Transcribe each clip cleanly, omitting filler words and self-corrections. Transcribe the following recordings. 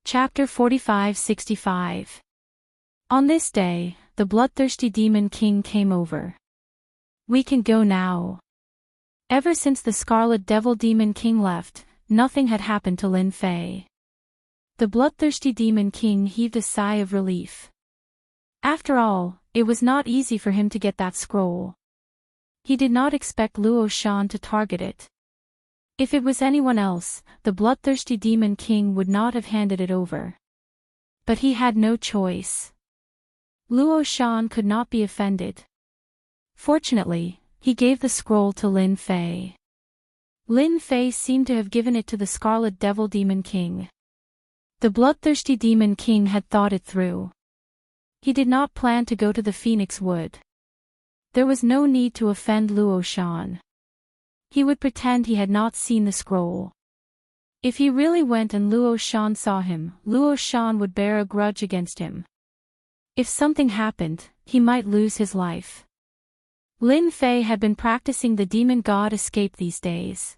Chapter 45-65. On this day, the bloodthirsty Demon King came over. We can go now. Ever since the Scarlet Devil Demon King left, nothing had happened to Lin Fei. The bloodthirsty Demon King heaved a sigh of relief. After all, it was not easy for him to get that scroll. He did not expect Luo Shan to target it. If it was anyone else, the bloodthirsty Demon King would not have handed it over. But he had no choice. Luo Shan could not be offended. Fortunately, he gave the scroll to Lin Fei. Lin Fei seemed to have given it to the Scarlet Devil Demon King. The bloodthirsty Demon King had thought it through. He did not plan to go to the Phoenix Wood. There was no need to offend Luo Shan. He would pretend he had not seen the scroll. If he really went and Luo Shan saw him, Luo Shan would bear a grudge against him. If something happened, he might lose his life. Lin Fei had been practicing the Demon God Escape these days.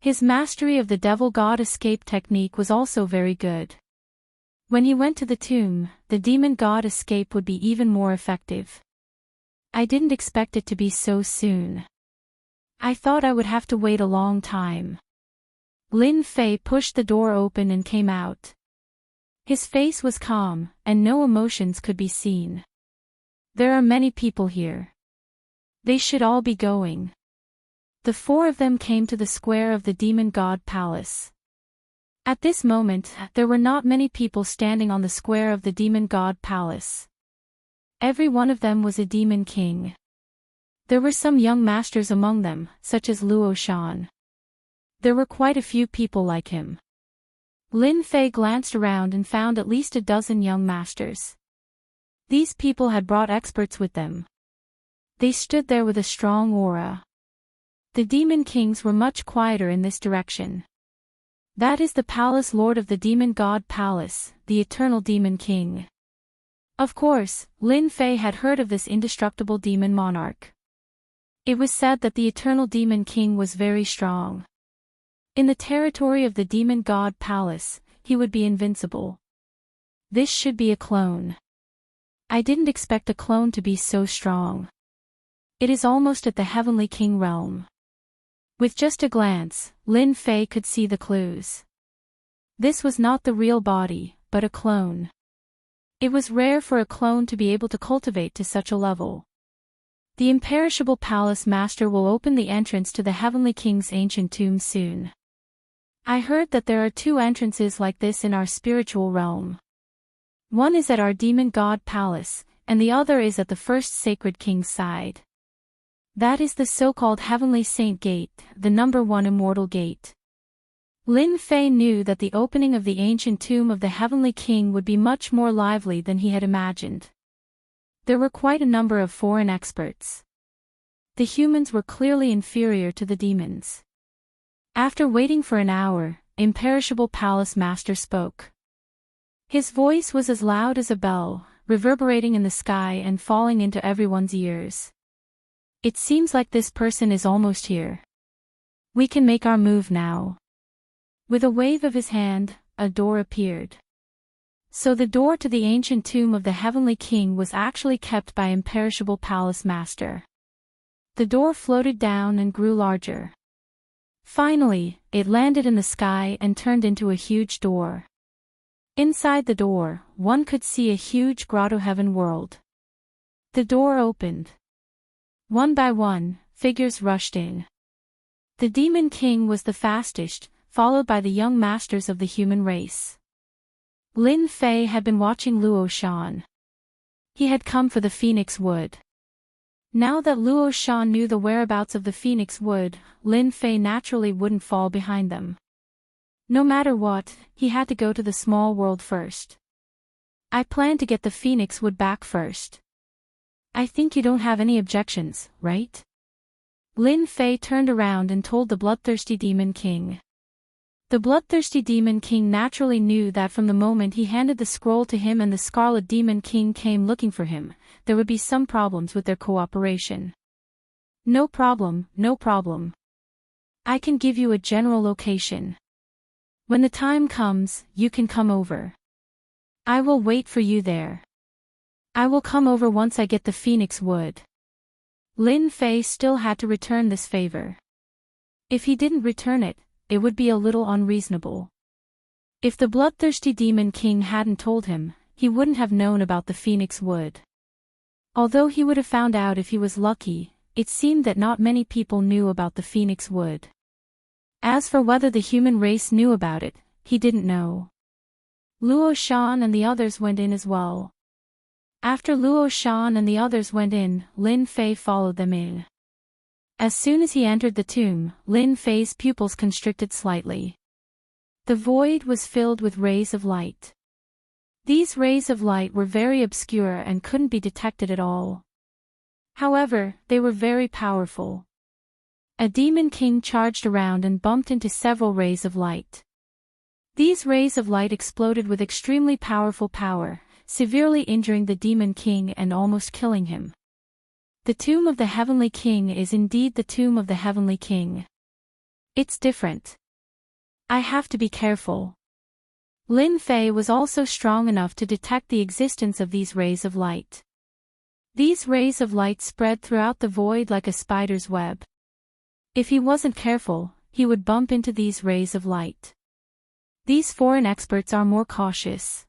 His mastery of the Devil God Escape technique was also very good. When he went to the tomb, the Demon God Escape would be even more effective. I didn't expect it to be so soon. I thought I would have to wait a long time. Lin Fei pushed the door open and came out. His face was calm, and no emotions could be seen. There are many people here. They should all be going. The four of them came to the square of the Demon God Palace. At this moment, there were not many people standing on the square of the Demon God Palace. Every one of them was a Demon King. There were some young masters among them, such as Luo Shan. There were quite a few people like him. Lin Fei glanced around and found at least a dozen young masters. These people had brought experts with them. They stood there with a strong aura. The Demon Kings were much quieter in this direction. That is the Palace Lord of the Demon God Palace, the Eternal Demon King. Of course, Lin Fei had heard of this indestructible demon monarch. It was said that the Eternal Demon King was very strong. In the territory of the Demon God Palace, he would be invincible. This should be a clone. I didn't expect a clone to be so strong. It is almost at the Heavenly King realm. With just a glance, Lin Fei could see the clues. This was not the real body, but a clone. It was rare for a clone to be able to cultivate to such a level. The imperishable palace master will open the entrance to the Heavenly King's ancient tomb soon. I heard that there are two entrances like this in our spiritual realm. One is at our Demon God Palace, and the other is at the first Sacred King's side. That is the so-called Heavenly Saint Gate, the number 1 immortal gate. Lin Fei knew that the opening of the ancient tomb of the Heavenly King would be much more lively than he had imagined. There were quite a number of foreign experts. The humans were clearly inferior to the demons. After waiting for an hour, Imperishable Palace Master spoke. His voice was as loud as a bell, reverberating in the sky and falling into everyone's ears. It seems like this person is almost here. We can make our move now. With a wave of his hand, a door appeared. So the door to the ancient tomb of the Heavenly King was actually kept by Imperishable Palace Master. The door floated down and grew larger. Finally, it landed in the sky and turned into a huge door. Inside the door, one could see a huge grotto heaven world. The door opened. One by one, figures rushed in. The Demon King was the fastest, followed by the young masters of the human race. Lin Fei had been watching Luo Shan. He had come for the Phoenix Wood. Now that Luo Shan knew the whereabouts of the Phoenix Wood, Lin Fei naturally wouldn't fall behind them. No matter what, he had to go to the small world first. I plan to get the Phoenix Wood back first. I think you don't have any objections, right? Lin Fei turned around and told the bloodthirsty Demon King. The bloodthirsty Demon King naturally knew that from the moment he handed the scroll to him and the Scarlet Demon King came looking for him, there would be some problems with their cooperation. No problem, no problem. I can give you a general location. When the time comes, you can come over. I will wait for you there. I will come over once I get the phoenix wood. Lin Fei still had to return this favor. If he didn't return it, it would be a little unreasonable. If the bloodthirsty Demon King hadn't told him, he wouldn't have known about the phoenix wood. Although he would have found out if he was lucky, it seemed that not many people knew about the phoenix wood. As for whether the human race knew about it, he didn't know. Luo Shan and the others went in as well. After Luo Shan and the others went in, Lin Fei followed them in. As soon as he entered the tomb, Lin Fei's pupils constricted slightly. The void was filled with rays of light. These rays of light were very obscure and couldn't be detected at all. However, they were very powerful. A demon king charged around and bumped into several rays of light. These rays of light exploded with extremely powerful power, severely injuring the demon king and almost killing him. The tomb of the Heavenly King is indeed the tomb of the Heavenly King. It's different. I have to be careful. Lin Fei was also strong enough to detect the existence of these rays of light. These rays of light spread throughout the void like a spider's web. If he wasn't careful, he would bump into these rays of light. These foreign experts are more cautious.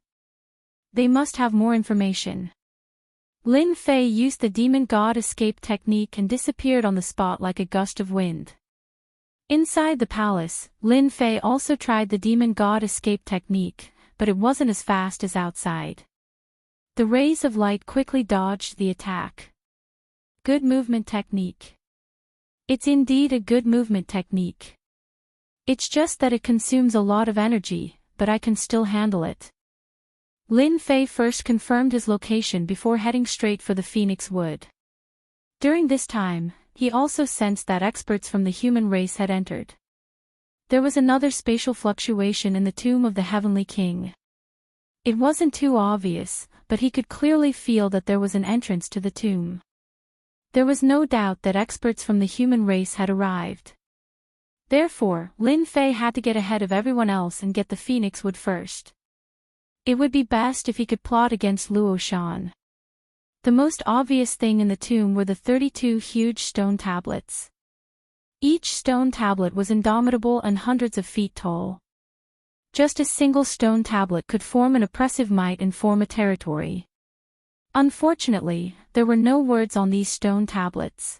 They must have more information. Lin Fei used the demon god escape technique and disappeared on the spot like a gust of wind. Inside the palace, Lin Fei also tried the demon god escape technique, but it wasn't as fast as outside. The rays of light quickly dodged the attack. Good movement technique. It's indeed a good movement technique. It's just that it consumes a lot of energy, but I can still handle it. Lin Fei first confirmed his location before heading straight for the Phoenix Wood. During this time, he also sensed that experts from the human race had entered. There was another spatial fluctuation in the tomb of the Heavenly King. It wasn't too obvious, but he could clearly feel that there was an entrance to the tomb. There was no doubt that experts from the human race had arrived. Therefore, Lin Fei had to get ahead of everyone else and get the Phoenix Wood first. It would be best if he could plot against Luo Shan. The most obvious thing in the tomb were the 32 huge stone tablets. Each stone tablet was indomitable and hundreds of feet tall. Just a single stone tablet could form an oppressive might and form a territory. Unfortunately, there were no words on these stone tablets.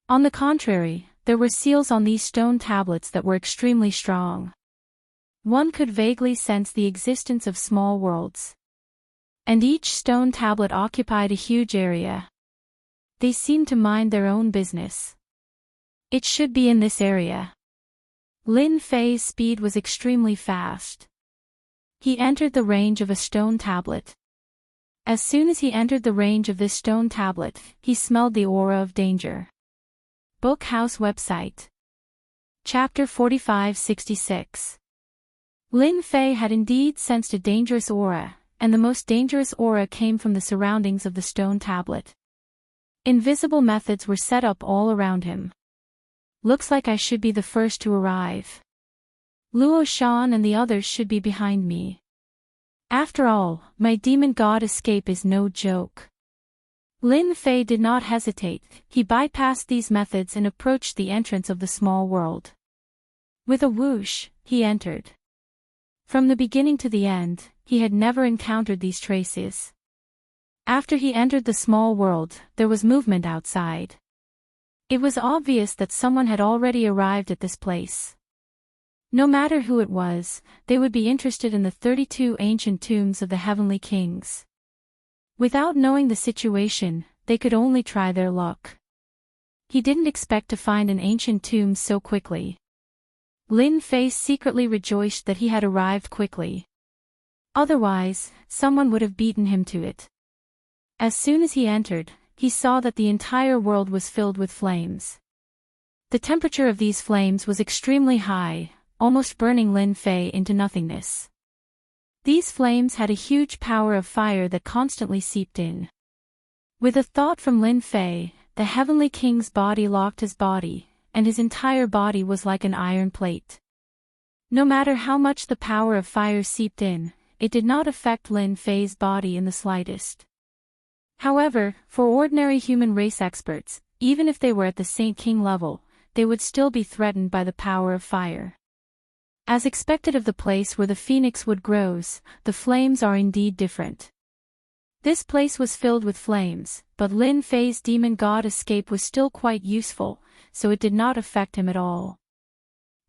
On the contrary, there were seals on these stone tablets that were extremely strong. One could vaguely sense the existence of small worlds. And each stone tablet occupied a huge area. They seemed to mind their own business. It should be in this area. Lin Fei's speed was extremely fast. He entered the range of a stone tablet. As soon as he entered the range of this stone tablet, he smelled the aura of danger. Bookhouse website. Chapter 4566. Lin Fei had indeed sensed a dangerous aura, and the most dangerous aura came from the surroundings of the stone tablet. Invisible methods were set up all around him. Looks like I should be the first to arrive. Luo Shan and the others should be behind me. After all, my demon god escape is no joke. Lin Fei did not hesitate, he bypassed these methods and approached the entrance of the small world. With a whoosh, he entered. From the beginning to the end, he had never encountered these traces. After he entered the small world, there was movement outside. It was obvious that someone had already arrived at this place. No matter who it was, they would be interested in the 32 ancient tombs of the Heavenly Kings. Without knowing the situation, they could only try their luck. He didn't expect to find an ancient tomb so quickly. Lin Fei secretly rejoiced that he had arrived quickly. Otherwise, someone would have beaten him to it. As soon as he entered, he saw that the entire world was filled with flames. The temperature of these flames was extremely high, almost burning Lin Fei into nothingness. These flames had a huge power of fire that constantly seeped in. With a thought from Lin Fei, the Heavenly King's body locked his body, and his entire body was like an iron plate. No matter how much the power of fire seeped in, it did not affect Lin Fei's body in the slightest. However, for ordinary human race experts, even if they were at the Saint King level, they would still be threatened by the power of fire. As expected of the place where the phoenix wood grows, the flames are indeed different. This place was filled with flames, but Lin Fei's demon god escape was still quite useful, so it did not affect him at all.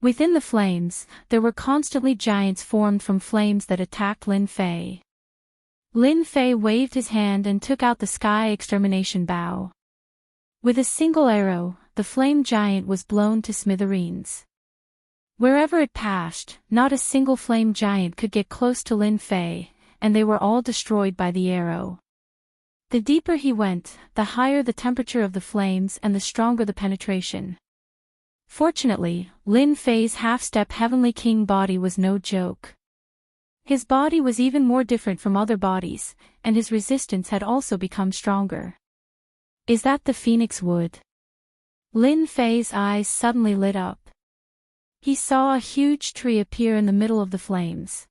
Within the flames, there were constantly giants formed from flames that attacked Lin Fei. Lin Fei waved his hand and took out the sky extermination bow. With a single arrow, the flame giant was blown to smithereens. Wherever it passed, not a single flame giant could get close to Lin Fei, and they were all destroyed by the arrow. The deeper he went, the higher the temperature of the flames and the stronger the penetration. Fortunately, Lin Fei's half-step Heavenly King body was no joke. His body was even more different from other bodies, and his resistance had also become stronger. Is that the phoenix wood? Lin Fei's eyes suddenly lit up. He saw a huge tree appear in the middle of the flames.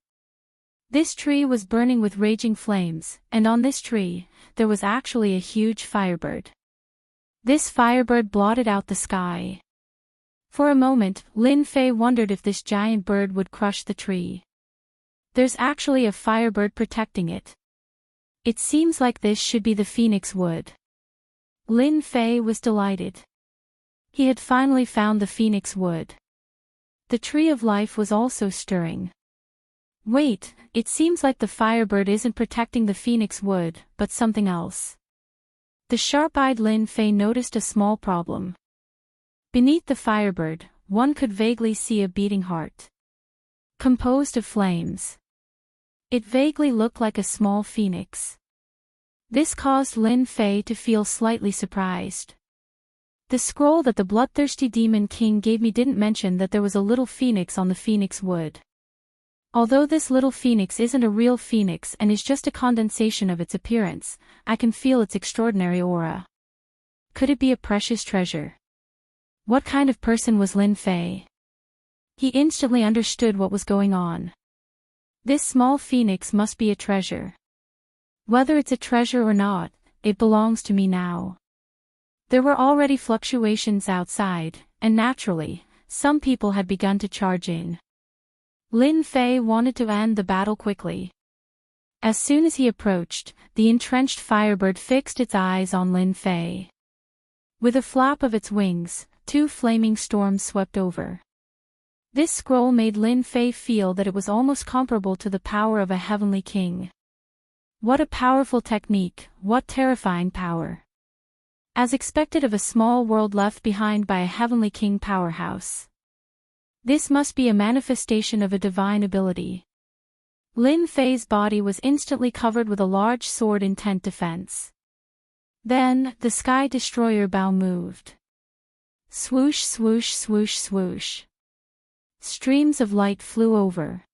This tree was burning with raging flames, and on this tree, there was actually a huge firebird. This firebird blotted out the sky. For a moment, Lin Fei wondered if this giant bird would crush the tree. There's actually a firebird protecting it. It seems like this should be the phoenix wood. Lin Fei was delighted. He had finally found the phoenix wood. The tree of life was also stirring. Wait, it seems like the firebird isn't protecting the phoenix wood, but something else. The sharp-eyed Lin Fei noticed a small problem. Beneath the firebird, one could vaguely see a beating heart. Composed of flames. It vaguely looked like a small phoenix. This caused Lin Fei to feel slightly surprised. The scroll that the bloodthirsty demon king gave me didn't mention that there was a little phoenix on the phoenix wood. Although this little phoenix isn't a real phoenix and is just a condensation of its appearance, I can feel its extraordinary aura. Could it be a precious treasure? What kind of person was Lin Fei? He instantly understood what was going on. This small phoenix must be a treasure. Whether it's a treasure or not, it belongs to me now. There were already fluctuations outside, and naturally, some people had begun to charge in. Lin Fei wanted to end the battle quickly. As soon as he approached, the entrenched firebird fixed its eyes on Lin Fei. With a flap of its wings, 2 flaming storms swept over. This scroll made Lin Fei feel that it was almost comparable to the power of a heavenly king. What a powerful technique, what terrifying power. As expected of a small world left behind by a heavenly king powerhouse. This must be a manifestation of a divine ability. Lin Fei's body was instantly covered with a large sword intent defense. Then, the sky destroyer bow moved. Swoosh swoosh swoosh swoosh. Streams of light flew over.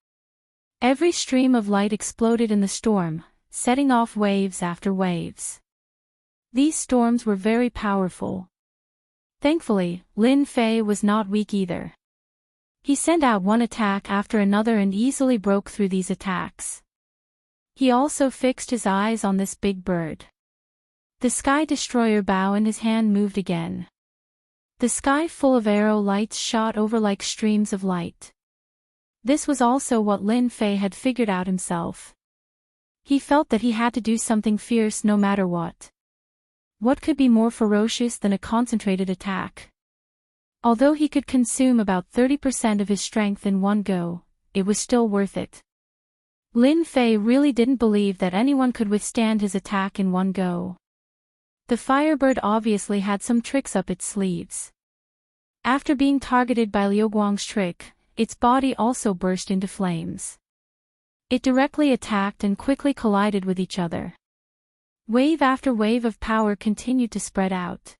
Every stream of light exploded in the storm, setting off waves after waves. These storms were very powerful. Thankfully, Lin Fei was not weak either. He sent out one attack after another and easily broke through these attacks. He also fixed his eyes on this big bird. The sky destroyer bow in his hand moved again. The sky full of arrow lights shot over like streams of light. This was also what Lin Fei had figured out himself. He felt that he had to do something fierce no matter what. What could be more ferocious than a concentrated attack? Although he could consume about 30% of his strength in one go, it was still worth it. Lin Fei really didn't believe that anyone could withstand his attack in one go. The firebird obviously had some tricks up its sleeves. After being targeted by Liu Guang's trick, its body also burst into flames. It directly attacked and quickly collided with each other. Wave after wave of power continued to spread out.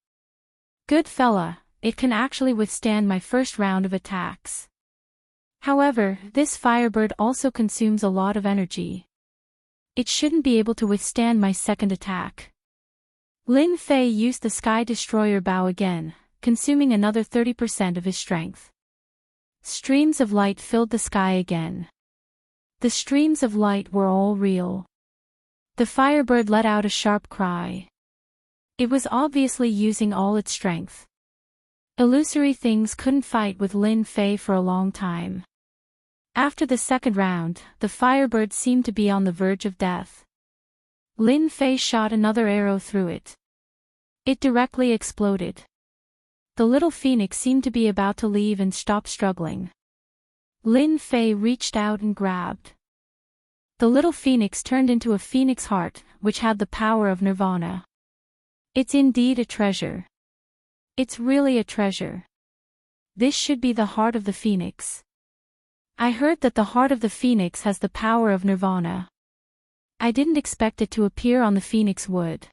Good fella, it can actually withstand my first round of attacks. However, this firebird also consumes a lot of energy. It shouldn't be able to withstand my second attack. Lin Fei used the Sky Destroyer bow again, consuming another 30% of his strength. Streams of light filled the sky again. The streams of light were all real. The firebird let out a sharp cry. It was obviously using all its strength. Illusory things couldn't fight with Lin Fei for a long time. After the second round, the firebird seemed to be on the verge of death. Lin Fei shot another arrow through it. It directly exploded. The little phoenix seemed to be about to leave and stop struggling. Lin Fei reached out and grabbed. The little phoenix turned into a phoenix heart, which had the power of nirvana. It's indeed a treasure. It's really a treasure. This should be the heart of the phoenix. I heard that the heart of the phoenix has the power of nirvana. I didn't expect it to appear on the phoenix wood.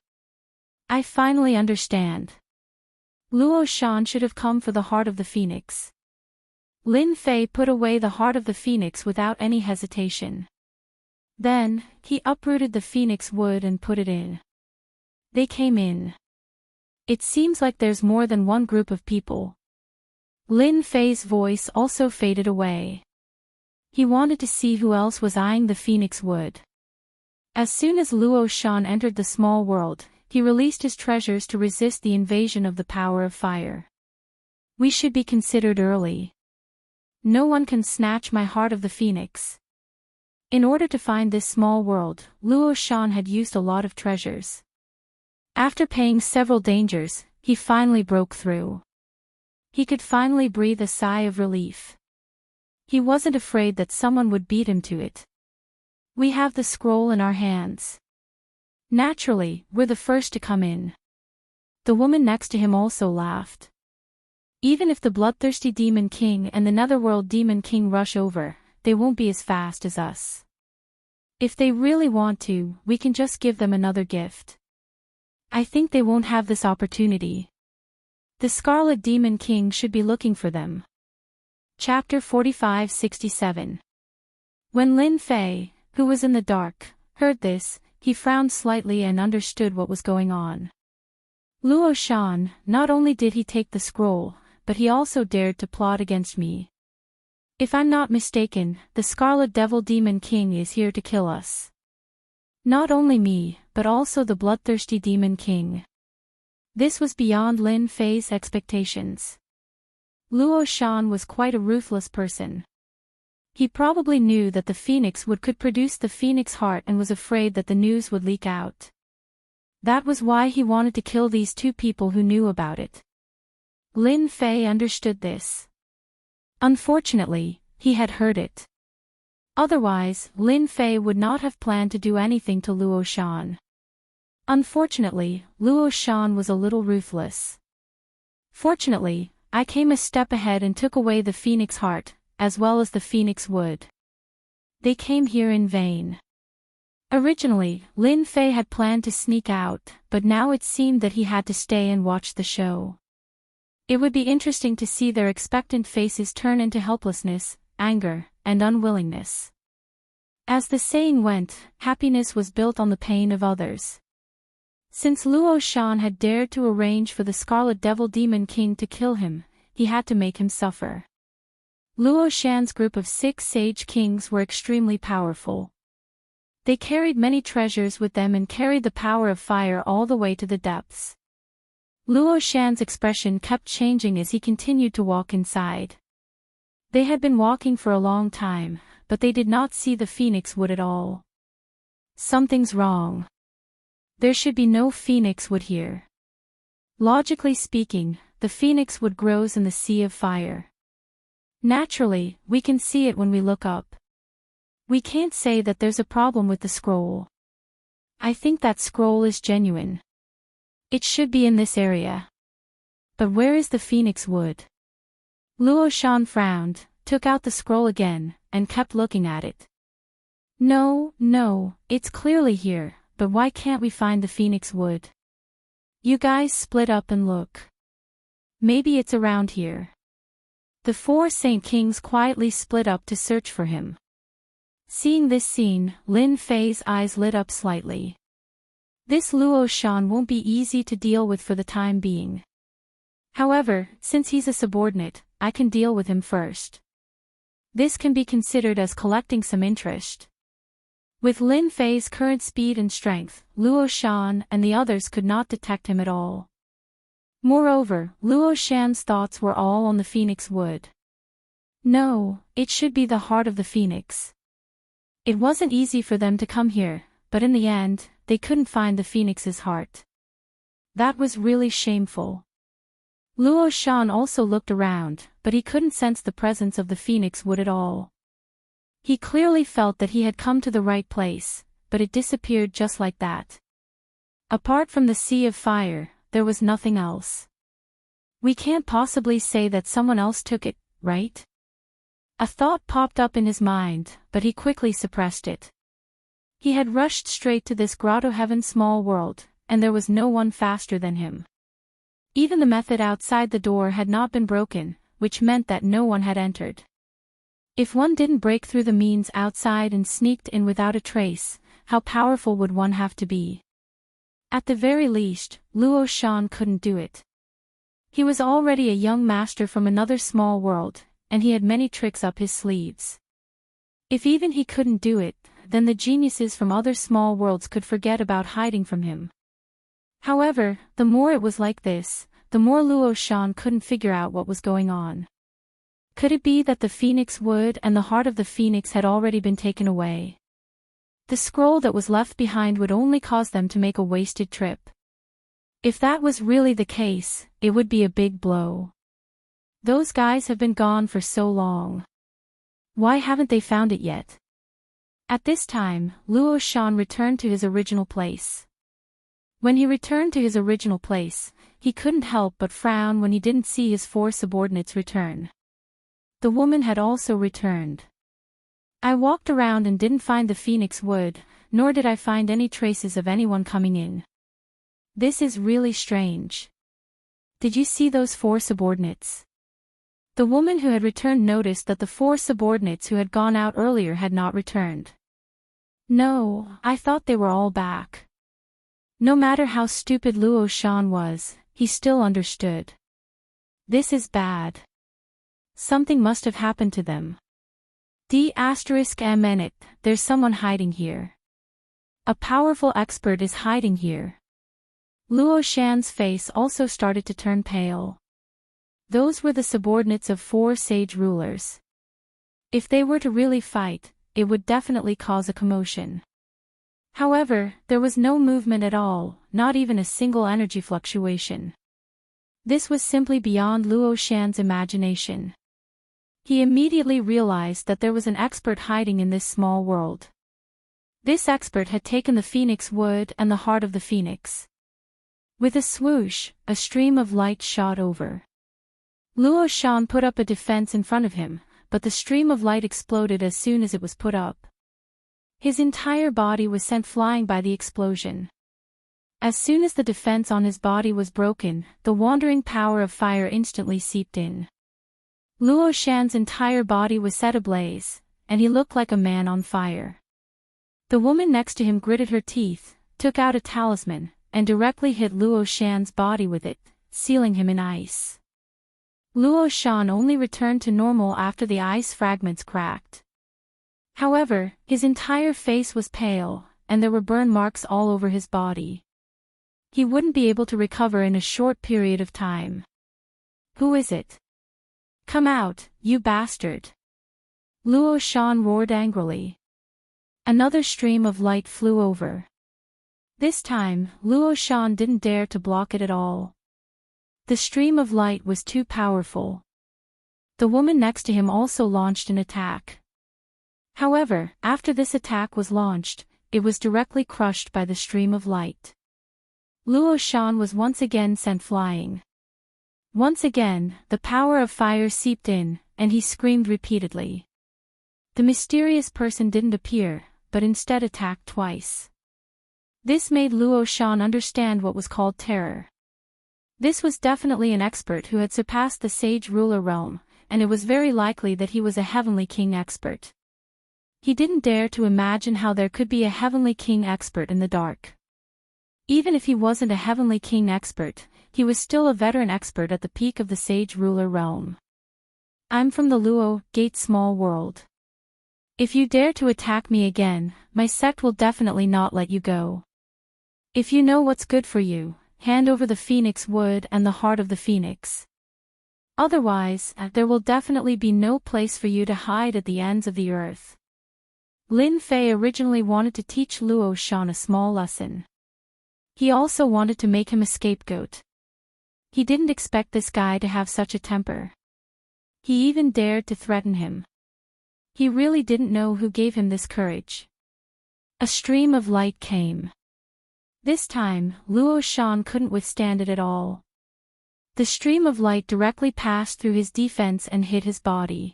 I finally understand. Luo Shan should have come for the heart of the phoenix. Lin Fei put away the heart of the phoenix without any hesitation. Then, he uprooted the phoenix wood and put it in. They came in. It seems like there's more than one group of people. Lin Fei's voice also faded away. He wanted to see who else was eyeing the phoenix wood. As soon as Luo Shan entered the small world, he released his treasures to resist the invasion of the power of fire. We should be considered early. No one can snatch my heart of the phoenix. In order to find this small world, Luo Shan had used a lot of treasures. After paying several dangers, he finally broke through. He could finally breathe a sigh of relief. He wasn't afraid that someone would beat him to it. We have the scroll in our hands. Naturally, we're the first to come in. The woman next to him also laughed. Even if the bloodthirsty Demon King and the Netherworld Demon King rush over, they won't be as fast as us. If they really want to, we can just give them another gift. I think they won't have this opportunity. The Scarlet Demon King should be looking for them. Chapter 45-67. When Lin Fei, who was in the dark, heard this, he frowned slightly and understood what was going on. Luo Shan, not only did he take the scroll, but he also dared to plot against me. If I'm not mistaken, the Scarlet Devil Demon King is here to kill us. Not only me, but also the bloodthirsty Demon King. This was beyond Lin Fei's expectations. Luo Shan was quite a ruthless person. He probably knew that the phoenix wood could produce the phoenix heart and was afraid that the news would leak out. That was why he wanted to kill these two people who knew about it. Lin Fei understood this. Unfortunately, he had heard it. Otherwise, Lin Fei would not have planned to do anything to Luo Shan. Unfortunately, Luo Shan was a little ruthless. Fortunately, I came a step ahead and took away the phoenix heart, as well as the phoenix wood. They came here in vain. Originally, Lin Fei had planned to sneak out, but now it seemed that he had to stay and watch the show. It would be interesting to see their expectant faces turn into helplessness, anger, and unwillingness. As the saying went, happiness was built on the pain of others. Since Luo Shan had dared to arrange for the Scarlet Devil Demon King to kill him, he had to make him suffer. Luo Shan's group of 6 sage kings were extremely powerful. They carried many treasures with them and carried the power of fire all the way to the depths. Luo Shan's expression kept changing as he continued to walk inside. They had been walking for a long time, but they did not see the phoenix wood at all. Something's wrong. There should be no phoenix wood here. Logically speaking, the phoenix wood grows in the sea of fire. Naturally, we can see it when we look up. We can't say that there's a problem with the scroll. I think that scroll is genuine. It should be in this area. But where is the phoenix wood? Luo Shan frowned, took out the scroll again, and kept looking at it. No, it's clearly here, but why can't we find the phoenix wood? You guys split up and look. Maybe it's around here. The 4 Saint Kings quietly split up to search for him. Seeing this scene, Lin Fei's eyes lit up slightly. This Luo Shan won't be easy to deal with for the time being. However, since he's a subordinate, I can deal with him first. This can be considered as collecting some interest. With Lin Fei's current speed and strength, Luo Shan and the others could not detect him at all. Moreover, Luo Shan's thoughts were all on the Phoenix Wood. No, it should be the heart of the Phoenix. It wasn't easy for them to come here, but in the end, they couldn't find the Phoenix's heart. That was really shameful. Luo Shan also looked around, but he couldn't sense the presence of the Phoenix Wood at all. He clearly felt that he had come to the right place, but it disappeared just like that. Apart from the Sea of Fire, there was nothing else. We can't possibly say that someone else took it, right? A thought popped up in his mind, but he quickly suppressed it. He had rushed straight to this grotto heaven small world, and there was no one faster than him. Even the method outside the door had not been broken, which meant that no one had entered. If one didn't break through the means outside and sneaked in without a trace, how powerful would one have to be? At the very least, Luo Shan couldn't do it. He was already a young master from another small world, and he had many tricks up his sleeves. If even he couldn't do it, then the geniuses from other small worlds could forget about hiding from him. However, the more it was like this, the more Luo Shan couldn't figure out what was going on. Could it be that the Phoenix Wood and the heart of the Phoenix had already been taken away? The scroll that was left behind would only cause them to make a wasted trip. If that was really the case, it would be a big blow. Those guys have been gone for so long. Why haven't they found it yet? At this time, Luo Shan returned to his original place. When he returned to his original place, he couldn't help but frown when he didn't see his 4 subordinates return. The woman had also returned. I walked around and didn't find the Phoenix Wood, nor did I find any traces of anyone coming in. This is really strange. Did you see those 4 subordinates? The woman who had returned noticed that the 4 subordinates who had gone out earlier had not returned. No, I thought they were all back. No matter how stupid Luo Shan was, he still understood. This is bad. Something must have happened to them. D*MN, there's someone hiding here. A powerful expert is hiding here. Luo Shan's face also started to turn pale. Those were the subordinates of 4 sage rulers. If they were to really fight, it would definitely cause a commotion. However, there was no movement at all, not even a single energy fluctuation. This was simply beyond Luo Shan's imagination. He immediately realized that there was an expert hiding in this small world. This expert had taken the Phoenix Wood and the heart of the Phoenix. With a swoosh, a stream of light shot over. Luo Shan put up a defense in front of him, but the stream of light exploded as soon as it was put up. His entire body was sent flying by the explosion. As soon as the defense on his body was broken, the wandering power of fire instantly seeped in. Luo Shan's entire body was set ablaze, and he looked like a man on fire. The woman next to him gritted her teeth, took out a talisman, and directly hit Luo Shan's body with it, sealing him in ice. Luo Shan only returned to normal after the ice fragments cracked. However, his entire face was pale, and there were burn marks all over his body. He wouldn't be able to recover in a short period of time. Who is it? Come out, you bastard! Luo Shan roared angrily. Another stream of light flew over. This time, Luo Shan didn't dare to block it at all. The stream of light was too powerful. The woman next to him also launched an attack. However, after this attack was launched, it was directly crushed by the stream of light. Luo Shan was once again sent flying. Once again, the power of fire seeped in, and he screamed repeatedly. The mysterious person didn't appear, but instead attacked twice. This made Luo Shan understand what was called terror. This was definitely an expert who had surpassed the sage ruler realm, and it was very likely that he was a heavenly king expert. He didn't dare to imagine how there could be a heavenly king expert in the dark. Even if he wasn't a heavenly king expert, he was still a veteran expert at the peak of the sage ruler realm. I'm from the Luo Gate Small World. If you dare to attack me again, my sect will definitely not let you go. If you know what's good for you, hand over the phoenix wood and the heart of the phoenix. Otherwise, there will definitely be no place for you to hide at the ends of the earth. Lin Fei originally wanted to teach Luo Shan a small lesson. He also wanted to make him a scapegoat. He didn't expect this guy to have such a temper. He even dared to threaten him. He really didn't know who gave him this courage. A stream of light came. This time, Luo Shan couldn't withstand it at all. The stream of light directly passed through his defense and hit his body.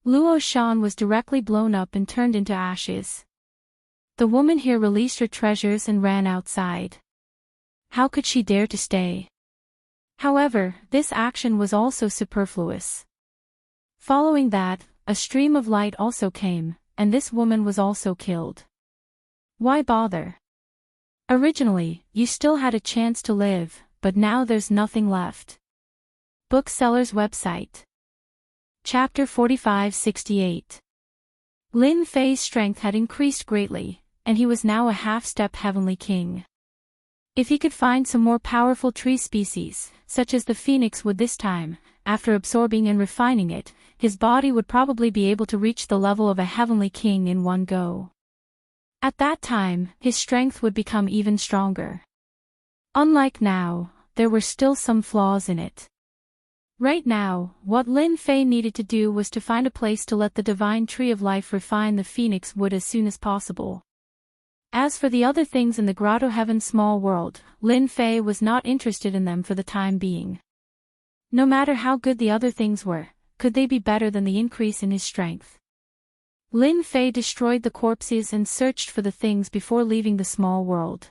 Luo Shan was directly blown up and turned into ashes. The woman here released her treasures and ran outside. How could she dare to stay? However, this action was also superfluous. Following that, a stream of light also came, and this woman was also killed. Why bother? Originally, you still had a chance to live, but now there's nothing left. Bookseller's website. Chapter 4568. Lin Fei's strength had increased greatly, and he was now a half-step heavenly king. If he could find some more powerful tree species, such as the phoenix wood this time, after absorbing and refining it, his body would probably be able to reach the level of a heavenly king in one go. At that time, his strength would become even stronger. Unlike now, there were still some flaws in it. Right now, what Lin Fei needed to do was to find a place to let the divine tree of life refine the phoenix wood as soon as possible. As for the other things in the Grotto Heaven Small World, Lin Fei was not interested in them for the time being. No matter how good the other things were, could they be better than the increase in his strength? Lin Fei destroyed the corpses and searched for the things before leaving the small world.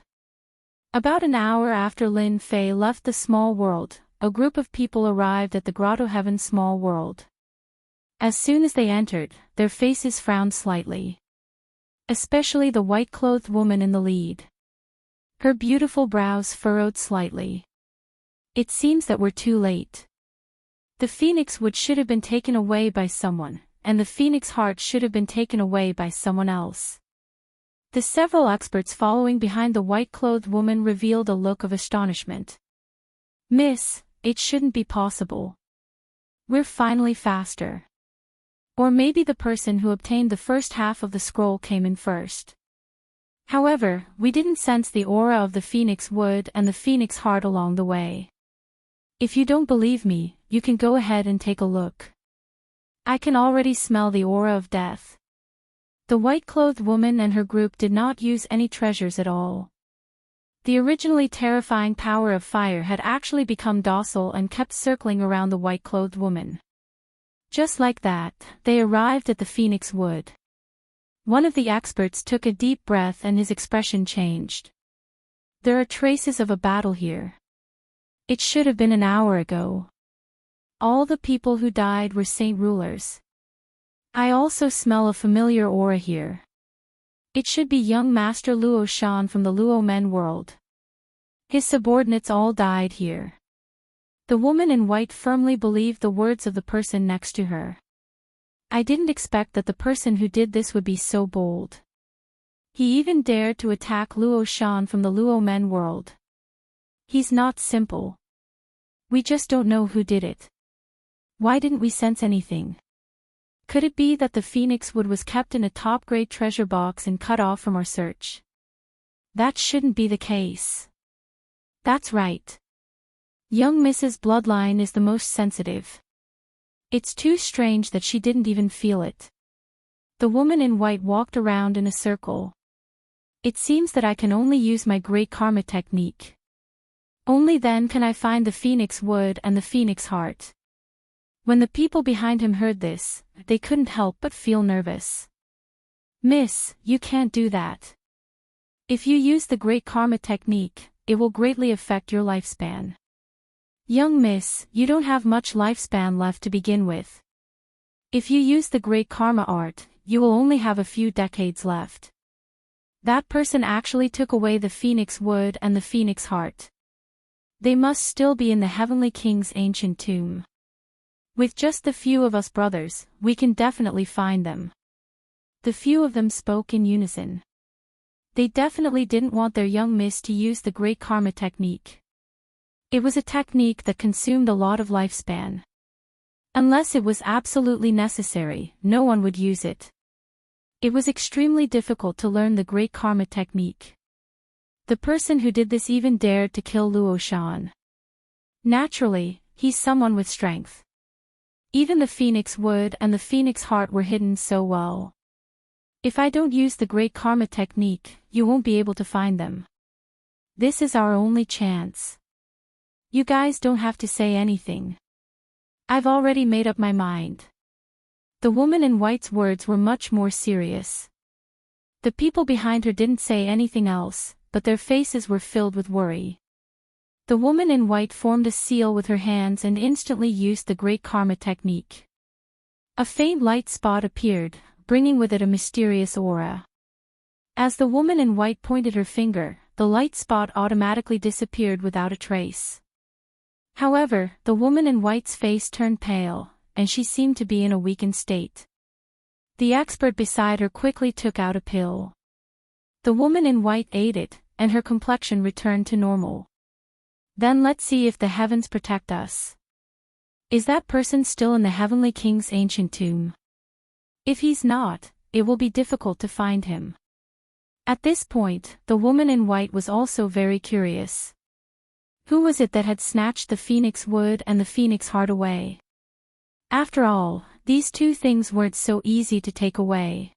About an hour after Lin Fei left the small world, a group of people arrived at the Grotto Heaven Small World. As soon as they entered, their faces frowned slightly. Especially the white-clothed woman in the lead. Her beautiful brows furrowed slightly. It seems that we're too late. The phoenix wood should have been taken away by someone, and the phoenix heart should have been taken away by someone else. The several experts following behind the white-clothed woman revealed a look of astonishment. Miss, it shouldn't be possible. We're finally faster. Or maybe the person who obtained the first half of the scroll came in first. However, we didn't sense the aura of the phoenix wood and the phoenix heart along the way. If you don't believe me, you can go ahead and take a look. I can already smell the aura of death. The white-clothed woman and her group did not use any treasures at all. The originally terrifying power of fire had actually become docile and kept circling around the white-clothed woman. Just like that, they arrived at the phoenix wood. One of the experts took a deep breath and his expression changed. There are traces of a battle here. It should have been an hour ago. All the people who died were saint rulers. I also smell a familiar aura here. It should be young Master Luo Shan from the Luo Men world. His subordinates all died here. The woman in white firmly believed the words of the person next to her. I didn't expect that the person who did this would be so bold. He even dared to attack Luo Shan from the Luo Men world. He's not simple. We just don't know who did it. Why didn't we sense anything? Could it be that the phoenix wood was kept in a top-grade treasure box and cut off from our search? That shouldn't be the case. That's right. Young Mrs. Bloodline is the most sensitive. It's too strange that she didn't even feel it. The woman in white walked around in a circle. It seems that I can only use my great karma technique. Only then can I find the phoenix wood and the phoenix heart. When the people behind him heard this, they couldn't help but feel nervous. Miss, you can't do that. If you use the great karma technique, it will greatly affect your lifespan. Young miss, you don't have much lifespan left to begin with. If you use the great karma art, you will only have a few decades left. That person actually took away the phoenix wood and the phoenix heart. They must still be in the Heavenly King's ancient tomb. With just the few of us brothers, we can definitely find them. The few of them spoke in unison. They definitely didn't want their young miss to use the Great Karma technique. It was a technique that consumed a lot of lifespan. Unless it was absolutely necessary, no one would use it. It was extremely difficult to learn the Great Karma technique. The person who did this even dared to kill Luo Shan. Naturally, he's someone with strength. Even the Phoenix Wood and the Phoenix Heart were hidden so well. If I don't use the Great Karma technique, you won't be able to find them. This is our only chance. You guys don't have to say anything. I've already made up my mind. The woman in white's words were much more serious. The people behind her didn't say anything else, but their faces were filled with worry. The woman in white formed a seal with her hands and instantly used the Great Karma technique. A faint light spot appeared, bringing with it a mysterious aura. As the woman in white pointed her finger, the light spot automatically disappeared without a trace. However, the woman in white's face turned pale, and she seemed to be in a weakened state. The expert beside her quickly took out a pill. The woman in white ate it, and her complexion returned to normal. Then let's see if the heavens protect us. Is that person still in the Heavenly King's ancient tomb? If he's not, it will be difficult to find him. At this point, the woman in white was also very curious. Who was it that had snatched the Phoenix Wood and the Phoenix Heart away? After all, these two things weren't so easy to take away.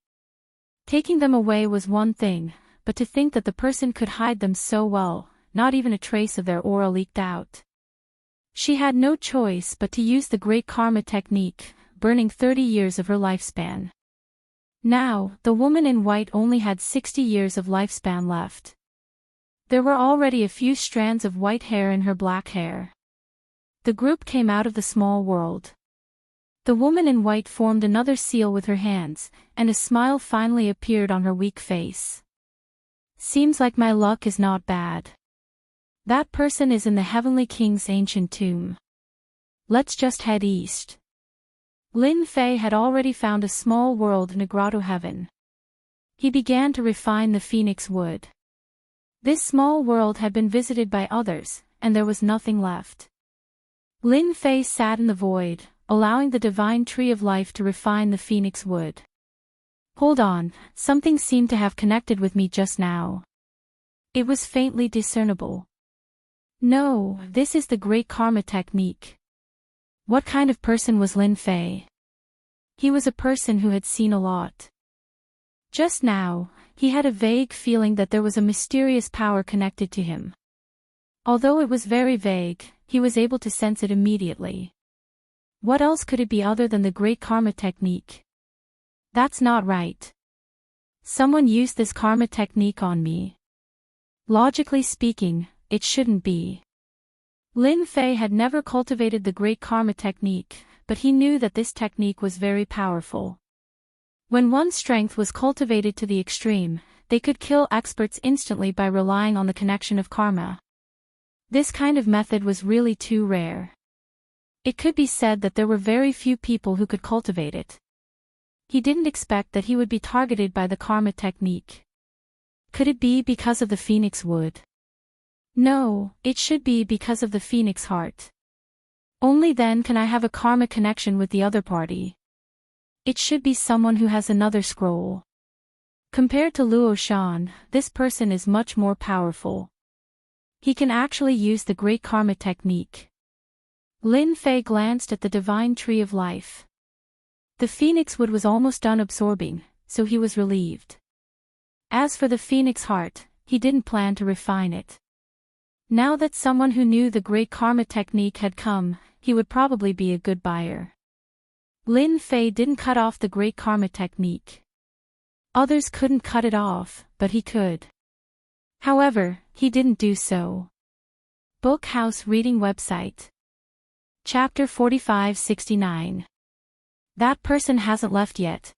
Taking them away was one thing, but to think that the person could hide them so well, not even a trace of their aura leaked out. She had no choice but to use the Great Karma technique, burning 30 years of her lifespan. Now, the woman in white only had 60 years of lifespan left. There were already a few strands of white hair in her black hair. The group came out of the small world. The woman in white formed another seal with her hands, and a smile finally appeared on her weak face. Seems like my luck is not bad. That person is in the Heavenly King's ancient tomb. Let's just head east. Lin Fei had already found a small world in a grotto heaven. He began to refine the Phoenix Wood. This small world had been visited by others, and there was nothing left. Lin Fei sat in the void, allowing the divine tree of life to refine the Phoenix Wood. Hold on, something seemed to have connected with me just now. It was faintly discernible. No, this is the Great Karma technique. What kind of person was Lin Fei? He was a person who had seen a lot. Just now, he had a vague feeling that there was a mysterious power connected to him. Although it was very vague, he was able to sense it immediately. What else could it be other than the Great Karma technique? That's not right. Someone used this karma technique on me. Logically speaking, it shouldn't be. Lin Fei had never cultivated the Great Karma technique, but he knew that this technique was very powerful. When one's strength was cultivated to the extreme, they could kill experts instantly by relying on the connection of karma. This kind of method was really too rare. It could be said that there were very few people who could cultivate it. He didn't expect that he would be targeted by the karma technique. Could it be because of the Phoenix Wood? No, it should be because of the Phoenix Heart. Only then can I have a karma connection with the other party. It should be someone who has another scroll. Compared to Luo Shan, this person is much more powerful. He can actually use the Great Karma technique. Lin Fei glanced at the divine tree of life. The Phoenix Wood was almost done absorbing, so he was relieved. As for the Phoenix Heart, he didn't plan to refine it. Now that someone who knew the Great Karma technique had come, he would probably be a good buyer. Lin Fei didn't cut off the Great Karma technique. Others couldn't cut it off, but he could. However, he didn't do so. Bookhouse Reading Website. Chapter 4569. That person hasn't left yet.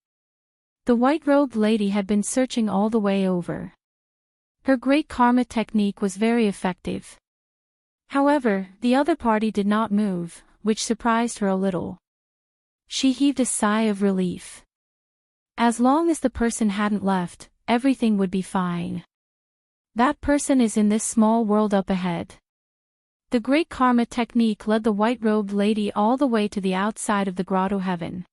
The white-robed lady had been searching all the way over. Her Great Karma technique was very effective. However, the other party did not move, which surprised her a little. She heaved a sigh of relief. As long as the person hadn't left, everything would be fine. That person is in this small world up ahead. The great karma technique led the white-robed lady all the way to the outside of the grotto heaven.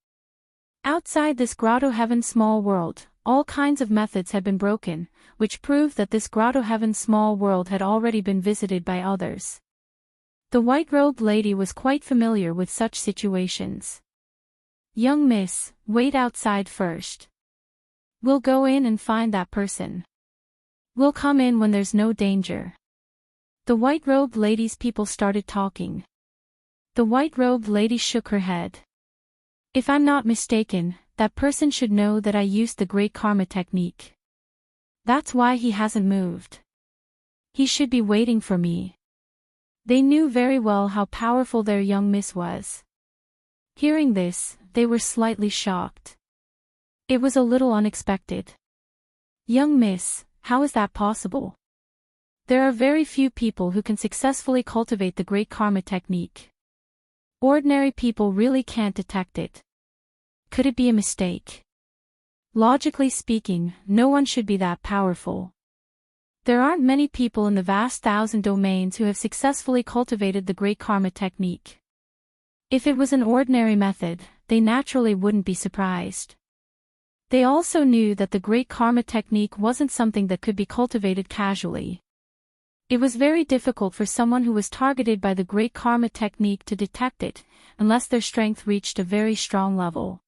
Outside this grotto heaven small world, all kinds of methods had been broken, which proved that this grotto heaven small world had already been visited by others. The white-robed lady was quite familiar with such situations. Young miss, wait outside first. We'll go in and find that person. We'll come in when there's no danger. The white-robed lady's people started talking. The white-robed lady shook her head. If I'm not mistaken, that person should know that I used the great karma technique. That's why he hasn't moved. He should be waiting for me. They knew very well how powerful their young miss was. Hearing this, they were slightly shocked. It was a little unexpected. Young miss, how is that possible? There are very few people who can successfully cultivate the great karma technique. Ordinary people really can't detect it. Could it be a mistake? Logically speaking, no one should be that powerful. There aren't many people in the vast thousand domains who have successfully cultivated the great karma technique. If it was an ordinary method, they naturally wouldn't be surprised. They also knew that the great karma technique wasn't something that could be cultivated casually. It was very difficult for someone who was targeted by the great karma technique to detect it, unless their strength reached a very strong level.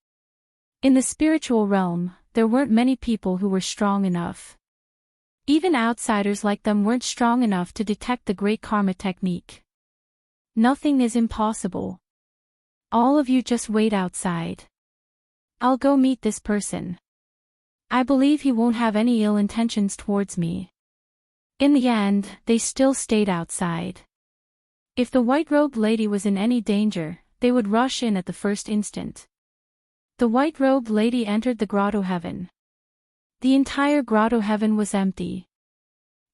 In the spiritual realm, there weren't many people who were strong enough. Even outsiders like them weren't strong enough to detect the great karma technique. Nothing is impossible. All of you just wait outside. I'll go meet this person. I believe he won't have any ill intentions towards me. In the end, they still stayed outside. If the white-robed lady was in any danger, they would rush in at the first instant. The white-robed lady entered the grotto heaven. The entire grotto heaven was empty.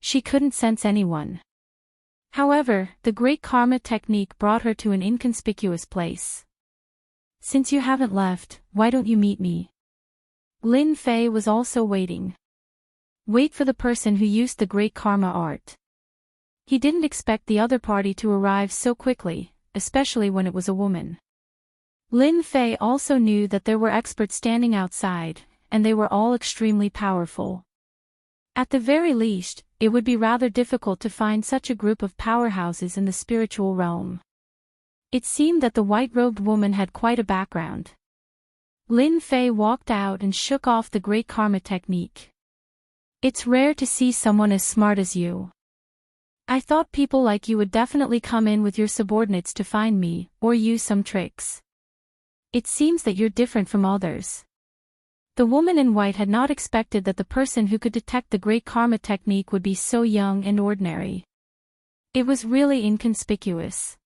She couldn't sense anyone. However, the great karma technique brought her to an inconspicuous place. Since you haven't left, why don't you meet me? Lin Fei was also waiting. Wait for the person who used the great karma art. He didn't expect the other party to arrive so quickly, especially when it was a woman. Lin Fei also knew that there were experts standing outside, and they were all extremely powerful. At the very least, it would be rather difficult to find such a group of powerhouses in the spiritual realm. It seemed that the white-robed woman had quite a background. Lin Fei walked out and shook off the great karma technique. It's rare to see someone as smart as you. I thought people like you would definitely come in with your subordinates to find me, or use some tricks. It seems that you're different from others. The woman in white had not expected that the person who could detect the great karma technique would be so young and ordinary. It was really inconspicuous.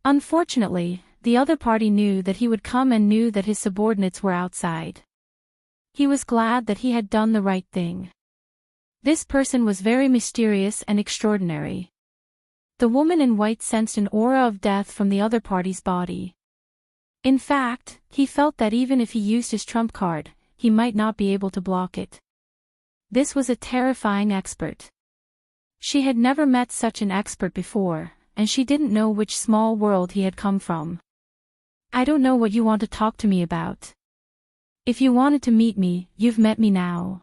Unfortunately, the other party knew that he would come and knew that his subordinates were outside. He was glad that he had done the right thing. This person was very mysterious and extraordinary. The woman in white sensed an aura of death from the other party's body. In fact, he felt that even if he used his trump card, he might not be able to block it. This was a terrifying expert. She had never met such an expert before, and she didn't know which small world he had come from. I don't know what you want to talk to me about. If you wanted to meet me, you've met me now.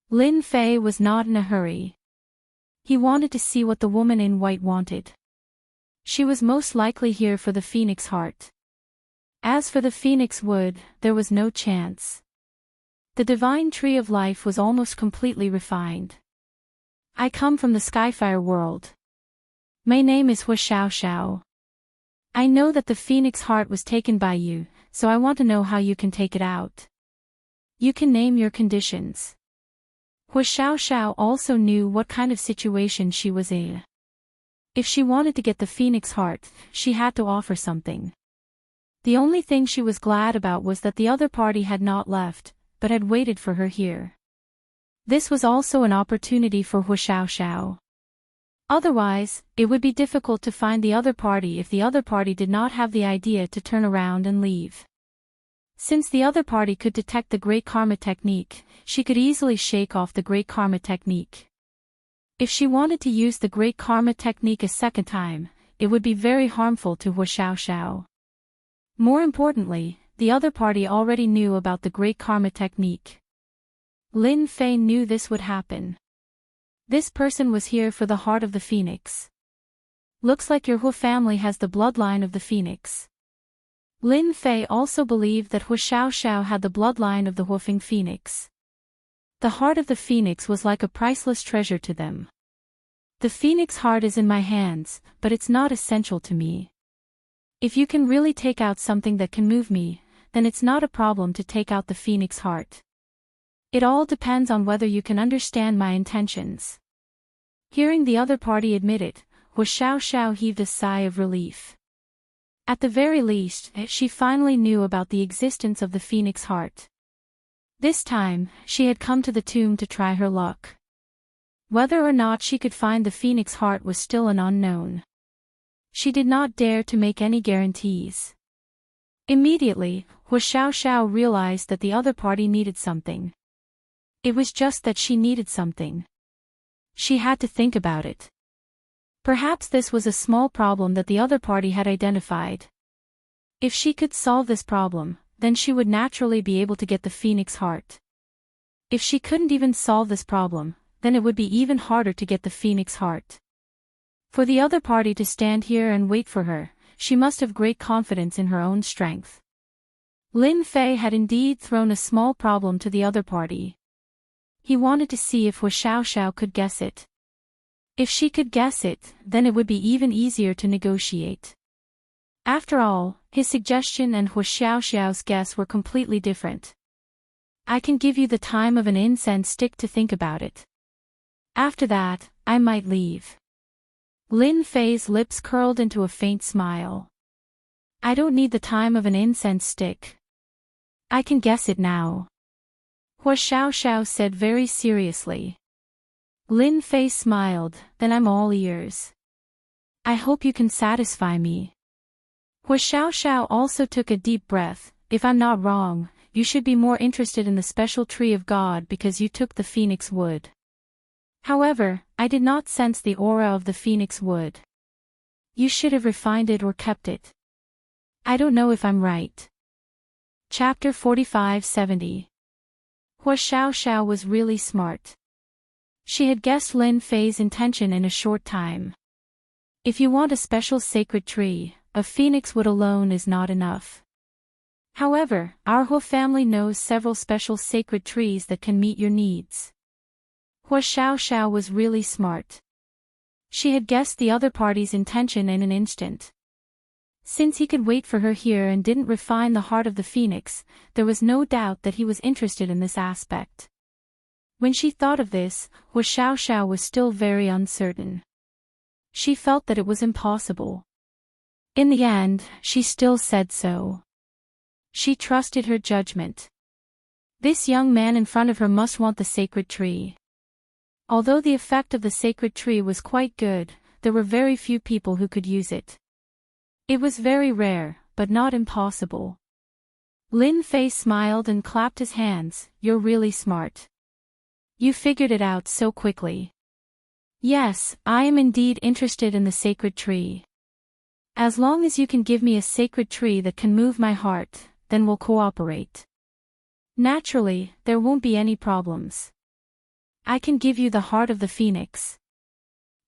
Lin Fei was not in a hurry. He wanted to see what the woman in white wanted. She was most likely here for the phoenix heart. As for the phoenix wood, there was no chance. The divine tree of life was almost completely refined. I come from the Skyfire world. My name is Hua Xiao Xiao. I know that the phoenix heart was taken by you, so I want to know how you can take it out. You can name your conditions. Hua Xiao Xiao also knew what kind of situation she was in. If she wanted to get the phoenix heart, she had to offer something. The only thing she was glad about was that the other party had not left, but had waited for her here. This was also an opportunity for Hua Xiao Xiao. Otherwise, it would be difficult to find the other party if the other party did not have the idea to turn around and leave. Since the other party could detect the Great Karma technique, she could easily shake off the Great Karma technique. If she wanted to use the Great Karma technique a second time, it would be very harmful to Hua Xiaoxiao. More importantly, the other party already knew about the Great Karma technique. Lin Fei knew this would happen. This person was here for the heart of the phoenix. Looks like your Hua family has the bloodline of the phoenix. Lin Fei also believed that Hua Xiaoxiao had the bloodline of the Huafeng phoenix. The heart of the phoenix was like a priceless treasure to them. The phoenix heart is in my hands, but it's not essential to me. If you can really take out something that can move me, then it's not a problem to take out the phoenix heart. It all depends on whether you can understand my intentions. Hearing the other party admit it, Hua Xiaoxiao heaved a sigh of relief. At the very least, she finally knew about the existence of the phoenix heart. This time, she had come to the tomb to try her luck. Whether or not she could find the phoenix heart was still an unknown. She did not dare to make any guarantees. Immediately, Hua Xiaoxiao realized that the other party needed something. It was just that she needed something. She had to think about it. Perhaps this was a small problem that the other party had identified. If she could solve this problem, then she would naturally be able to get the phoenix heart. If she couldn't even solve this problem, then it would be even harder to get the phoenix heart. For the other party to stand here and wait for her, she must have great confidence in her own strength. Lin Fei had indeed thrown a small problem to the other party. He wanted to see if Hua Xiaoxiao could guess it. If she could guess it, then it would be even easier to negotiate. After all, his suggestion and Hua Xiaoxiao's guess were completely different. I can give you the time of an incense stick to think about it. After that, I might leave. Lin Fei's lips curled into a faint smile. I don't need the time of an incense stick. I can guess it now. Hua Xiaoxiao said very seriously. Lin Fei smiled, then I'm all ears. I hope you can satisfy me. Hua Xiaoxiao also took a deep breath. If I'm not wrong, you should be more interested in the special tree of God because you took the phoenix wood. However, I did not sense the aura of the phoenix wood. You should have refined it or kept it. I don't know if I'm right. Chapter 45-70. Hua Xiaoxiao was really smart. She had guessed Lin Fei's intention in a short time. If you want a special sacred tree, a phoenix wood alone is not enough. However, our Hua family knows several special sacred trees that can meet your needs. Hua Xiaoxiao was really smart. She had guessed the other party's intention in an instant. Since he could wait for her here and didn't refine the heart of the phoenix, there was no doubt that he was interested in this aspect. When she thought of this, Hua Xiaoxiao was still very uncertain. She felt that it was impossible. In the end, she still said so. She trusted her judgment. This young man in front of her must want the sacred tree. Although the effect of the sacred tree was quite good, there were very few people who could use it. It was very rare, but not impossible. Lin Fei smiled and clapped his hands. You're really smart. You figured it out so quickly. Yes, I am indeed interested in the sacred tree. As long as you can give me a sacred tree that can move my heart, then we'll cooperate. Naturally, there won't be any problems. I can give you the heart of the phoenix.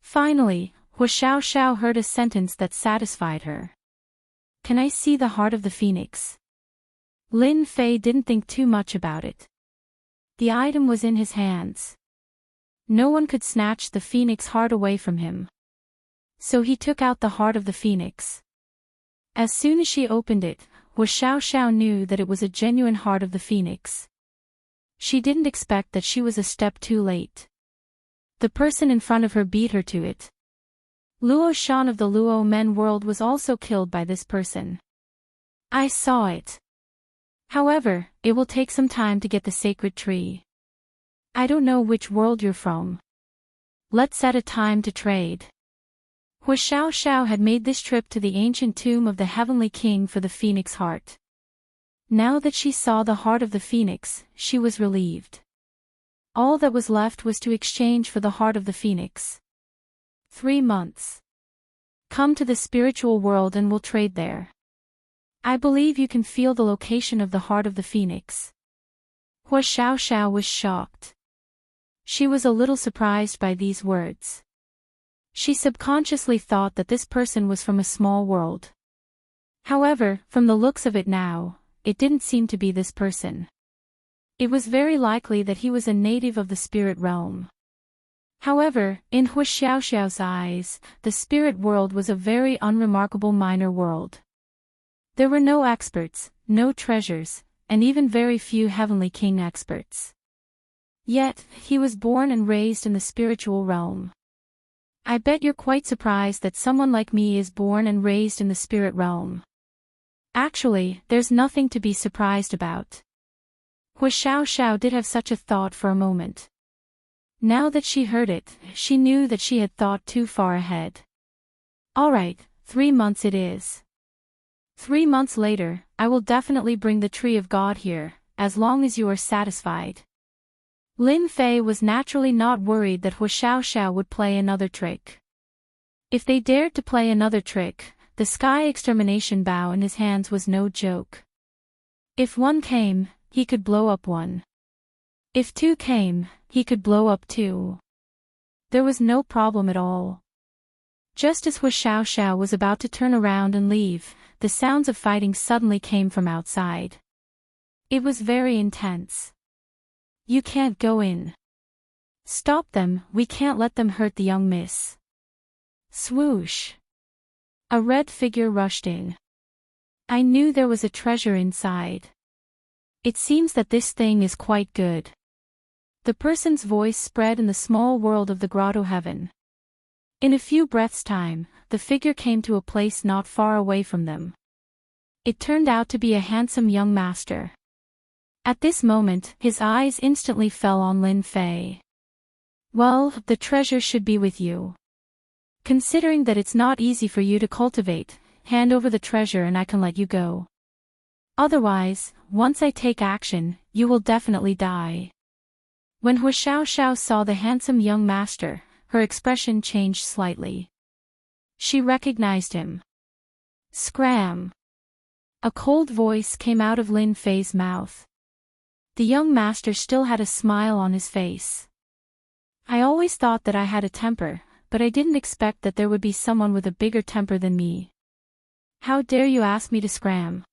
Finally, Hua Xiaoxiao heard a sentence that satisfied her. Can I see the heart of the phoenix? Lin Fei didn't think too much about it. The item was in his hands. No one could snatch the phoenix heart away from him. So he took out the heart of the phoenix. As soon as she opened it, Hua Xiaoxiao knew that it was a genuine heart of the phoenix. She didn't expect that she was a step too late. The person in front of her beat her to it. Luo Shan of the Luo Men world was also killed by this person. I saw it. However, it will take some time to get the sacred tree. I don't know which world you're from. Let's set a time to trade. Hua Xiaoxiao had made this trip to the ancient tomb of the Heavenly King for the Phoenix Heart. Now that she saw the heart of the phoenix, she was relieved. All that was left was to exchange for the heart of the phoenix. 3 months. Come to the spiritual world and we'll trade there. I believe you can feel the location of the heart of the phoenix. Hua Xiaoxiao was shocked. She was a little surprised by these words. She subconsciously thought that this person was from a small world. However, from the looks of it now, it didn't seem to be this person. It was very likely that he was a native of the spirit realm. However, in Hua Xiaoxiao's eyes, the spirit world was a very unremarkable minor world. There were no experts, no treasures, and even very few heavenly king experts. Yet, he was born and raised in the spiritual realm. I bet you're quite surprised that someone like me is born and raised in the spirit realm. Actually, there's nothing to be surprised about. Hua Xiaoxiao did have such a thought for a moment. Now that she heard it, she knew that she had thought too far ahead. Alright, 3 months it is. 3 months later, I will definitely bring the tree of God here, as long as you are satisfied. Lin Fei was naturally not worried that Hua Xiaoxiao would play another trick. If they dared to play another trick, the sky extermination bow in his hands was no joke. If 1 came, he could blow up 1. If 2 came, he could blow up 2. There was no problem at all. Just as Hua Xiaoxiao was about to turn around and leave, the sounds of fighting suddenly came from outside. It was very intense. You can't go in. Stop them, we can't let them hurt the young miss. Swoosh. A red figure rushed in. I knew there was a treasure inside. It seems that this thing is quite good. The person's voice spread in the small world of the grotto heaven. In a few breaths' time, the figure came to a place not far away from them. It turned out to be a handsome young master. At this moment, his eyes instantly fell on Lin Fei. Well, the treasure should be with you. Considering that it's not easy for you to cultivate, hand over the treasure and I can let you go. Otherwise, once I take action, you will definitely die. When Hua Xiaoxiao saw the handsome young master, her expression changed slightly. She recognized him. Scram! A cold voice came out of Lin Fei's mouth. The young master still had a smile on his face. I always thought that I had a temper, but I didn't expect that there would be someone with a bigger temper than me. How dare you ask me to scram?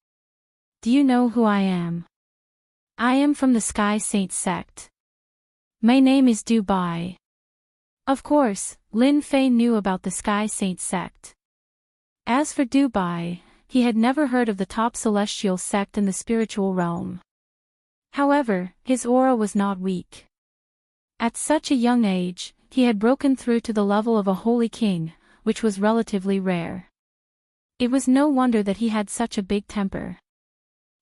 Do you know who I am? I am from the Sky Saint sect. My name is Dubai. Of course, Lin Fei knew about the Sky Saint sect. As for Dubai, he had never heard of the top celestial sect in the spiritual realm. However, his aura was not weak. At such a young age, he had broken through to the level of a holy king, which was relatively rare. It was no wonder that he had such a big temper.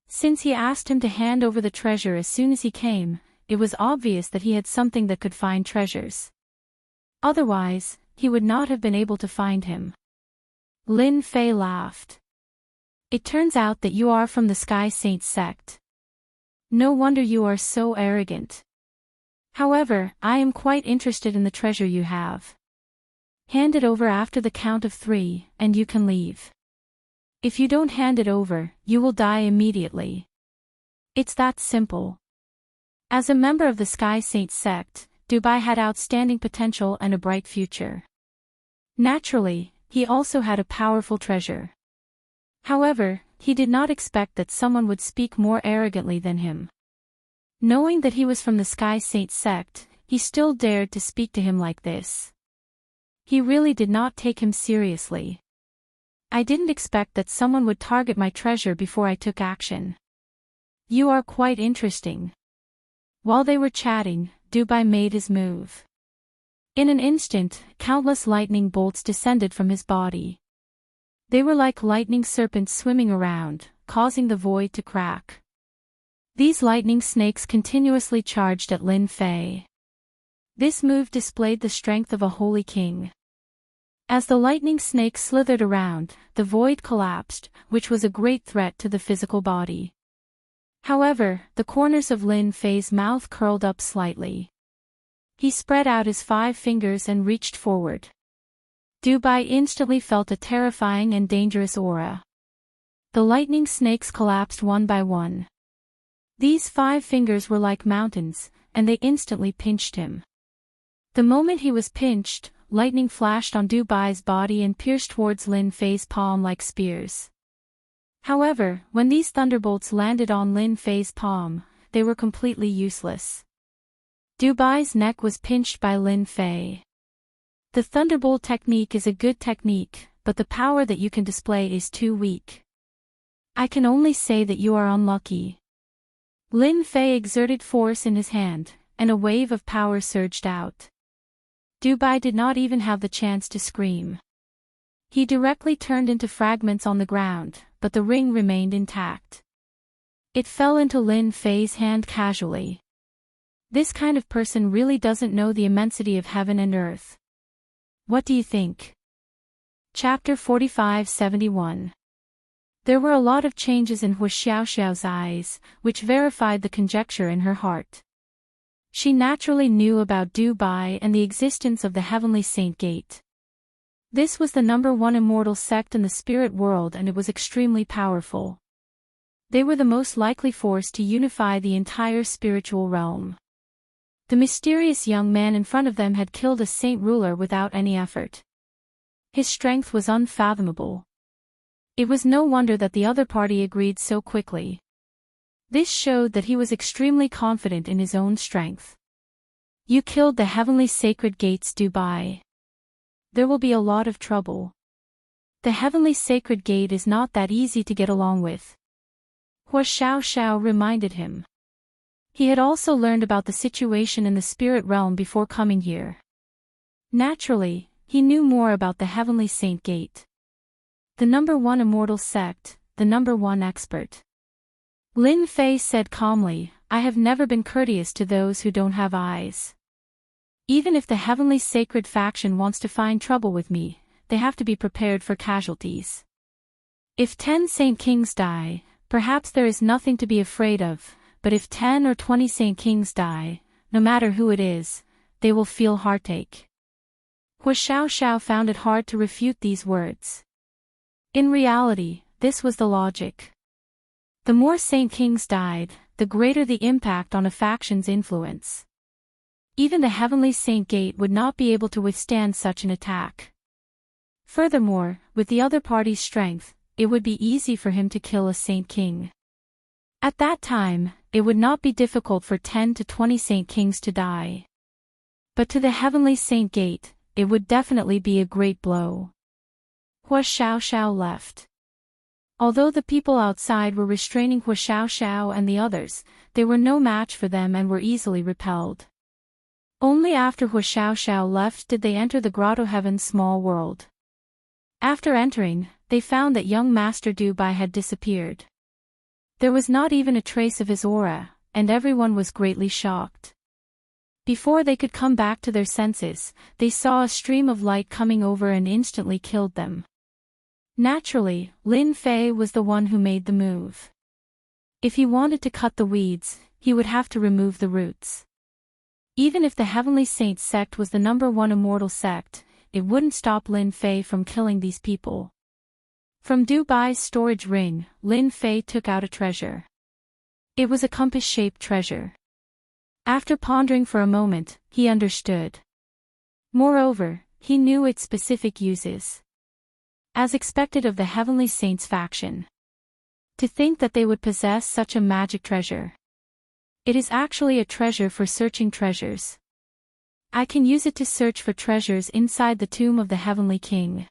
Since he asked him to hand over the treasure as soon as he came, it was obvious that he had something that could find treasures. Otherwise, he would not have been able to find him. Lin Fei laughed. It turns out that you are from the Sky Saint sect. No wonder you are so arrogant. However, I am quite interested in the treasure you have. Hand it over after the count of 3, and you can leave. If you don't hand it over, you will die immediately. It's that simple. As a member of the Sky Saint sect, Dubai had outstanding potential and a bright future. Naturally, he also had a powerful treasure. However, he did not expect that someone would speak more arrogantly than him. Knowing that he was from the Sky Saint sect, he still dared to speak to him like this. He really did not take him seriously. I didn't expect that someone would target my treasure before I took action. You are quite interesting. While they were chatting, Dubai made his move. In an instant, countless lightning bolts descended from his body. They were like lightning serpents swimming around, causing the void to crack. These lightning snakes continuously charged at Lin Fei. This move displayed the strength of a holy king. As the lightning snakes slithered around, the void collapsed, which was a great threat to the physical body. However, the corners of Lin Fei's mouth curled up slightly. He spread out his 5 fingers and reached forward. Dubai instantly felt a terrifying and dangerous aura. The lightning snakes collapsed one by one. These 5 fingers were like mountains, and they instantly pinched him. The moment he was pinched, lightning flashed on Dubai's body and pierced towards Lin Fei's palm like spears. However, when these thunderbolts landed on Lin Fei's palm, they were completely useless. Dubai's neck was pinched by Lin Fei. The thunderbolt technique is a good technique, but the power that you can display is too weak. I can only say that you are unlucky. Lin Fei exerted force in his hand, and a wave of power surged out. Dubai did not even have the chance to scream. He directly turned into fragments on the ground, but the ring remained intact. It fell into Lin Fei's hand casually. This kind of person really doesn't know the immensity of heaven and earth. What do you think? Chapter 45-71. There were a lot of changes in Hua Xiaoxiao's eyes, which verified the conjecture in her heart. She naturally knew about Dubai and the existence of the Heavenly Saint Gate. This was the #1 immortal sect in the spirit world, and it was extremely powerful. They were the most likely force to unify the entire spiritual realm. The mysterious young man in front of them had killed a saint ruler without any effort. His strength was unfathomable. It was no wonder that the other party agreed so quickly. This showed that he was extremely confident in his own strength. You killed the heavenly sacred gates, Dubai. There will be a lot of trouble. The heavenly sacred gate is not that easy to get along with. Hua Xiaoxiao reminded him. He had also learned about the situation in the spirit realm before coming here. Naturally, he knew more about the heavenly saint gate. The #1 immortal sect, the #1 expert. Lin Fei said calmly, I have never been courteous to those who don't have eyes. Even if the heavenly sacred faction wants to find trouble with me, they have to be prepared for casualties. If 10 Saint Kings die, perhaps there is nothing to be afraid of, but if 10 or 20 Saint Kings die, no matter who it is, they will feel heartache. Hua Xiaoxiao found it hard to refute these words. In reality, this was the logic. The more Saint Kings died, the greater the impact on a faction's influence. Even the Heavenly Saint Gate would not be able to withstand such an attack. Furthermore, with the other party's strength, it would be easy for him to kill a Saint King. At that time, it would not be difficult for 10 to 20 Saint Kings to die. But to the Heavenly Saint Gate, it would definitely be a great blow. Hua Xiaoxiao left. Although the people outside were restraining Hua Xiaoxiao and the others, they were no match for them and were easily repelled. Only after Hua Xiaoxiao left did they enter the Grotto Heaven's small world. After entering, they found that young Master Dubai had disappeared. There was not even a trace of his aura, and everyone was greatly shocked. Before they could come back to their senses, they saw a stream of light coming over and instantly killed them. Naturally, Lin Fei was the one who made the move. If he wanted to cut the weeds, he would have to remove the roots. Even if the Heavenly Saint sect was the #1 immortal sect, it wouldn't stop Lin Fei from killing these people. From Dubai's storage ring, Lin Fei took out a treasure. It was a compass-shaped treasure. After pondering for a moment, he understood. Moreover, he knew its specific uses. As expected of the Heavenly Saints faction. To think that they would possess such a magic treasure. It is actually a treasure for searching treasures. I can use it to search for treasures inside the tomb of the Heavenly King.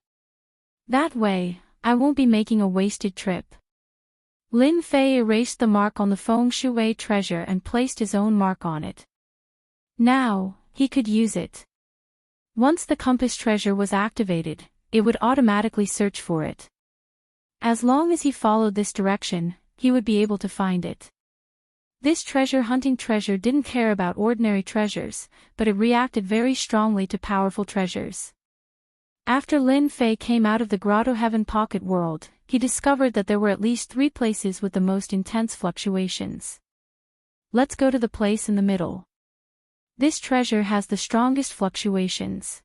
That way, I won't be making a wasted trip. Lin Fei erased the mark on the feng shui treasure and placed his own mark on it. Now, he could use it. Once the compass treasure was activated, it would automatically search for it. As long as he followed this direction, he would be able to find it. This treasure-hunting treasure didn't care about ordinary treasures, but it reacted very strongly to powerful treasures. After Lin Fei came out of the Grotto Heaven pocket world, he discovered that there were at least 3 places with the most intense fluctuations. Let's go to the place in the middle. This treasure has the strongest fluctuations.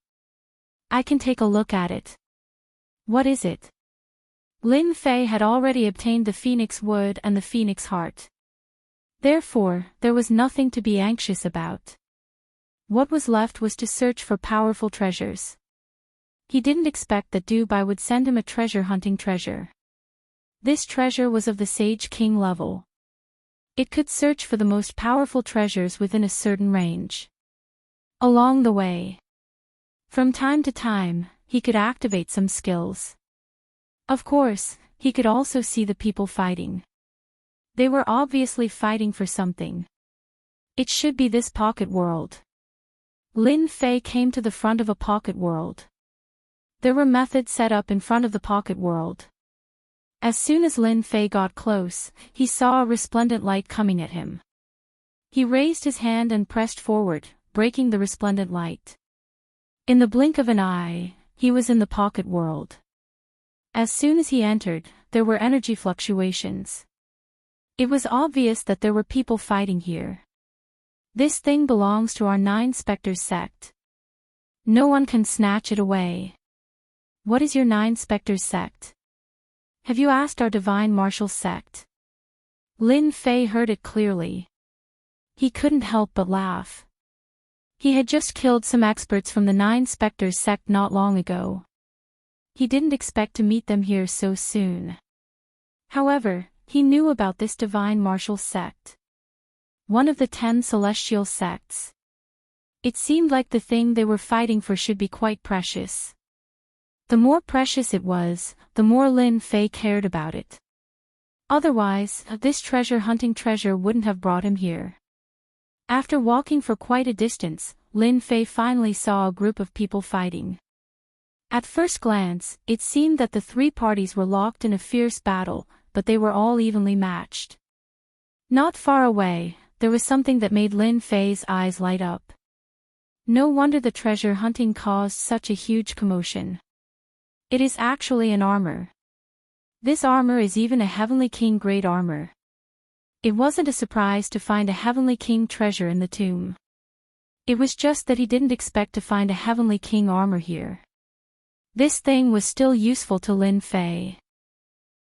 I can take a look at it. What is it? Lin Fei had already obtained the Phoenix Wood and the Phoenix Heart. Therefore, there was nothing to be anxious about. What was left was to search for powerful treasures. He didn't expect that Dubai would send him a treasure-hunting treasure. This treasure was of the Sage King level. It could search for the most powerful treasures within a certain range. Along the way, from time to time, he could activate some skills. Of course, he could also see the people fighting. They were obviously fighting for something. It should be this pocket world. Lin Fei came to the front of a pocket world. There were methods set up in front of the pocket world. As soon as Lin Fei got close, he saw a resplendent light coming at him. He raised his hand and pressed forward, breaking the resplendent light. In the blink of an eye, he was in the pocket world. As soon as he entered, there were energy fluctuations. It was obvious that there were people fighting here. This thing belongs to our 9 Spectres sect. No one can snatch it away. What is your 9 Spectres sect? Have you asked our Divine Martial sect? Lin Fei heard it clearly. He couldn't help but laugh. He had just killed some experts from the 9 Spectres sect not long ago. He didn't expect to meet them here so soon. However, he knew about this Divine Martial sect. One of the 10 celestial sects. It seemed like the thing they were fighting for should be quite precious. The more precious it was, the more Lin Fei cared about it. Otherwise, this treasure-hunting treasure wouldn't have brought him here. After walking for quite a distance, Lin Fei finally saw a group of people fighting. At first glance, it seemed that the 3 parties were locked in a fierce battle, but they were all evenly matched. Not far away, there was something that made Lin Fei's eyes light up. No wonder the treasure hunting caused such a huge commotion. It is actually an armor. This armor is even a Heavenly King grade armor. It wasn't a surprise to find a Heavenly King treasure in the tomb. It was just that he didn't expect to find a Heavenly King armor here. This thing was still useful to Lin Fei.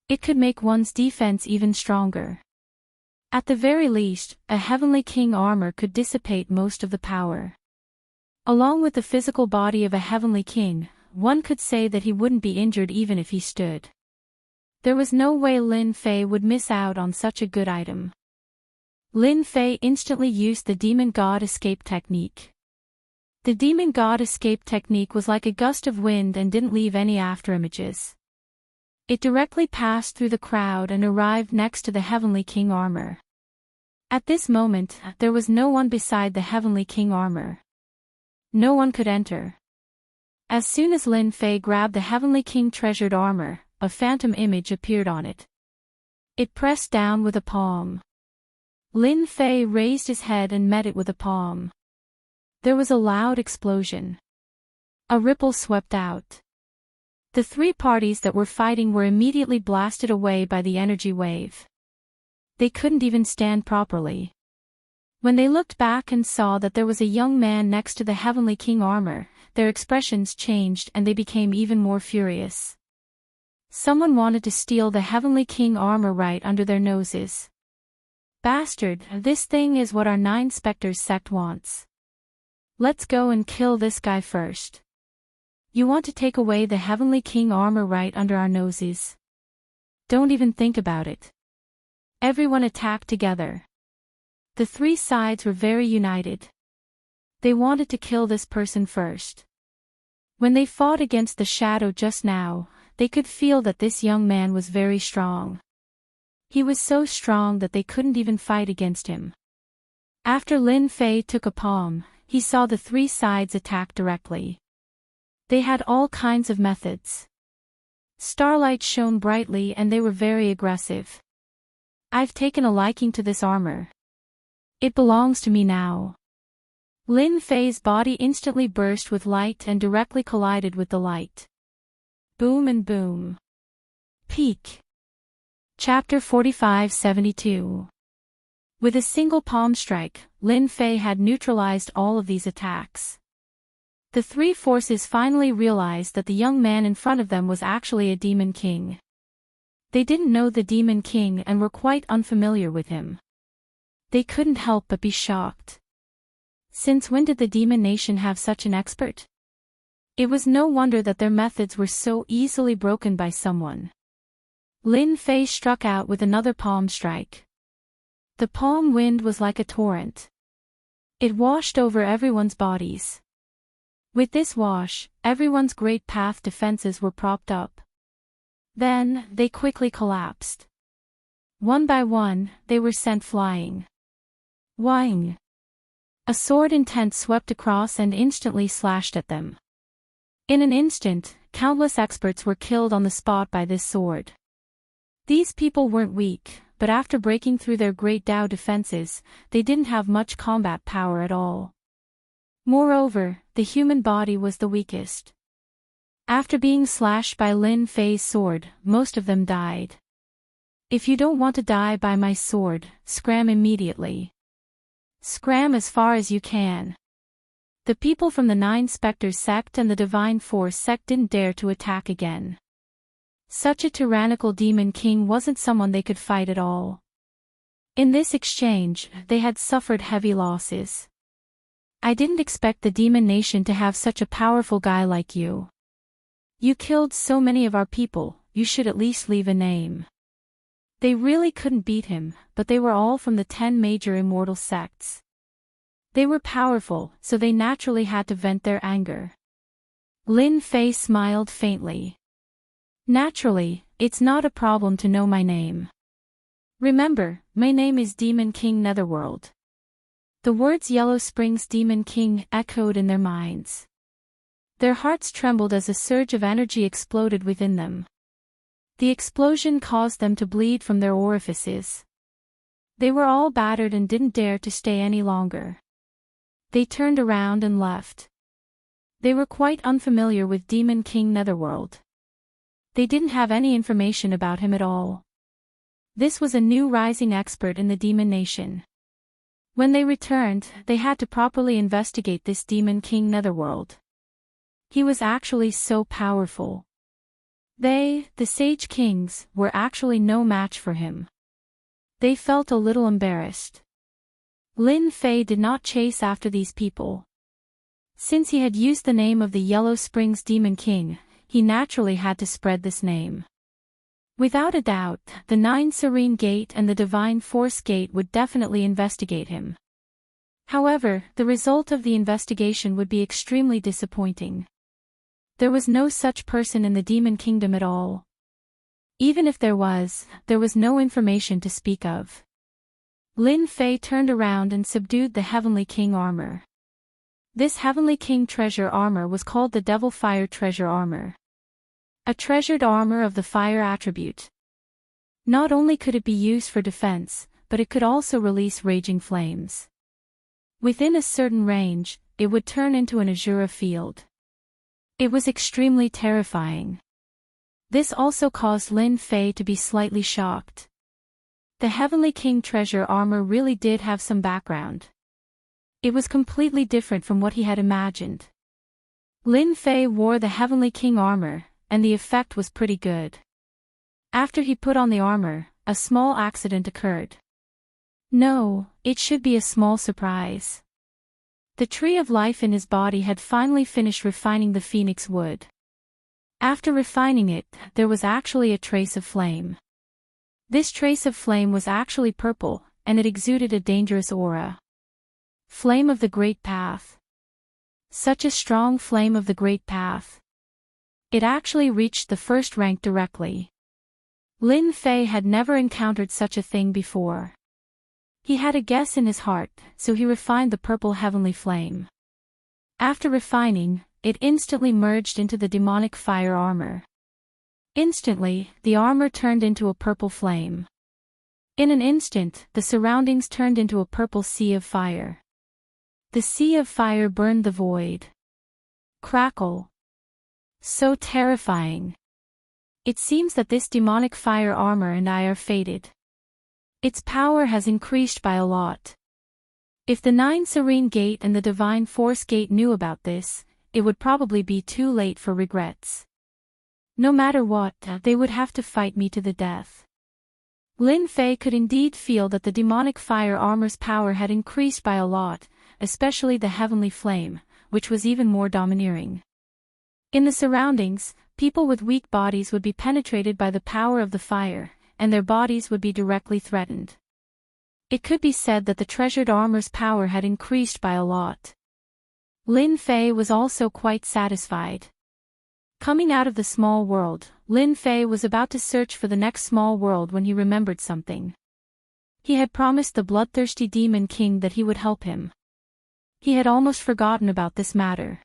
It could make one's defense even stronger. At the very least, a Heavenly King armor could dissipate most of the power. Along with the physical body of a Heavenly King, one could say that he wouldn't be injured even if he stood. There was no way Lin Fei would miss out on such a good item. Lin Fei instantly used the Demon God Escape technique. The Demon God Escape technique was like a gust of wind and didn't leave any afterimages. It directly passed through the crowd and arrived next to the Heavenly King armor. At this moment, there was no one beside the Heavenly King armor. No one could enter. As soon as Lin Fei grabbed the Heavenly King treasured armor, a phantom image appeared on it. It pressed down with a palm. Lin Fei raised his head and met it with a palm. There was a loud explosion. A ripple swept out. The 3 parties that were fighting were immediately blasted away by the energy wave. They couldn't even stand properly. When they looked back and saw that there was a young man next to the Heavenly King armor, their expressions changed and they became even more furious. Someone wanted to steal the Heavenly King armor right under their noses. Bastard, this thing is what our 9 Spectres sect wants. Let's go and kill this guy first. You want to take away the Heavenly King armor right under our noses? Don't even think about it. Everyone attacked together. The 3 sides were very united. They wanted to kill this person first. When they fought against the shadow just now, they could feel that this young man was very strong. He was so strong that they couldn't even fight against him. After Lin Fei took a palm, he saw the 3 sides attack directly. They had all kinds of methods. Starlight shone brightly and they were very aggressive. I've taken a liking to this armor. It belongs to me now. Lin Fei's body instantly burst with light and directly collided with the light. Boom and boom. Peak. Chapter 4572. With a single palm strike, Lin Fei had neutralized all of these attacks. The three forces finally realized that the young man in front of them was actually a demon king. They didn't know the demon king and were quite unfamiliar with him. They couldn't help but be shocked. Since when did the demon nation have such an expert? It was no wonder that their methods were so easily broken by someone. Lin Fei struck out with another palm strike. The palm wind was like a torrent. It washed over everyone's bodies. With this wash, everyone's great path defenses were propped up. Then, they quickly collapsed. One by one, they were sent flying. Whang! A sword intent swept across and instantly slashed at them. In an instant, countless experts were killed on the spot by this sword. These people weren't weak, but after breaking through their great Dao defenses, they didn't have much combat power at all. Moreover, the human body was the weakest. After being slashed by Lin Fei's sword, most of them died. If you don't want to die by my sword, scram immediately. Scram as far as you can. The people from the Nine Spectres sect and the Divine Force sect didn't dare to attack again. Such a tyrannical demon king wasn't someone they could fight at all. In this exchange, they had suffered heavy losses. I didn't expect the demon nation to have such a powerful guy like you. You killed so many of our people, you should at least leave a name. They really couldn't beat him, but they were all from the 10 major immortal sects. They were powerful, so they naturally had to vent their anger. Lin Fei smiled faintly. Naturally, it's not a problem to know my name. Remember, my name is Demon King Netherworld. The words Yellow Springs Demon King echoed in their minds. Their hearts trembled as a surge of energy exploded within them. The explosion caused them to bleed from their orifices. They were all battered and didn't dare to stay any longer. They turned around and left. They were quite unfamiliar with Demon King Netherworld. They didn't have any information about him at all. This was a new rising expert in the demon nation. When they returned, they had to properly investigate this Demon King Netherworld. He was actually so powerful. They, the Sage Kings, were actually no match for him. They felt a little embarrassed. Lin Fei did not chase after these people. Since he had used the name of the Yellow Springs Demon King, he naturally had to spread this name. Without a doubt, the 9 Serene Gate and the Divine Force Gate would definitely investigate him. However, the result of the investigation would be extremely disappointing. There was no such person in the Demon Kingdom at all. Even if there was no information to speak of. Lin Fei turned around and subdued the Heavenly King armor. This Heavenly King treasure armor was called the Devil Fire Treasure Armor. A treasured armor of the fire attribute. Not only could it be used for defense, but it could also release raging flames. Within a certain range, it would turn into an azure field. It was extremely terrifying. This also caused Lin Fei to be slightly shocked. The Heavenly King treasure armor really did have some background. It was completely different from what he had imagined. Lin Fei wore the Heavenly King armor, and the effect was pretty good. After he put on the armor, a small accident occurred. No, it should be a small surprise. The tree of life in his body had finally finished refining the phoenix wood. After refining it, there was actually a trace of flame. This trace of flame was actually purple, and it exuded a dangerous aura. Flame of the Great Path. Such a strong flame of the Great Path. It actually reached the first rank directly. Lin Fei had never encountered such a thing before. He had a guess in his heart, so he refined the purple heavenly flame. After refining, it instantly merged into the demonic fire armor. Instantly, the armor turned into a purple flame. In an instant, the surroundings turned into a purple sea of fire. The sea of fire burned the void. Crackle. So terrifying. It seems that this demonic fire armor and I are fated. Its power has increased by a lot. If the Nine Serene Gate and the Divine Force Gate knew about this, it would probably be too late for regrets. No matter what, they would have to fight me to the death. Lin Fei could indeed feel that the demonic fire armor's power had increased by a lot, especially the heavenly flame, which was even more domineering. In the surroundings, people with weak bodies would be penetrated by the power of the fire, and their bodies would be directly threatened. It could be said that the treasured armor's power had increased by a lot. Lin Fei was also quite satisfied. Coming out of the small world, Lin Fei was about to search for the next small world when he remembered something. He had promised the bloodthirsty Demon King that he would help him. He had almost forgotten about this matter.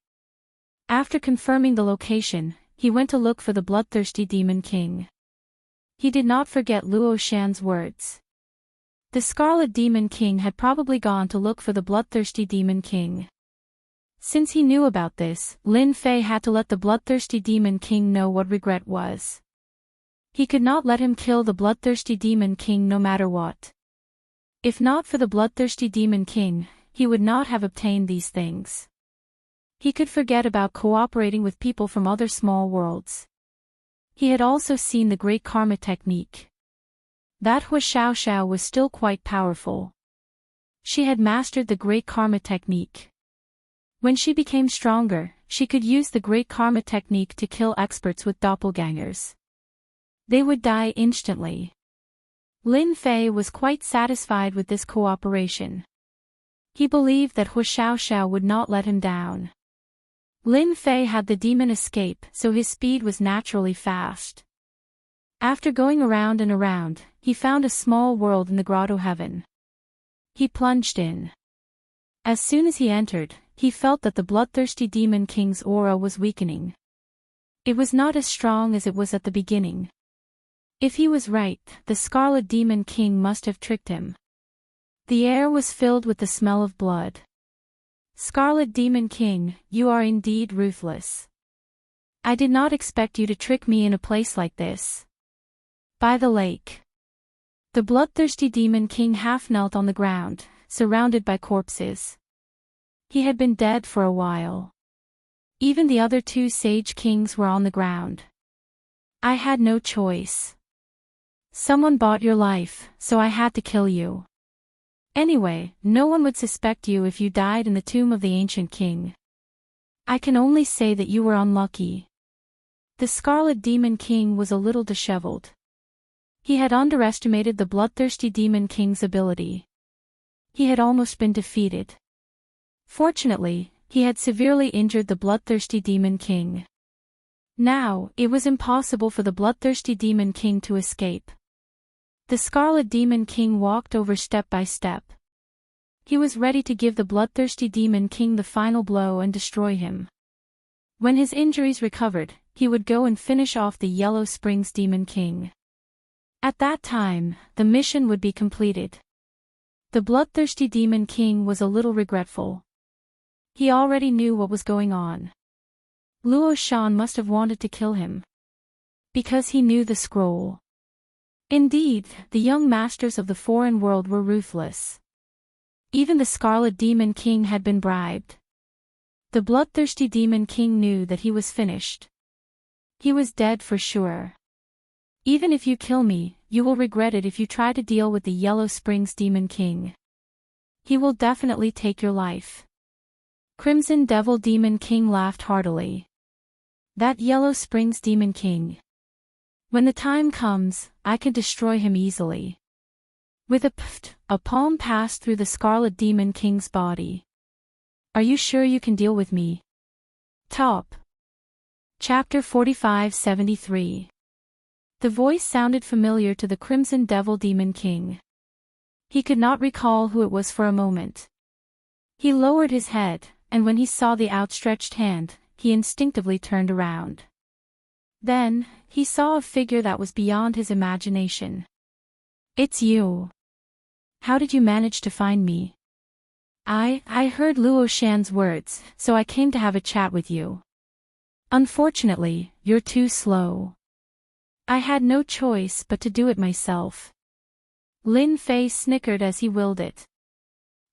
After confirming the location, he went to look for the bloodthirsty Demon King. He did not forget Luo Shan's words. The Scarlet Demon King had probably gone to look for the bloodthirsty Demon King. Since he knew about this, Lin Fei had to let the bloodthirsty Demon King know what regret was. He could not let him kill the bloodthirsty Demon King no matter what. If not for the bloodthirsty Demon King, he would not have obtained these things. He could forget about cooperating with people from other small worlds. He had also seen the Great Karma technique. That Hua Xiao was still quite powerful. She had mastered the Great Karma technique. When she became stronger, she could use the Great Karma technique to kill experts with doppelgangers. They would die instantly. Lin Fei was quite satisfied with this cooperation. He believed that Hua Xiao would not let him down. Lin Fei had the demon escape, so his speed was naturally fast. After going around and around, he found a small world in the grotto heaven. He plunged in. As soon as he entered, he felt that the bloodthirsty Demon King's aura was weakening. It was not as strong as it was at the beginning. If he was right, the Scarlet Demon King must have tricked him. The air was filled with the smell of blood. Scarlet Demon King, you are indeed ruthless. I did not expect you to trick me in a place like this. By the lake. The bloodthirsty Demon King half knelt on the ground, surrounded by corpses. He had been dead for a while. Even the other two sage kings were on the ground. I had no choice. Someone bought your life, so I had to kill you. Anyway, no one would suspect you if you died in the tomb of the ancient king. I can only say that you were unlucky. The Scarlet Demon King was a little disheveled. He had underestimated the bloodthirsty Demon King's ability. He had almost been defeated. Fortunately, he had severely injured the bloodthirsty Demon King. Now, it was impossible for the bloodthirsty Demon King to escape. The Scarlet Demon King walked over step by step. He was ready to give the bloodthirsty Demon King the final blow and destroy him. When his injuries recovered, he would go and finish off the Yellow Springs Demon King. At that time, the mission would be completed. The bloodthirsty Demon King was a little regretful. He already knew what was going on. Luo Shan must have wanted to kill him. Because he knew the scroll. Indeed, the young masters of the foreign world were ruthless. Even the Scarlet Demon King had been bribed. The bloodthirsty Demon King knew that he was finished. He was dead for sure. Even if you kill me, you will regret it if you try to deal with the Yellow Springs Demon King. He will definitely take your life. Crimson Devil Demon King laughed heartily. That Yellow Springs Demon King. When the time comes, I can destroy him easily. With a pft, a palm passed through the Scarlet Demon King's body. Are you sure you can deal with me? Top. Chapter 4573. The voice sounded familiar to the Crimson Devil Demon King. He could not recall who it was for a moment. He lowered his head, and when he saw the outstretched hand, he instinctively turned around. Then, he saw a figure that was beyond his imagination. It's you. How did you manage to find me? I heard Luo Shan's words, so I came to have a chat with you. Unfortunately, you're too slow. I had no choice but to do it myself. Lin Fei snickered as he willed it.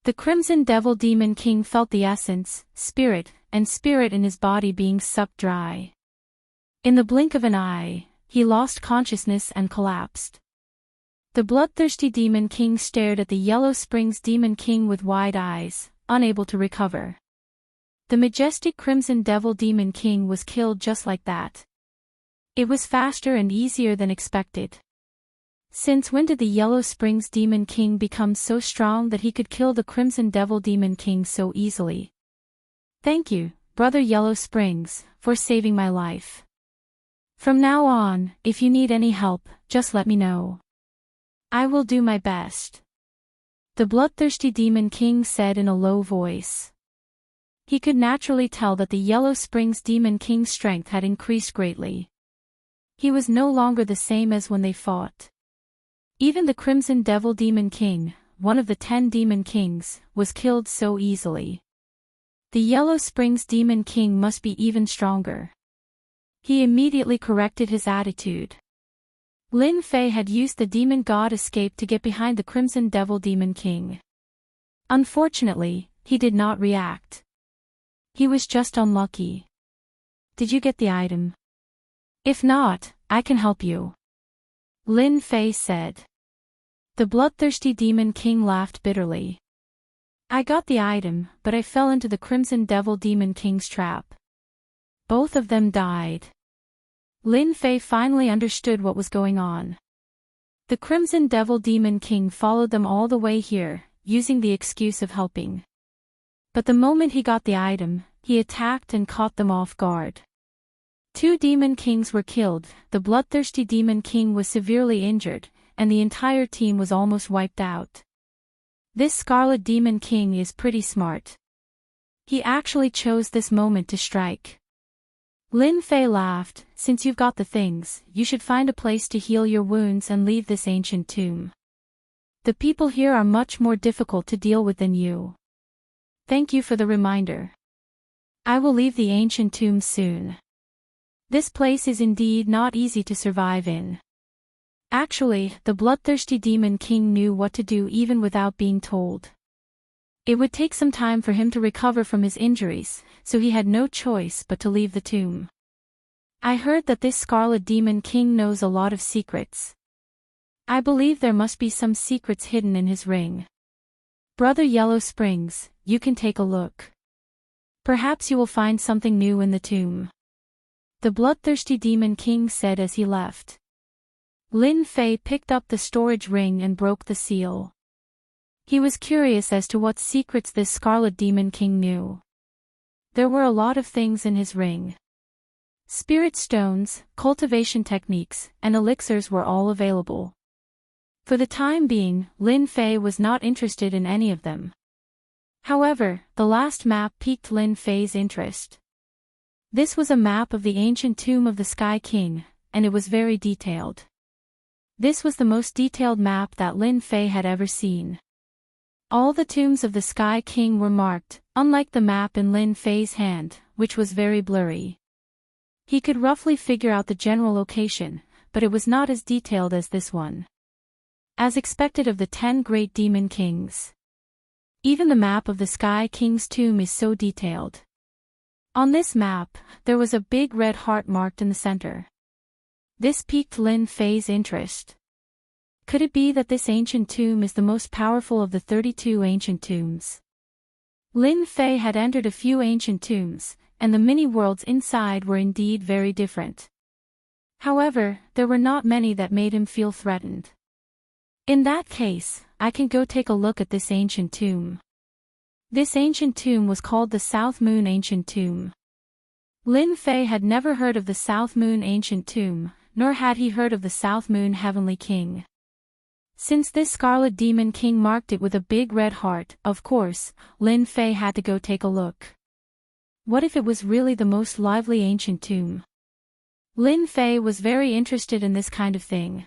The Crimson Devil Demon King felt the essence, spirit in his body being sucked dry. In the blink of an eye, he lost consciousness and collapsed. The bloodthirsty Demon King stared at the Yellow Springs Demon King with wide eyes, unable to recover. The majestic Crimson Devil Demon King was killed just like that. It was faster and easier than expected. Since when did the Yellow Springs Demon King become so strong that he could kill the Crimson Devil Demon King so easily? Thank you, Brother Yellow Springs, for saving my life. From now on, if you need any help, just let me know. I will do my best. The bloodthirsty Demon King said in a low voice. He could naturally tell that the Yellow Springs Demon King's strength had increased greatly. He was no longer the same as when they fought. Even the Crimson Devil Demon King, one of the 10 Demon Kings, was killed so easily. The Yellow Springs Demon King must be even stronger. He immediately corrected his attitude. Lin Fei had used the Demon God Escape to get behind the Crimson Devil Demon King. Unfortunately, he did not react. He was just unlucky. Did you get the item? If not, I can help you. Lin Fei said. The bloodthirsty Demon King laughed bitterly. I got the item, but I fell into the Crimson Devil Demon King's trap. Both of them died. Lin Fei finally understood what was going on. The Crimson Devil Demon King followed them all the way here, using the excuse of helping. But the moment he got the item, he attacked and caught them off guard. 2 Demon Kings were killed, the bloodthirsty Demon King was severely injured, and the entire team was almost wiped out. This Scarlet Demon King is pretty smart. He actually chose this moment to strike. Lin Fei laughed, since you've got the things, you should find a place to heal your wounds and leave this ancient tomb. The people here are much more difficult to deal with than you. Thank you for the reminder. I will leave the ancient tomb soon. This place is indeed not easy to survive in. Actually, the bloodthirsty Demon King knew what to do even without being told. It would take some time for him to recover from his injuries, so he had no choice but to leave the tomb. I heard that this Scarlet Demon King knows a lot of secrets. I believe there must be some secrets hidden in his ring. Brother Yellow Springs, you can take a look. Perhaps you will find something new in the tomb. The bloodthirsty Demon King said as he left. Lin Fei picked up the storage ring and broke the seal. He was curious as to what secrets this Scarlet Demon King knew. There were a lot of things in his ring. Spirit stones, cultivation techniques, and elixirs were all available. For the time being, Lin Fei was not interested in any of them. However, the last map piqued Lin Fei's interest. This was a map of the ancient tomb of the Sky King, and it was very detailed. This was the most detailed map that Lin Fei had ever seen. All the tombs of the Sky King were marked, unlike the map in Lin Fei's hand, which was very blurry. He could roughly figure out the general location, but it was not as detailed as this one. As expected of the 10 great demon kings. Even the map of the Sky King's tomb is so detailed. On this map, there was a big red heart marked in the center. This piqued Lin Fei's interest. Could it be that this ancient tomb is the most powerful of the 32 ancient tombs? Lin Fei had entered a few ancient tombs, and the mini-worlds inside were indeed very different. However, there were not many that made him feel threatened. In that case, I can go take a look at this ancient tomb. This ancient tomb was called the South Moon Ancient Tomb. Lin Fei had never heard of the South Moon Ancient Tomb, nor had he heard of the South Moon Heavenly King. Since this Scarlet Demon King marked it with a big red heart, of course, Lin Fei had to go take a look. What if it was really the most lively ancient tomb? Lin Fei was very interested in this kind of thing.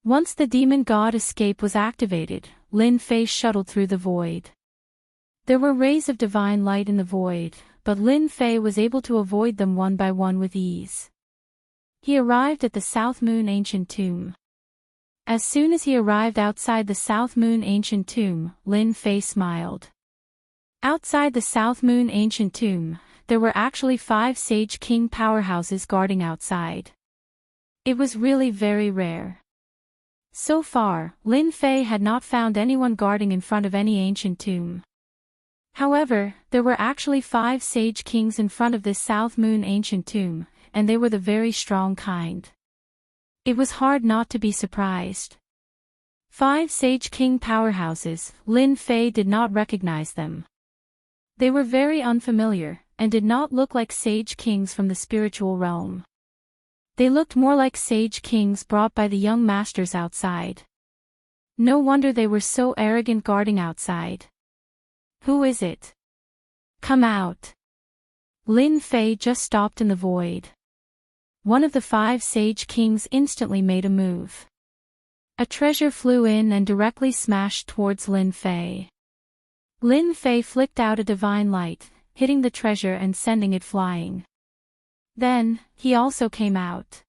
Once the Demon God Escape was activated, Lin Fei shuttled through the void. There were rays of divine light in the void, but Lin Fei was able to avoid them one by one with ease. He arrived at the South Moon Ancient Tomb. As soon as he arrived outside the South Moon Ancient Tomb, Lin Fei smiled. Outside the South Moon Ancient Tomb, there were actually 5 Sage King powerhouses guarding outside. It was really very rare. So far, Lin Fei had not found anyone guarding in front of any ancient tomb. However, there were actually 5 Sage Kings in front of this South Moon Ancient Tomb, and they were the very strong kind. It was hard not to be surprised. 5 Sage King powerhouses, Lin Fei did not recognize them. They were very unfamiliar, and did not look like Sage Kings from the spiritual realm. They looked more like Sage Kings brought by the young masters outside. No wonder they were so arrogant guarding outside. Who is it? Come out. Lin Fei just stopped in the void. One of the 5 Sage Kings instantly made a move. A treasure flew in and directly smashed towards Lin Fei. Lin Fei flicked out a divine light, hitting the treasure and sending it flying. Then, he also came out.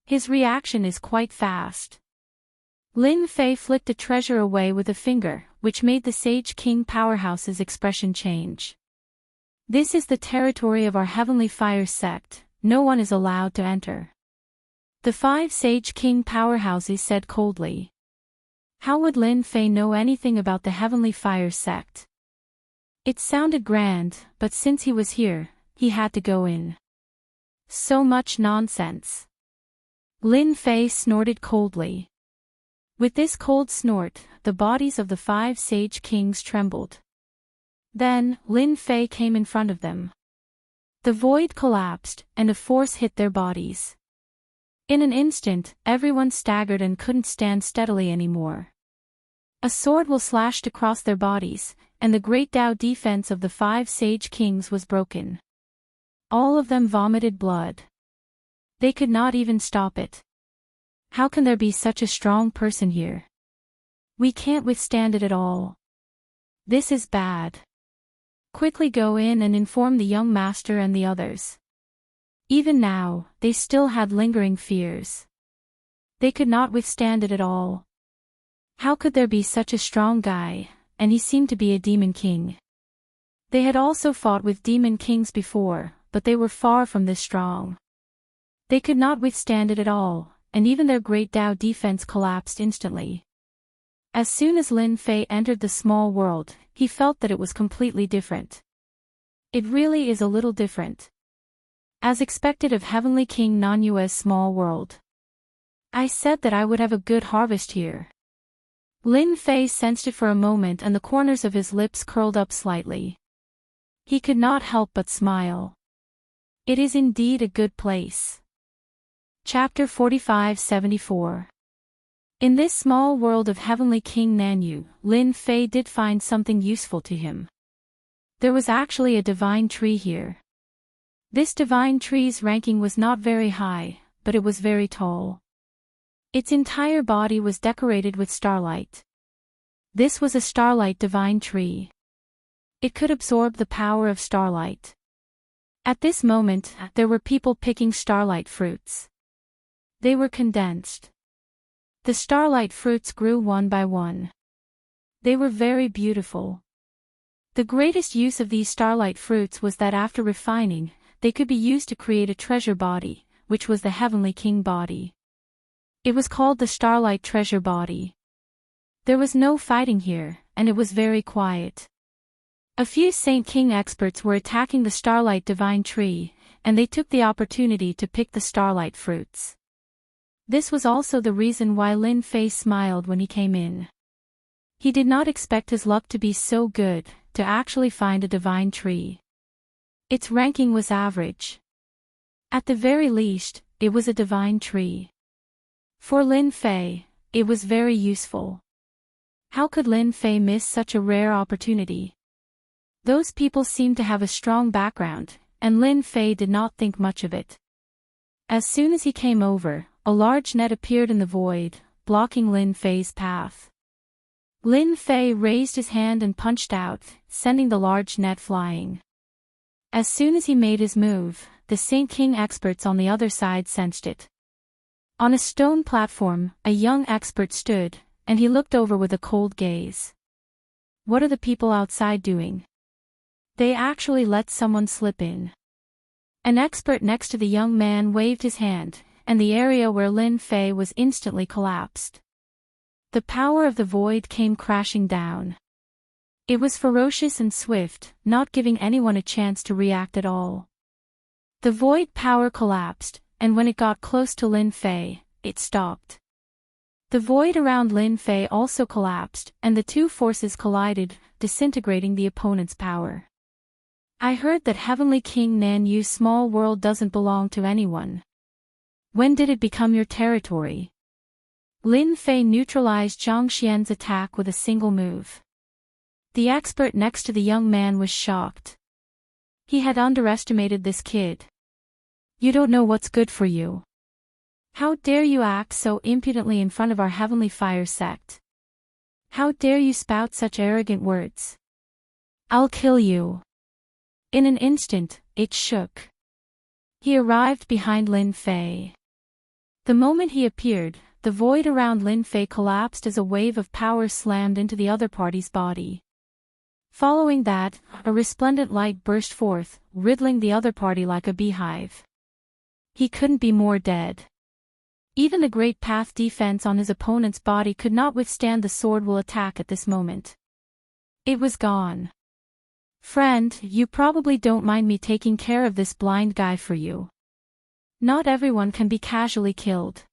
His reaction is quite fast. Lin Fei flicked a treasure away with a finger, which made the Sage King powerhouse's expression change. This is the territory of our Heavenly Fire sect, no one is allowed to enter. The 5 Sage King powerhouses said coldly. How would Lin Fei know anything about the Heavenly Fire sect? It sounded grand, but since he was here, he had to go in. So much nonsense. Lin Fei snorted coldly. With this cold snort, the bodies of the 5 Sage Kings trembled. Then, Lin Fei came in front of them. The void collapsed, and a force hit their bodies. In an instant, everyone staggered and couldn't stand steadily anymore. A sword will slashed across their bodies, and the great Tao defense of the 5 Sage Kings was broken. All of them vomited blood. They could not even stop it. How can there be such a strong person here? We can't withstand it at all. This is bad. Quickly go in and inform the young master and the others. Even now, they still had lingering fears. They could not withstand it at all. How could there be such a strong guy, and he seemed to be a demon king? They had also fought with demon kings before, but they were far from this strong. They could not withstand it at all, and even their great Tao defense collapsed instantly. As soon as Lin Fei entered the small world, he felt that it was completely different. It really is a little different. As expected of Heavenly King Nanyue's small world. I said that I would have a good harvest here. Lin Fei sensed it for a moment and the corners of his lips curled up slightly. He could not help but smile. It is indeed a good place. Chapter 45-74. In this small world of Heavenly King Nanyu, Lin Fei did find something useful to him. There was actually a divine tree here. This divine tree's ranking was not very high, but it was very tall. Its entire body was decorated with starlight. This was a starlight divine tree. It could absorb the power of starlight. At this moment, there were people picking starlight fruits. They were condensed. The starlight fruits grew one by one. They were very beautiful. The greatest use of these starlight fruits was that after refining, they could be used to create a treasure body, which was the Heavenly King body. It was called the Starlight Treasure Body. There was no fighting here, and it was very quiet. A few Saint King experts were attacking the Starlight Divine Tree, and they took the opportunity to pick the starlight fruits. This was also the reason why Lin Fei smiled when he came in. He did not expect his luck to be so good, to actually find a divine tree. Its ranking was average. At the very least, it was a divine tree. For Lin Fei, it was very useful. How could Lin Fei miss such a rare opportunity? Those people seemed to have a strong background, and Lin Fei did not think much of it. As soon as he came over, a large net appeared in the void, blocking Lin Fei's path. Lin Fei raised his hand and punched out, sending the large net flying. As soon as he made his move, the Saint King experts on the other side sensed it. On a stone platform, a young expert stood, and he looked over with a cold gaze. What are the people outside doing? They actually let someone slip in. An expert next to the young man waved his hand, and the area where Lin Fei was instantly collapsed. The power of the void came crashing down. It was ferocious and swift, not giving anyone a chance to react at all. The void power collapsed, and when it got close to Lin Fei, it stopped. The void around Lin Fei also collapsed, and the two forces collided, disintegrating the opponent's power. I heard that Heavenly King Nan Yu's small world doesn't belong to anyone. When did it become your territory? Lin Fei neutralized Zhang Xian's attack with a single move. The expert next to the young man was shocked. He had underestimated this kid. You don't know what's good for you. How dare you act so impudently in front of our Heavenly Fire sect? How dare you spout such arrogant words? I'll kill you. In an instant, it shook. He arrived behind Lin Fei. The moment he appeared, the void around Lin Fei collapsed as a wave of power slammed into the other party's body. Following that, a resplendent light burst forth, riddling the other party like a beehive. He couldn't be more dead. Even the great path defense on his opponent's body could not withstand the sword will attack at this moment. It was gone. Friend, you probably don't mind me taking care of this blind guy for you. Not everyone can be casually killed.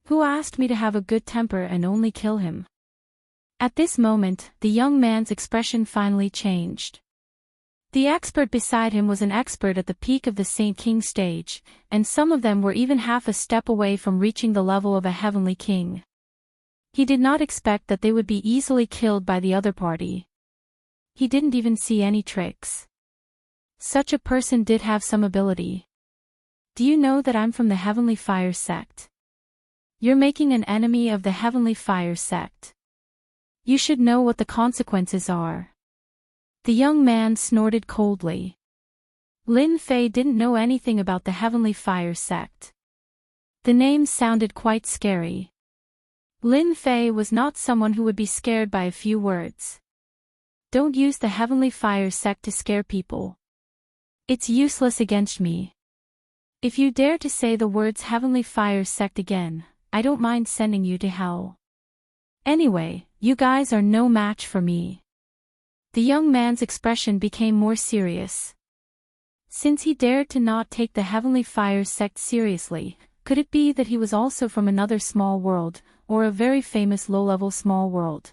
Who asked me to have a good temper and only kill him? At this moment, the young man's expression finally changed. The expert beside him was an expert at the peak of the Saint King stage, and some of them were even half a step away from reaching the level of a heavenly king. He did not expect that they would be easily killed by the other party. He didn't even see any tricks. Such a person did have some ability. Do you know that I'm from the Heavenly Fire sect? You're making an enemy of the Heavenly Fire sect. You should know what the consequences are. The young man snorted coldly. Lin Fei didn't know anything about the Heavenly Fire sect. The name sounded quite scary. Lin Fei was not someone who would be scared by a few words. Don't use the Heavenly Fire sect to scare people. It's useless against me. If you dare to say the words Heavenly Fire sect again, I don't mind sending you to hell. Anyway, you guys are no match for me. The young man's expression became more serious. Since he dared to not take the Heavenly Fire sect seriously, could it be that he was also from another small world, or a very famous low-level small world?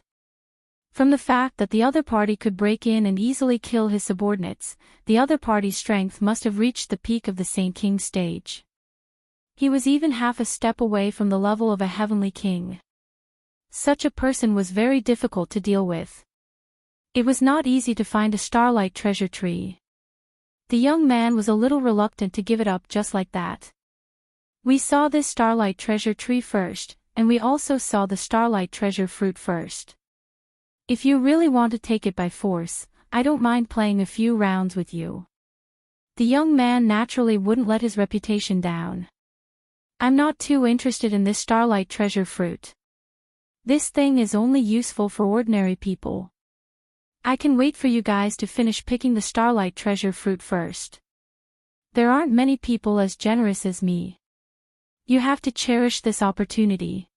From the fact that the other party could break in and easily kill his subordinates, the other party's strength must have reached the peak of the Saint King stage. He was even half a step away from the level of a heavenly king. Such a person was very difficult to deal with. It was not easy to find a starlight treasure tree. The young man was a little reluctant to give it up just like that. We saw this starlight treasure tree first, and we also saw the starlight treasure fruit first. If you really want to take it by force, I don't mind playing a few rounds with you. The young man naturally wouldn't let his reputation down. I'm not too interested in this starlight treasure fruit. This thing is only useful for ordinary people. I can wait for you guys to finish picking the starlight treasure fruit first. There aren't many people as generous as me. You have to cherish this opportunity.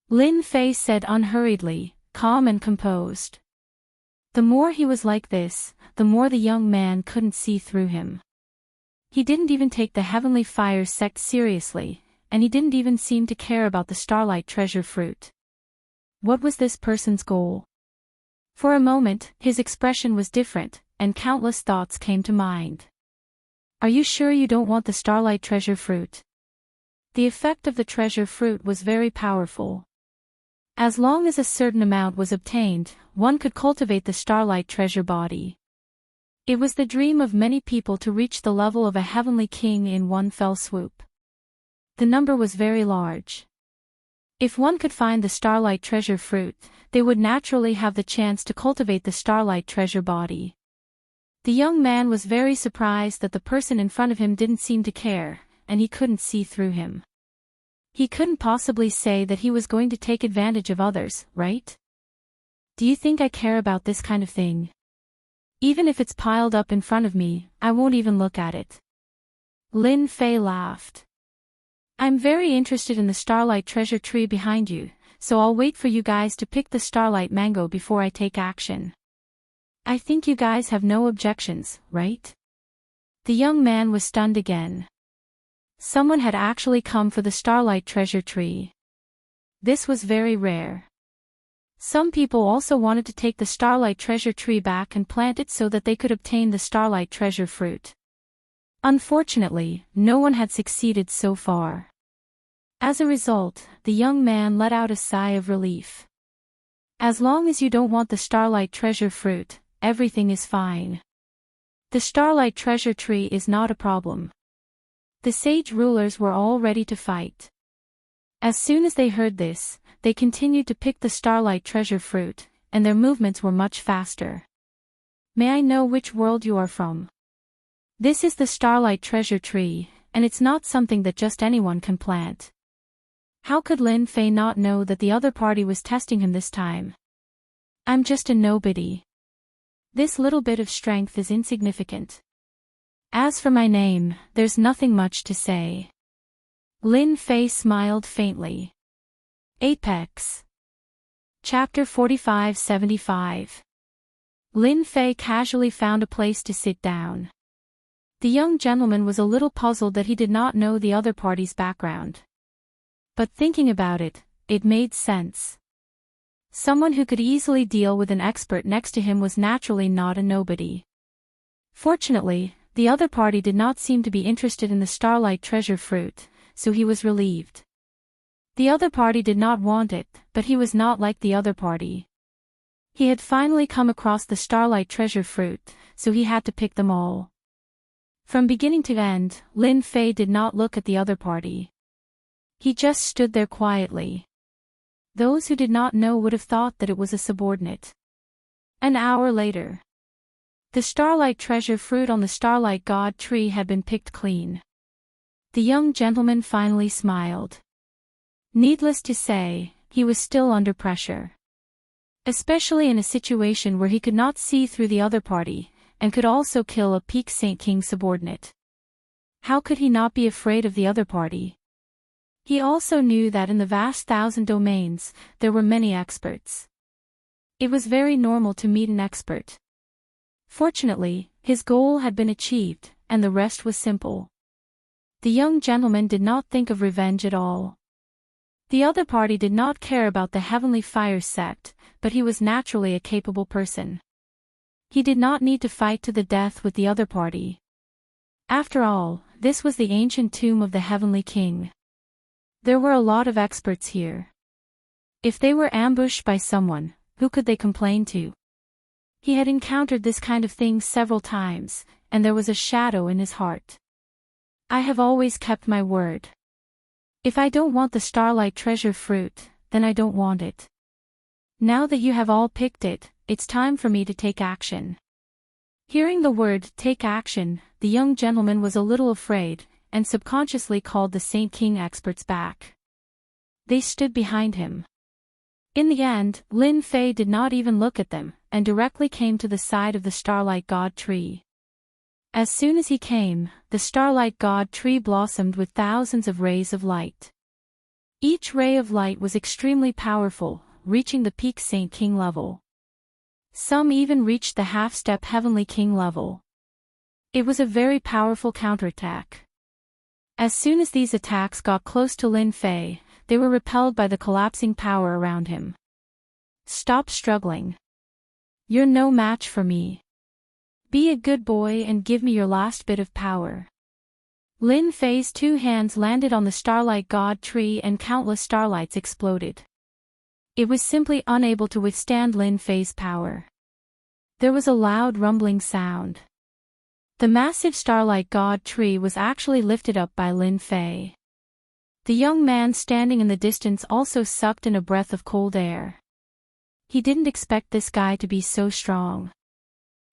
Lin Fei said unhurriedly, calm and composed. The more he was like this, the more the young man couldn't see through him. He didn't even take the Heavenly Fire sect seriously, and he didn't even seem to care about the starlight treasure fruit. What was this person's goal? For a moment, his expression was different, and countless thoughts came to mind. Are you sure you don't want the starlight treasure fruit? The effect of the treasure fruit was very powerful. As long as a certain amount was obtained, one could cultivate the starlight treasure body. It was the dream of many people to reach the level of a heavenly king in one fell swoop. The number was very large. If one could find the starlight treasure fruit, they would naturally have the chance to cultivate the starlight treasure body. The young man was very surprised that the person in front of him didn't seem to care, and he couldn't see through him. He couldn't possibly say that he was going to take advantage of others, right? Do you think I care about this kind of thing? Even if it's piled up in front of me, I won't even look at it. Lin Fei laughed. I'm very interested in the Starlight Treasure Tree behind you, so I'll wait for you guys to pick the Starlight Mango before I take action. I think you guys have no objections, right? The young man was stunned again. Someone had actually come for the Starlight Treasure Tree. This was very rare. Some people also wanted to take the Starlight Treasure Tree back and plant it so that they could obtain the Starlight Treasure Fruit. Unfortunately, no one had succeeded so far. As a result, the young man let out a sigh of relief. As long as you don't want the Starlight Treasure Fruit, everything is fine. The Starlight Treasure Tree is not a problem. The sage rulers were all ready to fight. As soon as they heard this, they continued to pick the Starlight Treasure Fruit, and their movements were much faster. May I know which world you are from? This is the Starlight Treasure Tree, and it's not something that just anyone can plant. How could Lin Fei not know that the other party was testing him this time? I'm just a nobody. This little bit of strength is insignificant. As for my name, there's nothing much to say. Lin Fei smiled faintly. Apex. Chapter 45-75. Lin Fei casually found a place to sit down. The young gentleman was a little puzzled that he did not know the other party's background. But thinking about it, it made sense. Someone who could easily deal with an expert next to him was naturally not a nobody. Fortunately, the other party did not seem to be interested in the Starlight Treasure Fruit, so he was relieved. The other party did not want it, but he was not like the other party. He had finally come across the Starlight Treasure Fruit, so he had to pick them all. From beginning to end, Lin Fei did not look at the other party. He just stood there quietly. Those who did not know would have thought that it was a subordinate. An hour later. The Starlight Treasure Fruit on the Starlight God Tree had been picked clean. The young gentleman finally smiled. Needless to say, he was still under pressure. Especially in a situation where he could not see through the other party, and could also kill a Peak Saint King subordinate. How could he not be afraid of the other party? He also knew that in the vast 1,000 domains, there were many experts. It was very normal to meet an expert. Fortunately, his goal had been achieved, and the rest was simple. The young gentleman did not think of revenge at all. The other party did not care about the Heavenly Fire sect, but he was naturally a capable person. He did not need to fight to the death with the other party. After all, this was the ancient tomb of the Heavenly King. There were a lot of experts here. If they were ambushed by someone, who could they complain to? He had encountered this kind of thing several times, and there was a shadow in his heart. I have always kept my word. If I don't want the Starlight Treasure Fruit, then I don't want it. Now that you have all picked it, it's time for me to take action. Hearing the word take action, the young gentleman was a little afraid, and subconsciously called the Saint King experts back. They stood behind him. In the end, Lin Fei did not even look at them, and directly came to the side of the Starlight God Tree. As soon as he came, the Starlight God Tree blossomed with thousands of rays of light. Each ray of light was extremely powerful, reaching the Peak Saint King level. Some even reached the half-step Heavenly King level. It was a very powerful counterattack. As soon as these attacks got close to Lin Fei, they were repelled by the collapsing power around him. Stop struggling. You're no match for me. Be a good boy and give me your last bit of power. Lin Fei's 2 hands landed on the Starlight God Tree and countless starlights exploded. It was simply unable to withstand Lin Fei's power. There was a loud rumbling sound. The massive Starlight God Tree was actually lifted up by Lin Fei. The young man standing in the distance also sucked in a breath of cold air. He didn't expect this guy to be so strong.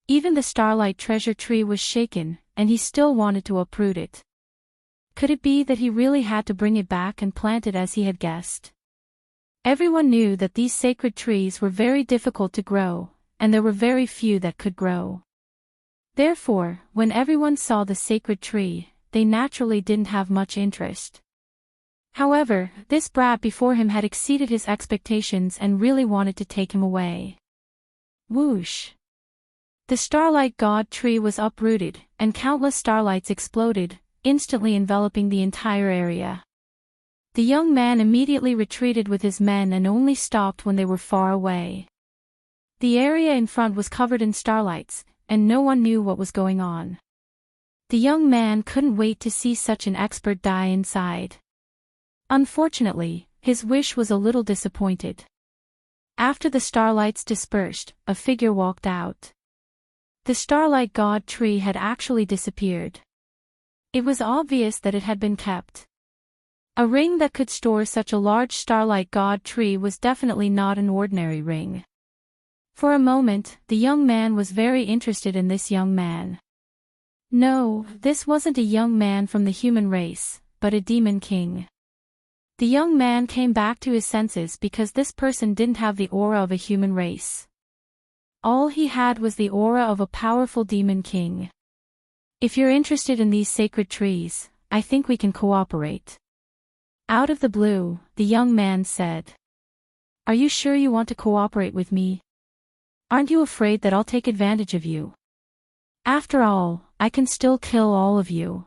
Even the Starlight Treasure Tree was shaken, and he still wanted to uproot it. Could it be that he really had to bring it back and plant it as he had guessed? Everyone knew that these sacred trees were very difficult to grow, and there were very few that could grow. Therefore, when everyone saw the sacred tree, they naturally didn't have much interest. However, this brat before him had exceeded his expectations and really wanted to take him away. Whoosh! The Starlight God tree was uprooted, and countless starlights exploded, instantly enveloping the entire area. The young man immediately retreated with his men and only stopped when they were far away. The area in front was covered in starlights, and no one knew what was going on. The young man couldn't wait to see such an expert die inside. Unfortunately, his wish was a little disappointed. After the starlights dispersed, a figure walked out. The Starlight God tree had actually disappeared. It was obvious that it had been kept. A ring that could store such a large Starlight God tree was definitely not an ordinary ring. For a moment, the young man was very interested in this young man. No, this wasn't a young man from the human race, but a demon king. The young man came back to his senses because this person didn't have the aura of a human race. All he had was the aura of a powerful demon king. If you're interested in these sacred trees, I think we can cooperate. Out of the blue, the young man said. Are you sure you want to cooperate with me? Aren't you afraid that I'll take advantage of you? After all, I can still kill all of you.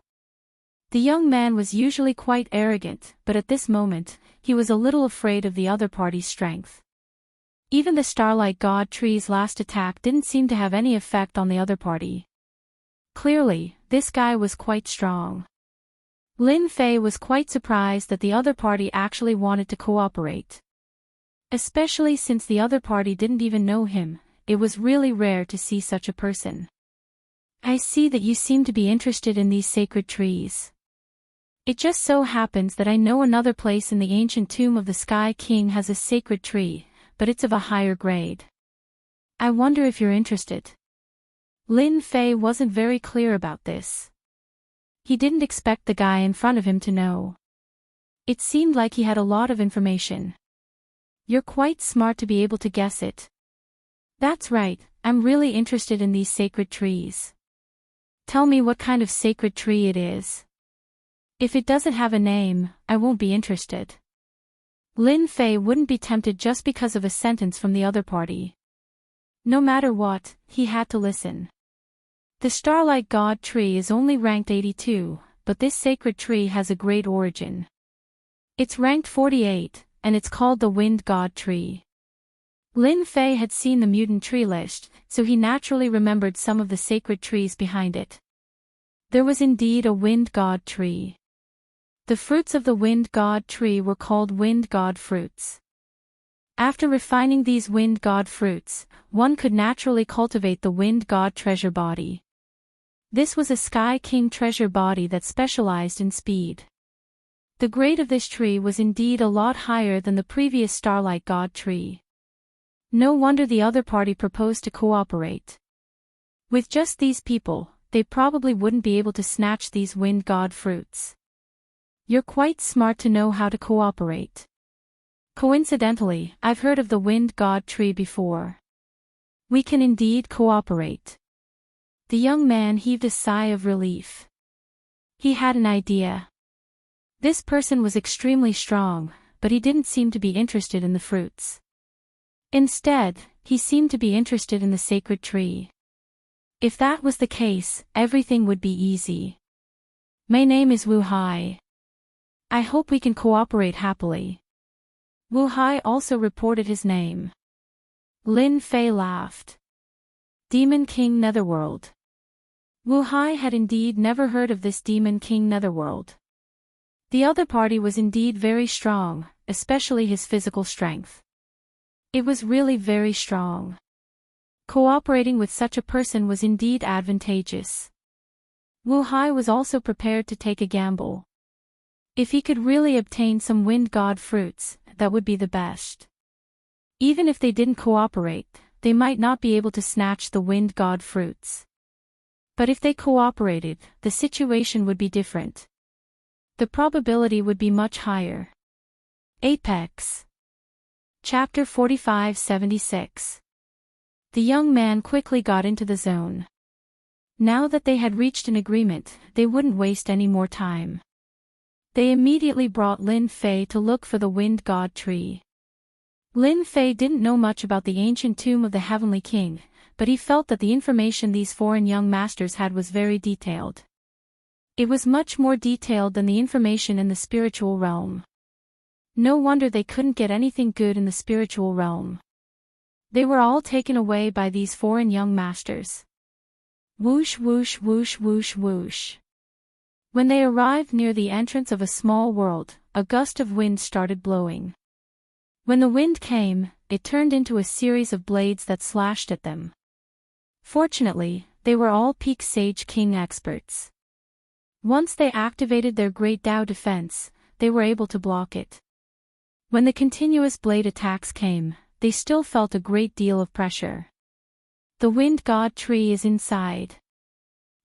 The young man was usually quite arrogant, but at this moment, he was a little afraid of the other party's strength. Even the Starlight God tree's last attack didn't seem to have any effect on the other party. Clearly, this guy was quite strong. Lin Fei was quite surprised that the other party actually wanted to cooperate. Especially since the other party didn't even know him, it was really rare to see such a person. I see that you seem to be interested in these sacred trees. It just so happens that I know another place in the ancient tomb of the Sky King has a sacred tree, but it's of a higher grade. I wonder if you're interested. Lin Fei wasn't very clear about this. He didn't expect the guy in front of him to know. It seemed like he had a lot of information. You're quite smart to be able to guess it. That's right, I'm really interested in these sacred trees. Tell me what kind of sacred tree it is. If it doesn't have a name, I won't be interested. Lin Fei wouldn't be tempted just because of a sentence from the other party. No matter what, he had to listen. The Starlight God tree is only ranked 82, but this sacred tree has a great origin. It's ranked 48, and it's called the Wind God tree. Lin Fei had seen the mutant tree list, so he naturally remembered some of the sacred trees behind it. There was indeed a Wind God tree. The fruits of the Wind God tree were called Wind God fruits. After refining these Wind God fruits, one could naturally cultivate the Wind God treasure body. This was a Sky King treasure body that specialized in speed. The grade of this tree was indeed a lot higher than the previous Starlight God tree. No wonder the other party proposed to cooperate. With just these people, they probably wouldn't be able to snatch these Wind God fruits. You're quite smart to know how to cooperate. Coincidentally, I've heard of the Wind God tree before. We can indeed cooperate. The young man heaved a sigh of relief. He had an idea. This person was extremely strong, but he didn't seem to be interested in the fruits. Instead, he seemed to be interested in the sacred tree. If that was the case, everything would be easy. My name is Wu Hai. I hope we can cooperate happily. Wu Hai also reported his name. Lin Fei laughed. Demon King Netherworld. Wu Hai had indeed never heard of this Demon King Netherworld. The other party was indeed very strong, especially his physical strength. It was really very strong. Cooperating with such a person was indeed advantageous. Wu Hai was also prepared to take a gamble. If he could really obtain some Wind God fruits, that would be the best. Even if they didn't cooperate, they might not be able to snatch the wind god fruits. But if they cooperated, the situation would be different. The probability would be much higher. Apex. Chapter 45-76. The young man quickly got into the zone. Now that they had reached an agreement, they wouldn't waste any more time. They immediately brought Lin Fei to look for the wind god tree. Lin Fei didn't know much about the ancient tomb of the Heavenly King, but he felt that the information these foreign young masters had was very detailed. It was much more detailed than the information in the spiritual realm. No wonder they couldn't get anything good in the spiritual realm. They were all taken away by these foreign young masters. Whoosh whoosh whoosh whoosh whoosh. When they arrived near the entrance of a small world, a gust of wind started blowing. When the wind came, it turned into a series of blades that slashed at them. Fortunately, they were all Peak Sage King experts. Once they activated their Great Dao defense, they were able to block it. When the continuous blade attacks came, they still felt a great deal of pressure. The wind god tree is inside.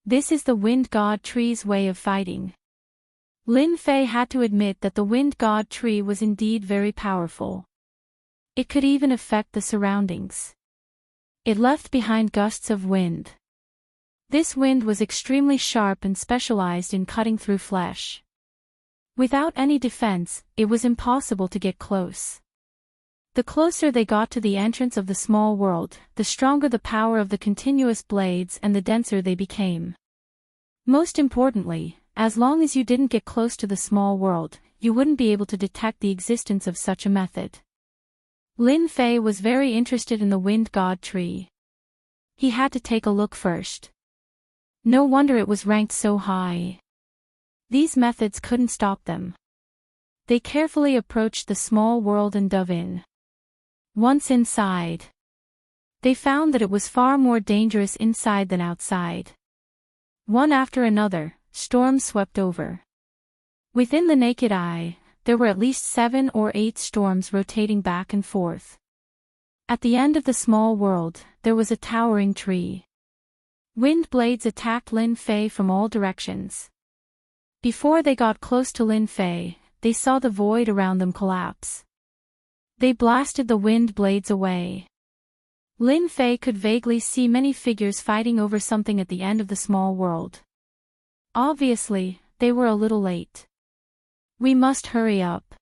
This is the wind god tree's way of fighting. Lin Fei had to admit that the wind god tree was indeed very powerful. It could even affect the surroundings. It left behind gusts of wind. This wind was extremely sharp and specialized in cutting through flesh. Without any defense, it was impossible to get close. The closer they got to the entrance of the small world, the stronger the power of the continuous blades and the denser they became. Most importantly, as long as you didn't get close to the small world, you wouldn't be able to detect the existence of such a method. Lin Fei was very interested in the wind god tree. He had to take a look first. No wonder it was ranked so high. These methods couldn't stop them. They carefully approached the small world and dove in. Once inside, they found that it was far more dangerous inside than outside. One after another, storms swept over. Within the naked eye, there were at least 7 or 8 storms rotating back and forth. At the end of the small world, there was a towering tree. Wind blades attacked Lin Fei from all directions. Before they got close to Lin Fei, they saw the void around them collapse. They blasted the wind blades away. Lin Fei could vaguely see many figures fighting over something at the end of the small world. Obviously, they were a little late. We must hurry up.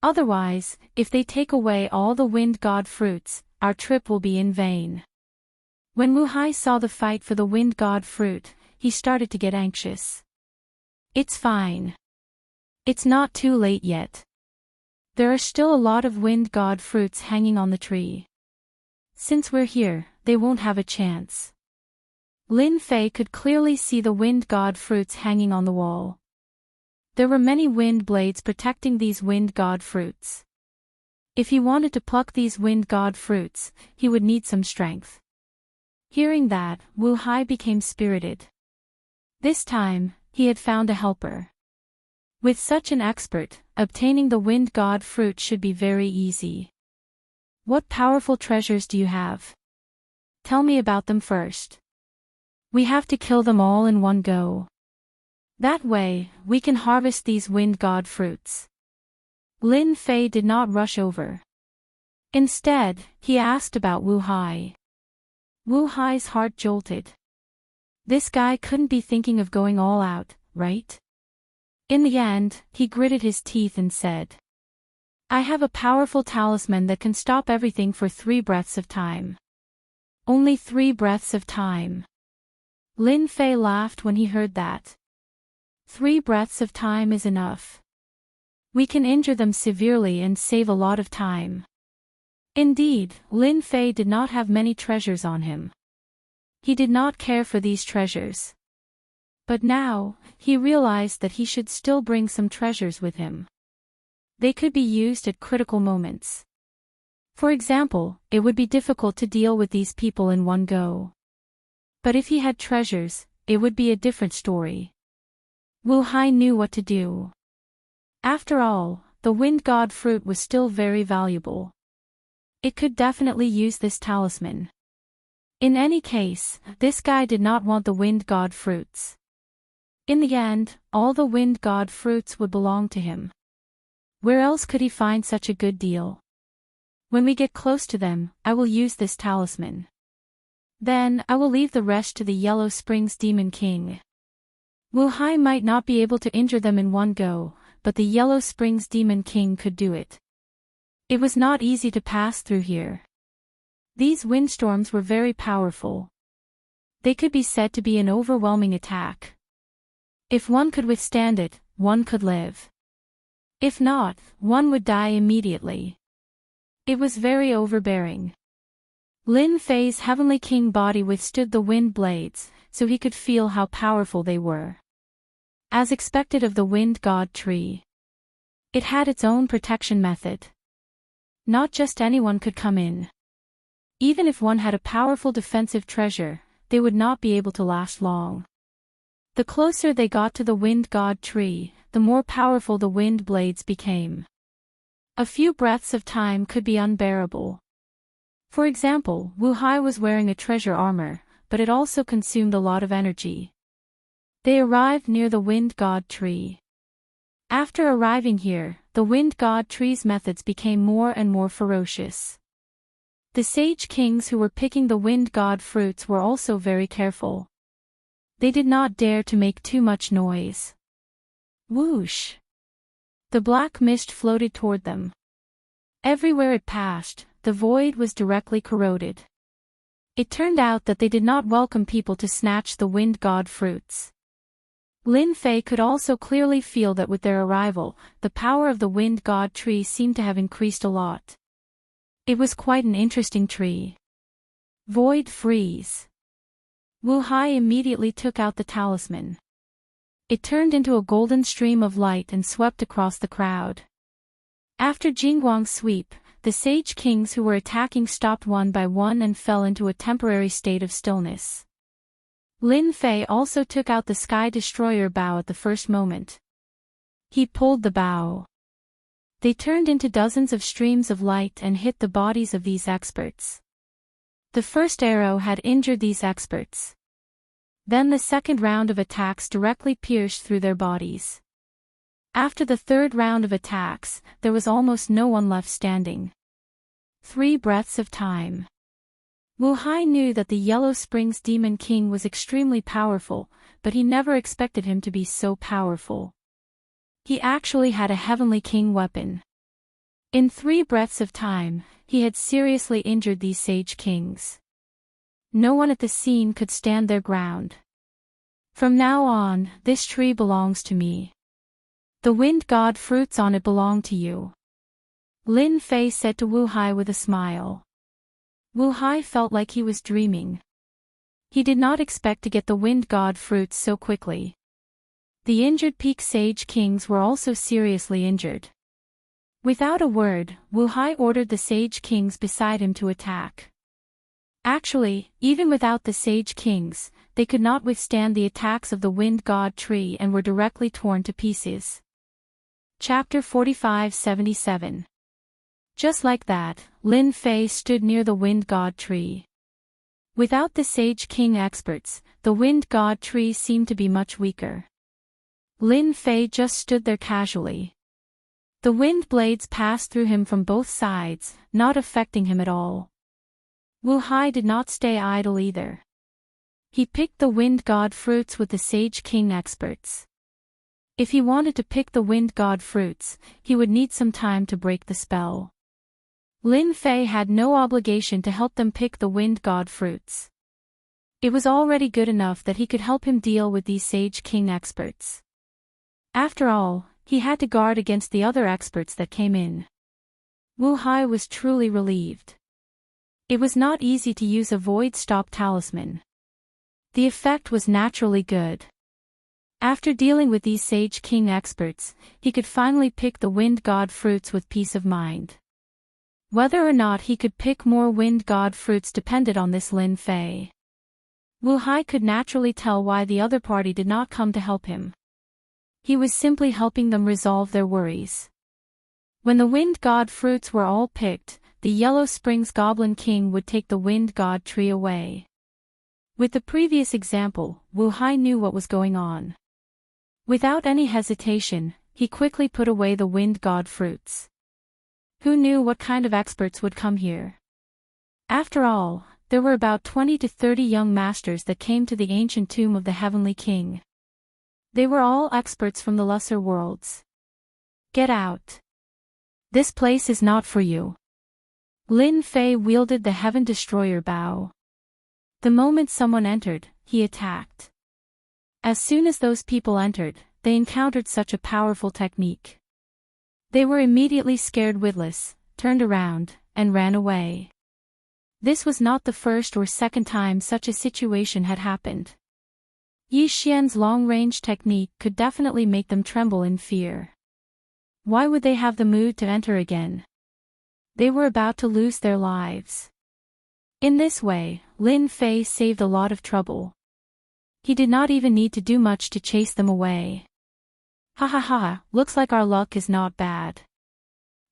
Otherwise, if they take away all the wind god fruits, our trip will be in vain. When Wu Hai saw the fight for the wind god fruit, he started to get anxious. It's fine. It's not too late yet. There are still a lot of wind god fruits hanging on the tree. Since we're here, they won't have a chance. Lin Fei could clearly see the wind god fruits hanging on the wall. There were many wind blades protecting these wind god fruits. If he wanted to pluck these wind god fruits, he would need some strength. Hearing that, Wu Hai became spirited. This time, he had found a helper. With such an expert, obtaining the wind god fruit should be very easy. What powerful treasures do you have? Tell me about them first. We have to kill them all in one go. That way, we can harvest these wind god fruits. Lin Fei did not rush over. Instead, he asked about Wu Hai. Wu Hai's heart jolted. This guy couldn't be thinking of going all out, right? In the end, he gritted his teeth and said, I have a powerful talisman that can stop everything for 3 breaths of time. Only 3 breaths of time. Lin Fei laughed when he heard that. 3 breaths of time is enough. We can injure them severely and save a lot of time. Indeed, Lin Fei did not have many treasures on him. He did not care for these treasures. But now, he realized that he should still bring some treasures with him. They could be used at critical moments. For example, it would be difficult to deal with these people in one go. But if he had treasures, it would be a different story. Wu Hai knew what to do. After all, the wind god fruit was still very valuable. It could definitely use this talisman. In any case, this guy did not want the wind god fruits. In the end, all the wind god fruits would belong to him. Where else could he find such a good deal? When we get close to them, I will use this talisman. Then, I will leave the rest to the Yellow Springs Demon King. Wu Hai might not be able to injure them in one go, but the Yellow Springs Demon King could do it. It was not easy to pass through here. These windstorms were very powerful. They could be said to be an overwhelming attack. If one could withstand it, one could live. If not, one would die immediately. It was very overbearing. Lin Fei's Heavenly King body withstood the wind blades, so he could feel how powerful they were. As expected of the wind god tree. It had its own protection method. Not just anyone could come in. Even if one had a powerful defensive treasure, they would not be able to last long. The closer they got to the wind god tree, the more powerful the wind blades became. A few breaths of time could be unbearable. For example, Wu Hai was wearing a treasure armor, but it also consumed a lot of energy. They arrived near the wind god tree. After arriving here, the wind god tree's methods became more and more ferocious. The sage kings who were picking the wind god fruits were also very careful. They did not dare to make too much noise. Whoosh! The black mist floated toward them. Everywhere it passed, the void was directly corroded. It turned out that they did not welcome people to snatch the wind god fruits. Lin Fei could also clearly feel that with their arrival, the power of the wind god tree seemed to have increased a lot. It was quite an interesting tree. Void freeze. Wu Hai immediately took out the talisman. It turned into a golden stream of light and swept across the crowd. After Jingguang's sweep, the sage kings who were attacking stopped one by one and fell into a temporary state of stillness. Lin Fei also took out the Sky Destroyer bow at the first moment. He pulled the bow. They turned into dozens of streams of light and hit the bodies of these experts. The first arrow had injured these experts. Then the second round of attacks directly pierced through their bodies. After the third round of attacks, there was almost no one left standing. 3 breaths of time. Wu Hai knew that the Yellow Springs Demon King was extremely powerful, but he never expected him to be so powerful. He actually had a Heavenly King weapon. In 3 breaths of time, he had seriously injured these sage kings. No one at the scene could stand their ground. From now on, this tree belongs to me. The wind god fruits on it belong to you. Lin Fei said to Wu Hai with a smile. Wu Hai felt like he was dreaming. He did not expect to get the wind god fruits so quickly. The injured peak sage kings were also seriously injured. Without a word, Wu Hai ordered the sage kings beside him to attack. Actually, even without the sage kings, they could not withstand the attacks of the wind god tree and were directly torn to pieces. Chapter 45-77. Just like that, Lin Fei stood near the wind god tree. Without the sage king experts, the wind god tree seemed to be much weaker. Lin Fei just stood there casually. The wind blades passed through him from both sides, not affecting him at all. Wu Hai did not stay idle either. He picked the wind god fruits with the sage king experts. If he wanted to pick the wind god fruits, he would need some time to break the spell. Lin Fei had no obligation to help them pick the wind god fruits. It was already good enough that he could help him deal with these sage king experts. After all, he had to guard against the other experts that came in. Wu Hai was truly relieved. It was not easy to use a void stop talisman. The effect was naturally good. After dealing with these sage king experts, he could finally pick the wind god fruits with peace of mind. Whether or not he could pick more wind god fruits depended on this Lin Fei. Wu Hai could naturally tell why the other party did not come to help him. He was simply helping them resolve their worries. When the wind god fruits were all picked, the Yellow Springs Goblin King would take the Wind God tree away. With the previous example, Wu Hai knew what was going on. Without any hesitation, he quickly put away the Wind God fruits. Who knew what kind of experts would come here? After all, there were about 20 to 30 young masters that came to the ancient tomb of the Heavenly King. They were all experts from the lesser worlds. Get out. This place is not for you. Lin Fei wielded the Heaven Destroyer bow. The moment someone entered, he attacked. As soon as those people entered, they encountered such a powerful technique. They were immediately scared witless, turned around, and ran away. This was not the first or second time such a situation had happened. Yi Xian's long-range technique could definitely make them tremble in fear. Why would they have the mood to enter again? They were about to lose their lives. In this way, Lin Fei saved a lot of trouble. He did not even need to do much to chase them away. Ha ha ha, looks like our luck is not bad.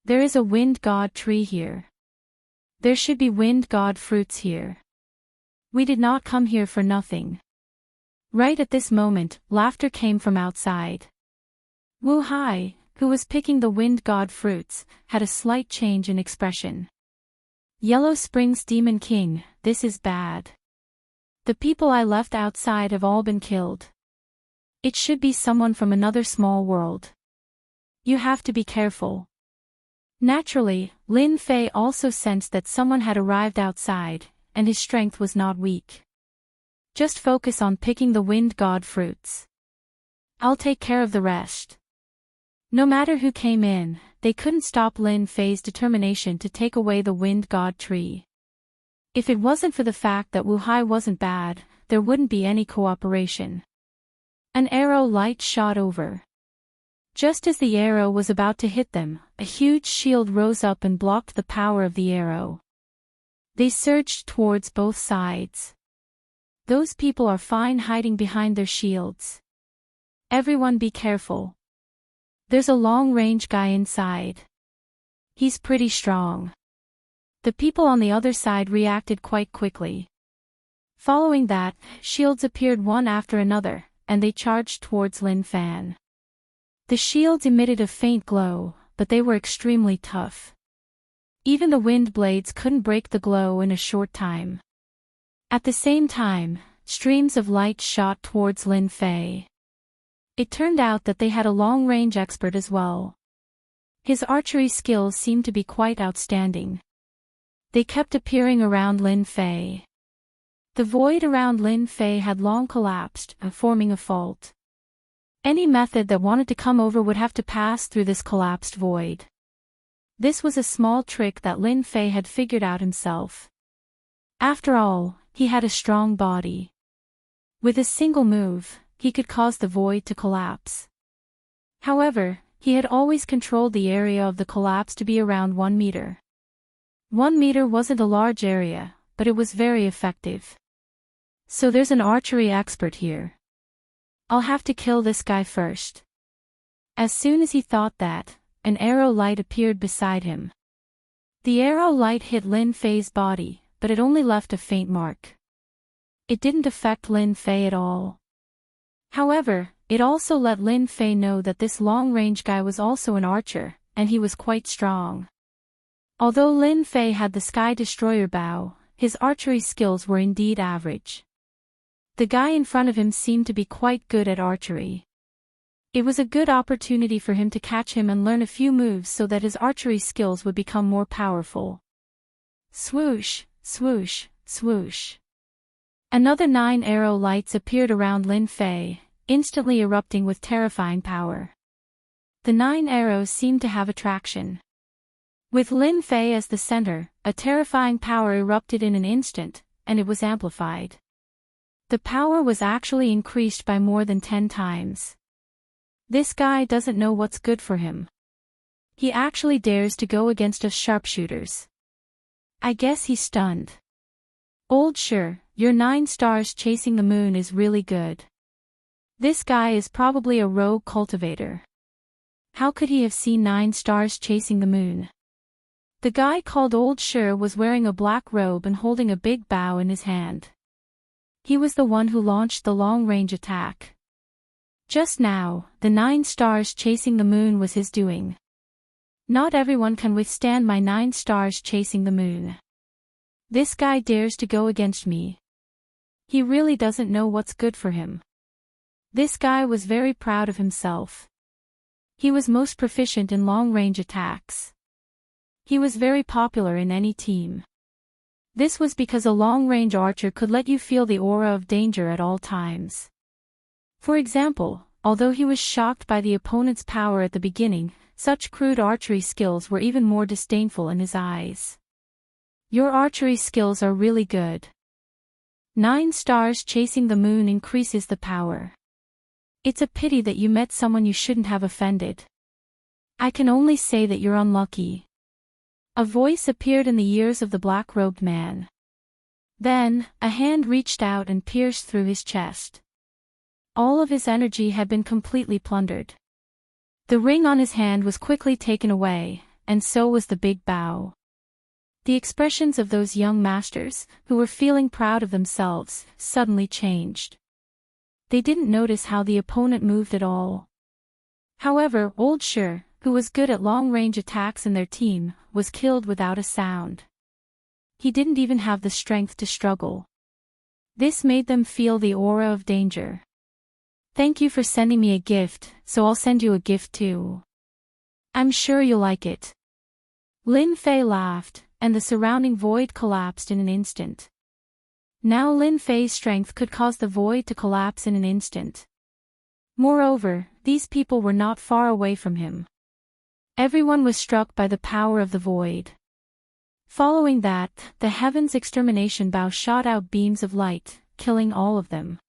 There is a Wind God tree here. There should be Wind God fruits here. We did not come here for nothing. Right at this moment, laughter came from outside. Wu Hai, who was picking the Wind God fruits, had a slight change in expression. Yellow Springs Demon King, this is bad. The people I left outside have all been killed. It should be someone from another small world. You have to be careful. Naturally, Lin Fei also sensed that someone had arrived outside, and his strength was not weak. Just focus on picking the Wind God fruits. I'll take care of the rest. No matter who came in, they couldn't stop Lin Fei's determination to take away the Wind God tree. If it wasn't for the fact that Wu Hai wasn't bad, there wouldn't be any cooperation. An arrow light shot over. Just as the arrow was about to hit them, a huge shield rose up and blocked the power of the arrow. They surged towards both sides. Those people are fine hiding behind their shields. Everyone be careful. There's a long-range guy inside. He's pretty strong. The people on the other side reacted quite quickly. Following that, shields appeared one after another, and they charged towards Lin Fan. The shields emitted a faint glow, but they were extremely tough. Even the wind blades couldn't break the glow in a short time. At the same time, streams of light shot towards Lin Fei. It turned out that they had a long-range expert as well. His archery skills seemed to be quite outstanding. They kept appearing around Lin Fei. The void around Lin Fei had long collapsed, forming a fault. Any method that wanted to come over would have to pass through this collapsed void. This was a small trick that Lin Fei had figured out himself. After all, he had a strong body. With a single move, he could cause the void to collapse. However, he had always controlled the area of the collapse to be around 1 meter. 1 meter wasn't a large area, but it was very effective. So there's an archery expert here. I'll have to kill this guy first. As soon as he thought that, an arrow light appeared beside him. The arrow light hit Lin Fei's body, but it only left a faint mark. It didn't affect Lin Fei at all. However, it also let Lin Fei know that this long-range guy was also an archer, and he was quite strong. Although Lin Fei had the Sky Destroyer bow, his archery skills were indeed average. The guy in front of him seemed to be quite good at archery. It was a good opportunity for him to catch him and learn a few moves so that his archery skills would become more powerful. Swoosh, swoosh, swoosh. Another 9 arrow lights appeared around Lin Fei, instantly erupting with terrifying power. The 9 arrows seemed to have attraction. With Lin Fei as the center, a terrifying power erupted in an instant, and it was amplified. The power was actually increased by more than 10 times. This guy doesn't know what's good for him. He actually dares to go against us sharpshooters. I guess he's stunned. Old sure, your 9 stars chasing the moon is really good. This guy is probably a rogue cultivator. How could he have seen 9 stars chasing the moon? The guy called Old Sure was wearing a black robe and holding a big bow in his hand. He was the one who launched the long-range attack. Just now, the 9 stars chasing the moon was his doing. Not everyone can withstand my 9 stars chasing the moon. This guy dares to go against me. He really doesn't know what's good for him. This guy was very proud of himself. He was most proficient in long-range attacks. He was very popular in any team. This was because a long-range archer could let you feel the aura of danger at all times. For example, although he was shocked by the opponent's power at the beginning, such crude archery skills were even more disdainful in his eyes. Your archery skills are really good. 9 stars chasing the moon increases the power. It's a pity that you met someone you shouldn't have offended. I can only say that you're unlucky. A voice appeared in the ears of the black-robed man. Then, a hand reached out and pierced through his chest. All of his energy had been completely plundered. The ring on his hand was quickly taken away, and so was the big bow. The expressions of those young masters, who were feeling proud of themselves, suddenly changed. They didn't notice how the opponent moved at all. However, Old Sure, who was good at long-range attacks in their team, was killed without a sound. He didn't even have the strength to struggle. This made them feel the aura of danger. Thank you for sending me a gift, so I'll send you a gift too. I'm sure you'll like it. Lin Fei laughed, and the surrounding void collapsed in an instant. Now Lin Fei's strength could cause the void to collapse in an instant. Moreover, these people were not far away from him. Everyone was struck by the power of the void. Following that, the heaven's extermination bow shot out beams of light, killing all of them.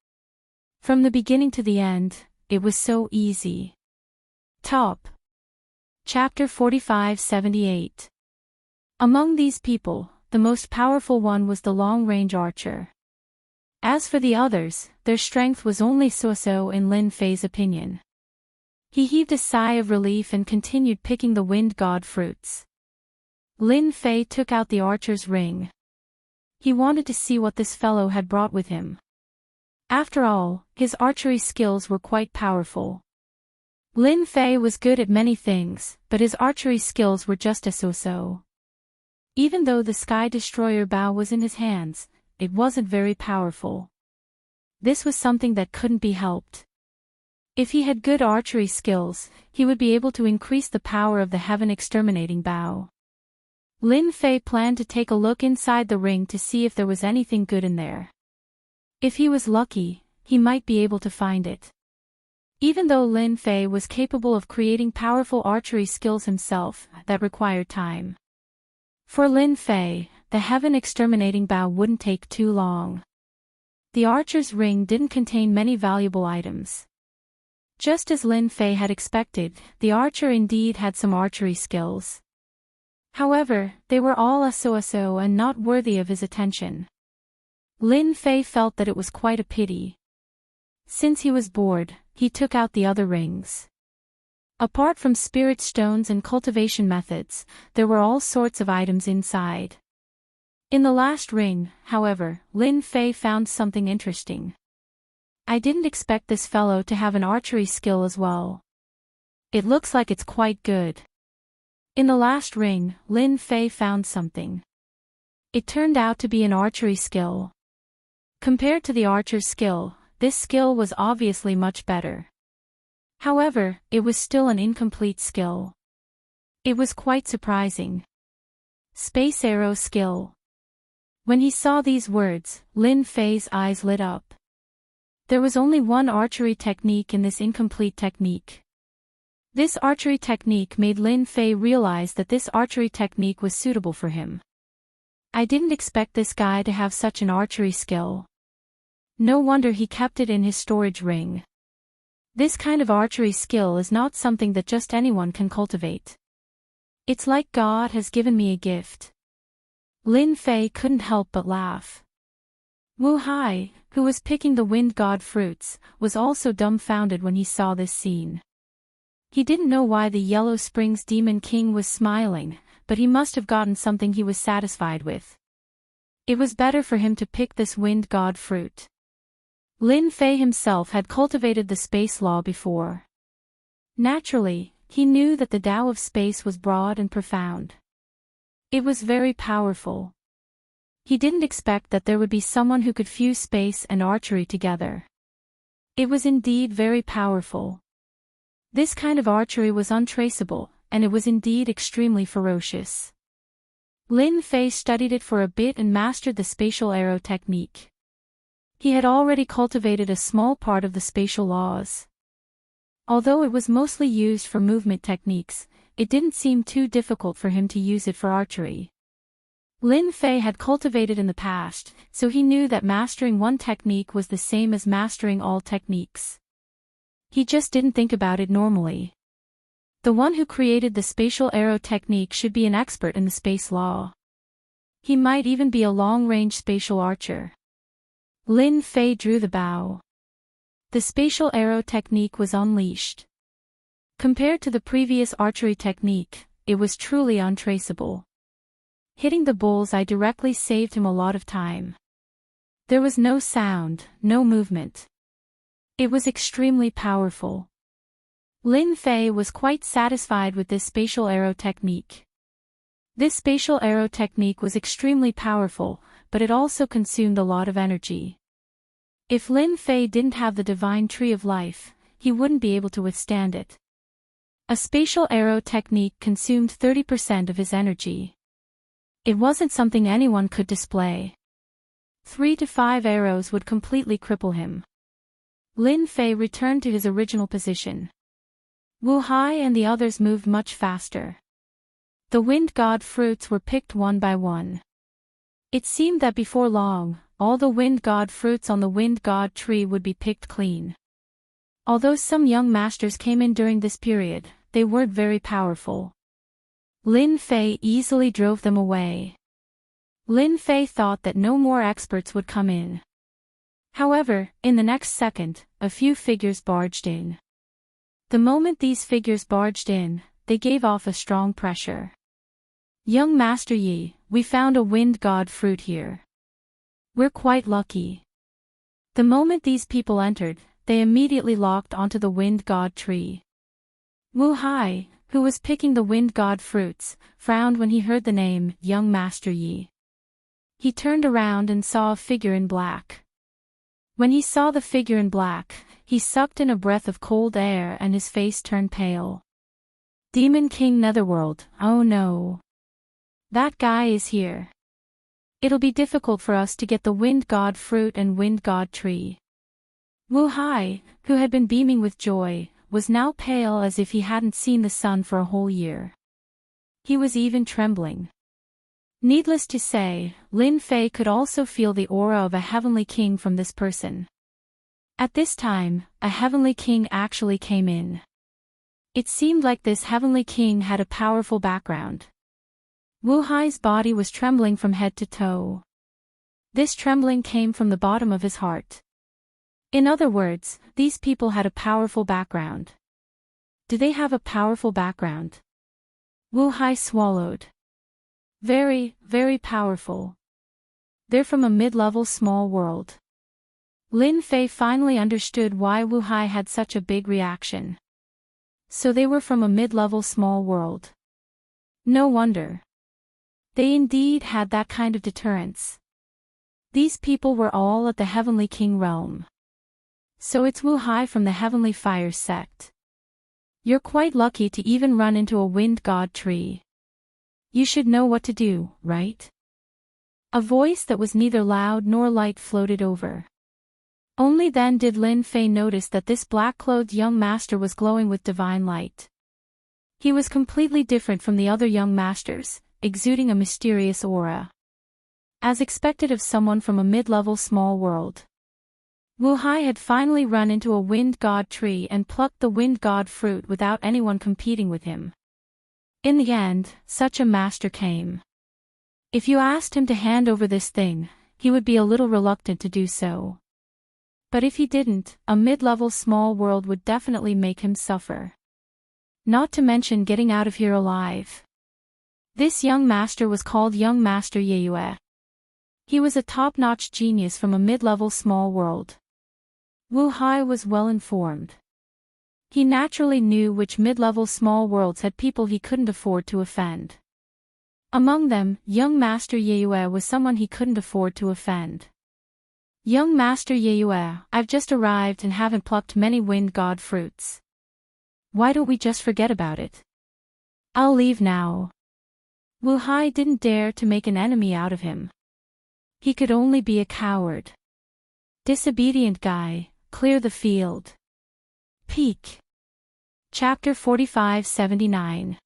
From the beginning to the end, it was so easy. Top. Chapter 45-78. Among these people, the most powerful one was the long-range archer. As for the others, their strength was only so-so in Lin Fei's opinion. He heaved a sigh of relief and continued picking the wind god fruits. Lin Fei took out the archer's ring. He wanted to see what this fellow had brought with him. After all, his archery skills were quite powerful. Lin Fei was good at many things, but his archery skills were just a so-so. Even though the Sky Destroyer bow was in his hands, it wasn't very powerful. This was something that couldn't be helped. If he had good archery skills, he would be able to increase the power of the heaven exterminating bow. Lin Fei planned to take a look inside the ring to see if there was anything good in there. If he was lucky, he might be able to find it. Even though Lin Fei was capable of creating powerful archery skills himself, that required time. For Lin Fei, the heaven exterminating bow wouldn't take too long. The archer's ring didn't contain many valuable items. Just as Lin Fei had expected, the archer indeed had some archery skills. However, they were all so-so and not worthy of his attention. Lin Fei felt that it was quite a pity. Since he was bored, he took out the other rings. Apart from spirit stones and cultivation methods, there were all sorts of items inside. In the last ring, however, Lin Fei found something interesting. I didn't expect this fellow to have an archery skill as well. It looks like it's quite good. In the last ring, Lin Fei found something. It turned out to be an archery skill. Compared to the archer's skill, this skill was obviously much better. However, it was still an incomplete skill. It was quite surprising. Space arrow skill. When he saw these words, Lin Fei's eyes lit up. There was only one archery technique in this incomplete technique. This archery technique made Lin Fei realize that this archery technique was suitable for him. I didn't expect this guy to have such an archery skill. No wonder he kept it in his storage ring. This kind of archery skill is not something that just anyone can cultivate. It's like God has given me a gift. Lin Fei couldn't help but laugh. Wu Hai, who was picking the wind god fruits, was also dumbfounded when he saw this scene. He didn't know why the Yellow Springs Demon King was smiling, but he must have gotten something he was satisfied with. It was better for him to pick this wind god fruit. Lin Fei himself had cultivated the space law before. Naturally, he knew that the Tao of space was broad and profound. It was very powerful. He didn't expect that there would be someone who could fuse space and archery together. It was indeed very powerful. This kind of archery was untraceable, and it was indeed extremely ferocious. Lin Fei studied it for a bit and mastered the spatial arrow technique. He had already cultivated a small part of the spatial laws. Although it was mostly used for movement techniques, it didn't seem too difficult for him to use it for archery. Lin Fei had cultivated in the past, so he knew that mastering one technique was the same as mastering all techniques. He just didn't think about it normally. The one who created the spatial arrow technique should be an expert in the space law. He might even be a long-range spatial archer. Lin Fei drew the bow. The spatial arrow technique was unleashed. Compared to the previous archery technique, it was truly untraceable. Hitting the bullseye directly saved him a lot of time. There was no sound, no movement. It was extremely powerful. Lin Fei was quite satisfied with this spatial arrow technique. This spatial arrow technique was extremely powerful, but it also consumed a lot of energy. If Lin Fei didn't have the divine tree of life, he wouldn't be able to withstand it. A spatial arrow technique consumed 30% of his energy. It wasn't something anyone could display. 3 to 5 arrows would completely cripple him. Lin Fei returned to his original position. Wu Hai and the others moved much faster. The wind god fruits were picked one by one. It seemed that before long, all the wind god fruits on the wind god tree would be picked clean. Although some young masters came in during this period, they weren't very powerful. Lin Fei easily drove them away. Lin Fei thought that no more experts would come in. However, in the next second, a few figures barged in. The moment these figures barged in, they gave off a strong pressure. Young Master Yi, we found a wind god fruit here. We're quite lucky. The moment these people entered, they immediately locked onto the wind god tree. Wu Hai, who was picking the wind god fruits, frowned when he heard the name, Young Master Yi. He turned around and saw a figure in black. When he saw the figure in black, he sucked in a breath of cold air and his face turned pale. Demon King Netherworld, oh no. That guy is here. It'll be difficult for us to get the wind god fruit and wind god tree. Wu Hai, who had been beaming with joy, was now pale as if he hadn't seen the sun for a whole year. He was even trembling. Needless to say, Lin Fei could also feel the aura of a heavenly king from this person. At this time, a heavenly king actually came in. It seemed like this heavenly king had a powerful background. Wu Hai's body was trembling from head to toe. This trembling came from the bottom of his heart. In other words, these people had a powerful background. Do they have a powerful background? Wu Hai swallowed. Very, very powerful. They're from a mid-level small world. Lin Fei finally understood why Wu Hai had such a big reaction. So they were from a mid-level small world. No wonder. They indeed had that kind of deterrence. These people were all at the Heavenly King realm. So it's Wu Hai from the Heavenly Fire sect. You're quite lucky to even run into a wind god tree. You should know what to do, right? A voice that was neither loud nor light floated over. Only then did Lin Fei notice that this black-clothed young master was glowing with divine light. He was completely different from the other young masters, exuding a mysterious aura. As expected of someone from a mid-level small world. Wu Hai had finally run into a wind god tree and plucked the wind god fruit without anyone competing with him. In the end, such a master came. If you asked him to hand over this thing, he would be a little reluctant to do so. But if he didn't, a mid-level small world would definitely make him suffer. Not to mention getting out of here alive. This young master was called Young Master Yeyue. He was a top-notch genius from a mid-level small world. Wu Hai was well informed. He naturally knew which mid-level small worlds had people he couldn't afford to offend. Among them, young Master Yeyue was someone he couldn't afford to offend. Young Master Yeyue, I've just arrived and haven't plucked many wind god fruits. Why don't we just forget about it? I'll leave now. Wu Hai didn't dare to make an enemy out of him. He could only be a coward. Disobedient guy, clear the field. Peak. Chapter 45-79.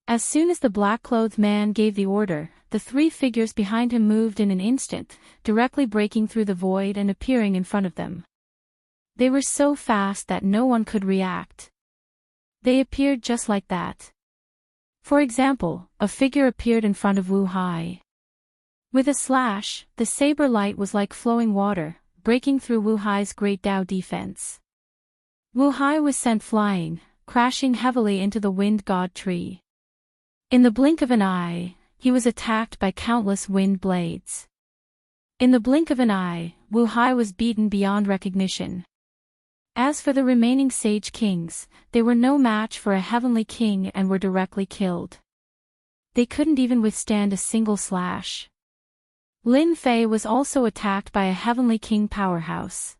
As soon as the black-clothed man gave the order, the three figures behind him moved in an instant, directly breaking through the void and appearing in front of them. They were so fast that no one could react. They appeared just like that. For example, a figure appeared in front of Wu Hai. With a slash, the saber light was like flowing water, breaking through Wu Hai's great Dao defense. Wu Hai was sent flying, crashing heavily into the wind god tree. In the blink of an eye, he was attacked by countless wind blades. In the blink of an eye, Wu Hai was beaten beyond recognition. As for the remaining Sage Kings, they were no match for a Heavenly King and were directly killed. They couldn't even withstand a single slash. Lin Fei was also attacked by a Heavenly King powerhouse.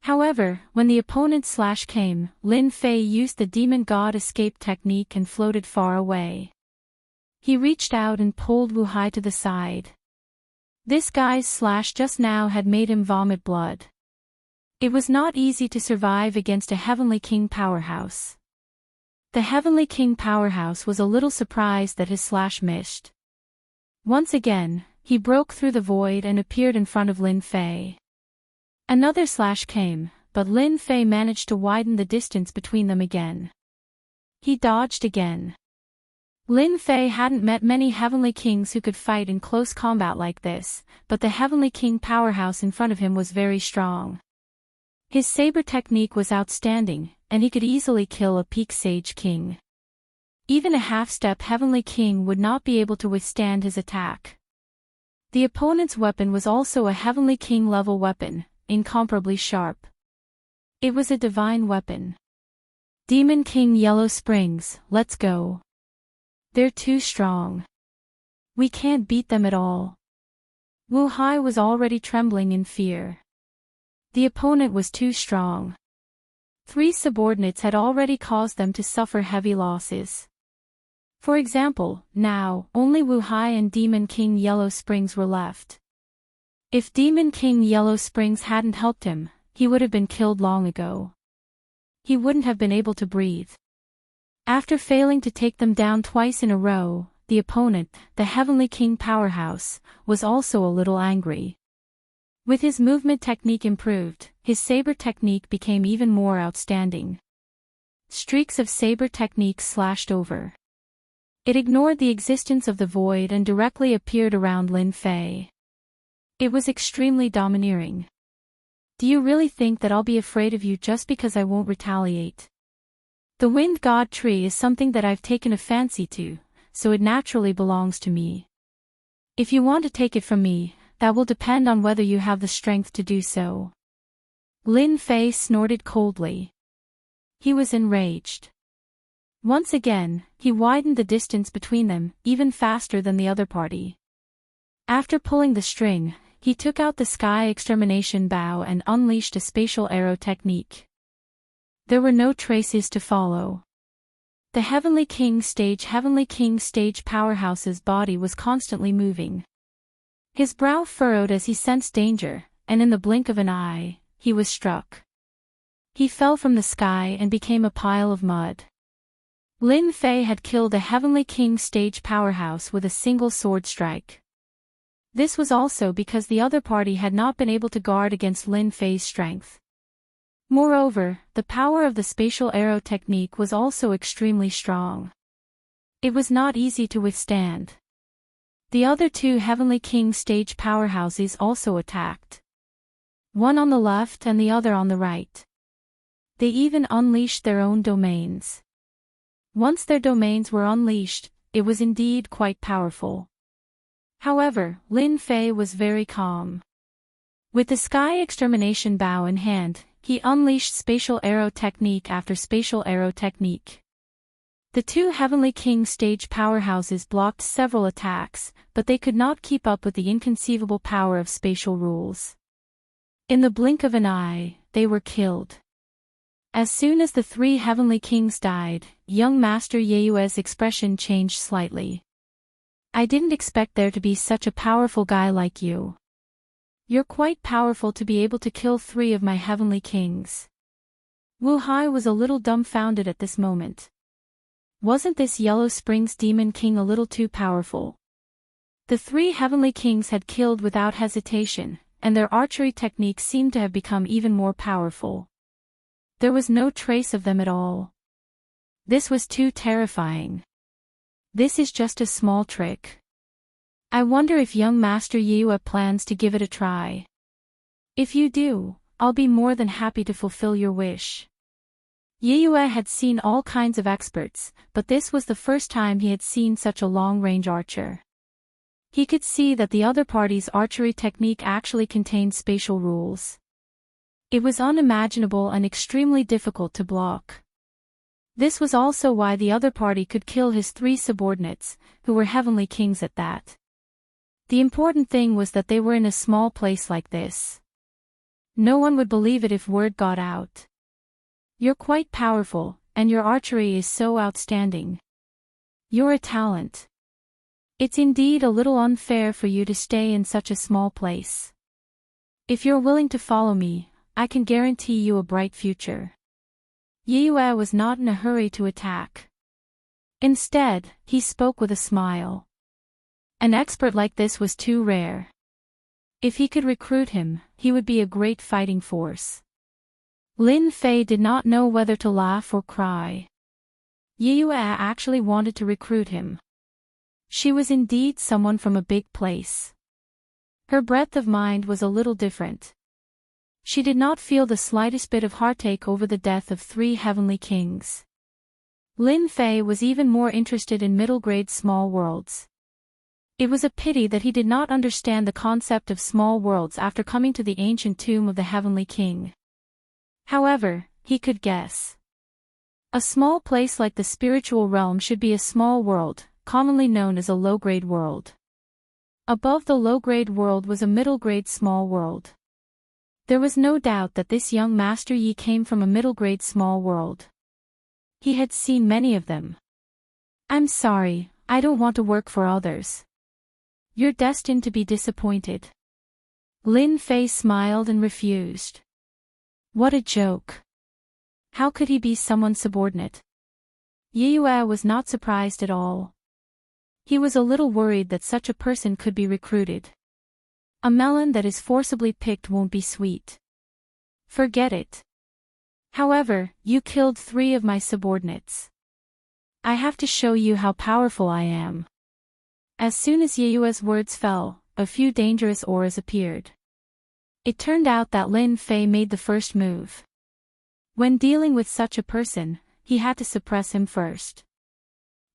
However, when the opponent's slash came, Lin Fei used the Demon God escape technique and floated far away. He reached out and pulled Wu Hai to the side. This guy's slash just now had made him vomit blood. It was not easy to survive against a Heavenly King powerhouse. The Heavenly King powerhouse was a little surprised that his slash missed. Once again, he broke through the void and appeared in front of Lin Fei. Another slash came, but Lin Fei managed to widen the distance between them again. He dodged again. Lin Fei hadn't met many Heavenly Kings who could fight in close combat like this, but the Heavenly King powerhouse in front of him was very strong. His saber technique was outstanding, and he could easily kill a peak Sage King. Even a half-step Heavenly King would not be able to withstand his attack. The opponent's weapon was also a Heavenly King level weapon, incomparably sharp. It was a divine weapon. Demon King Yellow Springs, let's go. They're too strong. We can't beat them at all. Wu Hai was already trembling in fear. The opponent was too strong. 3 subordinates had already caused them to suffer heavy losses. For example, now, only Wu Hai and Demon King Yellow Springs were left. If Demon King Yellow Springs hadn't helped him, he would have been killed long ago. He wouldn't have been able to breathe. After failing to take them down twice in a row, the opponent, the Heavenly King powerhouse, was also a little angry. With his movement technique improved, his saber technique became even more outstanding. Streaks of saber technique slashed over. It ignored the existence of the void and directly appeared around Lin Fei. It was extremely domineering. Do you really think that I'll be afraid of you just because I won't retaliate? The wind god tree is something that I've taken a fancy to, so it naturally belongs to me. If you want to take it from me, that will depend on whether you have the strength to do so. Lin Fei snorted coldly. He was enraged. Once again, he widened the distance between them, even faster than the other party. After pulling the string, he took out the Sky Extermination Bow and unleashed a spatial arrow technique. There were no traces to follow. The Heavenly King stage powerhouse's body was constantly moving. His brow furrowed as he sensed danger, and in the blink of an eye, he was struck. He fell from the sky and became a pile of mud. Lin Fei had killed a Heavenly King stage powerhouse with a single sword strike. This was also because the other party had not been able to guard against Lin Fei's strength. Moreover, the power of the spatial arrow technique was also extremely strong. It was not easy to withstand. The other 2 Heavenly King stage powerhouses also attacked. One on the left and the other on the right. They even unleashed their own domains. Once their domains were unleashed, it was indeed quite powerful. However, Lin Fei was very calm. With the Sky Extermination Bow in hand, he unleashed spatial arrow technique after spatial arrow technique. The two Heavenly King stage powerhouses blocked several attacks, but they could not keep up with the inconceivable power of spatial rules. In the blink of an eye, they were killed. As soon as the three Heavenly Kings died, young Master Yeyue's expression changed slightly. I didn't expect there to be such a powerful guy like you. You're quite powerful to be able to kill three of my Heavenly Kings. Wu Hai was a little dumbfounded at this moment. Wasn't this Yellow Springs Demon King a little too powerful? The three Heavenly Kings had killed without hesitation, and their archery techniques seemed to have become even more powerful. There was no trace of them at all. This was too terrifying. This is just a small trick. I wonder if young Master Yeyue plans to give it a try. If you do, I'll be more than happy to fulfill your wish. Yeyue had seen all kinds of experts, but this was the first time he had seen such a long-range archer. He could see that the other party's archery technique actually contained spatial rules. It was unimaginable and extremely difficult to block. This was also why the other party could kill his three subordinates, who were Heavenly Kings at that. The important thing was that they were in a small place like this. No one would believe it if word got out. You're quite powerful, and your archery is so outstanding. You're a talent. It's indeed a little unfair for you to stay in such a small place. If you're willing to follow me, I can guarantee you a bright future. Yeyue was not in a hurry to attack. Instead, he spoke with a smile. An expert like this was too rare. If he could recruit him, he would be a great fighting force. Lin Fei did not know whether to laugh or cry. Yeyue actually wanted to recruit him. She was indeed someone from a big place. Her breadth of mind was a little different. She did not feel the slightest bit of heartache over the death of three Heavenly Kings. Lin Fei was even more interested in middle-grade small worlds. It was a pity that he did not understand the concept of small worlds after coming to the ancient tomb of the Heavenly King. However, he could guess. A small place like the spiritual realm should be a small world, commonly known as a low-grade world. Above the low-grade world was a middle-grade small world. There was no doubt that this young Master Yi came from a middle-grade small world. He had seen many of them. I'm sorry, I don't want to work for others. You're destined to be disappointed. Lin Fei smiled and refused. What a joke. How could he be someone's subordinate? Yeyue was not surprised at all. He was a little worried that such a person could be recruited. A melon that is forcibly picked won't be sweet. Forget it. However, you killed three of my subordinates. I have to show you how powerful I am. As soon as Yeyue's words fell, a few dangerous auras appeared. It turned out that Lin Fei made the first move. When dealing with such a person, he had to suppress him first.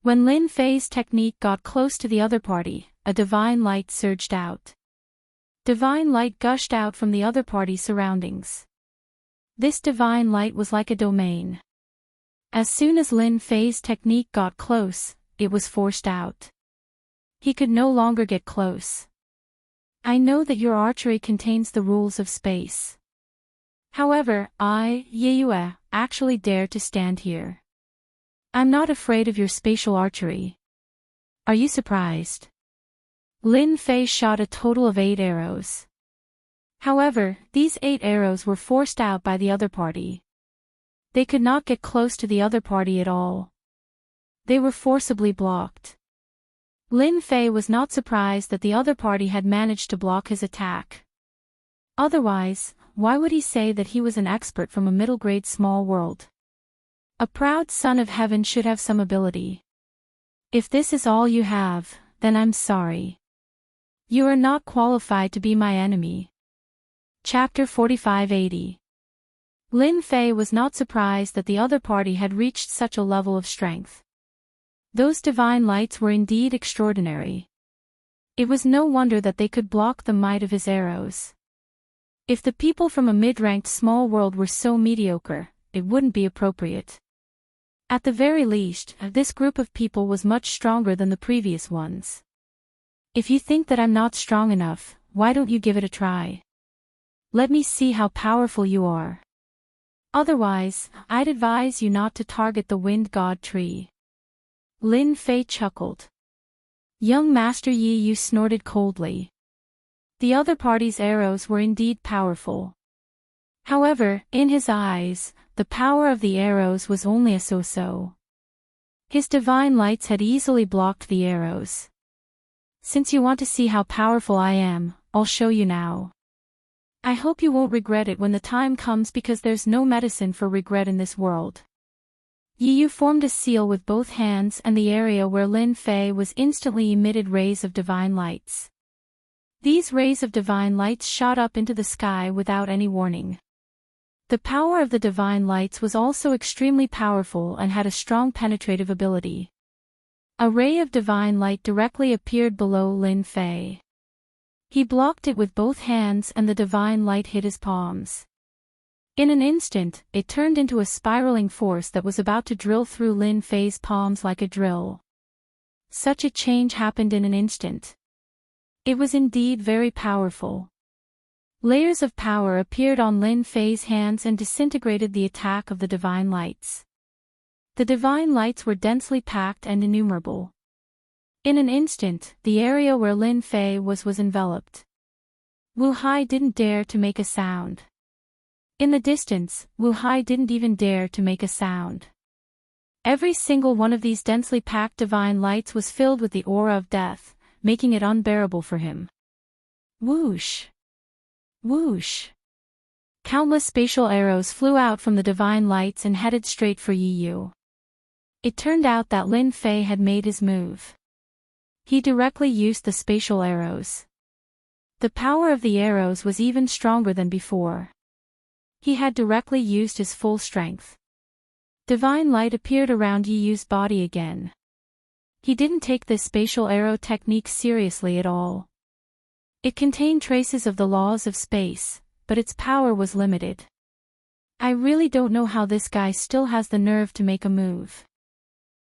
When Lin Fei's technique got close to the other party, a divine light surged out. Divine light gushed out from the other party's surroundings. This divine light was like a domain. As soon as Lin Fei's technique got close, it was forced out. He could no longer get close. I know that your archery contains the rules of space. However, I, Yeyue, actually dare to stand here. I'm not afraid of your spatial archery. Are you surprised? Lin Fei shot a total of 8 arrows. However, these 8 arrows were forced out by the other party. They could not get close to the other party at all. They were forcibly blocked. Lin Fei was not surprised that the other party had managed to block his attack. Otherwise, why would he say that he was an expert from a middle-grade small world? A proud son of heaven should have some ability. If this is all you have, then I'm sorry. You are not qualified to be my enemy. Chapter 4580. Lin Fei was not surprised that the other party had reached such a level of strength. Those divine lights were indeed extraordinary. It was no wonder that they could block the might of his arrows. If the people from a mid-ranked small world were so mediocre, it wouldn't be appropriate. At the very least, this group of people was much stronger than the previous ones. If you think that I'm not strong enough, why don't you give it a try? Let me see how powerful you are. Otherwise, I'd advise you not to target the Wind God tree. Lin Fei chuckled. Young Master Yi Yu snorted coldly. The other party's arrows were indeed powerful. However, in his eyes, the power of the arrows was only a so-so. His divine lights had easily blocked the arrows. Since you want to see how powerful I am, I'll show you now. I hope you won't regret it when the time comes, because there's no medicine for regret in this world. Yi Yu formed a seal with both hands, and the area where Lin Fei was instantly emitted rays of divine lights. These rays of divine lights shot up into the sky without any warning. The power of the divine lights was also extremely powerful and had a strong penetrative ability. A ray of divine light directly appeared below Lin Fei. He blocked it with both hands and the divine light hit his palms. In an instant, it turned into a spiraling force that was about to drill through Lin Fei's palms like a drill. Such a change happened in an instant. It was indeed very powerful. Layers of power appeared on Lin Fei's hands and disintegrated the attack of the divine lights. The divine lights were densely packed and innumerable. In an instant, the area where Lin Fei was enveloped. Wu Hai didn't dare to make a sound. In the distance, Wu Hai didn't even dare to make a sound. Every single one of these densely packed divine lights was filled with the aura of death, making it unbearable for him. Whoosh! Whoosh! Countless spatial arrows flew out from the divine lights and headed straight for Yi Yu. It turned out that Lin Fei had made his move. He directly used the spatial arrows. The power of the arrows was even stronger than before. He had directly used his full strength. Divine light appeared around Yi Yu's body again. He didn't take this spatial arrow technique seriously at all. It contained traces of the laws of space, but its power was limited. I really don't know how this guy still has the nerve to make a move.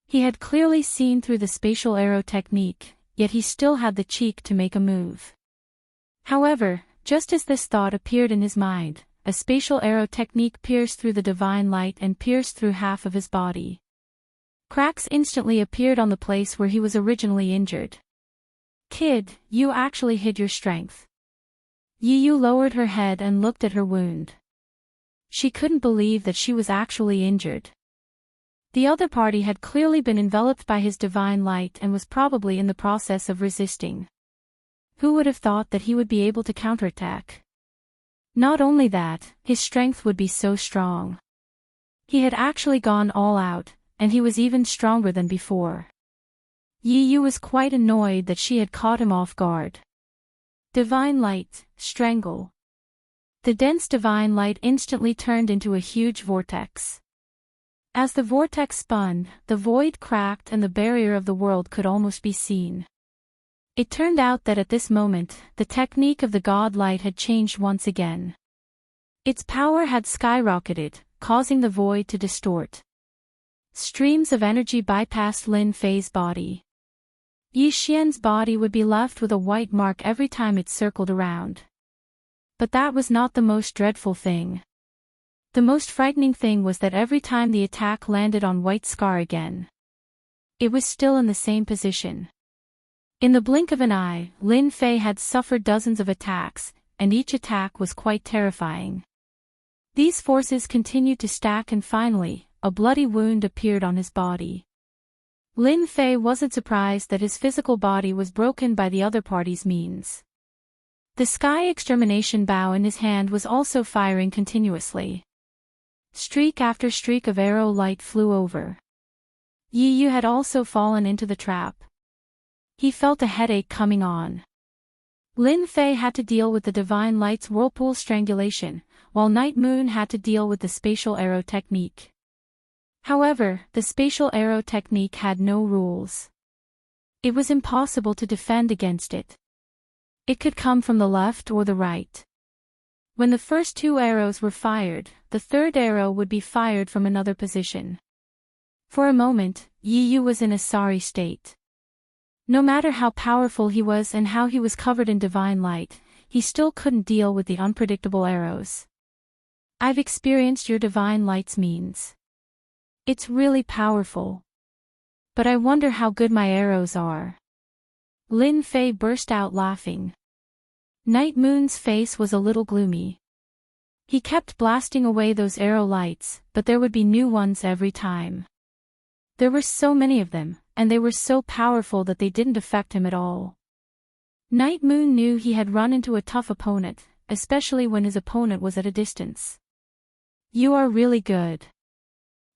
He had clearly seen through the spatial arrow technique, yet he still had the cheek to make a move. However, just as this thought appeared in his mind, a spatial arrow technique pierced through the divine light and pierced through half of his body. Cracks instantly appeared on the place where he was originally injured. Kid, you actually hid your strength. Yi Yu lowered her head and looked at her wound. She couldn't believe that she was actually injured. The other party had clearly been enveloped by his divine light and was probably in the process of resisting. Who would have thought that he would be able to counterattack? Not only that, his strength would be so strong. He had actually gone all out, and he was even stronger than before. Yi Yu was quite annoyed that she had caught him off guard. Divine light, strangle. The dense divine light instantly turned into a huge vortex. As the vortex spun, the void cracked and the barrier of the world could almost be seen. It turned out that at this moment, the technique of the god light had changed once again. Its power had skyrocketed, causing the void to distort. Streams of energy bypassed Lin Fei's body. Yi Xian's body would be left with a white mark every time it circled around. But that was not the most dreadful thing. The most frightening thing was that every time the attack landed on White Scar again, it was still in the same position. In the blink of an eye, Lin Fei had suffered dozens of attacks, and each attack was quite terrifying. These forces continued to stack and finally, a bloody wound appeared on his body. Lin Fei wasn't surprised that his physical body was broken by the other party's means. The sky extermination bow in his hand was also firing continuously. Streak after streak of arrow light flew over. Yi Yu had also fallen into the trap. He felt a headache coming on. Lin Fei had to deal with the divine light's whirlpool strangulation, while Night Moon had to deal with the spatial arrow technique. However, the spatial arrow technique had no rules. It was impossible to defend against it. It could come from the left or the right. When the first two arrows were fired, the third arrow would be fired from another position. For a moment, Yu was in a sorry state. No matter how powerful he was and how he was covered in divine light, he still couldn't deal with the unpredictable arrows. I've experienced your divine light's means. It's really powerful. But I wonder how good my arrows are. Lin Fei burst out laughing. Night Moon's face was a little gloomy. He kept blasting away those arrow lights, but there would be new ones every time. There were so many of them, and they were so powerful that they didn't affect him at all. Night Moon knew he had run into a tough opponent, especially when his opponent was at a distance. You are really good.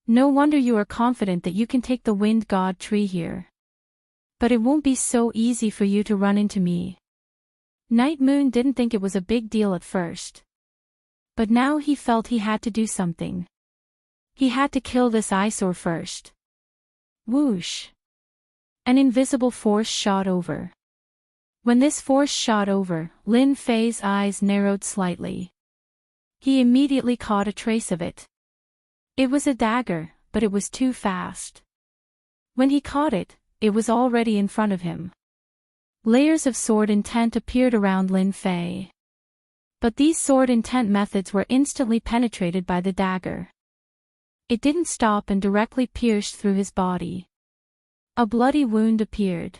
No wonder you are confident that you can take the Wind God tree here. But it won't be so easy for you to run into me. Night Moon didn't think it was a big deal at first. But now he felt he had to do something. He had to kill this eyesore first. Whoosh! An invisible force shot over. When this force shot over, Lin Fei's eyes narrowed slightly. He immediately caught a trace of it. It was a dagger, but it was too fast. When he caught it, it was already in front of him. Layers of sword intent appeared around Lin Fei. But these sword intent methods were instantly penetrated by the dagger. It didn't stop and directly pierced through his body. A bloody wound appeared.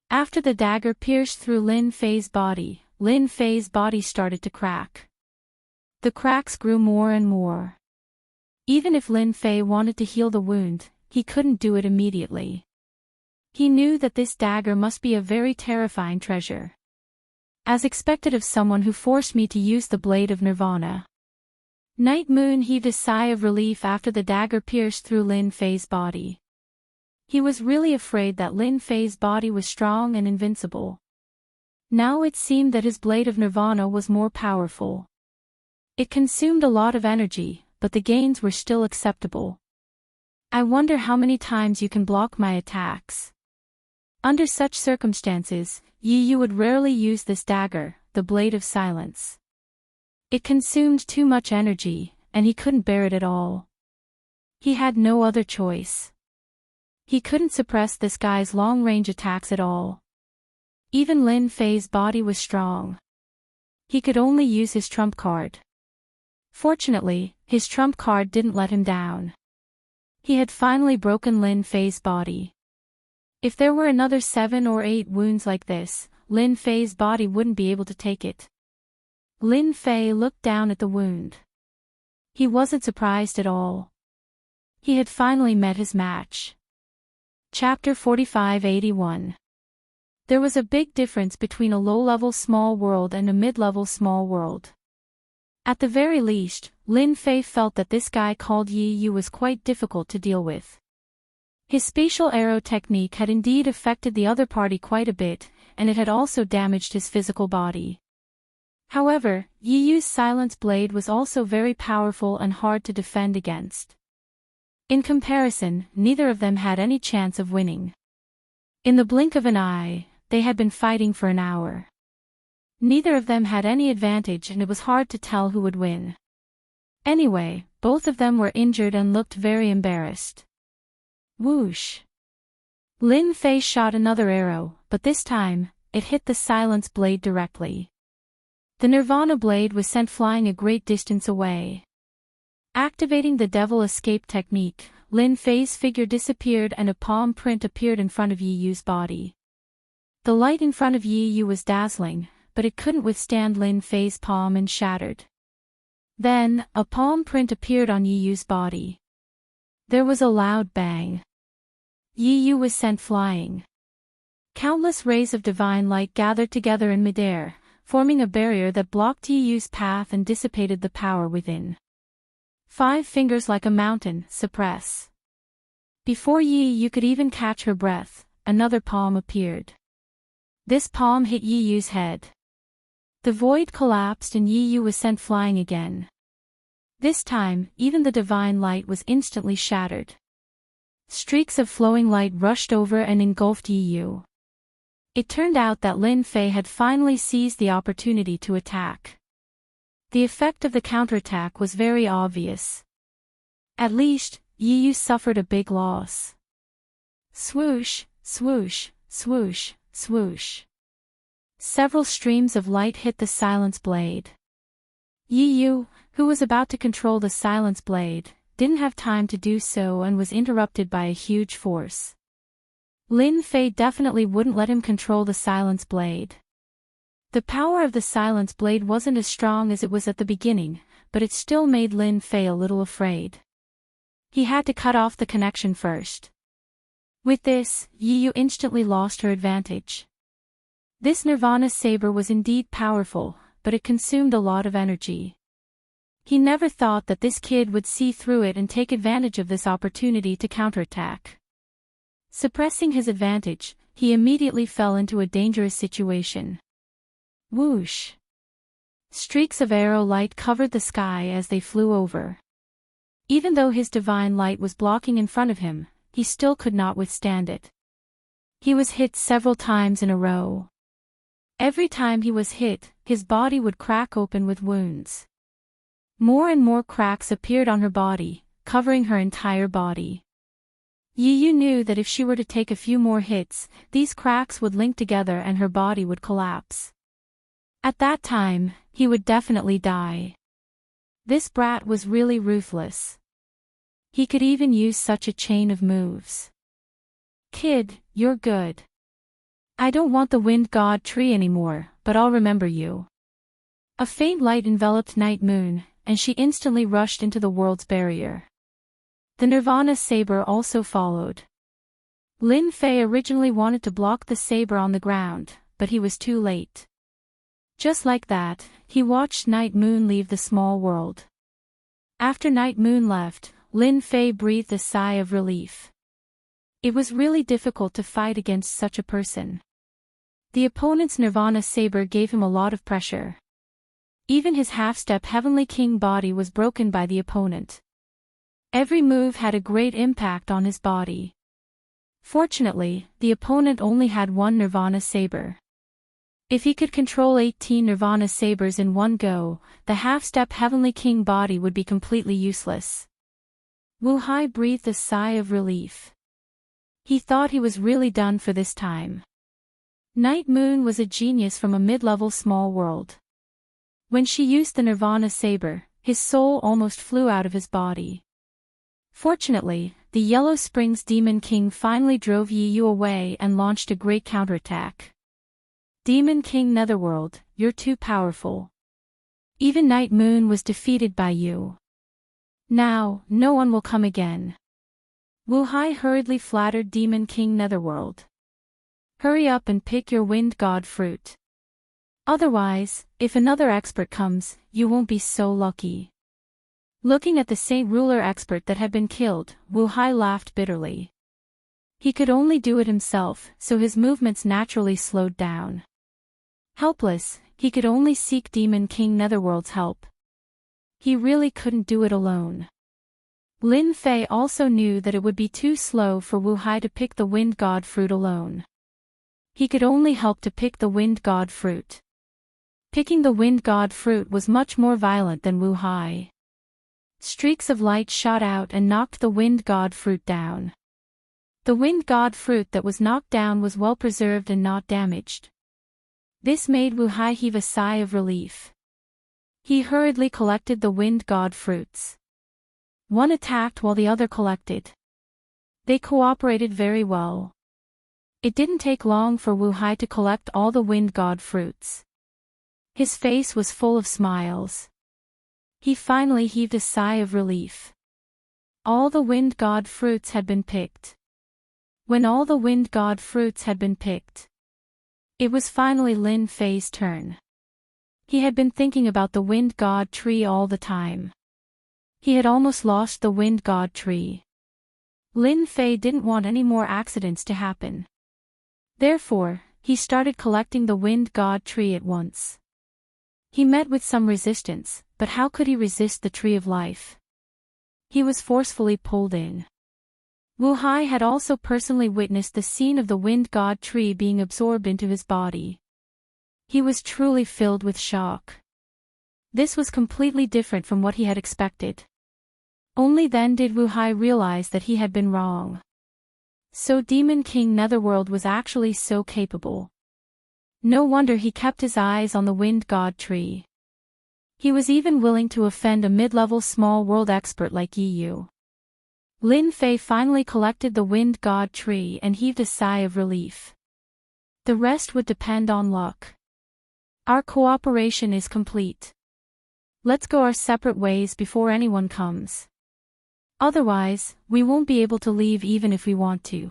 After the dagger pierced through Lin Fei's body started to crack. The cracks grew more and more. Even if Lin Fei wanted to heal the wound, he couldn't do it immediately. He knew that this dagger must be a very terrifying treasure. As expected of someone who forced me to use the blade of Nirvana. Night Moon heaved a sigh of relief after the dagger pierced through Lin Fei's body. He was really afraid that Lin Fei's body was strong and invincible. Now it seemed that his blade of Nirvana was more powerful. It consumed a lot of energy, but the gains were still acceptable. I wonder how many times you can block my attacks. Under such circumstances, Yu would rarely use this dagger, the Blade of Silence. It consumed too much energy, and he couldn't bear it at all. He had no other choice. He couldn't suppress this guy's long-range attacks at all. Even Lin Fei's body was strong. He could only use his trump card. Fortunately, his trump card didn't let him down. He had finally broken Lin Fei's body. If there were another 7 or 8 wounds like this, Lin Fei's body wouldn't be able to take it. Lin Fei looked down at the wound. He wasn't surprised at all. He had finally met his match. Chapter 4581. There was a big difference between a low-level small world and a mid-level small world. At the very least, Lin Fei felt that this guy called Yu was quite difficult to deal with. His spatial arrow technique had indeed affected the other party quite a bit, and it had also damaged his physical body. However, Yu's silence blade was also very powerful and hard to defend against. In comparison, neither of them had any chance of winning. In the blink of an eye, they had been fighting for an hour. Neither of them had any advantage and it was hard to tell who would win. Anyway, both of them were injured and looked very embarrassed. Whoosh! Lin Fei shot another arrow, but this time, it hit the silence blade directly. The Nirvana blade was sent flying a great distance away. Activating the Devil Escape technique, Lin Fei's figure disappeared and a palm print appeared in front of Yu's body. The light in front of Yu was dazzling, but it couldn't withstand Lin Fei's palm and shattered. Then, a palm print appeared on Yu's body. There was a loud bang. Yu was sent flying. Countless rays of divine light gathered together in midair, forming a barrier that blocked Yu's path and dissipated the power within. 5 fingers like a mountain, suppress. Before Yu could even catch her breath, another palm appeared. This palm hit Yu's head. The void collapsed and Yu was sent flying again. This time, even the divine light was instantly shattered. Streaks of flowing light rushed over and engulfed Yi Yu. It turned out that Lin Fei had finally seized the opportunity to attack. The effect of the counterattack was very obvious. At least, Yi Yu suffered a big loss. Swoosh, swoosh, swoosh, swoosh. Several streams of light hit the silence blade. Yi Yu, who was about to control the silence blade, didn't have time to do so and was interrupted by a huge force. Lin Fei definitely wouldn't let him control the silence blade. The power of the silence blade wasn't as strong as it was at the beginning, but it still made Lin Fei a little afraid. He had to cut off the connection first. With this, Yi Yu instantly lost her advantage. This Nirvana saber was indeed powerful, but it consumed a lot of energy. He never thought that this kid would see through it and take advantage of this opportunity to counterattack. Suppressing his advantage, he immediately fell into a dangerous situation. Whoosh! Streaks of arrow light covered the sky as they flew over. Even though his divine light was blocking in front of him, he still could not withstand it. He was hit several times in a row. Every time he was hit, his body would crack open with wounds. More and more cracks appeared on her body, covering her entire body. Yi Yu knew that if she were to take a few more hits, these cracks would link together and her body would collapse. At that time, he would definitely die. This brat was really ruthless. He could even use such a chain of moves. Kid, you're good. I don't want the wind god tree anymore, but I'll remember you. A faint light enveloped Night Moon, and she instantly rushed into the world's barrier. The Nirvana saber also followed. Lin Fei originally wanted to block the saber on the ground, but he was too late. Just like that, he watched Night Moon leave the small world. After Night Moon left, Lin Fei breathed a sigh of relief. It was really difficult to fight against such a person. The opponent's Nirvana saber gave him a lot of pressure. Even his half-step Heavenly King body was broken by the opponent. Every move had a great impact on his body. Fortunately, the opponent only had one Nirvana saber. If he could control 18 Nirvana sabers in one go, the half-step Heavenly King body would be completely useless. Wu Hai breathed a sigh of relief. He thought he was really done for this time. Night Moon was a genius from a mid-level small world. When she used the Nirvana saber, his soul almost flew out of his body. Fortunately, the Yellow Springs Demon King finally drove Yi Yu away and launched a great counterattack. Demon King Netherworld, you're too powerful. Even Night Moon was defeated by you. Now, no one will come again. Wu Hai hurriedly flattered Demon King Netherworld. Hurry up and pick your wind god fruit. Otherwise, if another expert comes, you won't be so lucky. Looking at the Saint Ruler expert that had been killed, Wu Hai laughed bitterly. He could only do it himself, so his movements naturally slowed down. Helpless, he could only seek Demon King Netherworld's help. He really couldn't do it alone. Lin Fei also knew that it would be too slow for Wu Hai to pick the wind god fruit alone. He could only help to pick the wind god fruit. Picking the wind god fruit was much more violent than Wu Hai. Streaks of light shot out and knocked the wind god fruit down. The wind god fruit that was knocked down was well preserved and not damaged. This made Wu Hai heave a sigh of relief. He hurriedly collected the wind god fruits. One attacked while the other collected. They cooperated very well. It didn't take long for Wu Hai to collect all the wind god fruits. His face was full of smiles. He finally heaved a sigh of relief. All the wind god fruits had been picked. When all the wind god fruits had been picked, it was finally Lin Fei's turn. He had been thinking about the wind god tree all the time. He had almost lost the wind god tree. Lin Fei didn't want any more accidents to happen. Therefore, he started collecting the wind god tree at once. He met with some resistance, but how could he resist the tree of life? He was forcefully pulled in. Wu Hai had also personally witnessed the scene of the wind god tree being absorbed into his body. He was truly filled with shock. This was completely different from what he had expected. Only then did Wu Hai realize that he had been wrong. So Demon King Netherworld was actually so capable. No wonder he kept his eyes on the wind god tree. He was even willing to offend a mid-level small world expert like Yu. Lin Fei finally collected the wind god tree and heaved a sigh of relief. The rest would depend on luck. Our cooperation is complete. Let's go our separate ways before anyone comes. Otherwise, we won't be able to leave even if we want to.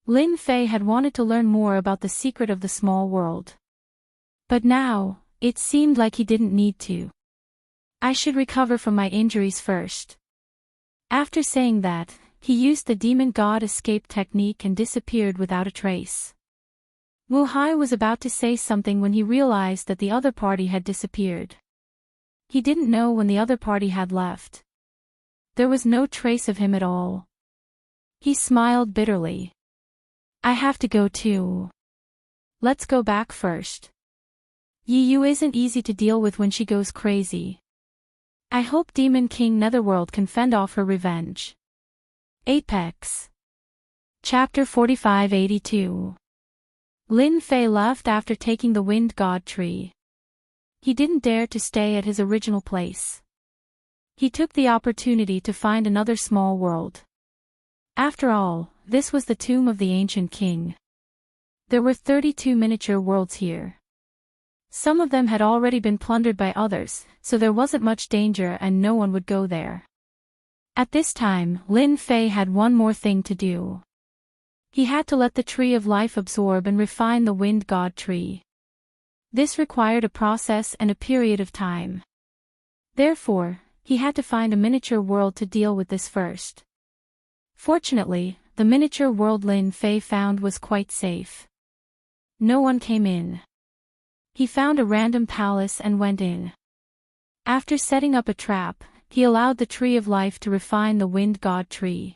Lin Fei had wanted to learn more about the secret of the small world. But now, it seemed like he didn't need to. I should recover from my injuries first. After saying that, he used the demon god escape technique and disappeared without a trace. Wu Hai was about to say something when he realized that the other party had disappeared. He didn't know when the other party had left. There was no trace of him at all. He smiled bitterly. I have to go too. Let's go back first. Yu isn't easy to deal with when she goes crazy. I hope Demon King Netherworld can fend off her revenge. Apex. Chapter 4582. Lin Fei left after taking the wind god tree. He didn't dare to stay at his original place. He took the opportunity to find another small world. After all, this was the tomb of the ancient king. There were 32 miniature worlds here. Some of them had already been plundered by others, so there wasn't much danger and no one would go there. At this time, Lin Fei had one more thing to do. He had to let the tree of life absorb and refine the wind god tree. This required a process and a period of time. Therefore, he had to find a miniature world to deal with this first. Fortunately, the miniature world Lin Fei found was quite safe. No one came in. He found a random palace and went in. After setting up a trap, he allowed the tree of life to refine the wind god tree.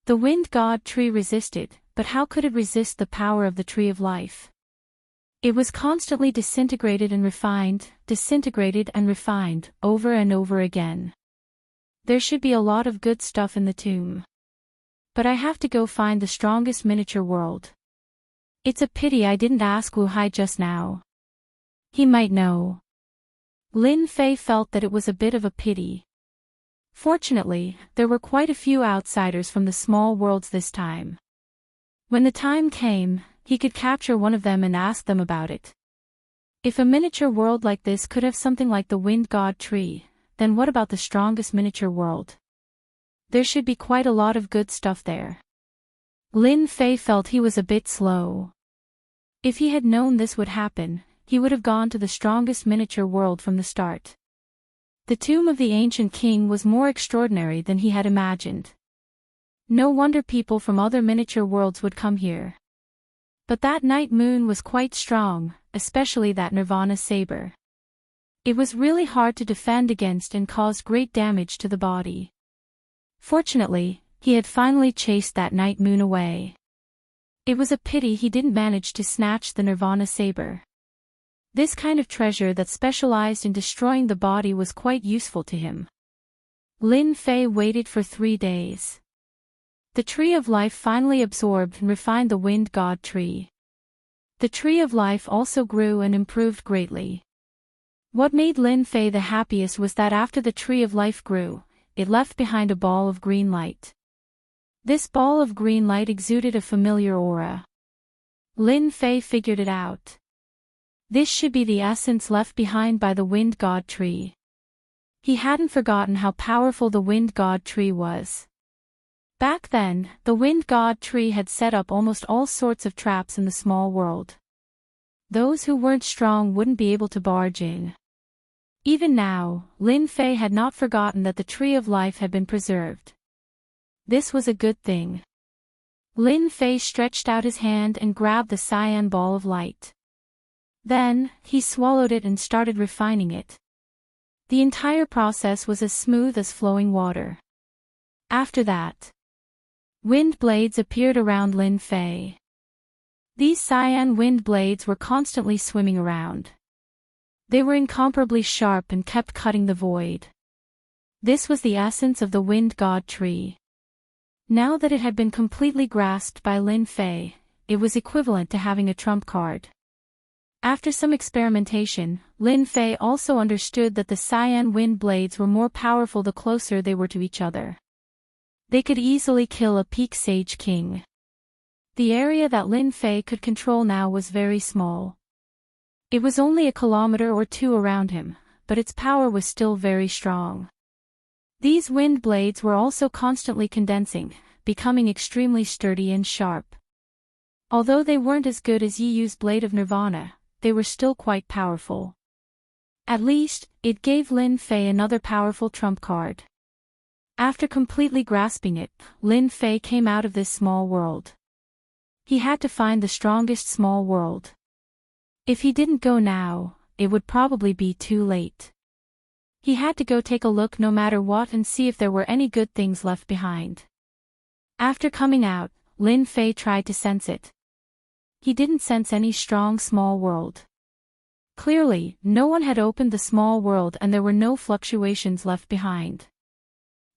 The wind god tree resisted, but how could it resist the power of the tree of life? It was constantly disintegrated and refined, over and over again. There should be a lot of good stuff in the tomb. But I have to go find the strongest miniature world. It's a pity I didn't ask Wu Hai just now. He might know. Lin Fei felt that it was a bit of a pity. Fortunately, there were quite a few outsiders from the small worlds this time. When the time came, he could capture one of them and ask them about it. If a miniature world like this could have something like the wind god tree, then what about the strongest miniature world? There should be quite a lot of good stuff there. Lin Fei felt he was a bit slow. If he had known this would happen, he would have gone to the strongest miniature world from the start. The tomb of the ancient king was more extraordinary than he had imagined. No wonder people from other miniature worlds would come here. But that night moon was quite strong, especially that Nirvana saber. It was really hard to defend against and caused great damage to the body. Fortunately, he had finally chased that night moon away. It was a pity he didn't manage to snatch the Nirvana saber. This kind of treasure that specialized in destroying the body was quite useful to him. Lin Fei waited for 3 days. The tree of life finally absorbed and refined the wind god tree. The tree of life also grew and improved greatly. What made Lin Fei the happiest was that after the tree of life grew, it left behind a ball of green light. This ball of green light exuded a familiar aura. Lin Fei figured it out. This should be the essence left behind by the wind god tree. He hadn't forgotten how powerful the wind god tree was. Back then, the wind god tree had set up almost all sorts of traps in the small world. Those who weren't strong wouldn't be able to barge in. Even now, Lin Fei had not forgotten that the tree of life had been preserved. This was a good thing. Lin Fei stretched out his hand and grabbed the cyan ball of light. Then, he swallowed it and started refining it. The entire process was as smooth as flowing water. After that, wind blades appeared around Lin Fei. These cyan wind blades were constantly swimming around. They were incomparably sharp and kept cutting the void. This was the essence of the wind god tree. Now that it had been completely grasped by Lin Fei, it was equivalent to having a trump card. After some experimentation, Lin Fei also understood that the cyan wind blades were more powerful the closer they were to each other. They could easily kill a peak sage king. The area that Lin Fei could control now was very small. It was only a kilometer or two around him, but its power was still very strong. These wind blades were also constantly condensing, becoming extremely sturdy and sharp. Although they weren't as good as Yi Yu's Blade of Nirvana, they were still quite powerful. At least, it gave Lin Fei another powerful trump card. After completely grasping it, Lin Fei came out of this small world. He had to find the strongest small world. If he didn't go now, it would probably be too late. He had to go take a look no matter what and see if there were any good things left behind. After coming out, Lin Fei tried to sense it. He didn't sense any strong small world. Clearly, no one had opened the small world and there were no fluctuations left behind.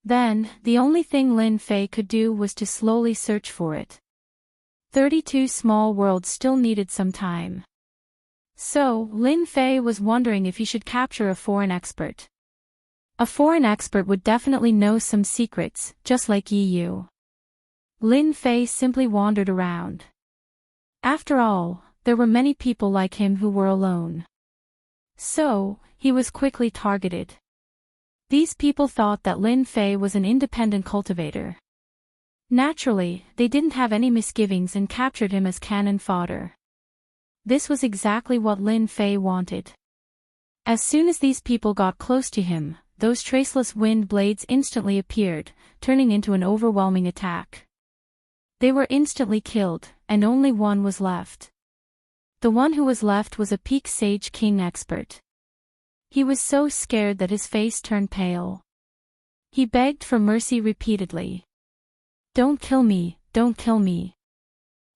Then, the only thing Lin Fei could do was to slowly search for it. 32 small worlds still needed some time. So, Lin Fei was wondering if he should capture a foreign expert. A foreign expert would definitely know some secrets, just like Yi Yu. Lin Fei simply wandered around. After all, there were many people like him who were alone. So, he was quickly targeted. These people thought that Lin Fei was an independent cultivator. Naturally, they didn't have any misgivings and captured him as cannon fodder. This was exactly what Lin Fei wanted. As soon as these people got close to him, those traceless wind blades instantly appeared, turning into an overwhelming attack. They were instantly killed, and only one was left. The one who was left was a peak sage king expert. He was so scared that his face turned pale. He begged for mercy repeatedly. "Don't kill me, don't kill me.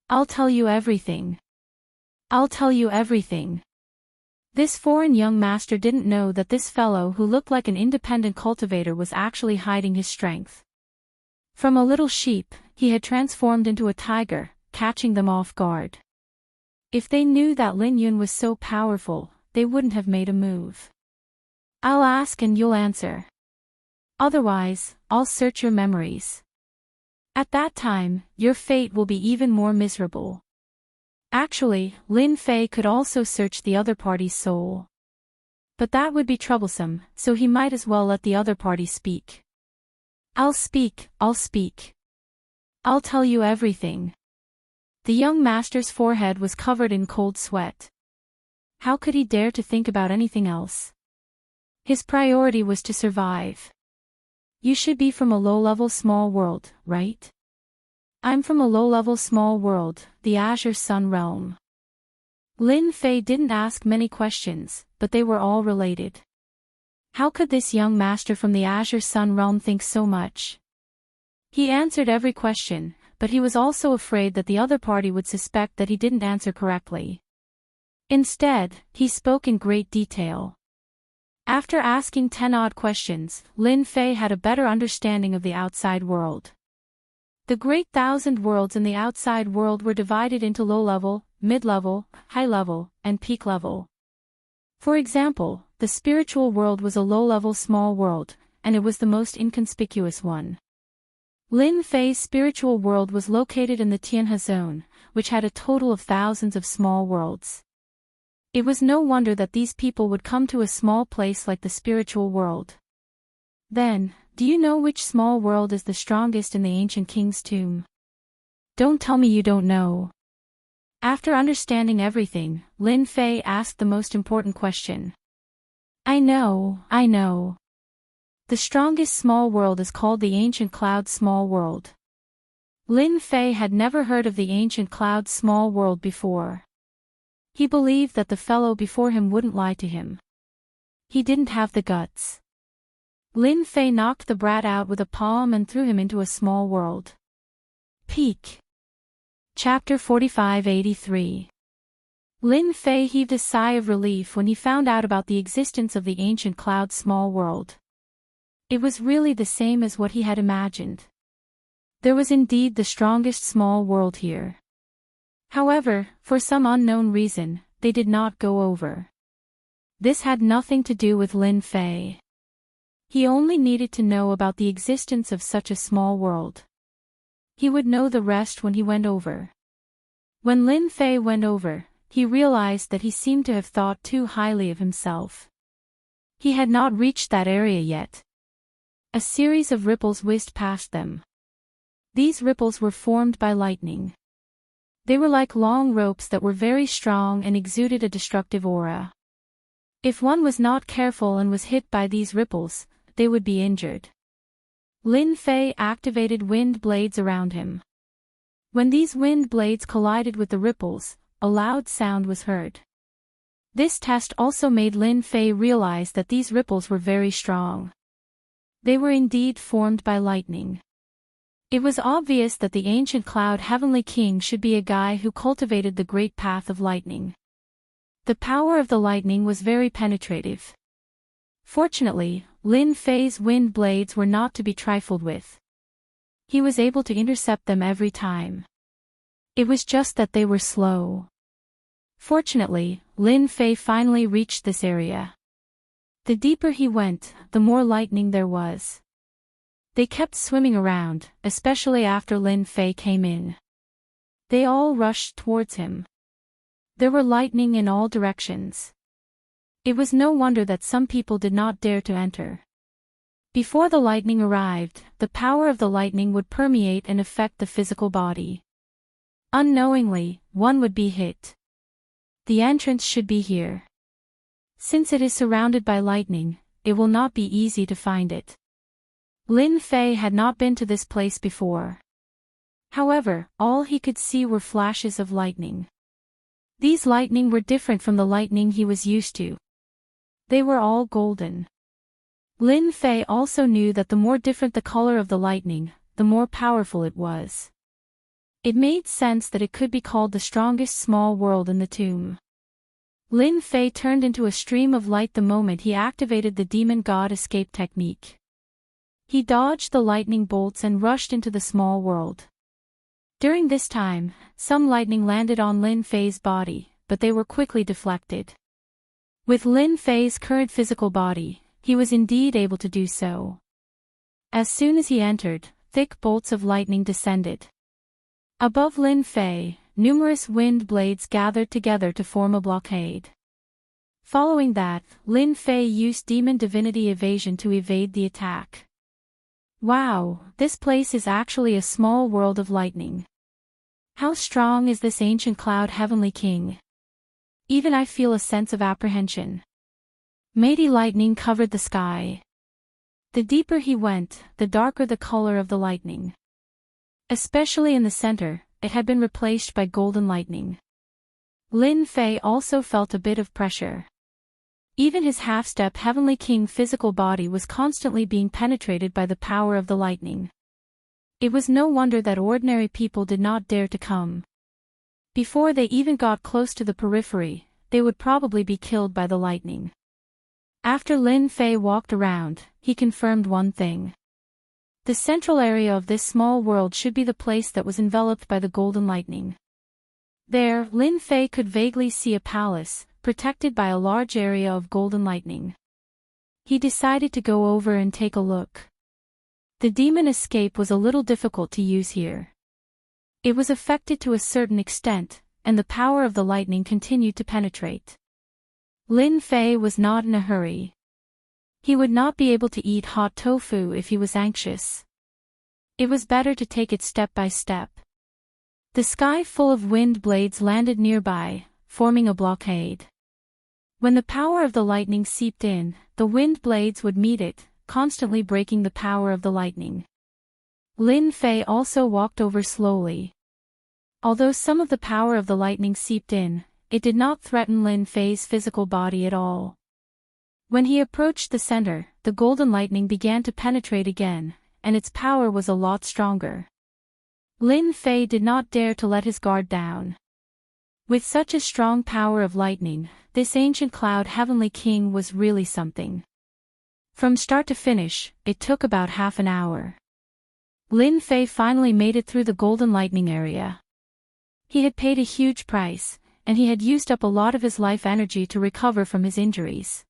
I'll tell you everything. I'll tell you everything." This foreign young master didn't know that this fellow who looked like an independent cultivator was actually hiding his strength. From a little sheep, he had transformed into a tiger, catching them off guard. If they knew that Lin Yun was so powerful, they wouldn't have made a move. "I'll ask and you'll answer. Otherwise, I'll search your memories. At that time, your fate will be even more miserable." Actually, Lin Fei could also search the other party's soul. But that would be troublesome, so he might as well let the other party speak. I'll speak. I'll tell you everything." The young master's forehead was covered in cold sweat. How could he dare to think about anything else? His priority was to survive. "You should be from a low-level small world, right?" "I'm from a low-level small world, the Azure Sun Realm." Lin Fei didn't ask many questions, but they were all related. How could this young master from the Azure Sun Realm think so much? He answered every question, but he was also afraid that the other party would suspect that he didn't answer correctly. Instead, he spoke in great detail. After asking 10-odd questions, Lin Fei had a better understanding of the outside world. The great 1,000 worlds in the outside world were divided into low-level, mid-level, high-level, and peak level. For example, the spiritual world was a low-level small world, and it was the most inconspicuous one. Lin Fei's spiritual world was located in the Tianhe zone, which had a total of thousands of small worlds. It was no wonder that these people would come to a small place like the spiritual world. Then, do you know which small world is the strongest in the ancient king's tomb? Don't tell me you don't know. After understanding everything, Lin Fei asked the most important question. I know. The strongest small world is called the Ancient Cloud Small World. Lin Fei had never heard of the Ancient Cloud Small World before. He believed that the fellow before him wouldn't lie to him. He didn't have the guts. Lin Fei knocked the brat out with a palm and threw him into a small world. Peak. Chapter 4583. Lin Fei heaved a sigh of relief when he found out about the existence of the ancient cloud's small world. It was really the same as what he had imagined. There was indeed the strongest small world here. However, for some unknown reason, they did not go over. This had nothing to do with Lin Fei. He only needed to know about the existence of such a small world. He would know the rest when he went over. When Lin Fei went over, he realized that he seemed to have thought too highly of himself. He had not reached that area yet. A series of ripples whizzed past them. These ripples were formed by lightning. They were like long ropes that were very strong and exuded a destructive aura. If one was not careful and was hit by these ripples, they would be injured. Lin Fei activated wind blades around him. When these wind blades collided with the ripples, a loud sound was heard. This test also made Lin Fei realize that these ripples were very strong. They were indeed formed by lightning. It was obvious that the ancient cloud heavenly king should be a guy who cultivated the great path of lightning. The power of the lightning was very penetrative. Fortunately, Lin Fei's wind blades were not to be trifled with. He was able to intercept them every time. It was just that they were slow. Fortunately, Lin Fei finally reached this area. The deeper he went, the more lightning there was. They kept swimming around, especially after Lin Fei came in. They all rushed towards him. There were lightning in all directions. It was no wonder that some people did not dare to enter. Before the lightning arrived, the power of the lightning would permeate and affect the physical body. Unknowingly, one would be hit. The entrance should be here. Since it is surrounded by lightning, it will not be easy to find it. Lin Fei had not been to this place before. However, all he could see were flashes of lightning. These lightning were different from the lightning he was used to. They were all golden. Lin Fei also knew that the more different the color of the lightning, the more powerful it was. It made sense that it could be called the strongest small world in the tomb. Lin Fei turned into a stream of light the moment he activated the demon god escape technique. He dodged the lightning bolts and rushed into the small world. During this time, some lightning landed on Lin Fei's body, but they were quickly deflected. With Lin Fei's current physical body, he was indeed able to do so. As soon as he entered, thick bolts of lightning descended. Above Lin Fei, numerous wind blades gathered together to form a blockade. Following that, Lin Fei used demon divinity evasion to evade the attack. Wow, this place is actually a small world of lightning. How strong is this ancient cloud heavenly king? Even I feel a sense of apprehension. Mighty lightning covered the sky. The deeper he went, the darker the color of the lightning. Especially in the center, it had been replaced by golden lightning. Lin Fei also felt a bit of pressure. Even his half-step heavenly king physical body was constantly being penetrated by the power of the lightning. It was no wonder that ordinary people did not dare to come. Before they even got close to the periphery, they would probably be killed by the lightning. After Lin Fei walked around, he confirmed one thing. The central area of this small world should be the place that was enveloped by the golden lightning. There, Lin Fei could vaguely see a palace, protected by a large area of golden lightning. He decided to go over and take a look. The demon escape was a little difficult to use here. It was affected to a certain extent, and the power of the lightning continued to penetrate. Lin Fei was not in a hurry. He would not be able to eat hot tofu if he was anxious. It was better to take it step by step. The sky full of wind blades landed nearby, forming a blockade. When the power of the lightning seeped in, the wind blades would meet it, constantly breaking the power of the lightning. Lin Fei also walked over slowly. Although some of the power of the lightning seeped in, it did not threaten Lin Fei's physical body at all. When he approached the center, the golden lightning began to penetrate again, and its power was a lot stronger. Lin Fei did not dare to let his guard down. With such a strong power of lightning, this ancient cloud heavenly king was really something. From start to finish, it took about half an hour. Lin Fei finally made it through the golden lightning area. He had paid a huge price, and he had used up a lot of his life energy to recover from his injuries.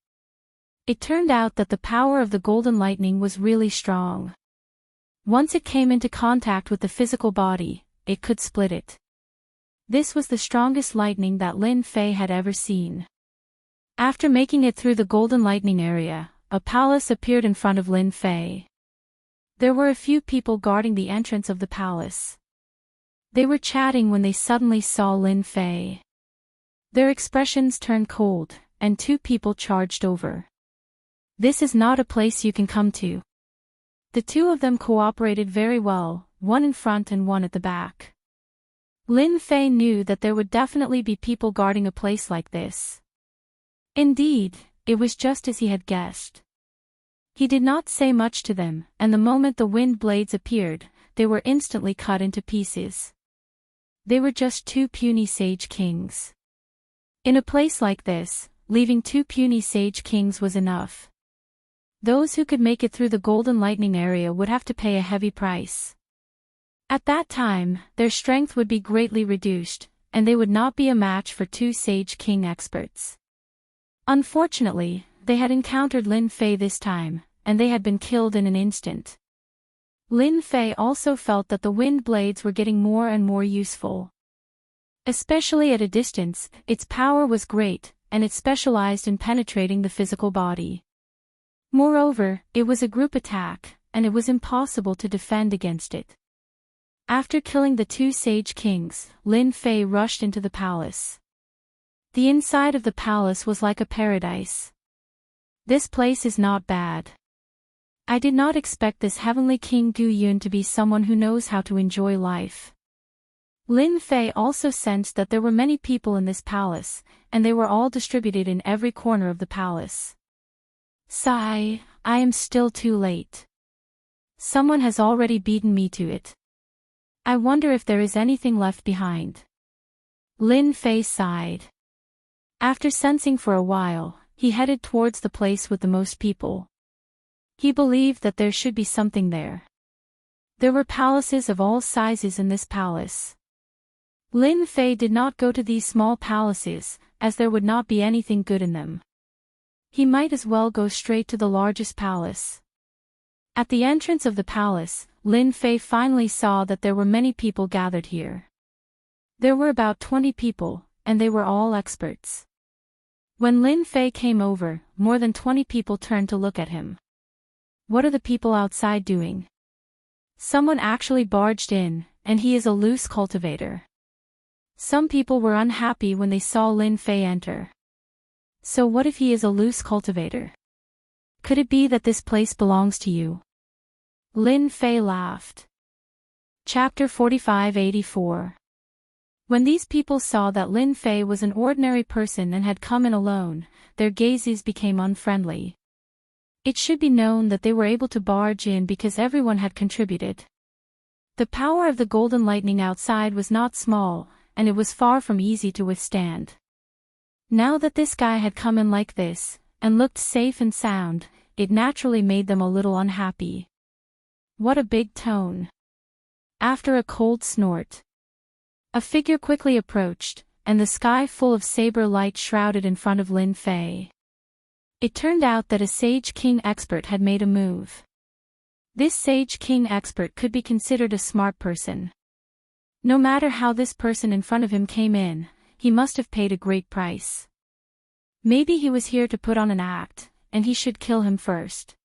It turned out that the power of the golden lightning was really strong. Once it came into contact with the physical body, it could split it. This was the strongest lightning that Lin Fei had ever seen. After making it through the golden lightning area, a palace appeared in front of Lin Fei. There were a few people guarding the entrance of the palace. They were chatting when they suddenly saw Lin Fei. Their expressions turned cold, and two people charged over. "This is not a place you can come to." The two of them cooperated very well, one in front and one at the back. Lin Fei knew that there would definitely be people guarding a place like this. Indeed, it was just as he had guessed. He did not say much to them, and the moment the wind blades appeared, they were instantly cut into pieces. They were just two puny sage kings. In a place like this, leaving two puny sage kings was enough. Those who could make it through the golden lightning area would have to pay a heavy price. At that time, their strength would be greatly reduced, and they would not be a match for two sage king experts. Unfortunately, they had encountered Lin Fei this time, and they had been killed in an instant. Lin Fei also felt that the wind blades were getting more and more useful. Especially at a distance, its power was great, and it specialized in penetrating the physical body. Moreover, it was a group attack, and it was impossible to defend against it. After killing the two sage kings, Lin Fei rushed into the palace. The inside of the palace was like a paradise. This place is not bad. I did not expect this heavenly King Gu Yun to be someone who knows how to enjoy life. Lin Fei also sensed that there were many people in this palace, and they were all distributed in every corner of the palace. Sigh, I am still too late. Someone has already beaten me to it. I wonder if there is anything left behind. Lin Fei sighed. After sensing for a while, he headed towards the place with the most people. He believed that there should be something there. There were palaces of all sizes in this palace. Lin Fei did not go to these small palaces, as there would not be anything good in them. He might as well go straight to the largest palace. At the entrance of the palace, Lin Fei finally saw that there were many people gathered here. There were about 20 people, and they were all experts. When Lin Fei came over, more than 20 people turned to look at him. What are the people outside doing? Someone actually barged in, and he is a loose cultivator. Some people were unhappy when they saw Lin Fei enter. So what if he is a loose cultivator? Could it be that this place belongs to you? Lin Fei laughed. Chapter 45-84. When these people saw that Lin Fei was an ordinary person and had come in alone, their gazes became unfriendly. It should be known that they were able to barge in because everyone had contributed. The power of the golden lightning outside was not small, and it was far from easy to withstand. Now that this guy had come in like this, and looked safe and sound, it naturally made them a little unhappy. What a big tone. After a cold snort, a figure quickly approached, and the sky full of saber light shrouded in front of Lin Fei. It turned out that a Sage King expert had made a move. This Sage King expert could be considered a smart person. No matter how this person in front of him came in, he must have paid a great price. Maybe he was here to put on an act, and he should kill him first.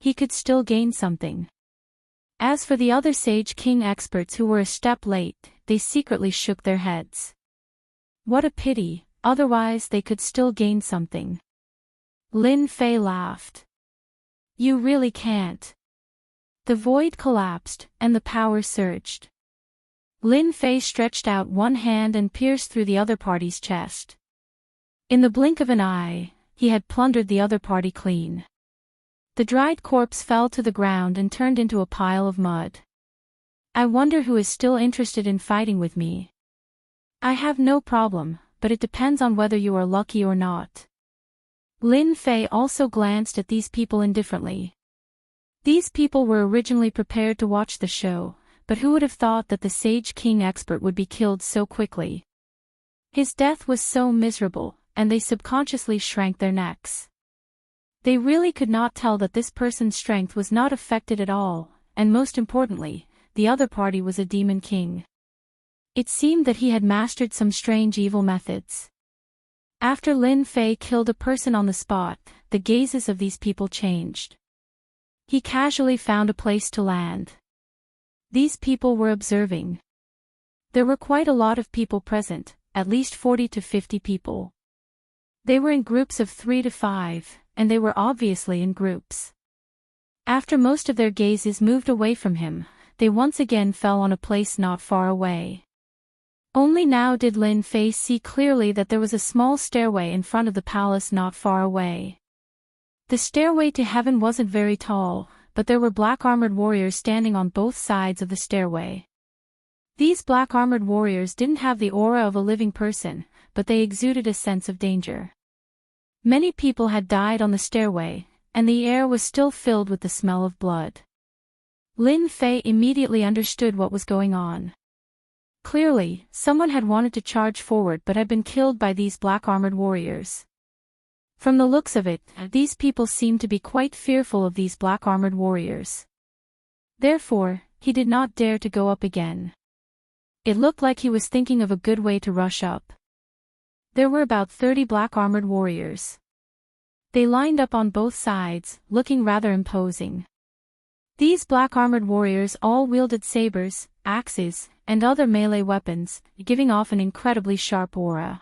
He could still gain something. As for the other Sage King experts who were a step late, they secretly shook their heads. What a pity, otherwise they could still gain something. Lin Fei laughed. You really can't. The void collapsed, and the power surged. Lin Fei stretched out one hand and pierced through the other party's chest. In the blink of an eye, he had plundered the other party clean. The dried corpse fell to the ground and turned into a pile of mud. I wonder who is still interested in fighting with me. I have no problem, but it depends on whether you are lucky or not. Lin Fei also glanced at these people indifferently. These people were originally prepared to watch the show, but who would have thought that the Sage King expert would be killed so quickly? His death was so miserable, and they subconsciously shrank their necks. They really could not tell that this person's strength was not affected at all, and most importantly, the other party was a demon king. It seemed that he had mastered some strange evil methods. After Lin Fei killed a person on the spot, the gazes of these people changed. He casually found a place to land. These people were observing. There were quite a lot of people present, at least 40 to 50 people. They were in groups of 3 to 5, and they were obviously in groups. After most of their gazes moved away from him, they once again fell on a place not far away. Only now did Lin Fei see clearly that there was a small stairway in front of the palace not far away. The stairway to heaven wasn't very tall, but there were black-armored warriors standing on both sides of the stairway. These black-armored warriors didn't have the aura of a living person, but they exuded a sense of danger. Many people had died on the stairway, and the air was still filled with the smell of blood. Lin Fei immediately understood what was going on. Clearly, someone had wanted to charge forward but had been killed by these black-armored warriors. From the looks of it, these people seemed to be quite fearful of these black-armored warriors. Therefore, he did not dare to go up again. It looked like he was thinking of a good way to rush up. There were about 30 black-armored warriors. They lined up on both sides, looking rather imposing. These black-armored warriors all wielded sabers, axes, and other melee weapons, giving off an incredibly sharp aura.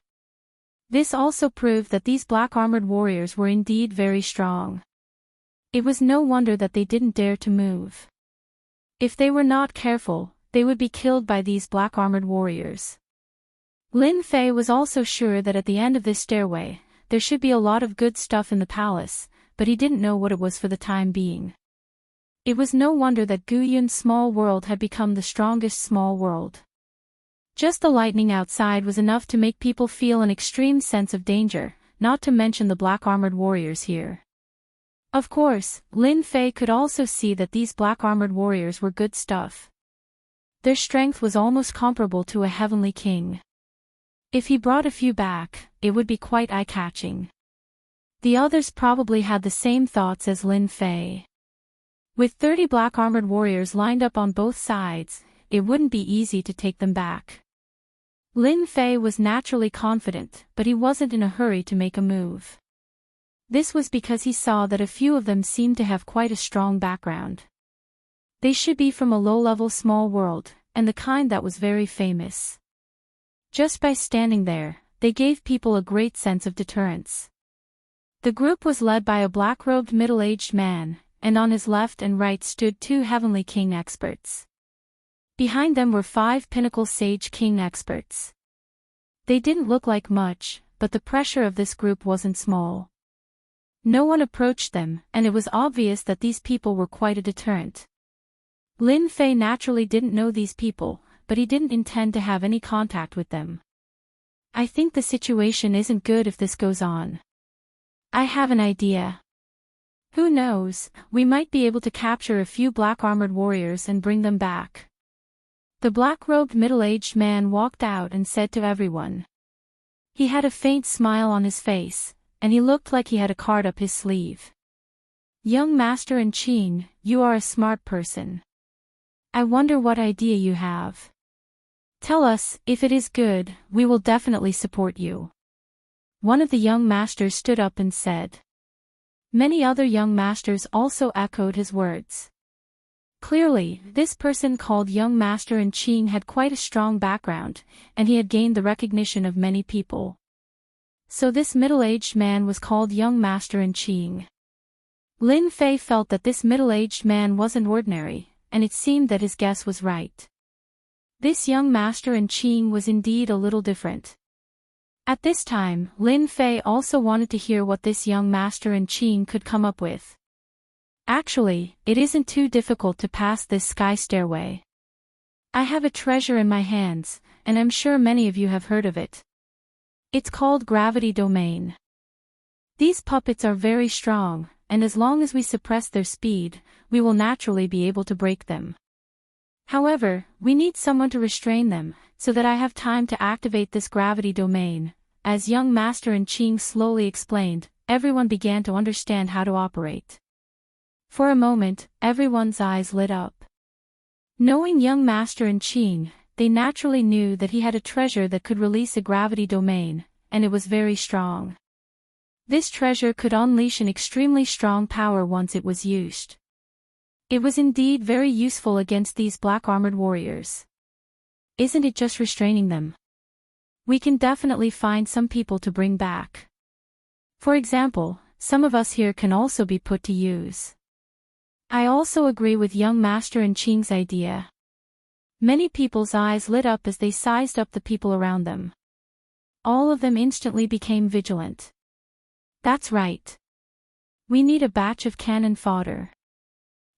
This also proved that these black-armored warriors were indeed very strong. It was no wonder that they didn't dare to move. If they were not careful, they would be killed by these black-armored warriors. Lin Fei was also sure that at the end of this stairway, there should be a lot of good stuff in the palace, but he didn't know what it was for the time being. It was no wonder that Gu Yun's small world had become the strongest small world. Just the lightning outside was enough to make people feel an extreme sense of danger, not to mention the black-armored warriors here. Of course, Lin Fei could also see that these black-armored warriors were good stuff. Their strength was almost comparable to a heavenly king. If he brought a few back, it would be quite eye-catching. The others probably had the same thoughts as Lin Fei. With 30 black-armored warriors lined up on both sides, it wouldn't be easy to take them back. Lin Fei was naturally confident, but he wasn't in a hurry to make a move. This was because he saw that a few of them seemed to have quite a strong background. They should be from a low-level small world, and the kind that was very famous. Just by standing there, they gave people a great sense of deterrence. The group was led by a black-robed middle-aged man, and on his left and right stood 2 Heavenly King experts. Behind them were 5 Pinnacle Sage King experts. They didn't look like much, but the pressure of this group wasn't small. No one approached them, and it was obvious that these people were quite a deterrent. Lin Fei naturally didn't know these people, but he didn't intend to have any contact with them. I think the situation isn't good if this goes on. I have an idea. Who knows, we might be able to capture a few black-armored warriors and bring them back. The black-robed middle-aged man walked out and said to everyone. He had a faint smile on his face, and he looked like he had a card up his sleeve. Young Master and Qing, you are a smart person. I wonder what idea you have. Tell us, if it is good, we will definitely support you. One of the young masters stood up and said. Many other young masters also echoed his words. Clearly, this person called Young Master and Qing had quite a strong background, and he had gained the recognition of many people. So this middle-aged man was called Young Master and Qing. Lin Fei felt that this middle-aged man wasn't ordinary, and it seemed that his guess was right. This Young Master and Qing was indeed a little different. At this time, Lin Fei also wanted to hear what this young master in Qing could come up with. Actually, it isn't too difficult to pass this sky stairway. I have a treasure in my hands, and I'm sure many of you have heard of it. It's called Gravity Domain. These puppets are very strong, and as long as we suppress their speed, we will naturally be able to break them. However, we need someone to restrain them, so that I have time to activate this gravity domain. As young master in Qing slowly explained, everyone began to understand how to operate. For a moment, everyone's eyes lit up. Knowing young master in Qing, they naturally knew that he had a treasure that could release a gravity domain, and it was very strong. This treasure could unleash an extremely strong power once it was used. It was indeed very useful against these black-armored warriors. Isn't it just restraining them? We can definitely find some people to bring back. For example, some of us here can also be put to use. I also agree with young master in Qing's idea. Many people's eyes lit up as they sized up the people around them. All of them instantly became vigilant. That's right. We need a batch of cannon fodder.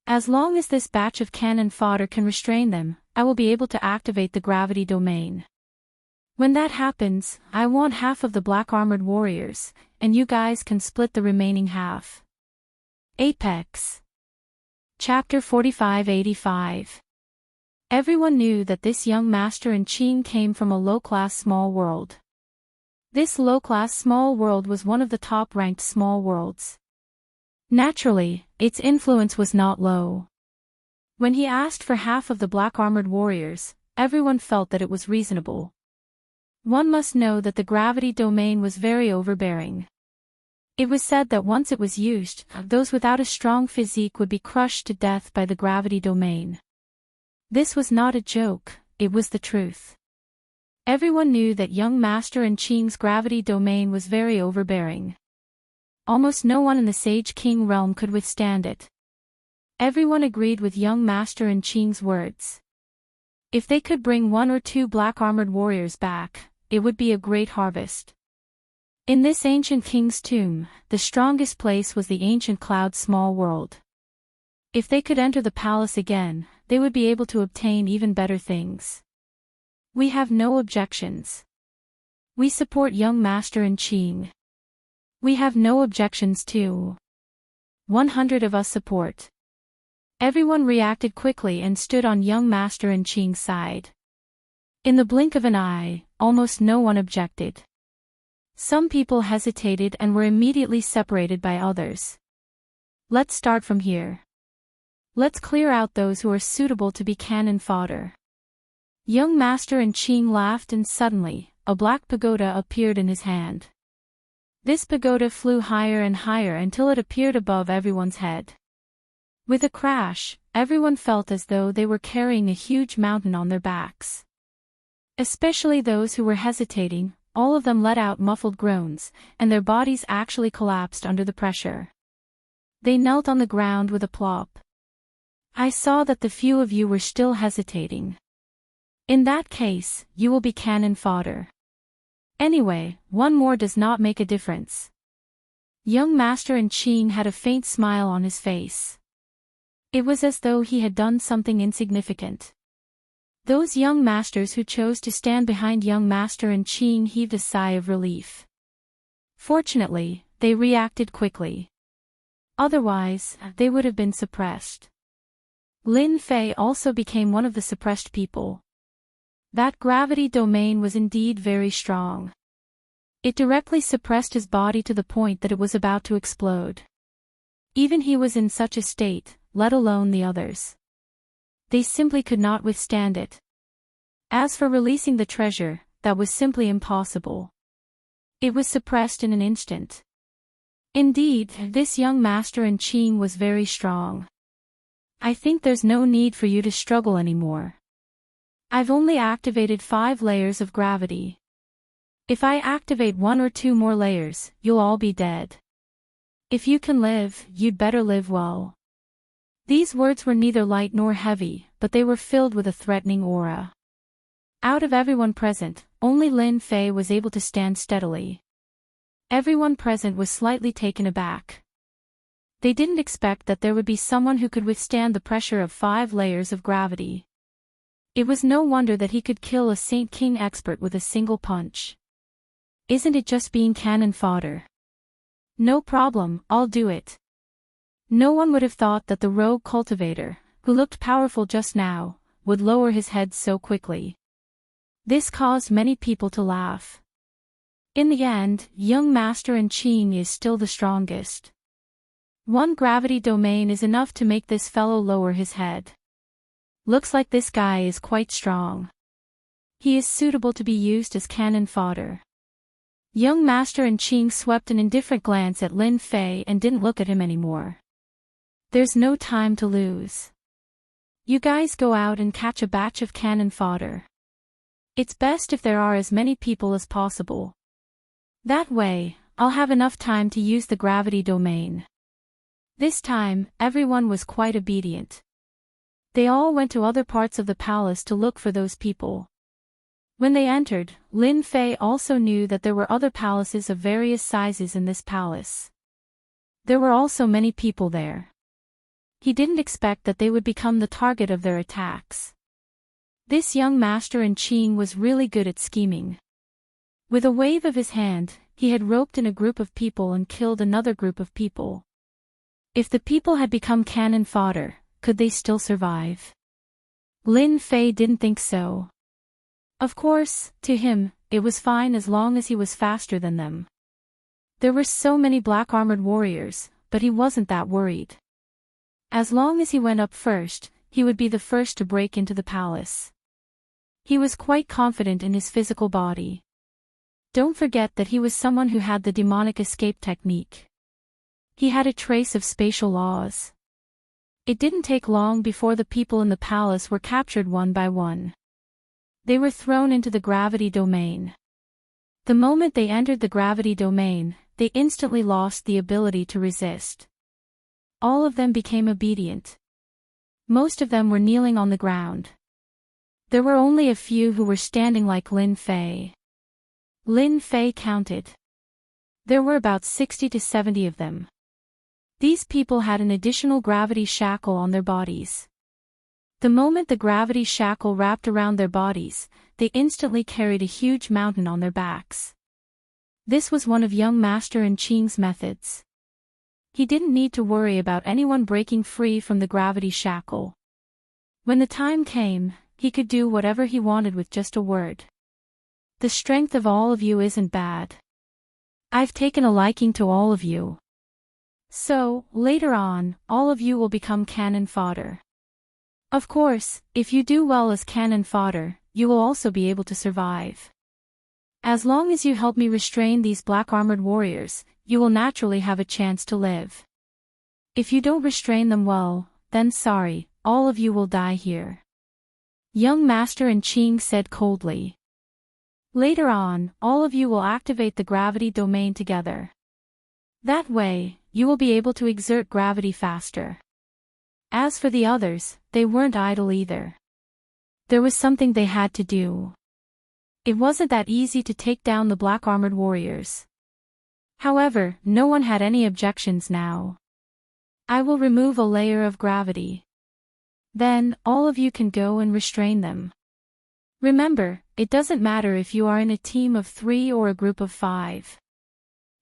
As long as this batch of cannon fodder can restrain them, I will be able to activate the gravity domain. When that happens, I want half of the black-armored warriors, and you guys can split the remaining half. Apex. Chapter 4585. Everyone knew that this young master in Qing came from a low-class small world. This low-class small world was one of the top-ranked small worlds. Naturally, its influence was not low. When he asked for half of the black-armored warriors, everyone felt that it was reasonable. One must know that the gravity domain was very overbearing. It was said that once it was used, those without a strong physique would be crushed to death by the gravity domain. This was not a joke, it was the truth. Everyone knew that young master in Qing's gravity domain was very overbearing. Almost no one in the Sage King realm could withstand it. Everyone agreed with young master in Qing's words. If they could bring 1 or 2 black-armored warriors back, it would be a great harvest. In this ancient king's tomb, the strongest place was the ancient cloud small world. If they could enter the palace again, they would be able to obtain even better things. We have no objections. We support young master in Qing. We have no objections too. 100 of us support. Everyone reacted quickly and stood on young master in Qing's side. In the blink of an eye, almost no one objected. Some people hesitated and were immediately separated by others. Let's start from here. Let's clear out those who are suitable to be cannon fodder. Young master in Qing laughed and suddenly, a black pagoda appeared in his hand. This pagoda flew higher and higher until it appeared above everyone's head. With a crash, everyone felt as though they were carrying a huge mountain on their backs. Especially those who were hesitating, all of them let out muffled groans, and their bodies actually collapsed under the pressure. They knelt on the ground with a plop. I saw that the few of you were still hesitating. In that case, you will be cannon fodder. Anyway, one more does not make a difference. Young master in Qing had a faint smile on his face. It was as though he had done something insignificant. Those young masters who chose to stand behind young master in Qing heaved a sigh of relief. Fortunately, they reacted quickly. Otherwise, they would have been suppressed. Lin Fei also became one of the suppressed people. That gravity domain was indeed very strong. It directly suppressed his body to the point that it was about to explode. Even he was in such a state, let alone the others. They simply could not withstand it. As for releasing the treasure, that was simply impossible. It was suppressed in an instant. Indeed, this young master in Qing was very strong. I think there's no need for you to struggle anymore. I've only activated 5 layers of gravity. If I activate 1 or 2 more layers, you'll all be dead. If you can live, you'd better live well. These words were neither light nor heavy, but they were filled with a threatening aura. Out of everyone present, only Lin Fei was able to stand steadily. Everyone present was slightly taken aback. They didn't expect that there would be someone who could withstand the pressure of 5 layers of gravity. It was no wonder that he could kill a Saint King expert with a single punch. Isn't it just being cannon fodder? No problem, I'll do it. No one would have thought that the rogue cultivator, who looked powerful just now, would lower his head so quickly. This caused many people to laugh. In the end, young Master Enchanting is still the strongest. 1 gravity domain is enough to make this fellow lower his head. Looks like this guy is quite strong. He is suitable to be used as cannon fodder. Young Master Enchanting swept an indifferent glance at Lin Fei and didn't look at him anymore. There's no time to lose. You guys go out and catch a batch of cannon fodder. It's best if there are as many people as possible. That way, I'll have enough time to use the gravity domain. This time, everyone was quite obedient. They all went to other parts of the palace to look for those people. When they entered, Lin Fei also knew that there were other palaces of various sizes in this palace. There were also many people there. He didn't expect that they would become the target of their attacks. This young Master Enchanting was really good at scheming. With a wave of his hand, he had roped in a group of people and killed another group of people. If the people had become cannon fodder, could they still survive? Lin Fei didn't think so. Of course, to him, it was fine as long as he was faster than them. There were so many black-armored warriors, but he wasn't that worried. As long as he went up first, he would be the first to break into the palace. He was quite confident in his physical body. Don't forget that he was someone who had the demonic escape technique. He had a trace of spatial laws. It didn't take long before the people in the palace were captured one by one. They were thrown into the gravity domain. The moment they entered the gravity domain, they instantly lost the ability to resist. All of them became obedient. Most of them were kneeling on the ground. There were only a few who were standing like Lin Fei. Lin Fei counted. There were about 60 to 70 of them. These people had an additional gravity shackle on their bodies. The moment the gravity shackle wrapped around their bodies, they instantly carried a huge mountain on their backs. This was one of young Master Enchanting's methods. He didn't need to worry about anyone breaking free from the gravity shackle. When the time came, he could do whatever he wanted with just a word. The strength of all of you isn't bad. I've taken a liking to all of you. So, later on, all of you will become cannon fodder. Of course, if you do well as cannon fodder, you will also be able to survive. As long as you help me restrain these black-armored warriors, you will naturally have a chance to live. If you don't restrain them well, then sorry, all of you will die here. Young Master Enchanting said coldly. Later on, all of you will activate the gravity domain together. That way, you will be able to exert gravity faster. As for the others, they weren't idle either. There was something they had to do. It wasn't that easy to take down the black-armored warriors. However, no one had any objections now. I will remove a layer of gravity. Then, all of you can go and restrain them. Remember, it doesn't matter if you are in a team of 3 or a group of 5.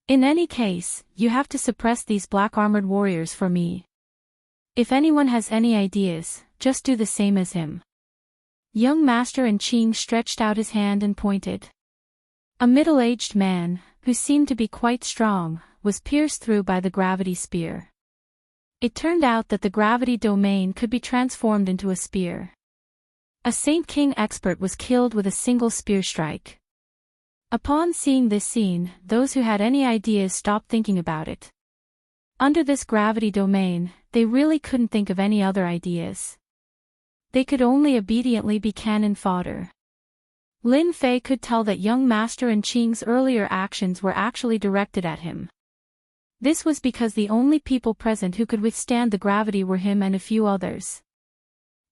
In any case, you have to suppress these black-armored warriors for me. If anyone has any ideas, just do the same as him. Young Master Enchanting stretched out his hand and pointed. A middle-aged man, who seemed to be quite strong, was pierced through by the gravity spear. It turned out that the gravity domain could be transformed into a spear. A Saint King expert was killed with a single spear strike. Upon seeing this scene, those who had any ideas stopped thinking about it. Under this gravity domain, they really couldn't think of any other ideas. They could only obediently be cannon fodder. Lin Fei could tell that young Master Enchanting's earlier actions were actually directed at him. This was because the only people present who could withstand the gravity were him and a few others.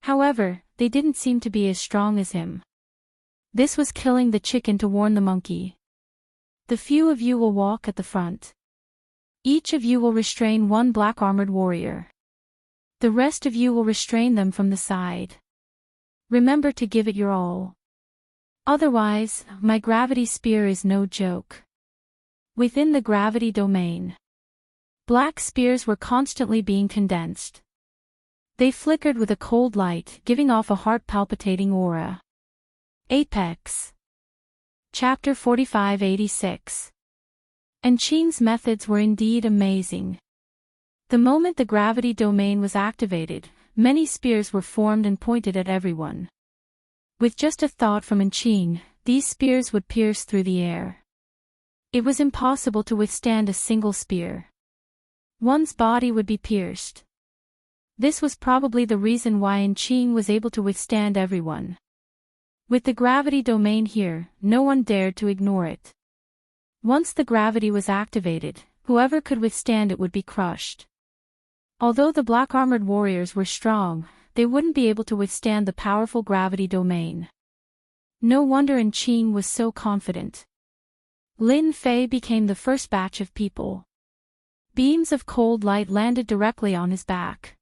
However, they didn't seem to be as strong as him. This was killing the chicken to warn the monkey. The few of you will walk at the front. Each of you will restrain one black armored warrior. The rest of you will restrain them from the side. Remember to give it your all. Otherwise, my gravity spear is no joke. Within the gravity domain, black spears were constantly being condensed. They flickered with a cold light, giving off a heart-palpitating aura. Apex. Chapter 4586. Enchanting's methods were indeed amazing. The moment the gravity domain was activated, many spears were formed and pointed at everyone. With just a thought from Enchanting, these spears would pierce through the air. It was impossible to withstand a single spear. One's body would be pierced. This was probably the reason why Enchanting was able to withstand everyone. With the gravity domain here, no one dared to ignore it. Once the gravity was activated, whoever could withstand it would be crushed. Although the black armored warriors were strong, they wouldn't be able to withstand the powerful gravity domain. No wonder Enchanting was so confident. Lin Fei became the first batch of people. Beams of cold light landed directly on his back.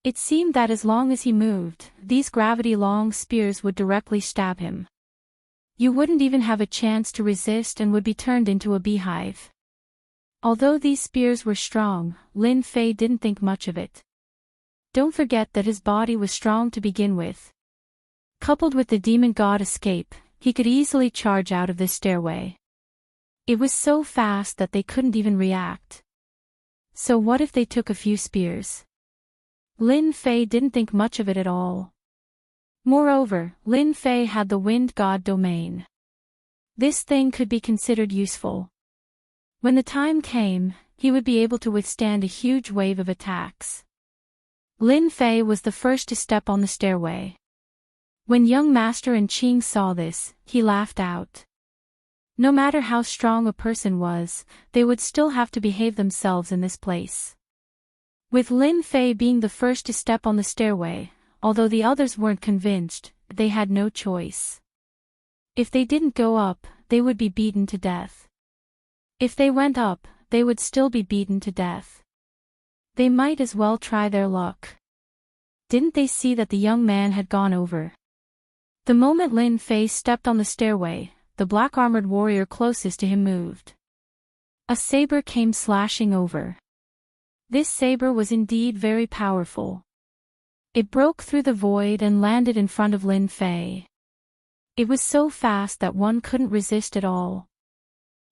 It seemed that as long as he moved, these gravity-long spears would directly stab him. You wouldn't even have a chance to resist and would be turned into a beehive. Although these spears were strong, Lin Fei didn't think much of it. Don't forget that his body was strong to begin with. Coupled with the demon god escape, he could easily charge out of this stairway. It was so fast that they couldn't even react. So what if they took a few spears? Lin Fei didn't think much of it at all. Moreover, Lin Fei had the wind god domain. This thing could be considered useful. When the time came, he would be able to withstand a huge wave of attacks. Lin Fei was the first to step on the stairway. When young Master Enchanting saw this, he laughed out. No matter how strong a person was, they would still have to behave themselves in this place. With Lin Fei being the first to step on the stairway, although the others weren't convinced, they had no choice. If they didn't go up, they would be beaten to death. If they went up, they would still be beaten to death. They might as well try their luck. Didn't they see that the young man had gone over? The moment Lin Fei stepped on the stairway, the black-armored warrior closest to him moved. A saber came slashing over. This saber was indeed very powerful. It broke through the void and landed in front of Lin Fei. It was so fast that one couldn't resist at all.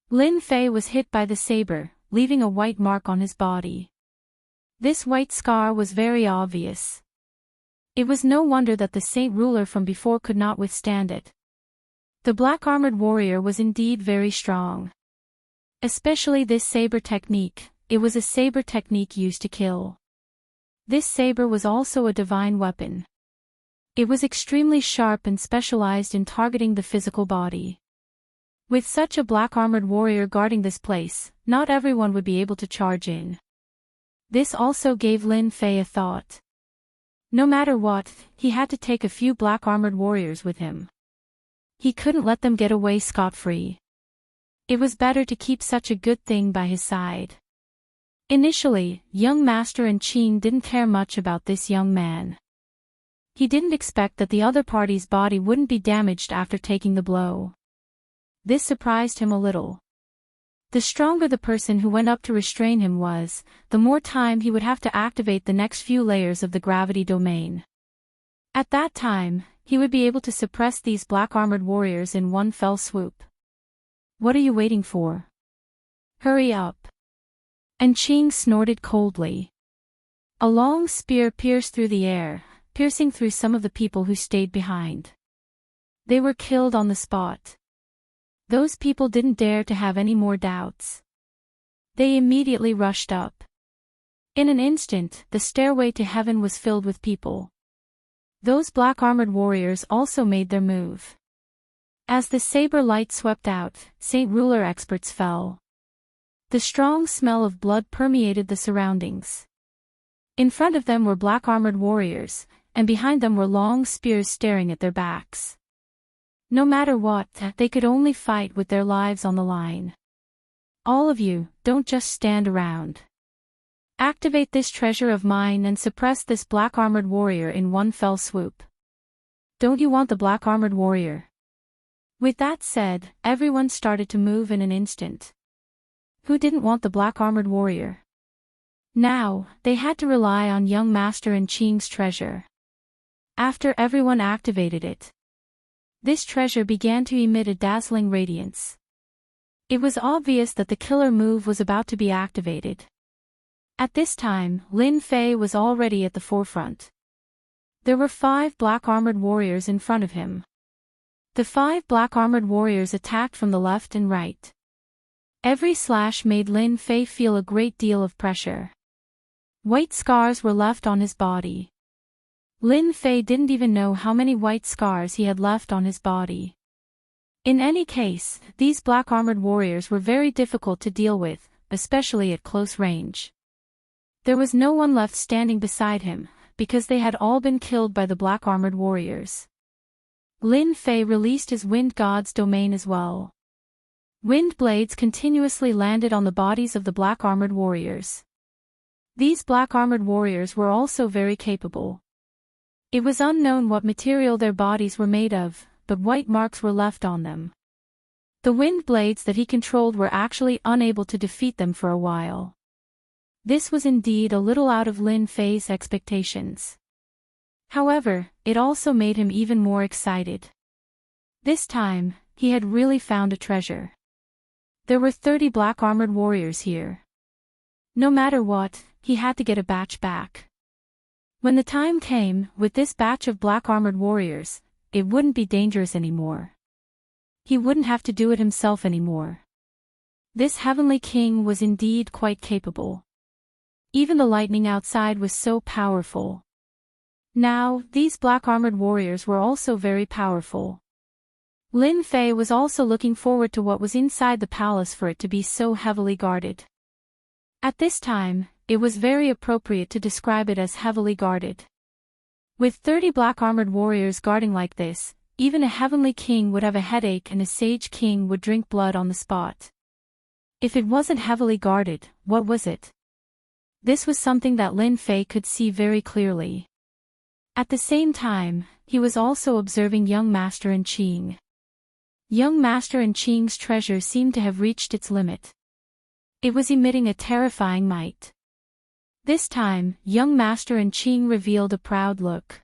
Lin Fei was hit by the saber, leaving a white mark on his body. This white scar was very obvious. It was no wonder that the Saint Ruler from before could not withstand it. The black-armored warrior was indeed very strong. Especially this saber technique, it was a saber technique used to kill. This saber was also a divine weapon. It was extremely sharp and specialized in targeting the physical body. With such a black-armored warrior guarding this place, not everyone would be able to charge in. This also gave Lin Fei a thought. No matter what, he had to take a few black-armored warriors with him. He couldn't let them get away scot-free. It was better to keep such a good thing by his side. Initially, young Master Enchanting didn't care much about this young man. He didn't expect that the other party's body wouldn't be damaged after taking the blow. This surprised him a little. The stronger the person who went up to restrain him was, the more time he would have to activate the next few layers of the gravity domain. At that time, he would be able to suppress these black-armored warriors in one fell swoop. What are you waiting for? Hurry up. Enchanting snorted coldly. A long spear pierced through the air, piercing through some of the people who stayed behind. They were killed on the spot. Those people didn't dare to have any more doubts. They immediately rushed up. In an instant, the stairway to heaven was filled with people. Those black-armored warriors also made their move. As the saber light swept out, Saint Ruler experts fell. The strong smell of blood permeated the surroundings. In front of them were black-armored warriors, and behind them were long spears staring at their backs. No matter what, they could only fight with their lives on the line. All of you, don't just stand around. Activate this treasure of mine and suppress this black-armored warrior in one fell swoop. Don't you want the black-armored warrior? With that said, everyone started to move in an instant. Who didn't want the black-armored warrior? Now, they had to rely on young Master Enching's treasure. After everyone activated it, this treasure began to emit a dazzling radiance. It was obvious that the killer move was about to be activated. At this time, Lin Fei was already at the forefront. There were 5 black-armored warriors in front of him. The 5 black-armored warriors attacked from the left and right. Every slash made Lin Fei feel a great deal of pressure. White scars were left on his body. Lin Fei didn't even know how many white scars he had left on his body. In any case, these black-armored warriors were very difficult to deal with, especially at close range. There was no one left standing beside him, because they had all been killed by the black-armored warriors. Lin Fei released his wind god's domain as well. Wind blades continuously landed on the bodies of the black-armored warriors. These black-armored warriors were also very capable. It was unknown what material their bodies were made of, but white marks were left on them. The wind blades that he controlled were actually unable to defeat them for a while. This was indeed a little out of Lin Fei's expectations. However, it also made him even more excited. This time, he had really found a treasure. There were 30 black-armored warriors here. No matter what, he had to get a batch back. When the time came, with this batch of black-armored warriors, it wouldn't be dangerous anymore. He wouldn't have to do it himself anymore. This heavenly king was indeed quite capable. Even the lightning outside was so powerful. Now, these black-armored warriors were also very powerful. Lin Fei was also looking forward to what was inside the palace for it to be so heavily guarded. At this time, it was very appropriate to describe it as heavily guarded. With 30 black-armored warriors guarding like this, even a heavenly king would have a headache and a sage king would drink blood on the spot. If it wasn't heavily guarded, what was it? This was something that Lin Fei could see very clearly. At the same time, he was also observing young Master Enching. Young Master Enching's treasure seemed to have reached its limit. It was emitting a terrifying might. This time, young Master Enching revealed a proud look.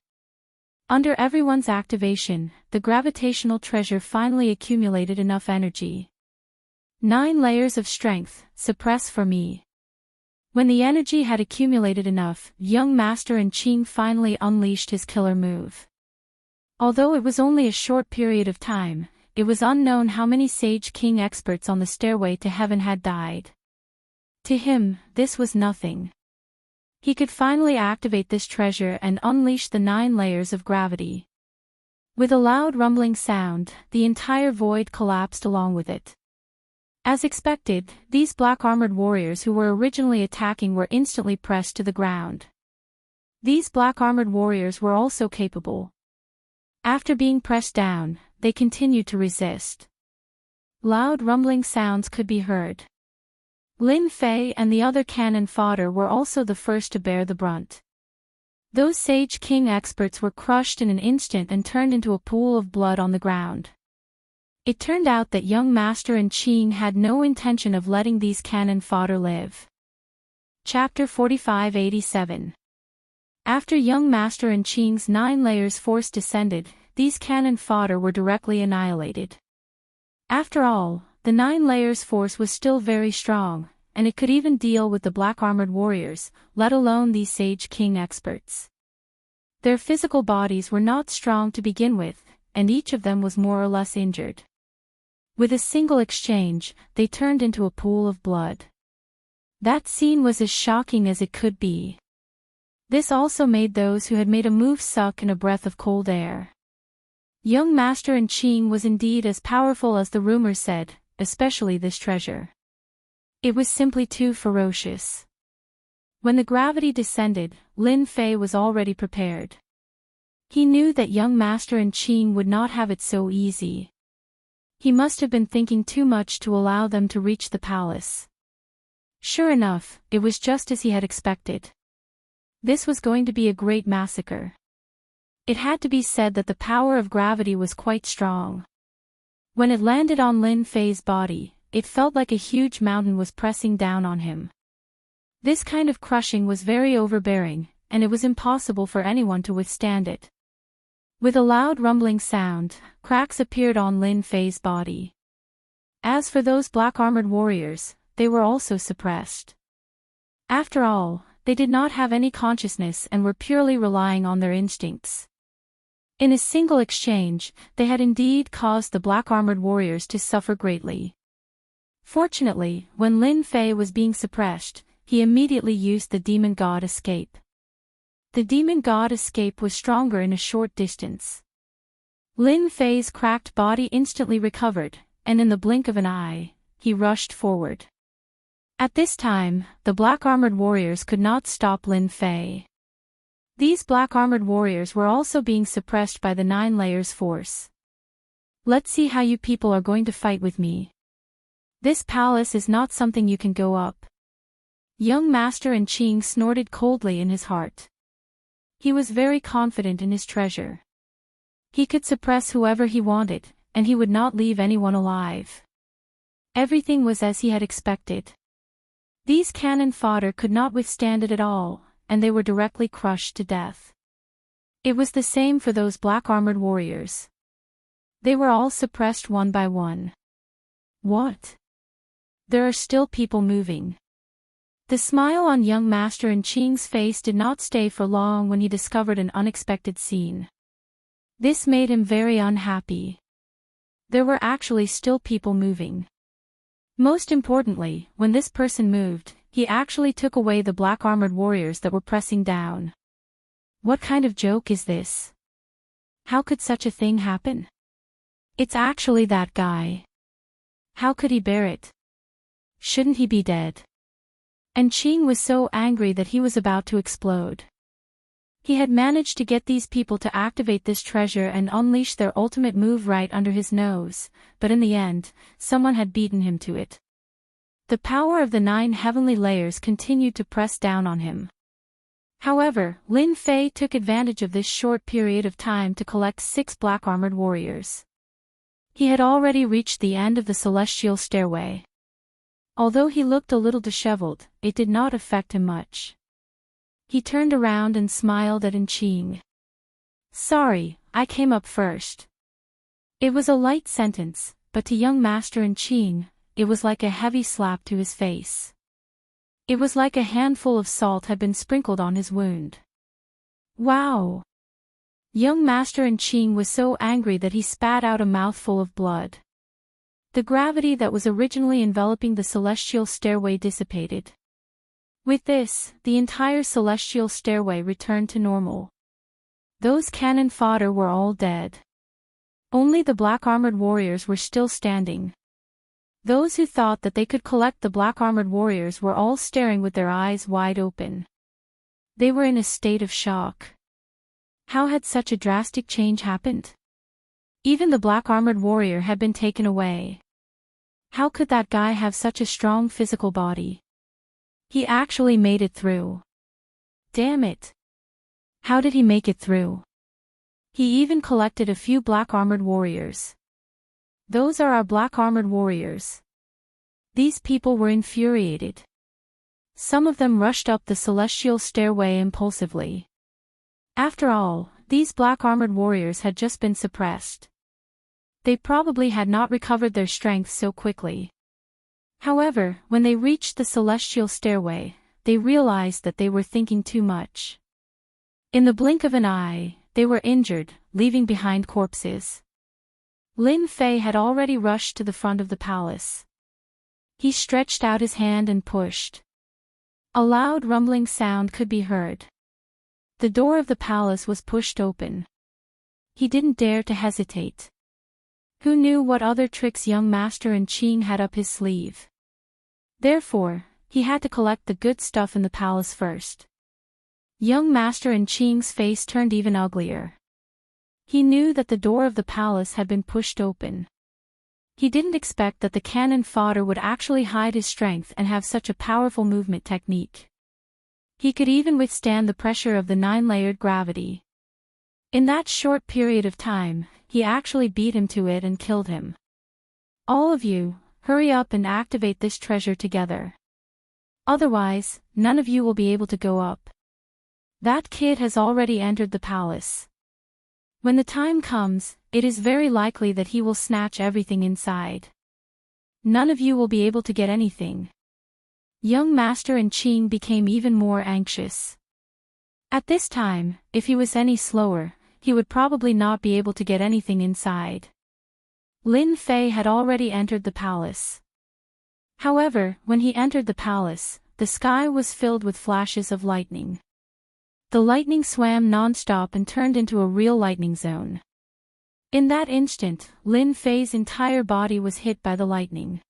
Under everyone's activation, the gravitational treasure finally accumulated enough energy. 9 layers of strength, suppress for me. When the energy had accumulated enough, young Master Enching finally unleashed his killer move. Although it was only a short period of time, it was unknown how many Sage King experts on the stairway to heaven had died. To him, this was nothing. He could finally activate this treasure and unleash the 9 layers of gravity. With a loud rumbling sound, the entire void collapsed along with it. As expected, these black-armored warriors who were originally attacking were instantly pressed to the ground. These black-armored warriors were also capable. After being pressed down, they continued to resist. Loud rumbling sounds could be heard. Lin Fei and the other cannon fodder were also the first to bear the brunt. Those Sage King experts were crushed in an instant and turned into a pool of blood on the ground. It turned out that young Master Enching had no intention of letting these cannon fodder live. Chapter 4587. After young Master Enching's 9 layers force descended, these cannon fodder were directly annihilated. After all, the 9 layers force was still very strong, and it could even deal with the black-armored warriors, let alone these Sage King experts. Their physical bodies were not strong to begin with, and each of them was more or less injured. With a single exchange, they turned into a pool of blood. That scene was as shocking as it could be. This also made those who had made a move suck in a breath of cold air. Young Master Enching was indeed as powerful as the rumors said, especially this treasure. It was simply too ferocious. When the gravity descended, Lin Fei was already prepared. He knew that young Master Enchanting would not have it so easy. He must have been thinking too much to allow them to reach the palace. Sure enough, it was just as he had expected. This was going to be a great massacre. It had to be said that the power of gravity was quite strong. When it landed on Lin Fei's body, it felt like a huge mountain was pressing down on him. This kind of crushing was very overbearing, and it was impossible for anyone to withstand it. With a loud rumbling sound, cracks appeared on Lin Fei's body. As for those black-armored warriors, they were also suppressed. After all, they did not have any consciousness and were purely relying on their instincts. In a single exchange, they had indeed caused the black-armored warriors to suffer greatly. Fortunately, when Lin Fei was being suppressed, he immediately used the demon god escape. The demon god escape was stronger in a short distance. Lin Fei's cracked body instantly recovered, and in the blink of an eye, he rushed forward. At this time, the black-armored warriors could not stop Lin Fei. These black-armored warriors were also being suppressed by the 9 layers force. Let's see how you people are going to fight with me. This palace is not something you can go up. Young Master Enchanting snorted coldly in his heart. He was very confident in his treasure. He could suppress whoever he wanted, and he would not leave anyone alive. Everything was as he had expected. These cannon fodder could not withstand it at all, and they were directly crushed to death. It was the same for those black-armored warriors. They were all suppressed one by one. What? There are still people moving. The smile on young Master Enchanting's face did not stay for long when he discovered an unexpected scene. This made him very unhappy. There were actually still people moving. Most importantly, when this person moved, he actually took away the black-armored warriors that were pressing down. What kind of joke is this? How could such a thing happen? It's actually that guy. How could he bear it? Shouldn't he be dead? Enchanting was so angry that he was about to explode. He had managed to get these people to activate this treasure and unleash their ultimate move right under his nose, but in the end, someone had beaten him to it. The power of the 9 heavenly layers continued to press down on him. However, Lin Fei took advantage of this short period of time to collect 6 black-armored warriors. He had already reached the end of the celestial stairway. Although he looked a little disheveled, it did not affect him much. He turned around and smiled at Enchanting. Sorry, I came up first. It was a light sentence, but to young Master Enchanting, it was like a heavy slap to his face. It was like a handful of salt had been sprinkled on his wound. Wow! Young Master Enchanting was so angry that he spat out a mouthful of blood. The gravity that was originally enveloping the celestial stairway dissipated. With this, the entire celestial stairway returned to normal. Those cannon fodder were all dead. Only the black-armored warriors were still standing. Those who thought that they could collect the black-armored warriors were all staring with their eyes wide open. They were in a state of shock. How had such a drastic change happened? Even the black-armored warrior had been taken away. How could that guy have such a strong physical body? He actually made it through. Damn it! How did he make it through? He even collected a few black-armored warriors. Those are our black-armored warriors. These people were infuriated. Some of them rushed up the celestial stairway impulsively. After all, these black-armored warriors had just been suppressed. They probably had not recovered their strength so quickly. However, when they reached the celestial stairway, they realized that they were thinking too much. In the blink of an eye, they were injured, leaving behind corpses. Lin Fei had already rushed to the front of the palace. He stretched out his hand and pushed. A loud rumbling sound could be heard. The door of the palace was pushed open. He didn't dare to hesitate. Who knew what other tricks young Master Enchanting had up his sleeve? Therefore, he had to collect the good stuff in the palace first. Young Master Enchanting's face turned even uglier. He knew that the door of the palace had been pushed open. He didn't expect that the cannon fodder would actually hide his strength and have such a powerful movement technique. He could even withstand the pressure of the 9-layered gravity. In that short period of time, he actually beat him to it and killed him. All of you, hurry up and activate this treasure together. Otherwise, none of you will be able to go up. That kid has already entered the palace. When the time comes, it is very likely that he will snatch everything inside. None of you will be able to get anything. Young Master Enchanting became even more anxious. At this time, if he was any slower, he would probably not be able to get anything inside. Lin Fei had already entered the palace. However, when he entered the palace, the sky was filled with flashes of lightning. The lightning swam non-stop and turned into a real lightning zone. In that instant, Lin Fei's entire body was hit by the lightning.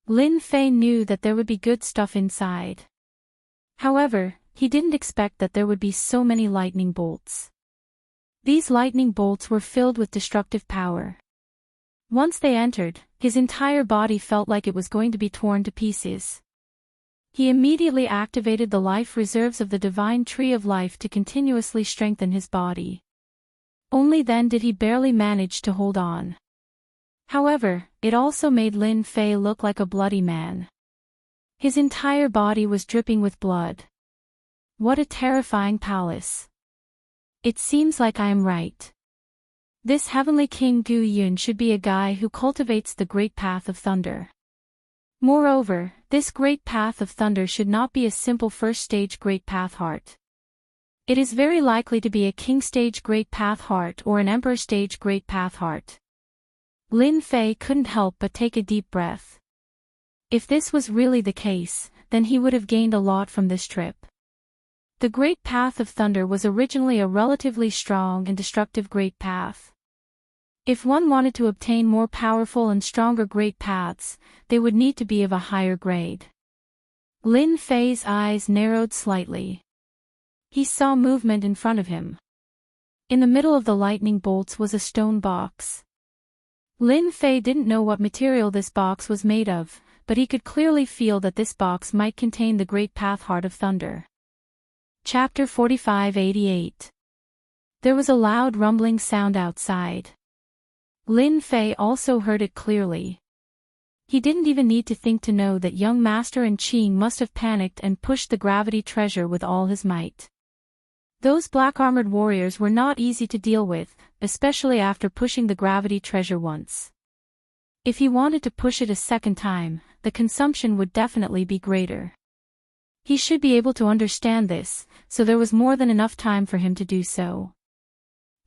Lin Fei knew that there would be good stuff inside. However, he didn't expect that there would be so many lightning bolts. These lightning bolts were filled with destructive power. Once they entered, his entire body felt like it was going to be torn to pieces. He immediately activated the life reserves of the Divine Tree of Life to continuously strengthen his body. Only then did he barely manage to hold on. However, it also made Lin Fei look like a bloody man. His entire body was dripping with blood. What a terrifying palace. It seems like I am right. This heavenly King Gu Yun should be a guy who cultivates the great path of thunder. Moreover, this great path of thunder should not be a simple first stage great path heart. It is very likely to be a king stage great path heart or an emperor stage great path heart. Lin Fei couldn't help but take a deep breath. If this was really the case, then he would have gained a lot from this trip. The Great Path of Thunder was originally a relatively strong and destructive great path. If one wanted to obtain more powerful and stronger great paths, they would need to be of a higher grade. Lin Fei's eyes narrowed slightly. He saw movement in front of him. In the middle of the lightning bolts was a stone box. Lin Fei didn't know what material this box was made of, but he could clearly feel that this box might contain the Great Path Heart of Thunder. Chapter 4588. There was a loud rumbling sound outside. Lin Fei also heard it clearly. He didn't even need to think to know that young Master Enchanting must have panicked and pushed the gravity treasure with all his might. Those black-armored warriors were not easy to deal with, especially after pushing the gravity treasure once. If he wanted to push it a second time, the consumption would definitely be greater. He should be able to understand this, so there was more than enough time for him to do so.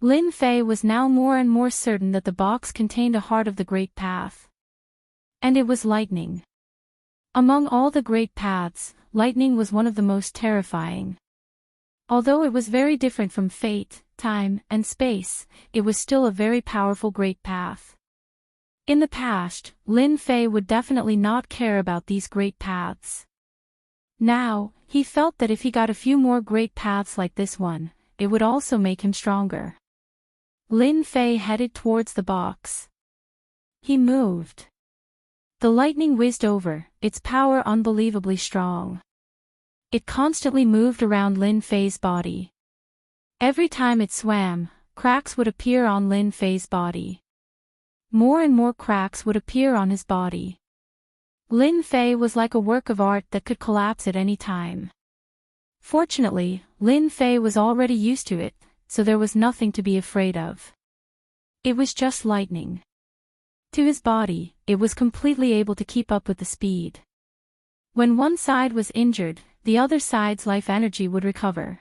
Lin Fei was now more and more certain that the box contained a heart of the Great Path. And it was lightning. Among all the great paths, lightning was one of the most terrifying. Although it was very different from fate, time, and space, it was still a very powerful great path. In the past, Lin Fei would definitely not care about these great paths. Now, he felt that if he got a few more great paths like this one, it would also make him stronger. Lin Fei headed towards the box. He moved. The lightning whizzed over, its power unbelievably strong. It constantly moved around Lin Fei's body. Every time it swam, cracks would appear on Lin Fei's body. More and more cracks would appear on his body. Lin Fei was like a work of art that could collapse at any time. Fortunately, Lin Fei was already used to it, so there was nothing to be afraid of. It was just lightning. To his body, it was completely able to keep up with the speed. When one side was injured, the other side's life energy would recover.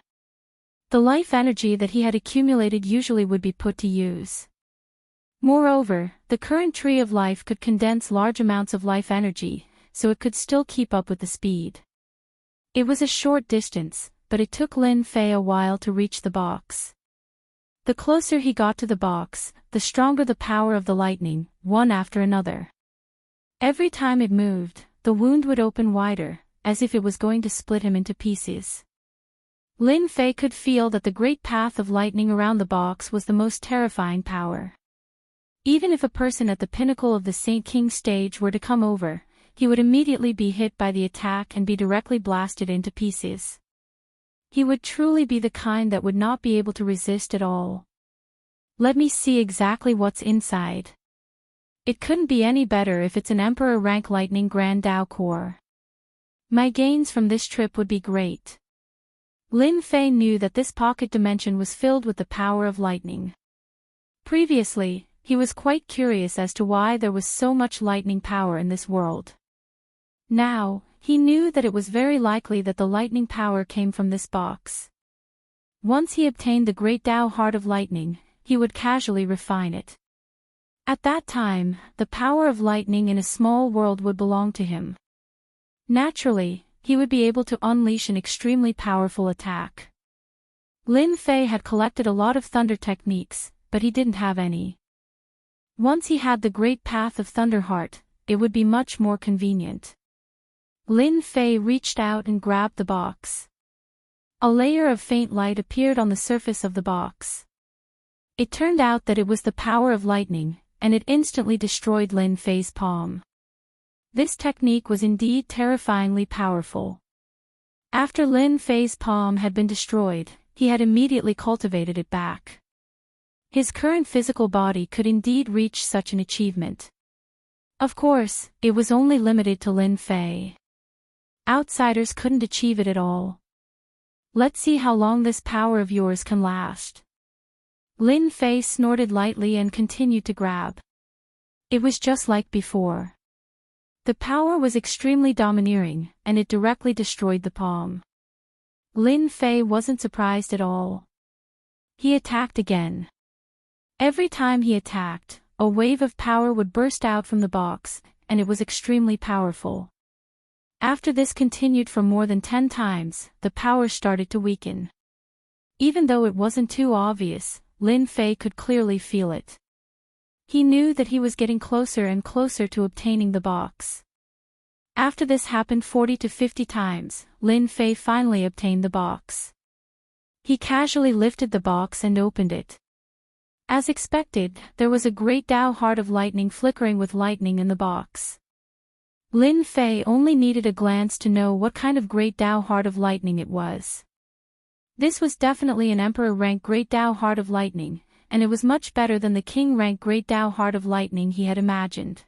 The life energy that he had accumulated usually would be put to use. Moreover, the current tree of life could condense large amounts of life energy, so it could still keep up with the speed. It was a short distance, but it took Lin Fei a while to reach the box. The closer he got to the box, the stronger the power of the lightning, one after another. Every time it moved, the wound would open wider, as if it was going to split him into pieces. Lin Fei could feel that the great path of lightning around the box was the most terrifying power. Even if a person at the pinnacle of the Saint King stage were to come over, he would immediately be hit by the attack and be directly blasted into pieces. He would truly be the kind that would not be able to resist at all. Let me see exactly what's inside. It couldn't be any better if it's an Emperor rank Lightning Grand Dao Core. My gains from this trip would be great. Lin Fei knew that this pocket dimension was filled with the power of lightning. Previously, he was quite curious as to why there was so much lightning power in this world. Now, he knew that it was very likely that the lightning power came from this box. Once he obtained the Great Dao Heart of Lightning, he would casually refine it. At that time, the power of lightning in a small world would belong to him. Naturally, he would be able to unleash an extremely powerful attack. Lin Fei had collected a lot of thunder techniques, but he didn't have any. Once he had the Great Path of Thunder Heart, it would be much more convenient. Lin Fei reached out and grabbed the box. A layer of faint light appeared on the surface of the box. It turned out that it was the power of lightning, and it instantly destroyed Lin Fei's palm. This technique was indeed terrifyingly powerful. After Lin Fei's palm had been destroyed, he had immediately cultivated it back. His current physical body could indeed reach such an achievement. Of course, it was only limited to Lin Fei. Outsiders couldn't achieve it at all. Let's see how long this power of yours can last. Lin Fei snorted lightly and continued to grab. It was just like before. The power was extremely domineering, and it directly destroyed the palm. Lin Fei wasn't surprised at all. He attacked again. Every time he attacked, a wave of power would burst out from the box, and it was extremely powerful. After this continued for more than 10 times, the power started to weaken. Even though it wasn't too obvious, Lin Fei could clearly feel it. He knew that he was getting closer and closer to obtaining the box. After this happened 40 to 50 times, Lin Fei finally obtained the box. He casually lifted the box and opened it. As expected, there was a Great Dao Heart of Lightning flickering with lightning in the box. Lin Fei only needed a glance to know what kind of Great Dao Heart of Lightning it was. This was definitely an Emperor rank Great Dao Heart of Lightning, and it was much better than the King rank Great Dao Heart of Lightning he had imagined.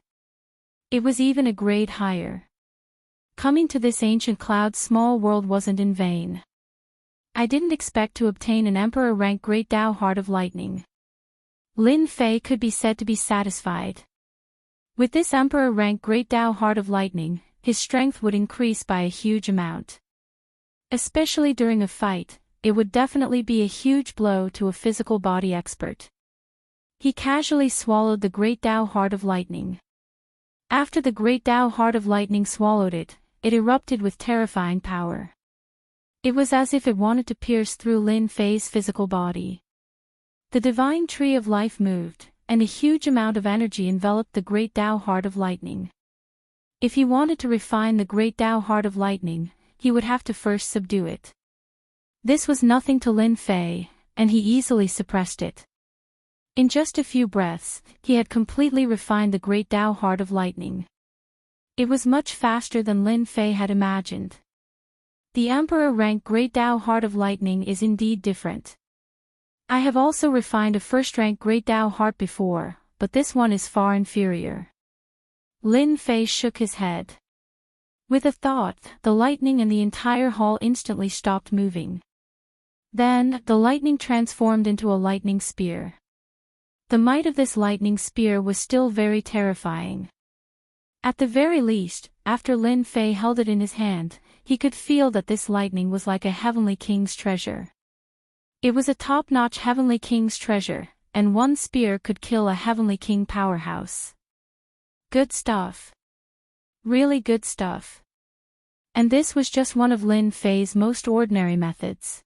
It was even a grade higher. Coming to this ancient cloud small world wasn't in vain. I didn't expect to obtain an Emperor rank Great Dao Heart of Lightning. Lin Fei could be said to be satisfied. With this Emperor rank Great Dao Heart of Lightning, his strength would increase by a huge amount. Especially during a fight, it would definitely be a huge blow to a physical body expert. He casually swallowed the Great Dao Heart of Lightning. After the Great Dao Heart of Lightning swallowed it, it erupted with terrifying power. It was as if it wanted to pierce through Lin Fei's physical body. The divine tree of life moved, and a huge amount of energy enveloped the Great Dao Heart of Lightning. If he wanted to refine the Great Dao Heart of Lightning, he would have to first subdue it. This was nothing to Lin Fei, and he easily suppressed it. In just a few breaths, he had completely refined the Great Dao Heart of Lightning. It was much faster than Lin Fei had imagined. The Emperor rank Great Dao Heart of Lightning is indeed different. I have also refined a first-rank Great Dao Heart before, but this one is far inferior. Lin Fei shook his head. With a thought, the lightning in the entire hall instantly stopped moving. Then, the lightning transformed into a lightning spear. The might of this lightning spear was still very terrifying. At the very least, after Lin Fei held it in his hand, he could feel that this lightning was like a heavenly king's treasure. It was a top-notch heavenly king's treasure, and one spear could kill a heavenly king powerhouse. Good stuff. Really good stuff. And this was just one of Lin Fei's most ordinary methods.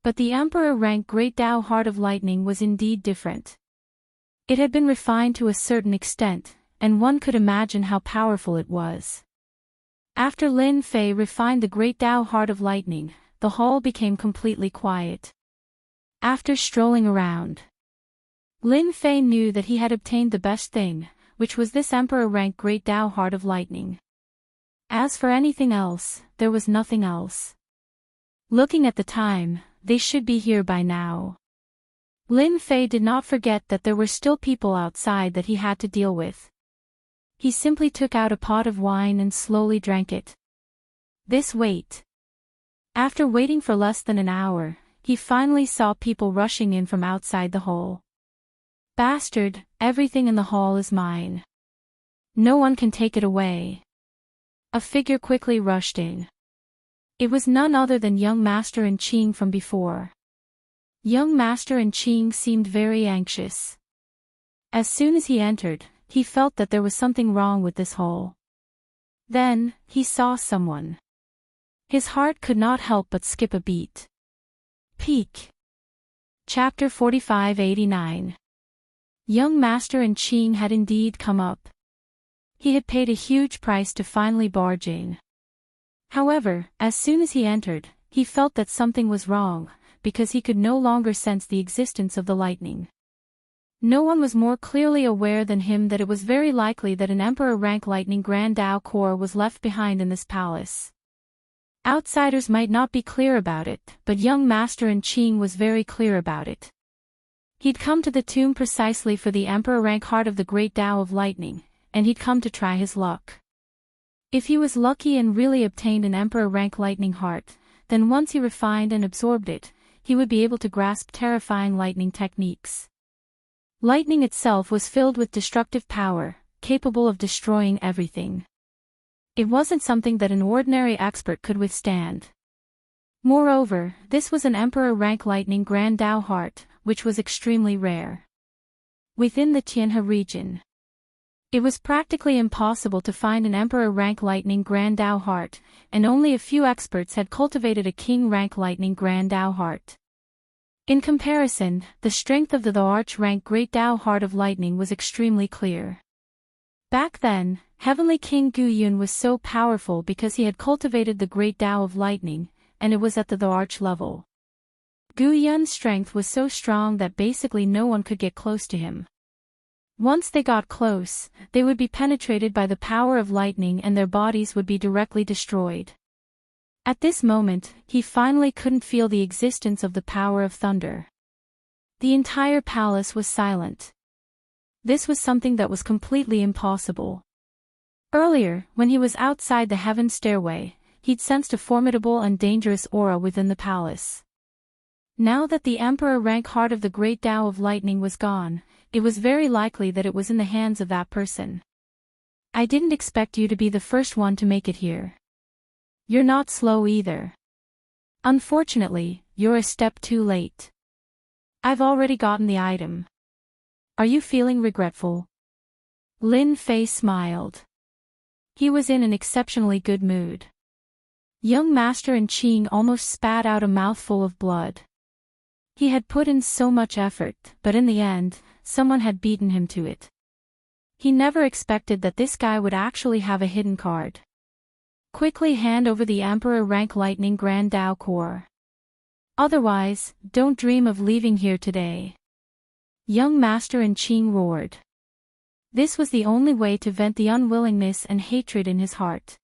But the Emperor rank Great Dao Heart of Lightning was indeed different. It had been refined to a certain extent, and one could imagine how powerful it was. After Lin Fei refined the Great Dao Heart of Lightning, the hall became completely quiet. After strolling around, Lin Fei knew that he had obtained the best thing, which was this Emperor-rank Great Dao Heart of Lightning. As for anything else, there was nothing else. Looking at the time, they should be here by now. Lin Fei did not forget that there were still people outside that he had to deal with. He simply took out a pot of wine and slowly drank it. This wait. After waiting for less than an hour, he finally saw people rushing in from outside the hall. Bastard, everything in the hall is mine. No one can take it away. A figure quickly rushed in. It was none other than young Master Enchanting from before. Young Master Enchanting seemed very anxious. As soon as he entered, he felt that there was something wrong with this hall. Then, he saw someone. His heart could not help but skip a beat. Peak. Chapter 4589. Young Master Enchanting had indeed come up. He had paid a huge price to finally barge in. However, as soon as he entered, he felt that something was wrong, because he could no longer sense the existence of the lightning. No one was more clearly aware than him that it was very likely that an Emperor-rank Lightning Grand Dao core was left behind in this palace. Outsiders might not be clear about it, but young Master Enchanting was very clear about it. He'd come to the tomb precisely for the Emperor-rank Heart of the Great Dao of Lightning, and he'd come to try his luck. If he was lucky and really obtained an Emperor-rank Lightning Heart, then once he refined and absorbed it, he would be able to grasp terrifying lightning techniques. Lightning itself was filled with destructive power, capable of destroying everything. It wasn't something that an ordinary expert could withstand. Moreover, this was an Emperor-rank Lightning Grand Dao Heart, which was extremely rare. Within the Tianhe region, it was practically impossible to find an Emperor-rank Lightning Grand Dao Heart, and only a few experts had cultivated a King-rank Lightning Grand Dao Heart. In comparison, the strength of the Arch-rank Great Dao Heart of Lightning was extremely clear. Back then, Heavenly King Gu Yun was so powerful because he had cultivated the Great Dao of Lightning, and it was at the Arch level. Gu Yun's strength was so strong that basically no one could get close to him. Once they got close, they would be penetrated by the power of lightning and their bodies would be directly destroyed. At this moment, he finally couldn't feel the existence of the power of thunder. The entire palace was silent. This was something that was completely impossible. Earlier, when he was outside the heaven stairway, he'd sensed a formidable and dangerous aura within the palace. Now that the Emperor-rank Heart of the Great Dao of Lightning was gone, it was very likely that it was in the hands of that person. I didn't expect you to be the first one to make it here. You're not slow either. Unfortunately, you're a step too late. I've already gotten the item. Are you feeling regretful? Lin Fei smiled. He was in an exceptionally good mood. Young Master Enchanting almost spat out a mouthful of blood. He had put in so much effort, but in the end, someone had beaten him to it. He never expected that this guy would actually have a hidden card. Quickly hand over the Emperor-rank Lightning Grand Dao Core. Otherwise, don't dream of leaving here today. Young Master Enchanting roared. This was the only way to vent the unwillingness and hatred in his heart.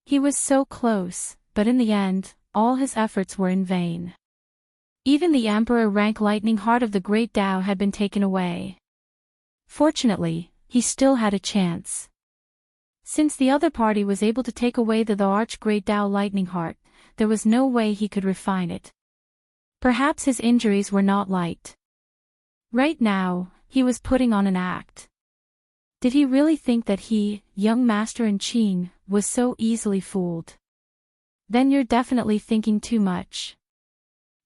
He was so close, but in the end, all his efforts were in vain. Even the Emperor-rank Lightning Heart of the Great Dao had been taken away. Fortunately, he still had a chance. Since the other party was able to take away the Arch Great Dao Lightning Heart, there was no way he could refine it. Perhaps his injuries were not light. Right now, he was putting on an act. Did he really think that he, young Master Enchanting, was so easily fooled? Then you're definitely thinking too much.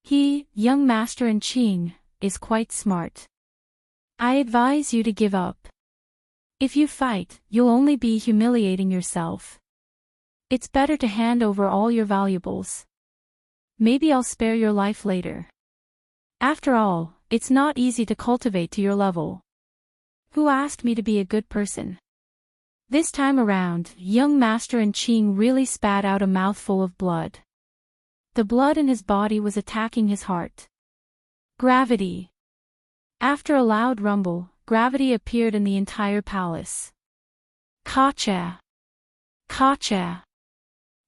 He, young Master Enchanting, is quite smart. I advise you to give up. If you fight, you'll only be humiliating yourself. It's better to hand over all your valuables. Maybe I'll spare your life later. After all, it's not easy to cultivate to your level. Who asked me to be a good person? This time around, young Master Enchanting really spat out a mouthful of blood. The blood in his body was attacking his heart. Gravity. After a loud rumble, gravity appeared in the entire palace. Kacha! Kacha!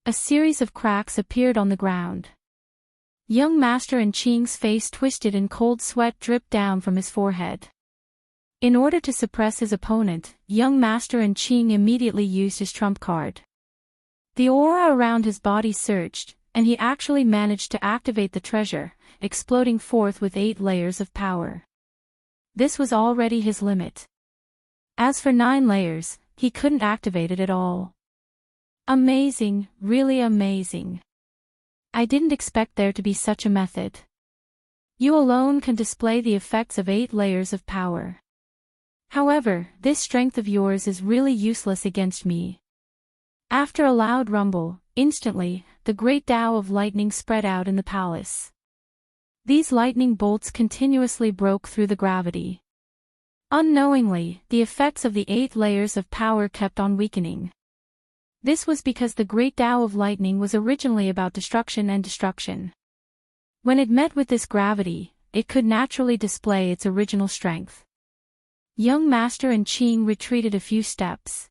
A series of cracks appeared on the ground. Young Master Enching's face twisted and cold sweat dripped down from his forehead. In order to suppress his opponent, young Master Enching immediately used his trump card. The aura around his body surged, and he actually managed to activate the treasure, exploding forth with 8 layers of power. This was already his limit. As for 9 layers, he couldn't activate it at all. Amazing, really amazing. I didn't expect there to be such a method. You alone can display the effects of 8 layers of power. However, this strength of yours is really useless against me. After a loud rumble, instantly, the great Tao of lightning spread out in the palace. These lightning bolts continuously broke through the gravity. Unknowingly, the effects of the 8 layers of power kept on weakening. This was because the great Tao of lightning was originally about destruction and destruction. When it met with this gravity, it could naturally display its original strength. Young Master Enching retreated a few steps.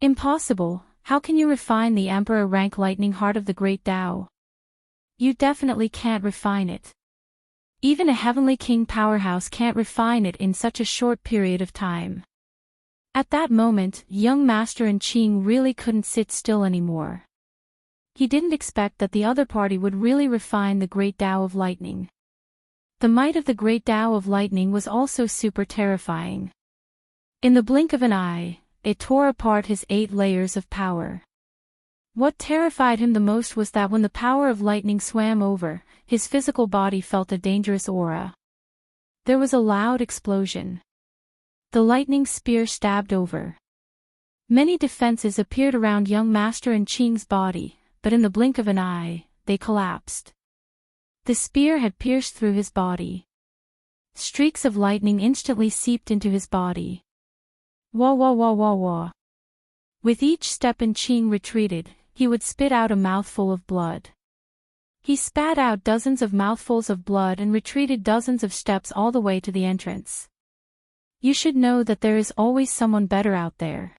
Impossible, how can you refine the Emperor rank lightning heart of the great Tao? You definitely can't refine it. Even a Heavenly King powerhouse can't refine it in such a short period of time. At that moment, young Master Enching really couldn't sit still anymore. He didn't expect that the other party would really refine the great Tao of lightning. The might of the great Tao of lightning was also super terrifying. In the blink of an eye, it tore apart his 8 layers of power. What terrified him the most was that when the power of lightning swam over, his physical body felt a dangerous aura. There was a loud explosion. The lightning spear stabbed over. Many defenses appeared around young Master Enching's body, but in the blink of an eye, they collapsed. The spear had pierced through his body. Streaks of lightning instantly seeped into his body. Wah wah wah wah wah. With each step Enching retreated, he would spit out a mouthful of blood. He spat out dozens of mouthfuls of blood and retreated dozens of steps all the way to the entrance. You should know that there is always someone better out there.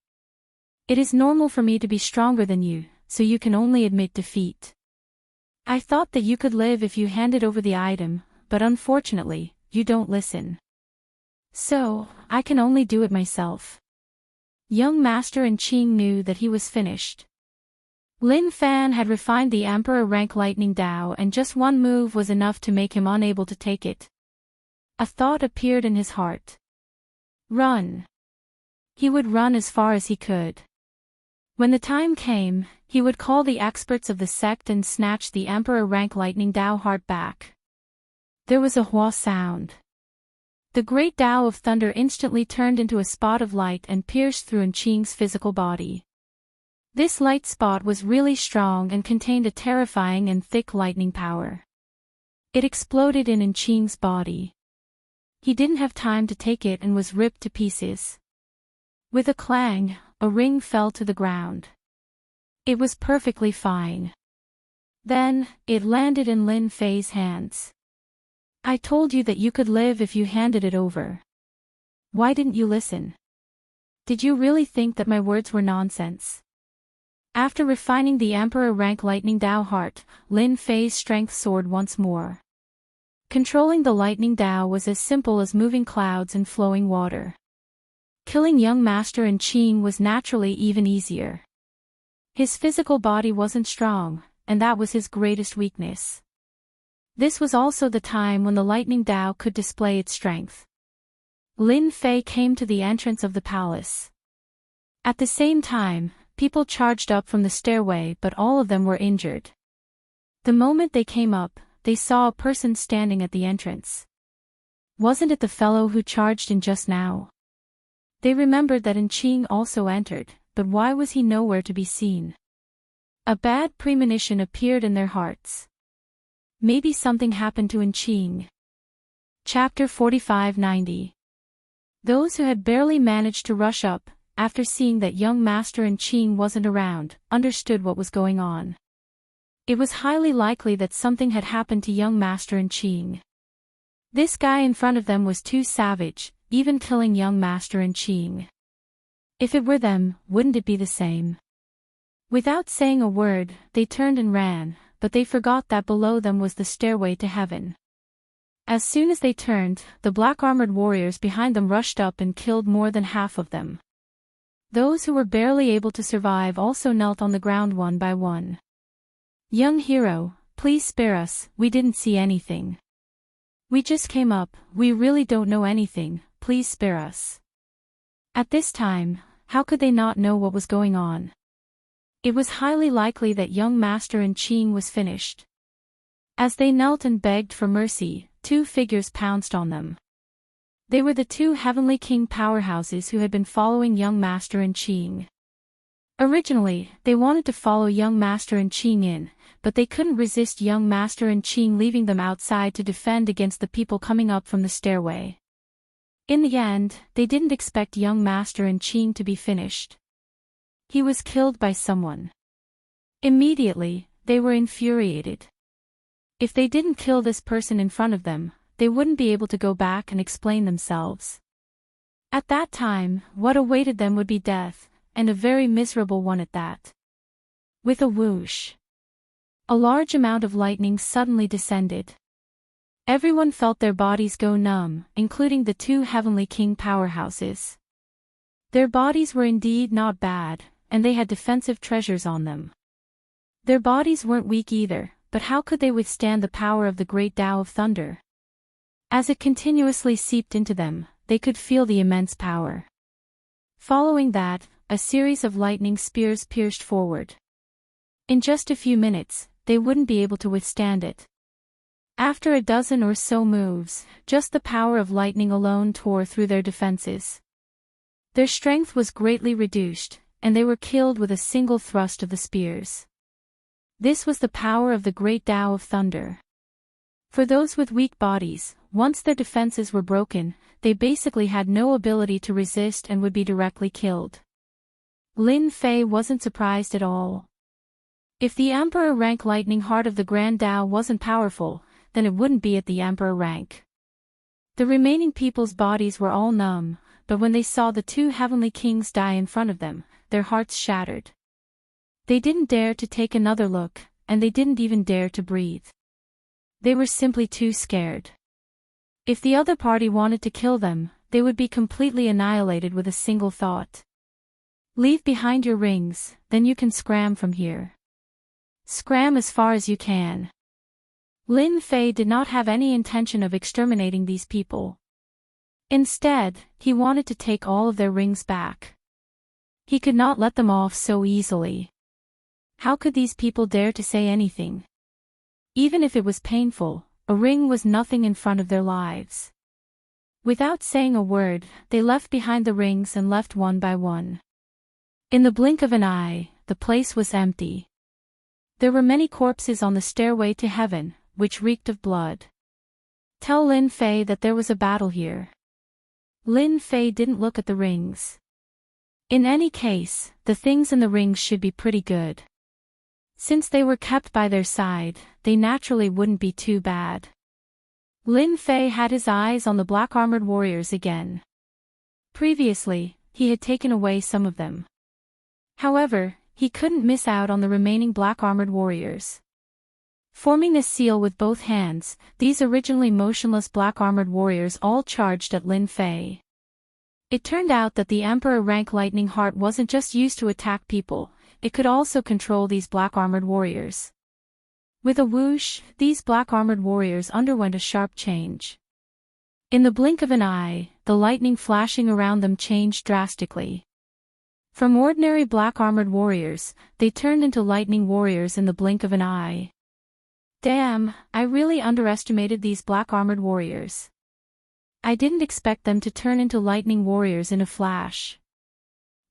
It is normal for me to be stronger than you, so you can only admit defeat. I thought that you could live if you handed over the item, but unfortunately, you don't listen. So, I can only do it myself. Young Master Enching knew that he was finished. Lin Fan had refined the Emperor rank Lightning Dao and just one move was enough to make him unable to take it. A thought appeared in his heart. Run. He would run as far as he could. When the time came, he would call the experts of the sect and snatch the Emperor rank Lightning Dao heart back. There was a hua sound. The great Dao of thunder instantly turned into a spot of light and pierced through Enching's physical body. This light spot was really strong and contained a terrifying and thick lightning power. It exploded in Enching's body. He didn't have time to take it and was ripped to pieces. With a clang, a ring fell to the ground. It was perfectly fine. Then, it landed in Lin Fei's hands. I told you that you could live if you handed it over. Why didn't you listen? Did you really think that my words were nonsense? After refining the Emperor rank Lightning Dao heart, Lin Fei's strength soared once more. Controlling the Lightning Dao was as simple as moving clouds and flowing water. Killing young Master Enching was naturally even easier. His physical body wasn't strong, and that was his greatest weakness. This was also the time when the Lightning Dao could display its strength. Lin Fei came to the entrance of the palace. At the same time, people charged up from the stairway but all of them were injured. The moment they came up, they saw a person standing at the entrance. Wasn't it the fellow who charged in just now? They remembered that Enching also entered, but why was he nowhere to be seen? A bad premonition appeared in their hearts. Maybe something happened to Enching. Chapter 4590. Those who had barely managed to rush up, after seeing that young Master Enching wasn't around, understood what was going on. It was highly likely that something had happened to young Master Enchanting. This guy in front of them was too savage, even killing young Master Enchanting. If it were them, wouldn't it be the same? Without saying a word, they turned and ran, but they forgot that below them was the stairway to heaven. As soon as they turned, the black-armored warriors behind them rushed up and killed more than half of them. Those who were barely able to survive also knelt on the ground one by one. "Young hero, please spare us, we didn't see anything. We just came up, we really don't know anything, please spare us." At this time, how could they not know what was going on? It was highly likely that young Master Enchanting was finished. As they knelt and begged for mercy, two figures pounced on them. They were the two Heavenly King powerhouses who had been following young Master Enchanting. Originally, they wanted to follow young Master Enchanting in, but they couldn't resist young Master Enchanting leaving them outside to defend against the people coming up from the stairway. In the end, they didn't expect young Master Enchanting to be finished. He was killed by someone. Immediately, they were infuriated. If they didn't kill this person in front of them, they wouldn't be able to go back and explain themselves. At that time, what awaited them would be death, and a very miserable one at that. With a whoosh, a large amount of lightning suddenly descended. Everyone felt their bodies go numb, including the two Heavenly King powerhouses. Their bodies were indeed not bad, and they had defensive treasures on them. Their bodies weren't weak either, but how could they withstand the power of the great Tao of Thunder? As it continuously seeped into them, they could feel the immense power. Following that, a series of lightning spears pierced forward. In just a few minutes, they wouldn't be able to withstand it. After a dozen or so moves, just the power of lightning alone tore through their defenses. Their strength was greatly reduced, and they were killed with a single thrust of the spears. This was the power of the great Tao of Thunder. For those with weak bodies, once their defenses were broken, they basically had no ability to resist and would be directly killed. Lin Fei wasn't surprised at all. If the Emperor rank Lightning Heart of the Grand Tao wasn't powerful, then it wouldn't be at the Emperor rank. The remaining people's bodies were all numb, but when they saw the two Heavenly Kings die in front of them, their hearts shattered. They didn't dare to take another look, and they didn't even dare to breathe. They were simply too scared. If the other party wanted to kill them, they would be completely annihilated with a single thought. Leave behind your rings, then you can scram from here. Scram as far as you can. Lin Fei did not have any intention of exterminating these people. Instead, he wanted to take all of their rings back. He could not let them off so easily. How could these people dare to say anything? Even if it was painful, a ring was nothing in front of their lives. Without saying a word, they left behind the rings and left one by one. In the blink of an eye, the place was empty. There were many corpses on the stairway to heaven, which reeked of blood. Tell Lin Fei that there was a battle here. Lin Fei didn't look at the rings. In any case, the things in the rings should be pretty good. Since they were kept by their side, they naturally wouldn't be too bad. Lin Fei had his eyes on the black-armored warriors again. Previously, he had taken away some of them. However, he couldn't miss out on the remaining black-armored warriors. Forming a seal with both hands, these originally motionless black-armored warriors all charged at Lin Fei. It turned out that the Emperor rank Lightning Heart wasn't just used to attack people, it could also control these black-armored warriors. With a whoosh, these black-armored warriors underwent a sharp change. In the blink of an eye, the lightning flashing around them changed drastically. From ordinary black-armored warriors, they turned into lightning warriors in the blink of an eye. Damn, I really underestimated these black-armored warriors. I didn't expect them to turn into lightning warriors in a flash.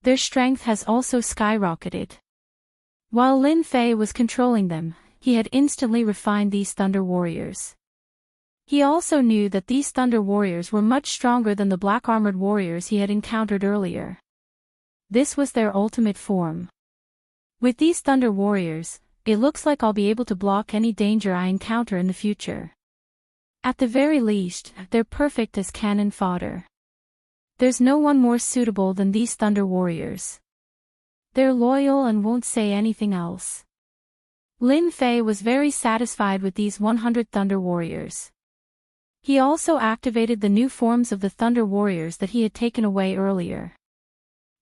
Their strength has also skyrocketed. While Lin Fei was controlling them, he had instantly refined these thunder warriors. He also knew that these thunder warriors were much stronger than the black-armored warriors he had encountered earlier. This was their ultimate form. With these thunder warriors, it looks like I'll be able to block any danger I encounter in the future. At the very least, they're perfect as cannon fodder. There's no one more suitable than these Thunder Warriors. They're loyal and won't say anything else. Lin Fei was very satisfied with these 100 Thunder Warriors. He also activated the new forms of the Thunder Warriors that he had taken away earlier.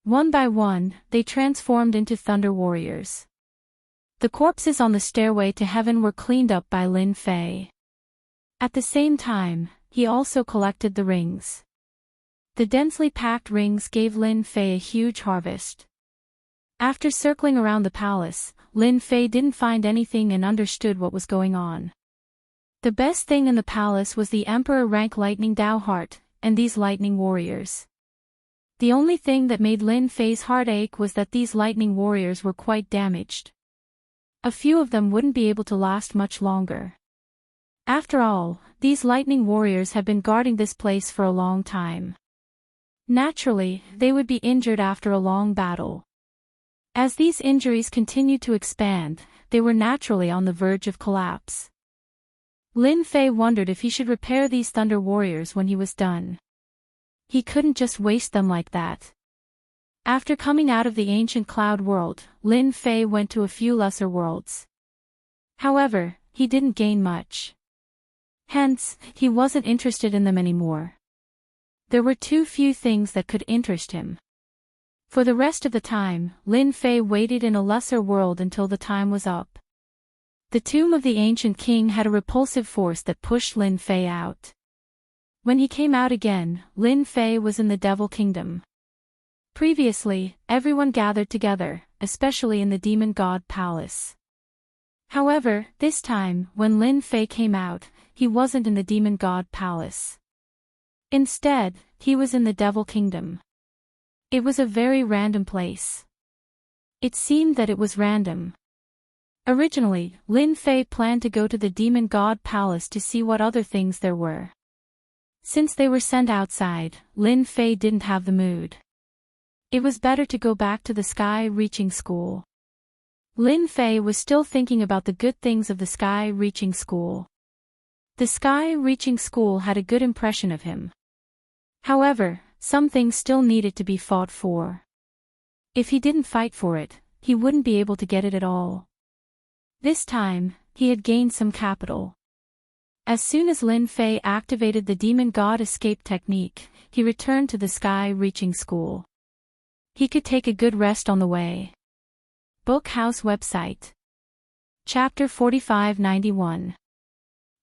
One by one, they transformed into Thunder Warriors. The corpses on the stairway to heaven were cleaned up by Lin Fei. At the same time, he also collected the rings. The densely packed rings gave Lin Fei a huge harvest. After circling around the palace, Lin Fei didn't find anything and understood what was going on. The best thing in the palace was the Emperor rank Lightning Dao Heart, and these Lightning Warriors. The only thing that made Lin Fei's heart ache was that these Lightning Warriors were quite damaged. A few of them wouldn't be able to last much longer. After all, these Lightning Warriors had been guarding this place for a long time. Naturally, they would be injured after a long battle. As these injuries continued to expand, they were naturally on the verge of collapse. Lin Fei wondered if he should repair these Thunder Warriors when he was done. He couldn't just waste them like that. After coming out of the ancient cloud world, Lin Fei went to a few lesser worlds. However, he didn't gain much. Hence, he wasn't interested in them anymore. There were too few things that could interest him. For the rest of the time, Lin Fei waited in a lesser world until the time was up. The tomb of the ancient king had a repulsive force that pushed Lin Fei out. When he came out again, Lin Fei was in the Devil Kingdom. Previously, everyone gathered together, especially in the Demon God Palace. However, this time, when Lin Fei came out, he wasn't in the Demon God Palace. Instead, he was in the Devil Kingdom. It was a very random place. It seemed that it was random. Originally, Lin Fei planned to go to the Demon God Palace to see what other things there were. Since they were sent outside, Lin Fei didn't have the mood. It was better to go back to the Sky-Reaching School. Lin Fei was still thinking about the good things of the Sky-Reaching School. The Sky-Reaching School had a good impression of him. However, some things still needed to be fought for. If he didn't fight for it, he wouldn't be able to get it at all. This time, he had gained some capital. As soon as Lin Fei activated the Demon God Escape technique, he returned to the Sky-Reaching School. He could take a good rest on the way. Book House website. Chapter 4591.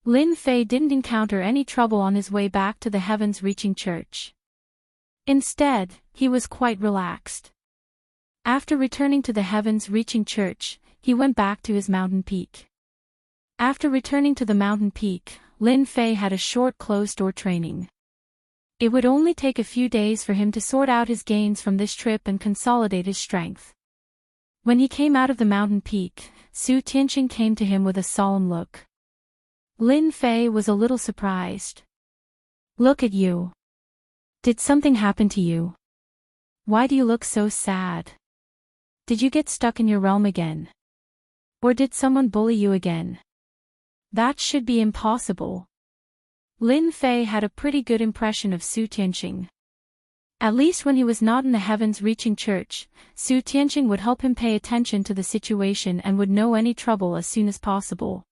Lin Fei didn't encounter any trouble on his way back to the Heavens-Reaching Church. Instead, he was quite relaxed. After returning to the Heavens-Reaching Church, he went back to his mountain peak. After returning to the mountain peak, Lin Fei had a short closed-door training. It would only take a few days for him to sort out his gains from this trip and consolidate his strength. When he came out of the mountain peak, Su Tianqing came to him with a solemn look. Lin Fei was a little surprised. "Look at you. Did something happen to you? Why do you look so sad? Did you get stuck in your realm again? Or did someone bully you again? That should be impossible." Lin Fei had a pretty good impression of Su Tianqing. At least when he was not in the Heavens-Reaching Church, Su Tianqing would help him pay attention to the situation and would know any trouble as soon as possible.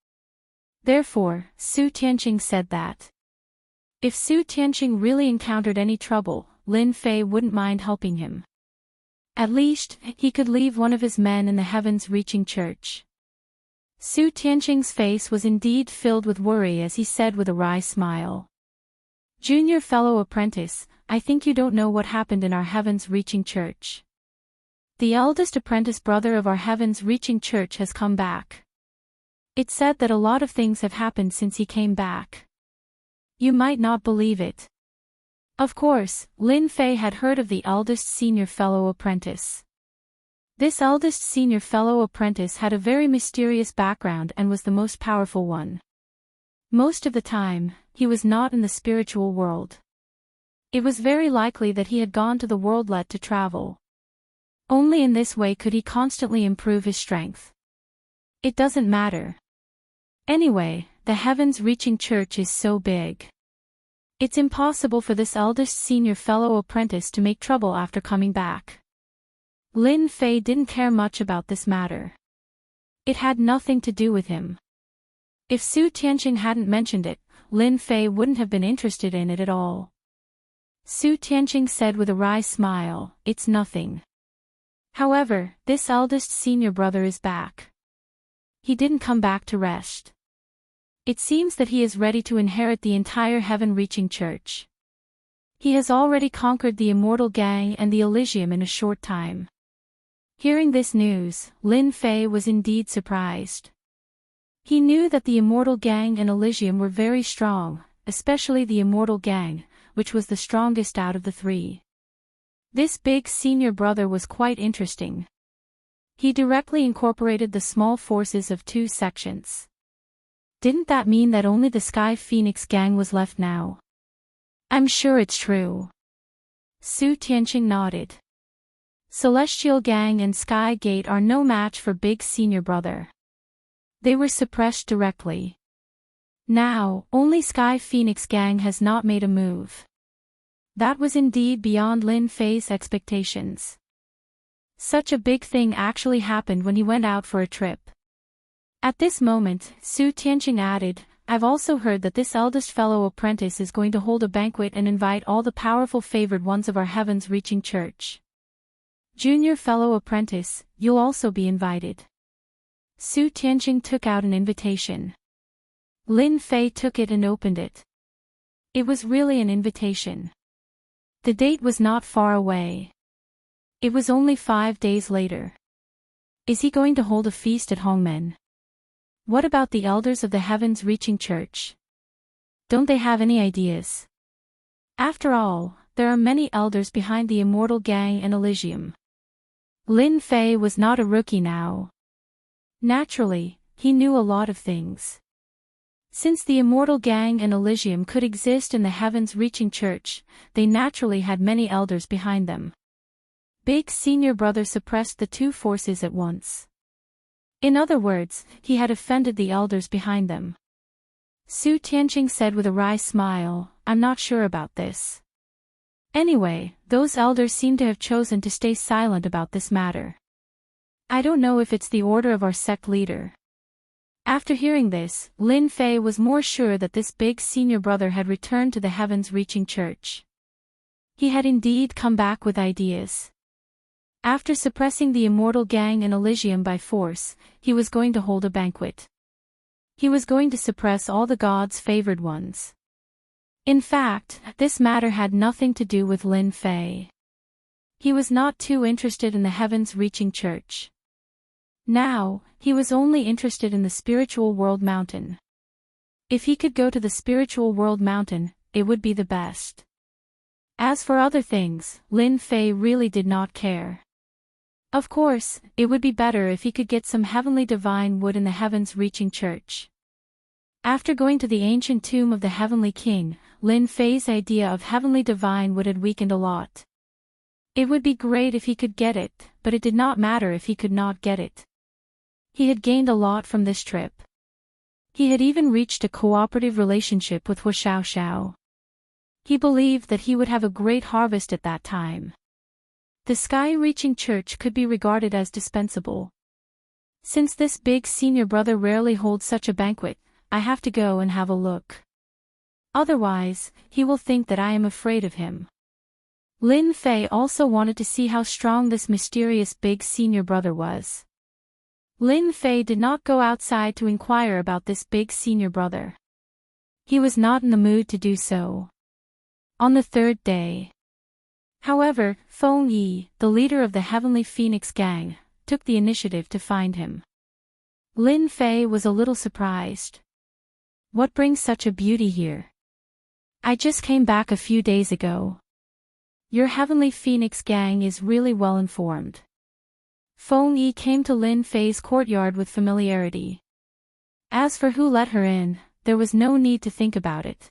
Therefore, Su Tianqing said that if Su Tianqing really encountered any trouble, Lin Fei wouldn't mind helping him. At least, he could leave one of his men in the Heavens-Reaching Church. Su Tianqing's face was indeed filled with worry as he said with a wry smile. "Junior fellow apprentice, I think you don't know what happened in our Heavens-Reaching Church. The eldest apprentice brother of our Heavens-Reaching Church has come back. It's said that a lot of things have happened since he came back. You might not believe it." Of course, Lin Fei had heard of the eldest senior fellow apprentice. This eldest senior fellow apprentice had a very mysterious background and was the most powerful one. Most of the time, he was not in the spiritual world. It was very likely that he had gone to the worldlet to travel. Only in this way could he constantly improve his strength. It doesn't matter. Anyway, the heavens-reaching church is so big. It's impossible for this eldest senior fellow apprentice to make trouble after coming back. Lin Fei didn't care much about this matter. It had nothing to do with him. If Su Tianqing hadn't mentioned it, Lin Fei wouldn't have been interested in it at all. Su Tianqing said with a wry smile, "It's nothing." However, this eldest senior brother is back. He didn't come back to rest. It seems that he is ready to inherit the entire heaven-reaching church. He has already conquered the Immortal Gang and the Elysium in a short time. Hearing this news, Lin Fei was indeed surprised. He knew that the Immortal Gang and Elysium were very strong, especially the Immortal Gang, which was the strongest out of the three. This big senior brother was quite interesting. He directly incorporated the small forces of two sections. Didn't that mean that only the Sky Phoenix Gang was left now? I'm sure it's true. Su Tianqing nodded. Celestial Gang and Sky Gate are no match for big senior brother. They were suppressed directly. Now, only Sky Phoenix Gang has not made a move. That was indeed beyond Lin Fei's expectations. Such a big thing actually happened when he went out for a trip. At this moment, Su Tianqing added, "I've also heard that this eldest fellow apprentice is going to hold a banquet and invite all the powerful favored ones of our heavens-reaching church. Junior fellow apprentice, you'll also be invited." Su Tianqing took out an invitation. Lin Fei took it and opened it. It was really an invitation. The date was not far away. It was only 5 days later. Is he going to hold a feast at Hongmen? What about the elders of the heavens-reaching church? Don't they have any ideas? After all, there are many elders behind the Immortal Gang and Elysium. Lin Fei was not a rookie now. Naturally, he knew a lot of things. Since the Immortal Gang and Elysium could exist in the heavens-reaching church, they naturally had many elders behind them. Big senior brother suppressed the two forces at once. In other words, he had offended the elders behind them. Su Tianqing said with a wry smile, "I'm not sure about this. Anyway, those elders seem to have chosen to stay silent about this matter. I don't know if it's the order of our sect leader." After hearing this, Lin Fei was more sure that this big senior brother had returned to the heavens-reaching church. He had indeed come back with ideas. After suppressing the Immortal Gang and Elysium by force, he was going to hold a banquet. He was going to suppress all the gods' favored ones. In fact, this matter had nothing to do with Lin Fei. He was not too interested in the heavens-reaching church. Now, he was only interested in the spiritual world mountain. If he could go to the spiritual world mountain, it would be the best. As for other things, Lin Fei really did not care. Of course, it would be better if he could get some heavenly divine wood in the heavens-reaching church. After going to the ancient tomb of the Heavenly King, Lin Fei's idea of heavenly divine wood had weakened a lot. It would be great if he could get it, but it did not matter if he could not get it. He had gained a lot from this trip. He had even reached a cooperative relationship with Hu Xiaoxiao. He believed that he would have a great harvest at that time. The sky-reaching church could be regarded as dispensable. Since this big senior brother rarely holds such a banquet, I have to go and have a look. Otherwise, he will think that I am afraid of him. Lin Fei also wanted to see how strong this mysterious big senior brother was. Lin Fei did not go outside to inquire about this big senior brother. He was not in the mood to do so. On the third day. However, Feng Yi, the leader of the Heavenly Phoenix Gang, took the initiative to find him. Lin Fei was a little surprised. What brings such a beauty here? I just came back a few days ago. Your Heavenly Phoenix Gang is really well informed. Feng Yi came to Lin Fei's courtyard with familiarity. As for who let her in, there was no need to think about it.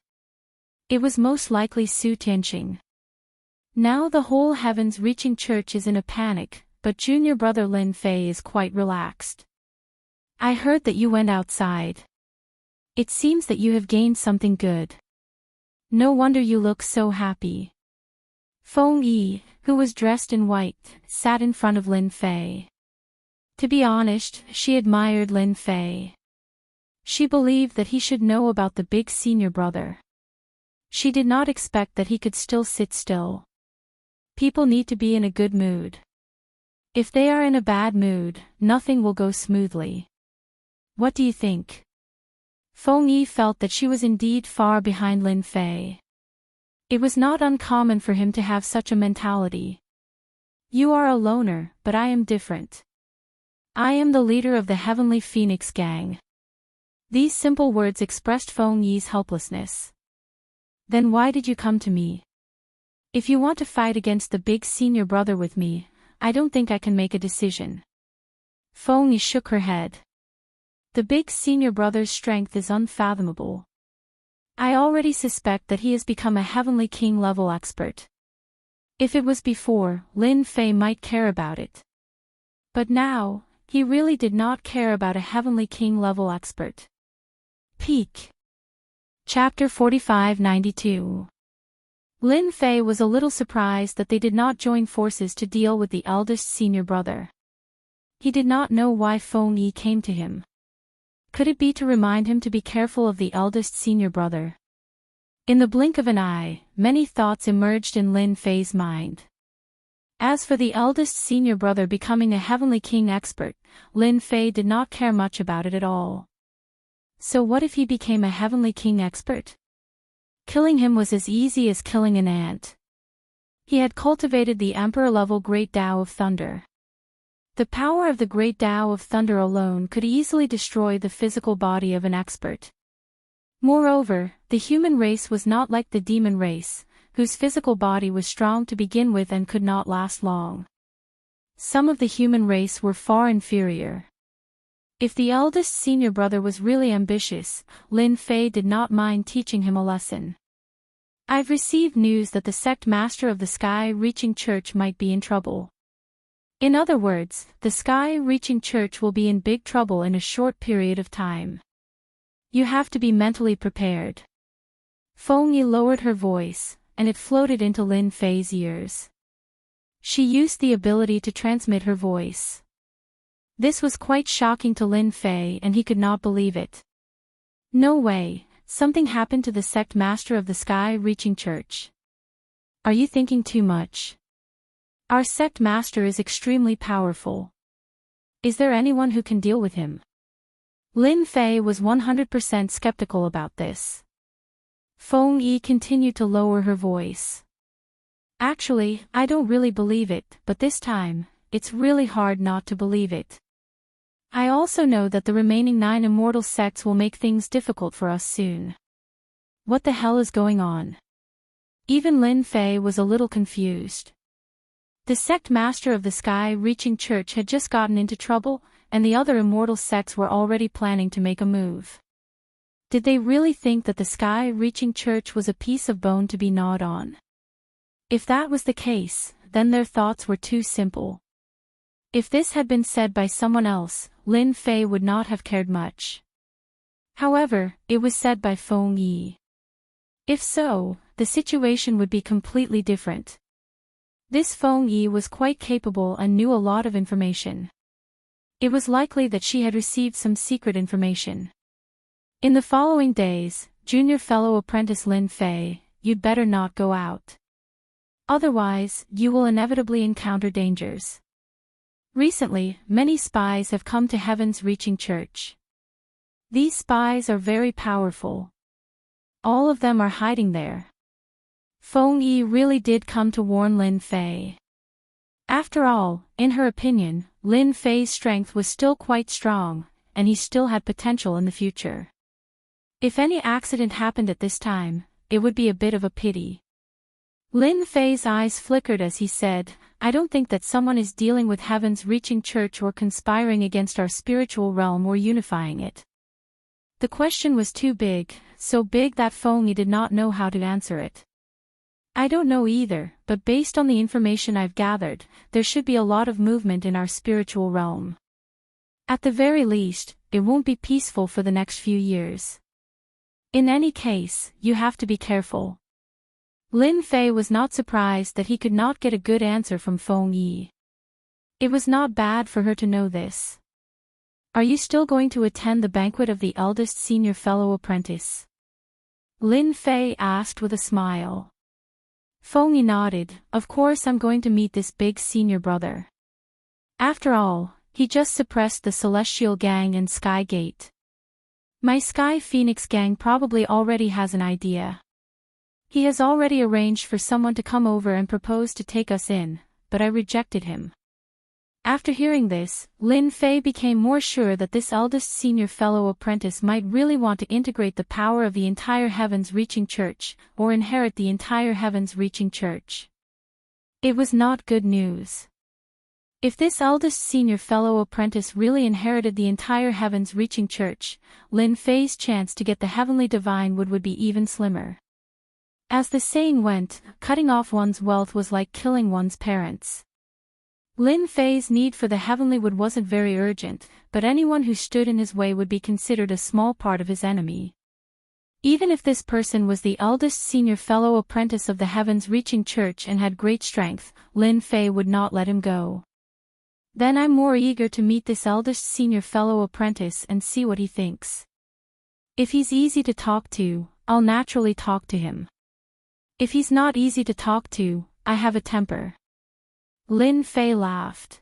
It was most likely Su Tianqing. Now the whole heavens-reaching church is in a panic, but junior brother Lin Fei is quite relaxed. I heard that you went outside. It seems that you have gained something good. No wonder you look so happy. Feng Yi, who was dressed in white, sat in front of Lin Fei. To be honest, she admired Lin Fei. She believed that he should know about the big senior brother. She did not expect that he could still sit still. People need to be in a good mood. If they are in a bad mood, nothing will go smoothly. What do you think? Feng Yi felt that she was indeed far behind Lin Fei. It was not uncommon for him to have such a mentality. You are a loner, but I am different. I am the leader of the Heavenly Phoenix Gang. These simple words expressed Feng Yi's helplessness. Then why did you come to me? If you want to fight against the big senior brother with me, I don't think I can make a decision. Feng Yi shook her head. The big senior brother's strength is unfathomable. I already suspect that he has become a Heavenly King level expert. If it was before, Lin Fei might care about it. But now, he really did not care about a Heavenly King level expert. Peak. Chapter 4592. Lin Fei was a little surprised that they did not join forces to deal with the eldest senior brother. He did not know why Feng Yi came to him. Could it be to remind him to be careful of the eldest senior brother? In the blink of an eye, many thoughts emerged in Lin Fei's mind. As for the eldest senior brother becoming a Heavenly King expert, Lin Fei did not care much about it at all. So what if he became a Heavenly King expert? Killing him was as easy as killing an ant. He had cultivated the Emperor-level Great Tao of Thunder. The power of the Great Tao of Thunder alone could easily destroy the physical body of an expert. Moreover, the human race was not like the demon race, whose physical body was strong to begin with and could not last long. Some of the human race were far inferior. If the eldest senior brother was really ambitious, Lin Fei did not mind teaching him a lesson. I've received news that the sect master of the Sky-Reaching Church might be in trouble. In other words, the Sky-Reaching Church will be in big trouble in a short period of time. You have to be mentally prepared. Feng Yi lowered her voice, and it floated into Lin Fei's ears. She used the ability to transmit her voice. This was quite shocking to Lin Fei and he could not believe it. No way, something happened to the sect master of the Sky-Reaching Church. Are you thinking too much? Our sect master is extremely powerful. Is there anyone who can deal with him? Lin Fei was 100% skeptical about this. Feng Yi continued to lower her voice. Actually, I don't really believe it, but this time, it's really hard not to believe it. I also know that the remaining 9 immortal sects will make things difficult for us soon. What the hell is going on? Even Lin Fei was a little confused. The sect master of the Sky-Reaching Church had just gotten into trouble, and the other immortal sects were already planning to make a move. Did they really think that the Sky-Reaching Church was a piece of bone to be gnawed on? If that was the case, then their thoughts were too simple. If this had been said by someone else, Lin Fei would not have cared much. However, it was said by Feng Yi. If so, the situation would be completely different. This Feng Yi was quite capable and knew a lot of information. It was likely that she had received some secret information. In the following days, junior fellow apprentice Lin Fei, you'd better not go out. Otherwise, you will inevitably encounter dangers. Recently, many spies have come to Heaven's Reaching Church. These spies are very powerful. All of them are hiding there. Feng Yi really did come to warn Lin Fei. After all, in her opinion, Lin Fei's strength was still quite strong, and he still had potential in the future. If any accident happened at this time, it would be a bit of a pity. Lin Fei's eyes flickered as he said, I don't think that someone is dealing with Heaven's Reaching Church or conspiring against our spiritual realm or unifying it. The question was too big, so big that Feng Yi did not know how to answer it. I don't know either, but based on the information I've gathered, there should be a lot of movement in our spiritual realm. At the very least, it won't be peaceful for the next few years. In any case, you have to be careful. Lin Fei was not surprised that he could not get a good answer from Feng Yi. It was not bad for her to know this. Are you still going to attend the banquet of the eldest senior fellow apprentice? Lin Fei asked with a smile. Feng Yi nodded. Of course I'm going to meet this big senior brother. After all, he just suppressed the Celestial Gang and Sky Gate. My Sky Phoenix Gang probably already has an idea. He has already arranged for someone to come over and propose to take us in, but I rejected him. After hearing this, Lin Fei became more sure that this eldest senior fellow apprentice might really want to integrate the power of the entire heavens-reaching church, or inherit the entire heavens-reaching church. It was not good news. If this eldest senior fellow apprentice really inherited the entire heavens-reaching church, Lin Fei's chance to get the heavenly divine would be even slimmer. As the saying went, cutting off one's wealth was like killing one's parents. Lin Fei's need for the heavenly wood wasn't very urgent, but anyone who stood in his way would be considered a small part of his enemy. Even if this person was the eldest senior fellow apprentice of the heavens-reaching church and had great strength, Lin Fei would not let him go. Then I'm more eager to meet this eldest senior fellow apprentice and see what he thinks. If he's easy to talk to, I'll naturally talk to him. If he's not easy to talk to, I have a temper. Lin Fei laughed.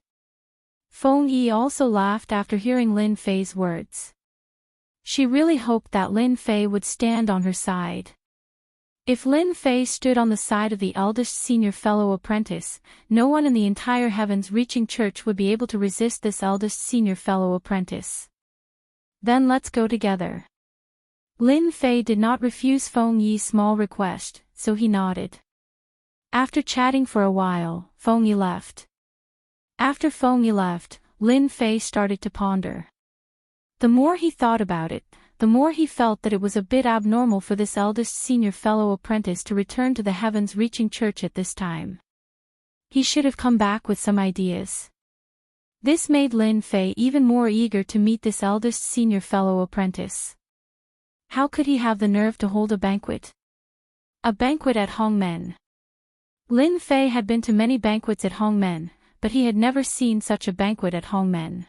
Feng Yi also laughed after hearing Lin Fei's words. She really hoped that Lin Fei would stand on her side. If Lin Fei stood on the side of the eldest senior fellow apprentice, no one in the entire heavens-reaching church would be able to resist this eldest senior fellow apprentice. Then let's go together. Lin Fei did not refuse Feng Yi's small request, so he nodded. After chatting for a while, Feng Yi left. After Feng Yi left, Lin Fei started to ponder. The more he thought about it, the more he felt that it was a bit abnormal for this eldest senior fellow apprentice to return to the heavens-reaching church at this time. He should have come back with some ideas. This made Lin Fei even more eager to meet this eldest senior fellow apprentice. How could he have the nerve to hold a banquet? A banquet at Hongmen. Lin Fei had been to many banquets at Hongmen, but he had never seen such a banquet at Hongmen.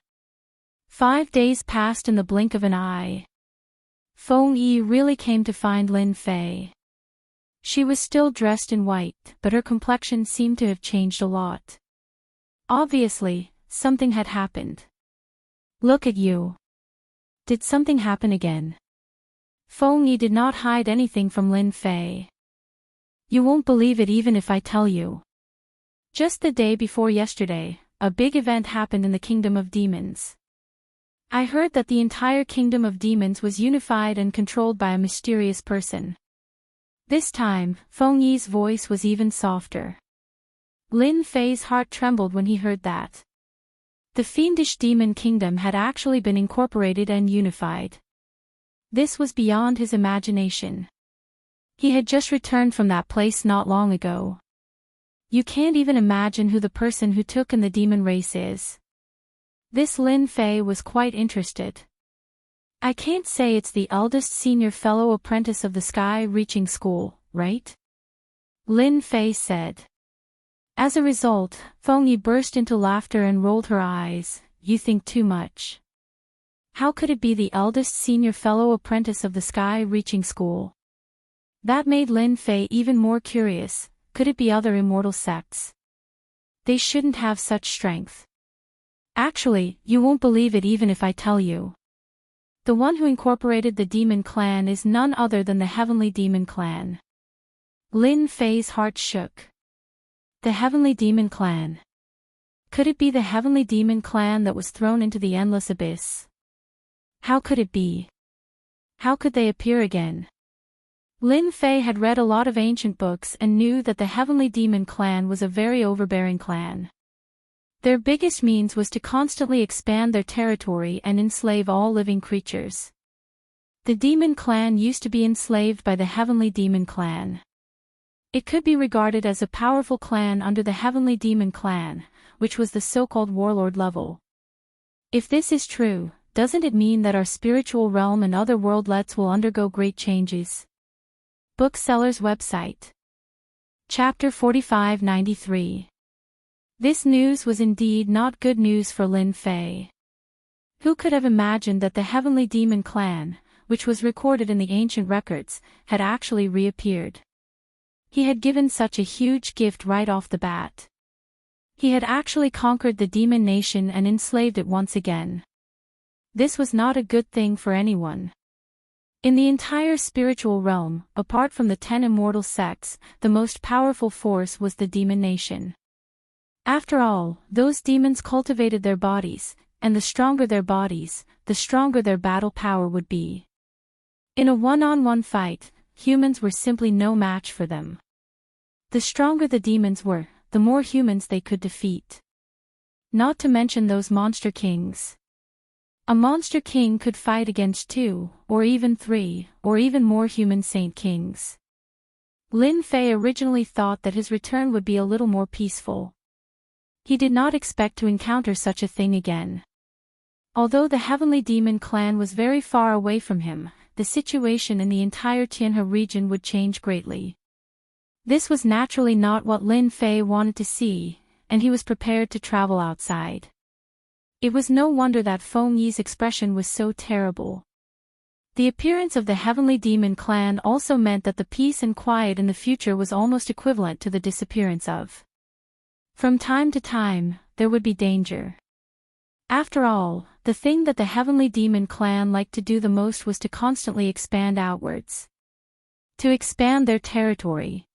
5 days passed in the blink of an eye. Feng Yi really came to find Lin Fei. She was still dressed in white, but her complexion seemed to have changed a lot. Obviously, something had happened. Look at you. Did something happen again? Feng Yi did not hide anything from Lin Fei. You won't believe it even if I tell you. Just the day before yesterday, a big event happened in the Kingdom of Demons. I heard that the entire Kingdom of Demons was unified and controlled by a mysterious person. This time, Feng Yi's voice was even softer. Lin Fei's heart trembled when he heard that. The fiendish demon kingdom had actually been incorporated and unified. This was beyond his imagination. He had just returned from that place not long ago. You can't even imagine who the person who took in the demon race is. This Lin Fei was quite interested. I can't say it's the eldest senior fellow apprentice of the Sky-Reaching School, right? Lin Fei said. As a result, Feng Yi burst into laughter and rolled her eyes. You think too much. How could it be the eldest senior fellow apprentice of the Sky-Reaching School? That made Lin Fei even more curious. Could it be other immortal sects? They shouldn't have such strength. Actually, you won't believe it even if I tell you. The one who incorporated the demon clan is none other than the heavenly demon clan. Lin Fei's heart shook. The heavenly demon clan. Could it be the heavenly demon clan that was thrown into the endless abyss? How could it be? How could they appear again? Lin Fei had read a lot of ancient books and knew that the heavenly demon clan was a very overbearing clan. Their biggest means was to constantly expand their territory and enslave all living creatures. The demon clan used to be enslaved by the heavenly demon clan. It could be regarded as a powerful clan under the heavenly demon clan, which was the so-called warlord level. If this is true, doesn't it mean that our spiritual realm and other worldlets will undergo great changes? Bookseller's website. Chapter 4593. This news was indeed not good news for Lin Fei. Who could have imagined that the Heavenly Demon Clan, which was recorded in the ancient records, had actually reappeared? He had given such a huge gift right off the bat. He had actually conquered the demon nation and enslaved it once again. This was not a good thing for anyone. In the entire spiritual realm, apart from the 10 immortal sects, the most powerful force was the demon nation. After all, those demons cultivated their bodies, and the stronger their bodies, the stronger their battle power would be. In a one-on-one fight, humans were simply no match for them. The stronger the demons were, the more humans they could defeat. Not to mention those monster kings. A monster king could fight against 2, or even 3, or even more human saint kings. Lin Fei originally thought that his return would be a little more peaceful. He did not expect to encounter such a thing again. Although the Heavenly Demon Clan was very far away from him, the situation in the entire Tianhe region would change greatly. This was naturally not what Lin Fei wanted to see, and he was prepared to travel outside. It was no wonder that Feng Yi's expression was so terrible. The appearance of the Heavenly Demon Clan also meant that the peace and quiet in the future was almost equivalent to the disappearance of. From time to time, there would be danger. After all, the thing that the Heavenly Demon Clan liked to do the most was to constantly expand outwards. To expand their territory.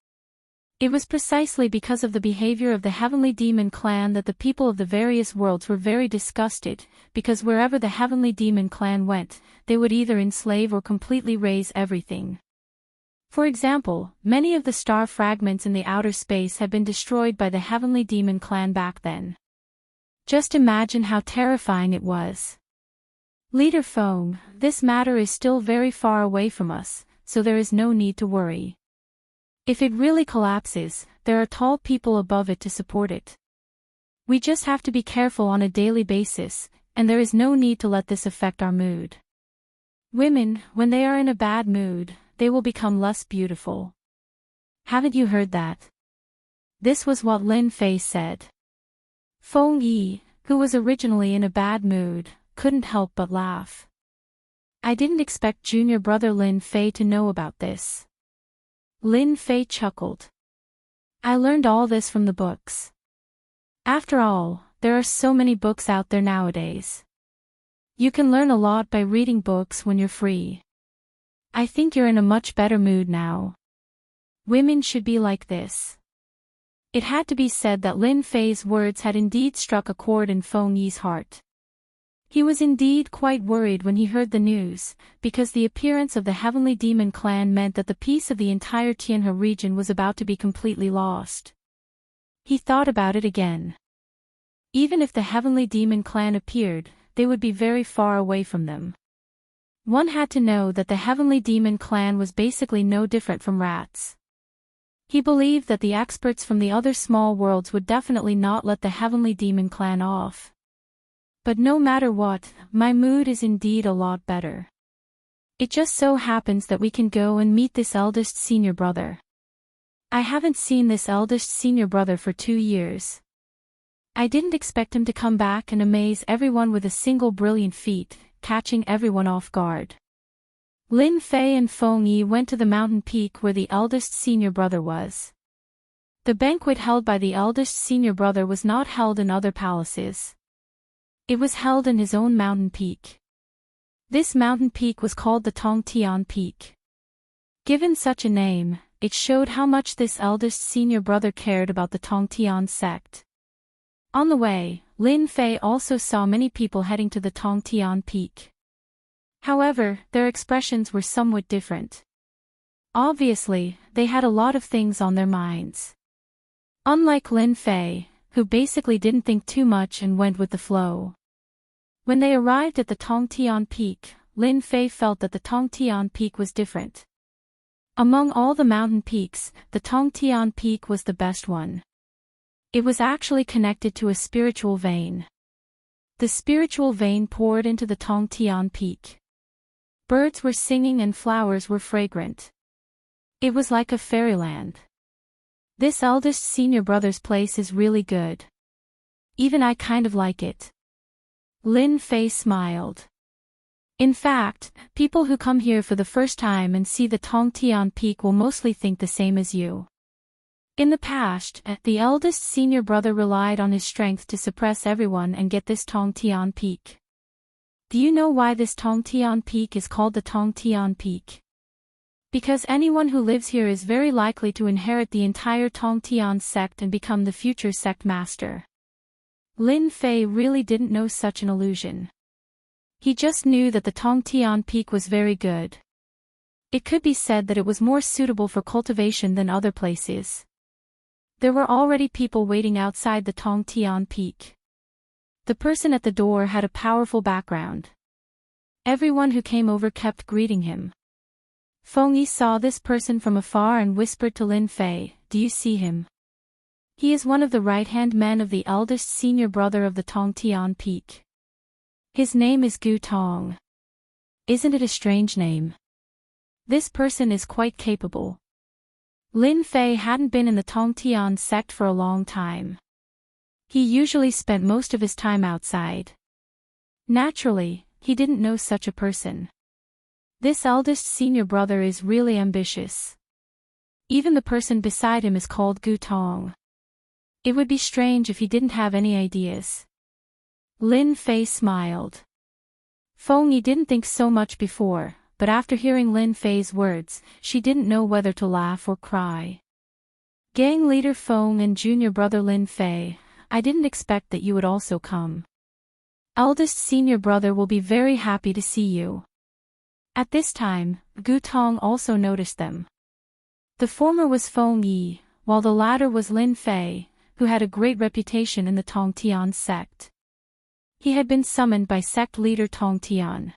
It was precisely because of the behavior of the Heavenly Demon Clan that the people of the various worlds were very disgusted, because wherever the Heavenly Demon Clan went, they would either enslave or completely raze everything. For example, many of the star fragments in the outer space had been destroyed by the Heavenly Demon Clan back then. Just imagine how terrifying it was. Leader Feng, this matter is still very far away from us, so there is no need to worry. If it really collapses, there are tall people above it to support it. We just have to be careful on a daily basis, and there is no need to let this affect our mood. Women, when they are in a bad mood, they will become less beautiful. Haven't you heard that? This was what Lin Fei said. Feng Yi, who was originally in a bad mood, couldn't help but laugh. I didn't expect junior brother Lin Fei to know about this. Lin Fei chuckled. I learned all this from the books. After all, there are so many books out there nowadays. You can learn a lot by reading books when you're free. I think you're in a much better mood now. Women should be like this. It had to be said that Lin Fei's words had indeed struck a chord in Feng Yi's heart. He was indeed quite worried when he heard the news, because the appearance of the Heavenly Demon Clan meant that the peace of the entire Tianhe region was about to be completely lost. He thought about it again. Even if the Heavenly Demon Clan appeared, they would be very far away from them. One had to know that the Heavenly Demon Clan was basically no different from rats. He believed that the experts from the other small worlds would definitely not let the Heavenly Demon Clan off. But no matter what, my mood is indeed a lot better. It just so happens that we can go and meet this eldest senior brother. I haven't seen this eldest senior brother for 2 years. I didn't expect him to come back and amaze everyone with a single brilliant feat, catching everyone off guard. Lin Fei and Feng Yi went to the mountain peak where the eldest senior brother was. The banquet held by the eldest senior brother was not held in other palaces. It was held in his own mountain peak. This mountain peak was called the Tongtian Peak. Given such a name, it showed how much this eldest senior brother cared about the Tongtian sect. On the way, Lin Fei also saw many people heading to the Tongtian Peak. However, their expressions were somewhat different. Obviously, they had a lot of things on their minds. Unlike Lin Fei, who basically didn't think too much and went with the flow. When they arrived at the Tongtian Peak, Lin Fei felt that the Tongtian Peak was different. Among all the mountain peaks, the Tongtian Peak was the best one. It was actually connected to a spiritual vein. The spiritual vein poured into the Tongtian peak. Birds were singing and flowers were fragrant. It was like a fairyland. This eldest senior brother's place is really good. Even I kind of like it. Lin Fei smiled. In fact, people who come here for the first time and see the Tongtian peak will mostly think the same as you. In the past, the eldest senior brother relied on his strength to suppress everyone and get this Tongtian peak. Do you know why this Tongtian peak is called the Tongtian peak? Because anyone who lives here is very likely to inherit the entire Tongtian sect and become the future sect master. Lin Fei really didn't know such an illusion. He just knew that the Tongtian peak was very good. It could be said that it was more suitable for cultivation than other places. There were already people waiting outside the Tongtian peak. The person at the door had a powerful background. Everyone who came over kept greeting him. Feng Yi saw this person from afar and whispered to Lin Fei, "Do you see him? He is one of the right-hand men of the eldest senior brother of the Tongtian peak. His name is Gu Tong. Isn't it a strange name? This person is quite capable." Lin Fei hadn't been in the Tongtian sect for a long time. He usually spent most of his time outside. Naturally, he didn't know such a person. This eldest senior brother is really ambitious. Even the person beside him is called Gu Tong. It would be strange if he didn't have any ideas. Lin Fei smiled. Feng Yi didn't think so much before, but after hearing Lin Fei's words, she didn't know whether to laugh or cry. Gang leader Feng and junior brother Lin Fei, I didn't expect that you would also come. Eldest senior brother will be very happy to see you. At this time, Gu Tong also noticed them. The former was Feng Yi, while the latter was Lin Fei, who had a great reputation in the Tongtian sect. He had been summoned by sect leader Tongtian.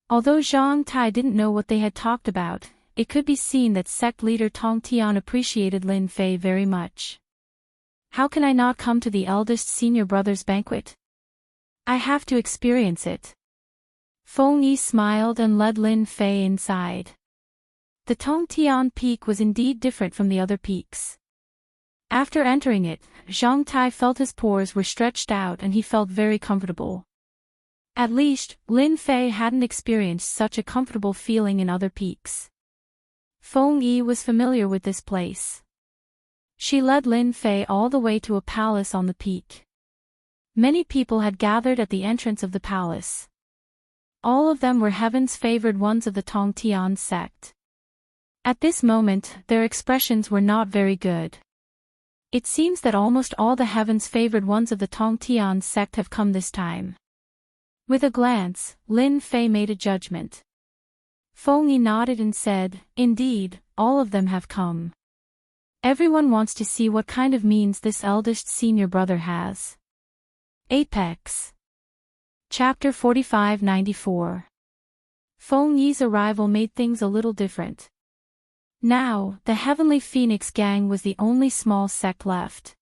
Although Zhang Tai didn't know what they had talked about, it could be seen that sect leader Tongtian appreciated Lin Fei very much. How can I not come to the eldest senior brother's banquet? I have to experience it. Feng Yi smiled and led Lin Fei inside. The Tongtian peak was indeed different from the other peaks. After entering it, Zhang Tai felt his pores were stretched out and he felt very comfortable. At least, Lin Fei hadn't experienced such a comfortable feeling in other peaks. Feng Yi was familiar with this place. She led Lin Fei all the way to a palace on the peak. Many people had gathered at the entrance of the palace. All of them were heaven's favored ones of the Tongtian sect. At this moment, their expressions were not very good. It seems that almost all the heaven's favored ones of the Tongtian sect have come this time. With a glance, Lin Fei made a judgment. Feng Yi nodded and said, "Indeed, all of them have come. Everyone wants to see what kind of means this eldest senior brother has." Apex. Chapter 45-94. Feng Yi's arrival made things a little different. Now, the Heavenly Phoenix Gang was the only small sect left.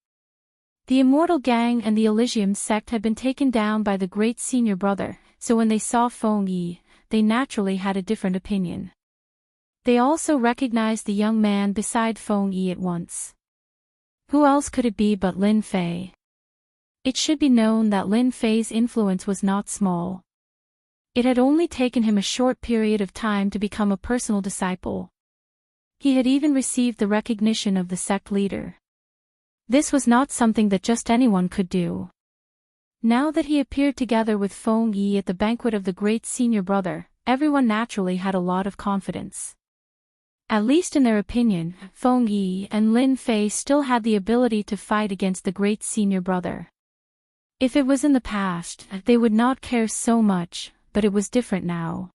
The Immortal Gang and the Elysium sect had been taken down by the great senior brother, so when they saw Feng Yi, they naturally had a different opinion. They also recognized the young man beside Feng Yi at once. Who else could it be but Lin Fei? It should be known that Lin Fei's influence was not small. It had only taken him a short period of time to become a personal disciple. He had even received the recognition of the sect leader. This was not something that just anyone could do. Now that he appeared together with Feng Yi at the banquet of the great senior brother, everyone naturally had a lot of confidence. At least in their opinion, Feng Yi and Lin Fei still had the ability to fight against the great senior brother. If it was in the past, they would not care so much, but it was different now.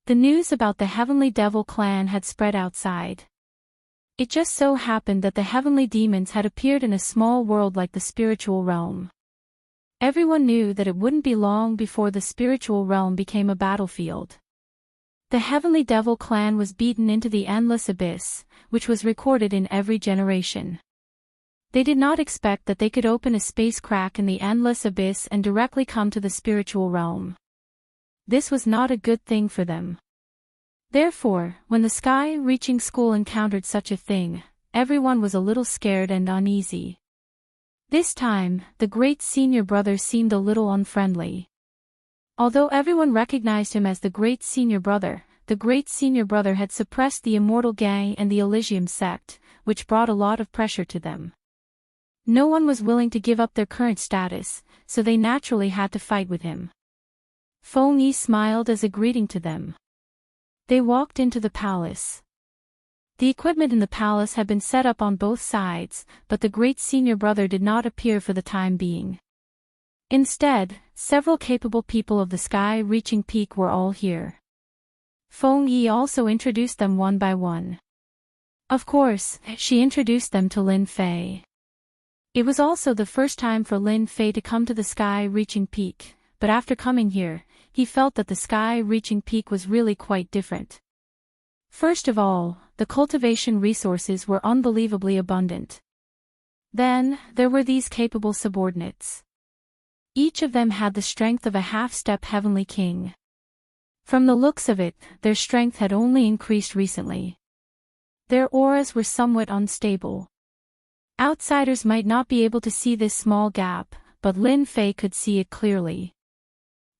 The news about the Heavenly Devil clan had spread outside. It just so happened that the heavenly demons had appeared in a small world like the spiritual realm. Everyone knew that it wouldn't be long before the spiritual realm became a battlefield. The Heavenly Devil clan was beaten into the endless abyss, which was recorded in every generation. They did not expect that they could open a space crack in the endless abyss and directly come to the spiritual realm. This was not a good thing for them. Therefore, when the sky-reaching school encountered such a thing, everyone was a little scared and uneasy. This time, the great senior brother seemed a little unfriendly. Although everyone recognized him as the great senior brother had suppressed the Immortal Gang and the Elysium sect, which brought a lot of pressure to them. No one was willing to give up their current status, so they naturally had to fight with him. Feng Yi smiled as a greeting to them. They walked into the palace. The equipment in the palace had been set up on both sides, but the great senior brother did not appear for the time being. Instead, several capable people of the sky-reaching peak were all here. Feng Yi also introduced them one by one. Of course, she introduced them to Lin Fei. It was also the first time for Lin Fei to come to the sky-reaching peak, but after coming here, he felt that the sky-reaching peak was really quite different. First of all, the cultivation resources were unbelievably abundant. Then, there were these capable subordinates. Each of them had the strength of a half-step heavenly king. From the looks of it, their strength had only increased recently. Their auras were somewhat unstable. Outsiders might not be able to see this small gap, but Lin Fei could see it clearly.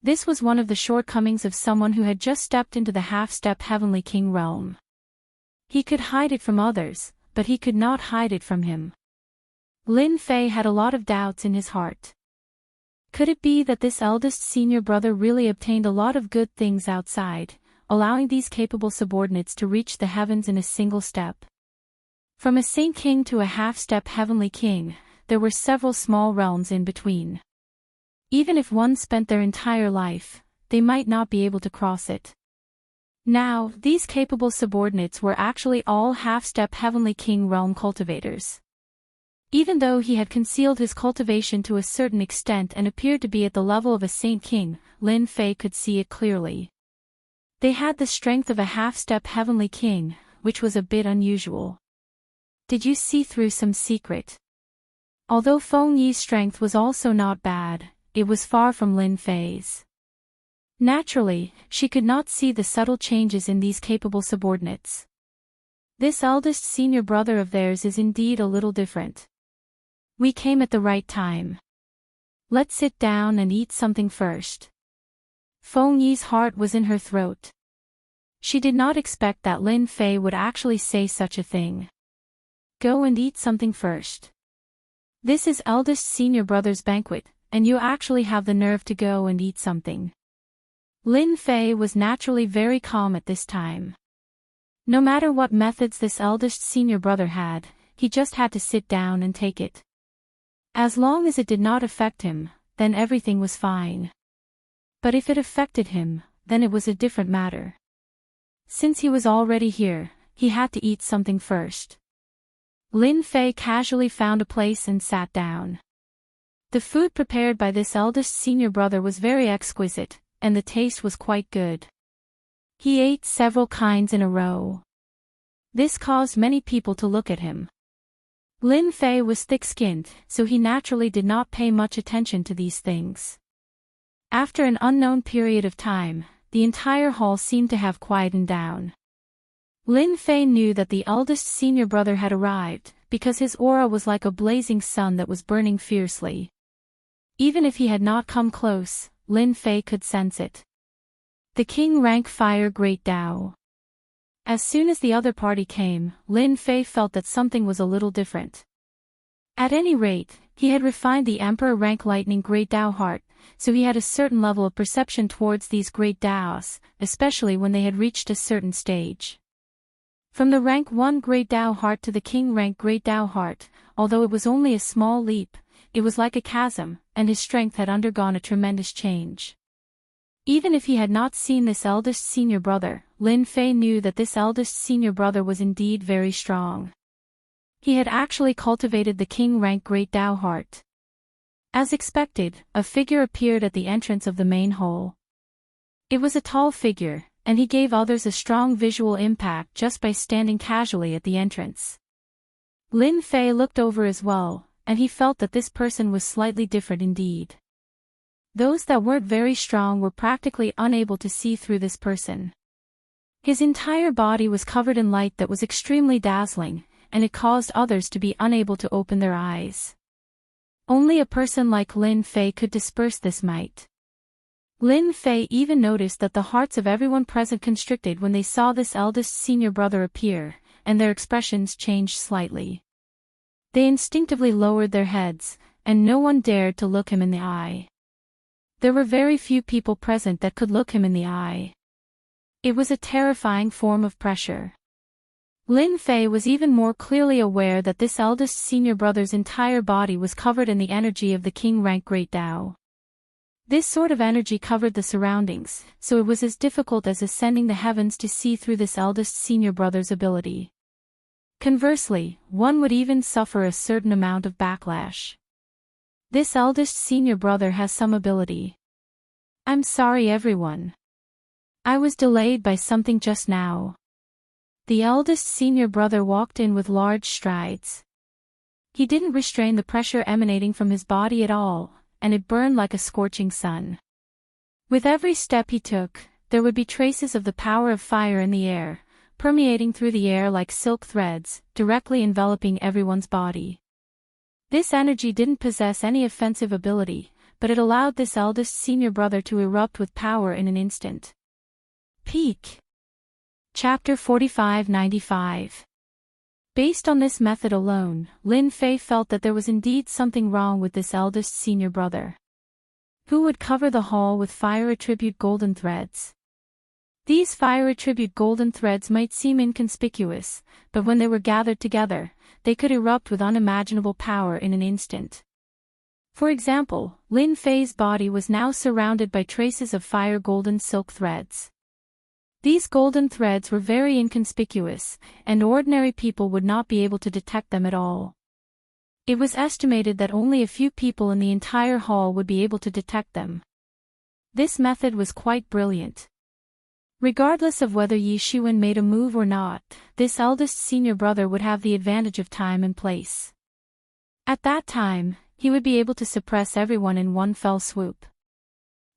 This was one of the shortcomings of someone who had just stepped into the half-step Heavenly King realm. He could hide it from others, but he could not hide it from him. Lin Fei had a lot of doubts in his heart. Could it be that this eldest senior brother really obtained a lot of good things outside, allowing these capable subordinates to reach the heavens in a single step? From a Saint King to a half-step Heavenly King, there were several small realms in between. Even if one spent their entire life, they might not be able to cross it. Now, these capable subordinates were actually all half-step Heavenly King realm cultivators. Even though he had concealed his cultivation to a certain extent and appeared to be at the level of a Saint King, Lin Fei could see it clearly. They had the strength of a half-step Heavenly King, which was a bit unusual. Did you see through some secret? Although Feng Yi's strength was also not bad, it was far from Lin Fei's. Naturally, she could not see the subtle changes in these capable subordinates. This eldest senior brother of theirs is indeed a little different. We came at the right time. Let's sit down and eat something first. Feng Yi's heart was in her throat. She did not expect that Lin Fei would actually say such a thing. Go and eat something first. This is eldest senior brother's banquet, and you actually have the nerve to go and eat something. Lin Fei was naturally very calm at this time. No matter what methods this eldest senior brother had, he just had to sit down and take it. As long as it did not affect him, then everything was fine. But if it affected him, then it was a different matter. Since he was already here, he had to eat something first. Lin Fei casually found a place and sat down. The food prepared by this eldest senior brother was very exquisite, and the taste was quite good. He ate several kinds in a row. This caused many people to look at him. Lin Fei was thick-skinned, so he naturally did not pay much attention to these things. After an unknown period of time, the entire hall seemed to have quietened down. Lin Fei knew that the eldest senior brother had arrived, because his aura was like a blazing sun that was burning fiercely. Even if he had not come close, Lin Fei could sense it. The king rank fire great Dao. As soon as the other party came, Lin Fei felt that something was a little different. At any rate, he had refined the Emperor rank lightning great Dao heart, so he had a certain level of perception towards these great Daos, especially when they had reached a certain stage. From the rank 1 great Dao heart to the king rank great Dao heart, although it was only a small leap, it was like a chasm, and his strength had undergone a tremendous change. Even if he had not seen this eldest senior brother, Lin Fei knew that this eldest senior brother was indeed very strong. He had actually cultivated the king rank great Dao heart. As expected, a figure appeared at the entrance of the main hall. It was a tall figure, and he gave others a strong visual impact just by standing casually at the entrance. Lin Fei looked over as well, and he felt that this person was slightly different indeed. Those that weren't very strong were practically unable to see through this person. His entire body was covered in light that was extremely dazzling, and it caused others to be unable to open their eyes. Only a person like Lin Fei could disperse this might. Lin Fei even noticed that the hearts of everyone present constricted when they saw this eldest senior brother appear, and their expressions changed slightly. They instinctively lowered their heads, and no one dared to look him in the eye. There were very few people present that could look him in the eye. It was a terrifying form of pressure. Lin Fei was even more clearly aware that this eldest senior brother's entire body was covered in the energy of the King rank Great Tao. This sort of energy covered the surroundings, so it was as difficult as ascending the heavens to see through this eldest senior brother's ability. Conversely, one would even suffer a certain amount of backlash. This eldest senior brother has some ability. I'm sorry everyone. I was delayed by something just now. The eldest senior brother walked in with large strides. He didn't restrain the pressure emanating from his body at all, and it burned like a scorching sun. With every step he took, there would be traces of the power of fire in the air, permeating through the air like silk threads, directly enveloping everyone's body. This energy didn't possess any offensive ability, but it allowed this eldest senior brother to erupt with power in an instant. Peak. Chapter 4595. Based on this method alone, Lin Fei felt that there was indeed something wrong with this eldest senior brother. Who would cover the hall with fire attribute golden threads? These fire attribute golden threads might seem inconspicuous, but when they were gathered together, they could erupt with unimaginable power in an instant. For example, Lin Fei's body was now surrounded by traces of fire golden silk threads. These golden threads were very inconspicuous, and ordinary people would not be able to detect them at all. It was estimated that only a few people in the entire hall would be able to detect them. This method was quite brilliant. Regardless of whether Yi Shiwen made a move or not, this eldest senior brother would have the advantage of time and place. At that time, he would be able to suppress everyone in one fell swoop.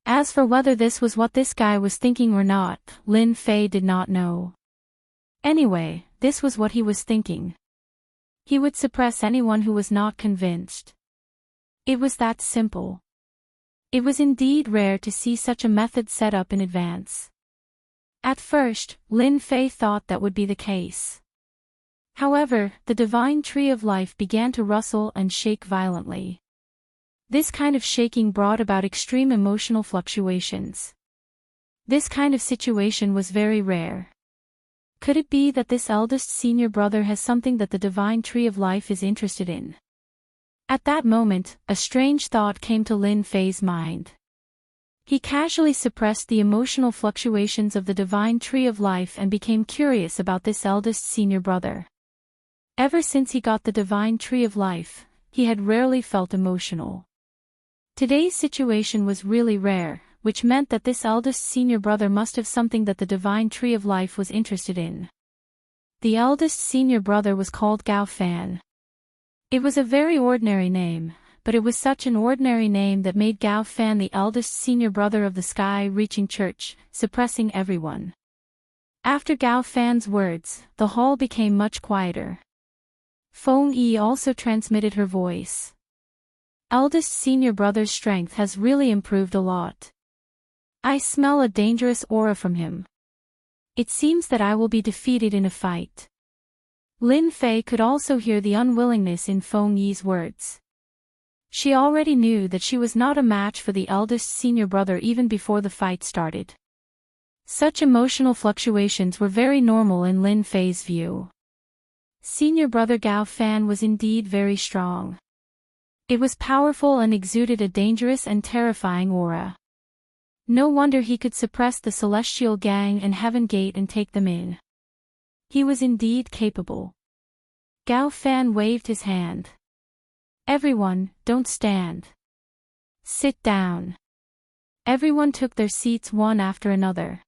As for whether this was what this guy was thinking or not, Lin Fei did not know. Anyway, this was what he was thinking. He would suppress anyone who was not convinced. It was that simple. It was indeed rare to see such a method set up in advance. At first, Lin Fei thought that would be the case. However, the divine tree of life began to rustle and shake violently. This kind of shaking brought about extreme emotional fluctuations. This kind of situation was very rare. Could it be that this eldest senior brother has something that the divine tree of life is interested in? At that moment, a strange thought came to Lin Fei's mind. He casually suppressed the emotional fluctuations of the divine tree of life and became curious about this eldest senior brother. Ever since he got the divine tree of life, he had rarely felt emotional. Today's situation was really rare, which meant that this eldest senior brother must have something that the divine tree of life was interested in. The eldest senior brother was called Gao Fan. It was a very ordinary name, but it was such an ordinary name that made Gao Fan the eldest senior brother of the sky-reaching church, suppressing everyone. After Gao Fan's words, the hall became much quieter. Feng Yi also transmitted her voice. Eldest senior brother's strength has really improved a lot. I smell a dangerous aura from him. It seems that I will be defeated in a fight. Lin Fei could also hear the unwillingness in Feng Yi's words. She already knew that she was not a match for the eldest senior brother even before the fight started. Such emotional fluctuations were very normal in Lin Fei's view. Senior brother Gao Fan was indeed very strong. It was powerful and exuded a dangerous and terrifying aura. No wonder he could suppress the Celestial Gang and Heaven Gate and take them in. He was indeed capable. Gao Fan waved his hand. Everyone, don't stand. Sit down. Everyone took their seats one after another.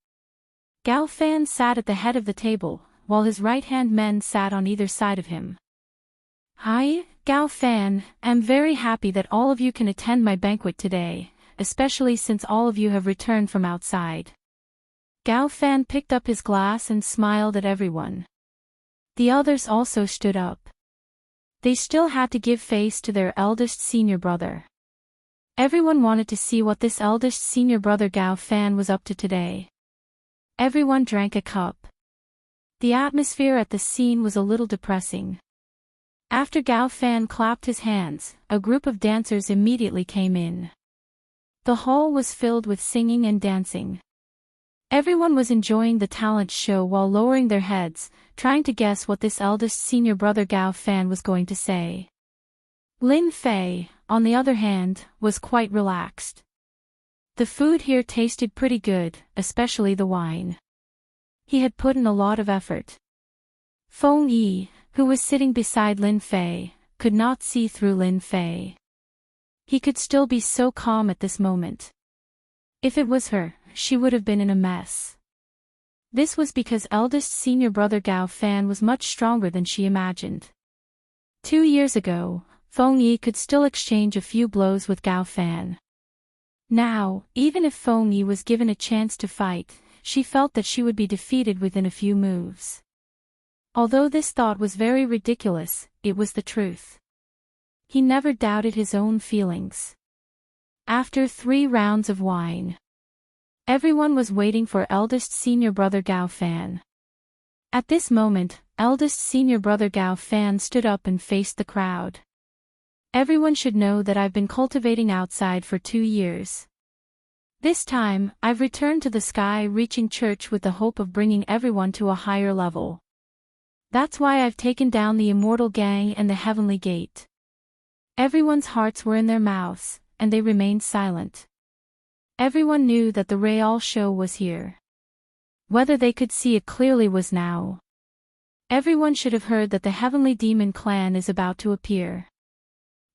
Gao Fan sat at the head of the table, while his right-hand men sat on either side of him. Hi, Gao Fan, I'm very happy that all of you can attend my banquet today, especially since all of you have returned from outside. Gao Fan picked up his glass and smiled at everyone. The others also stood up. They still had to give face to their eldest senior brother. Everyone wanted to see what this eldest senior brother Gao Fan was up to today. Everyone drank a cup. The atmosphere at the scene was a little depressing. After Gao Fan clapped his hands, a group of dancers immediately came in. The hall was filled with singing and dancing. Everyone was enjoying the talent show while lowering their heads, trying to guess what this eldest senior brother Gao Fan was going to say. Lin Fei, on the other hand, was quite relaxed. The food here tasted pretty good, especially the wine. He had put in a lot of effort. Feng Yi, who was sitting beside Lin Fei, could not see through Lin Fei. He could still be so calm at this moment. If it was her, she would have been in a mess. This was because eldest senior brother Gao Fan was much stronger than she imagined. 2 years ago, Feng Yi could still exchange a few blows with Gao Fan. Now, even if Feng Yi was given a chance to fight, she felt that she would be defeated within a few moves. Although this thought was very ridiculous, it was the truth. He never doubted his own feelings. After 3 rounds of wine, everyone was waiting for eldest senior brother Gao Fan. At this moment, eldest senior brother Gao Fan stood up and faced the crowd. Everyone should know that I've been cultivating outside for 2 years. This time, I've returned to the sky-reaching church with the hope of bringing everyone to a higher level. That's why I've taken down the Immortal Gang and the Heavenly Gate. Everyone's hearts were in their mouths, and they remained silent. Everyone knew that the Real show was here. Whether they could see it clearly was now. Everyone should have heard that the Heavenly Demon Clan is about to appear.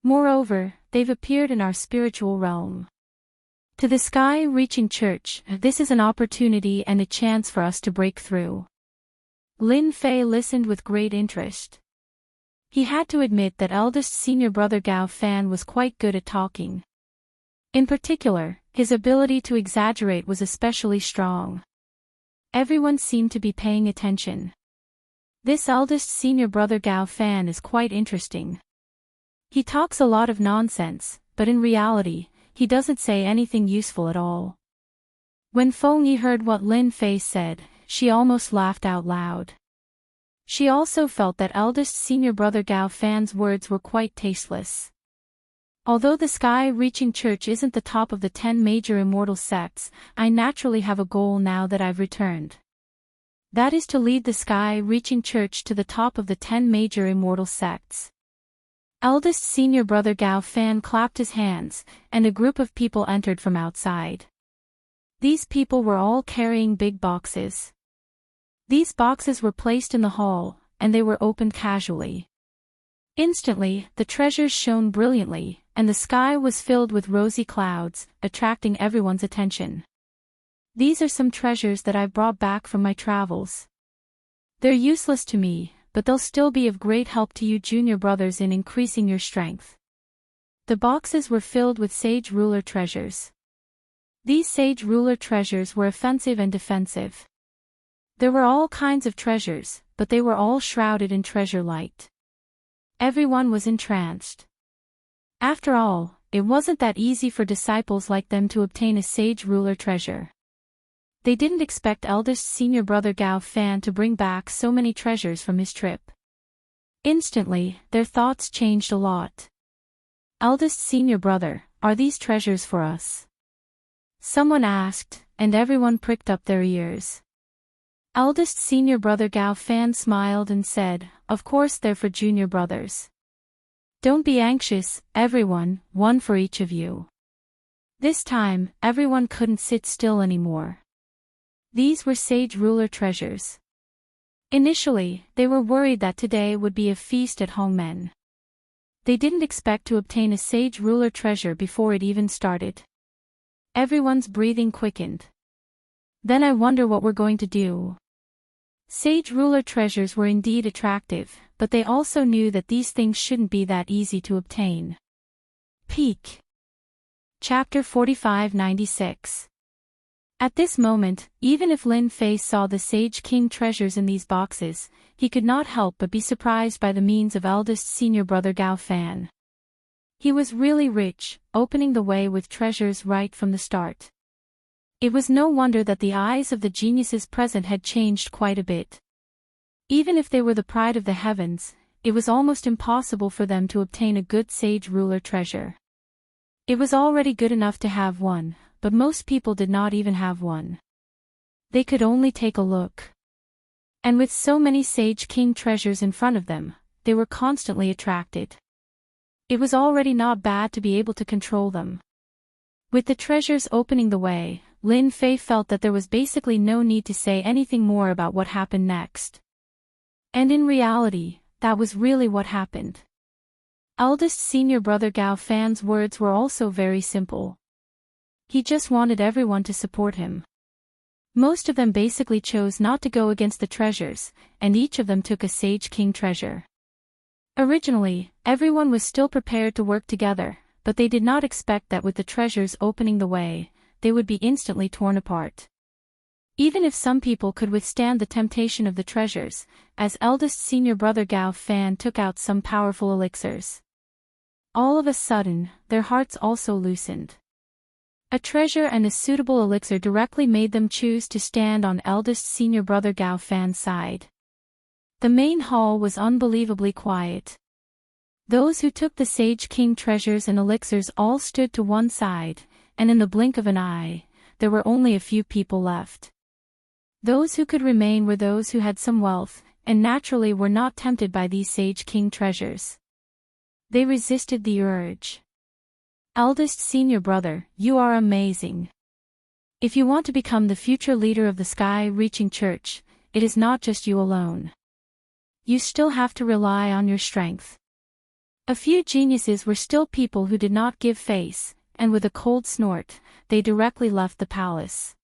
Moreover, they've appeared in our spiritual realm. To the sky-reaching church, this is an opportunity and a chance for us to break through. Lin Fei listened with great interest. He had to admit that eldest senior brother Gao Fan was quite good at talking. In particular, his ability to exaggerate was especially strong. Everyone seemed to be paying attention. This eldest senior brother Gao Fan is quite interesting. He talks a lot of nonsense, but in reality, he doesn't say anything useful at all. When Feng Yi heard what Lin Fei said, she almost laughed out loud. She also felt that eldest senior brother Gao Fan's words were quite tasteless. Although the sky-reaching church isn't the top of the 10 major immortal sects, I naturally have a goal now that I've returned. That is to lead the sky-reaching church to the top of the 10 major immortal sects. Eldest senior brother Gao Fan clapped his hands, and a group of people entered from outside. These people were all carrying big boxes. These boxes were placed in the hall, and they were opened casually. Instantly, the treasures shone brilliantly, and the sky was filled with rosy clouds, attracting everyone's attention. These are some treasures that I've brought back from my travels. They're useless to me, but they'll still be of great help to you junior brothers in increasing your strength. The boxes were filled with sage ruler treasures. These sage ruler treasures were offensive and defensive. There were all kinds of treasures, but they were all shrouded in treasure light. Everyone was entranced. After all, it wasn't that easy for disciples like them to obtain a sage ruler treasure. They didn't expect eldest senior brother Gao Fan to bring back so many treasures from his trip. Instantly, their thoughts changed a lot. Eldest senior brother, are these treasures for us? Someone asked, and everyone pricked up their ears. Eldest senior brother Gao Fan smiled and said, of course they're for junior brothers. Don't be anxious, everyone, one for each of you. This time, everyone couldn't sit still anymore. These were sage ruler treasures. Initially, they were worried that today would be a feast at Hongmen. They didn't expect to obtain a sage ruler treasure before it even started. Everyone's breathing quickened. Then I wonder what we're going to do. Sage ruler treasures were indeed attractive, but they also knew that these things shouldn't be that easy to obtain. Peak. Chapter 4596. At this moment, even if Lin Fei saw the Sage King treasures in these boxes, he could not help but be surprised by the means of eldest senior brother Gao Fan. He was really rich, opening the way with treasures right from the start. It was no wonder that the eyes of the geniuses present had changed quite a bit. Even if they were the pride of the heavens, it was almost impossible for them to obtain a good sage ruler treasure. It was already good enough to have one, but most people did not even have one. They could only take a look. And with so many Sage King treasures in front of them, they were constantly attracted. It was already not bad to be able to control them. With the treasures opening the way, Lin Fei felt that there was basically no need to say anything more about what happened next. And in reality, that was really what happened. Eldest senior brother Gao Fan's words were also very simple. He just wanted everyone to support him. Most of them basically chose not to go against the treasures, and each of them took a Sage King treasure. Originally, everyone was still prepared to work together, but they did not expect that with the treasures opening the way, they would be instantly torn apart. Even if some people could withstand the temptation of the treasures, as eldest senior brother Gao Fan took out some powerful elixirs. All of a sudden, their hearts also loosened. A treasure and a suitable elixir directly made them choose to stand on eldest senior brother Gao Fan's side. The main hall was unbelievably quiet. Those who took the Sage King treasures and elixirs all stood to one side, and in the blink of an eye, there were only a few people left. Those who could remain were those who had some wealth, and naturally were not tempted by these Sage King treasures. They resisted the urge. Eldest senior brother, you are amazing. If you want to become the future leader of the sky-reaching church, it is not just you alone. You still have to rely on your strength. A few geniuses were still people who did not give face, and with a cold snort, they directly left the palace.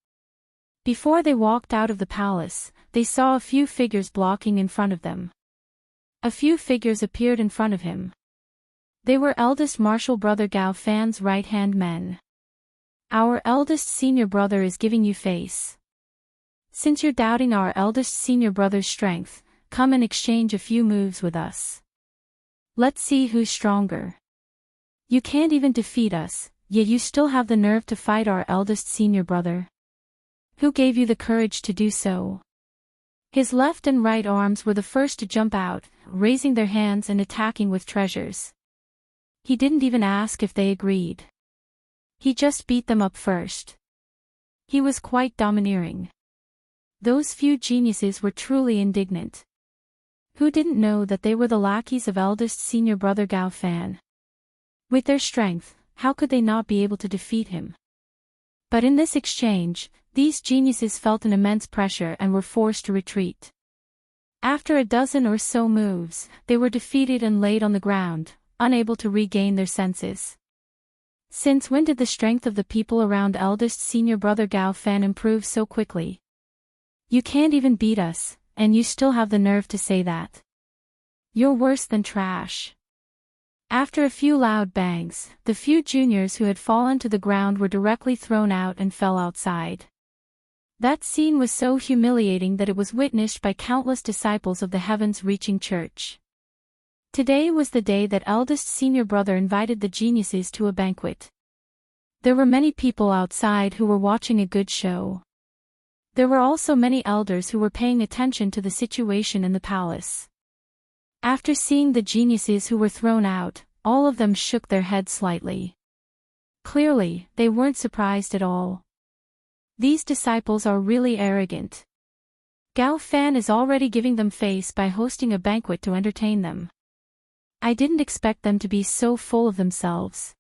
Before they walked out of the palace, they saw a few figures blocking in front of them. A few figures appeared in front of him. They were eldest martial brother Gao Fan's right-hand men. Our eldest senior brother is giving you face. Since you're doubting our eldest senior brother's strength, come and exchange a few moves with us. Let's see who's stronger. You can't even defeat us, yet you still have the nerve to fight our eldest senior brother. Who gave you the courage to do so? His left and right arms were the first to jump out, raising their hands and attacking with treasures. He didn't even ask if they agreed. He just beat them up first. He was quite domineering. Those few geniuses were truly indignant. Who didn't know that they were the lackeys of eldest senior brother Gao Fan? With their strength, how could they not be able to defeat him? But in this exchange, these geniuses felt an immense pressure and were forced to retreat. After a dozen or so moves, they were defeated and laid on the ground, unable to regain their senses. Since when did the strength of the people around eldest senior brother Gao Fan improve so quickly? You can't even beat us, and you still have the nerve to say that. You're worse than trash. After a few loud bangs, the few juniors who had fallen to the ground were directly thrown out and fell outside. That scene was so humiliating that it was witnessed by countless disciples of the heavens-reaching church. Today was the day that eldest senior brother invited the geniuses to a banquet. There were many people outside who were watching a good show. There were also many elders who were paying attention to the situation in the palace. After seeing the geniuses who were thrown out, all of them shook their heads slightly. Clearly, they weren't surprised at all. These disciples are really arrogant. Gao Fan is already giving them face by hosting a banquet to entertain them. I didn't expect them to be so full of themselves.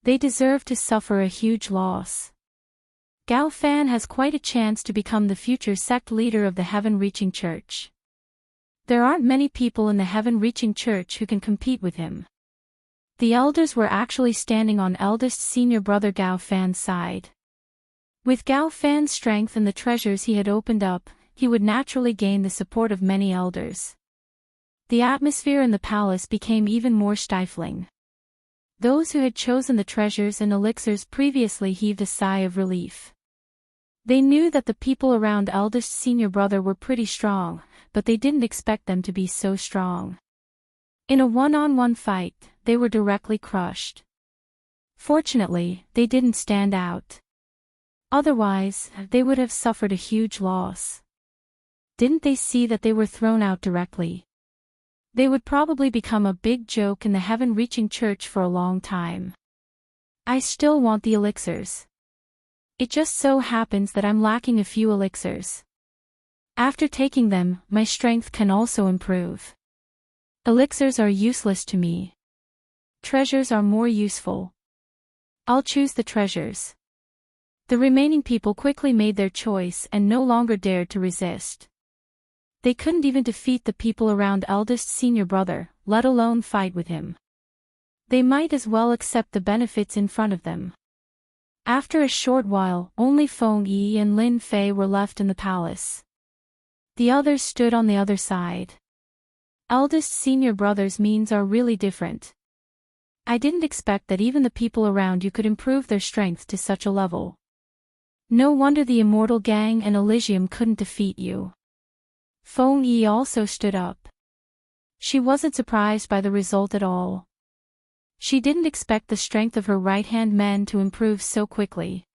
They deserve to suffer a huge loss. Gao Fan has quite a chance to become the future sect leader of the heaven-reaching church. There aren't many people in the heaven-reaching church who can compete with him. The elders were actually standing on eldest senior brother Gao Fan's side. With Gao Fan's strength and the treasures he had opened up, he would naturally gain the support of many elders. The atmosphere in the palace became even more stifling. Those who had chosen the treasures and elixirs previously heaved a sigh of relief. They knew that the people around eldest senior brother were pretty strong, but they didn't expect them to be so strong. In a one-on-one fight, they were directly crushed. Fortunately, they didn't stand out. Otherwise, they would have suffered a huge loss. Didn't they see that they were thrown out directly? They would probably become a big joke in the heaven-reaching church for a long time. I still want the elixirs. It just so happens that I'm lacking a few elixirs. After taking them, my strength can also improve. Elixirs are useless to me. Treasures are more useful. I'll choose the treasures. The remaining people quickly made their choice and no longer dared to resist. They couldn't even defeat the people around eldest senior brother, let alone fight with him. They might as well accept the benefits in front of them. After a short while, only Feng Yi and Lin Fei were left in the palace. The others stood on the other side. Eldest senior brother's means are really different. I didn't expect that even the people around you could improve their strength to such a level. No wonder the Immortal Gang and Elysium couldn't defeat you. Feng Yi also stood up. She wasn't surprised by the result at all. She didn't expect the strength of her right-hand men to improve so quickly.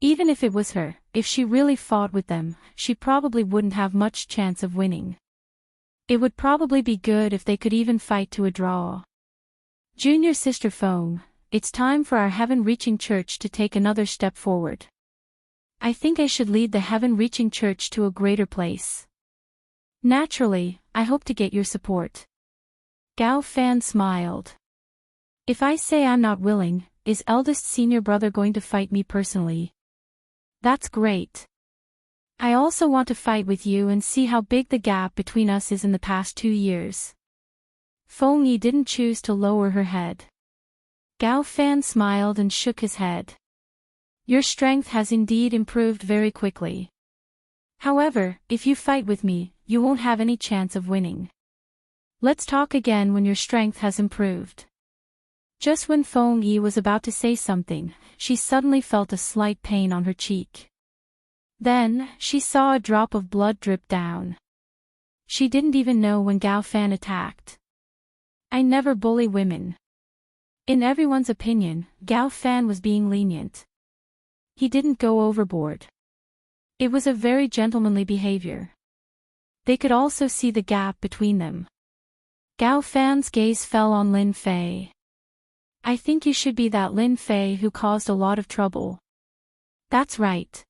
Even if it was her, if she really fought with them, she probably wouldn't have much chance of winning. It would probably be good if they could even fight to a draw. Junior sister Feng, it's time for our heaven-reaching church to take another step forward. I think I should lead the heaven-reaching church to a greater place. Naturally, I hope to get your support. Gao Fan smiled. If I say I'm not willing, is eldest senior brother going to fight me personally? That's great. I also want to fight with you and see how big the gap between us is in the past 2 years. Feng Yi didn't choose to lower her head. Gao Fan smiled and shook his head. Your strength has indeed improved very quickly. However, if you fight with me, you won't have any chance of winning. Let's talk again when your strength has improved. Just when Feng Yi was about to say something, she suddenly felt a slight pain on her cheek. Then, she saw a drop of blood drip down. She didn't even know when Gao Fan attacked. I never bully women. In everyone's opinion, Gao Fan was being lenient. He didn't go overboard. It was a very gentlemanly behavior. They could also see the gap between them. Gao Fan's gaze fell on Lin Fei. I think you should be that Lin Fei who caused a lot of trouble. That's right.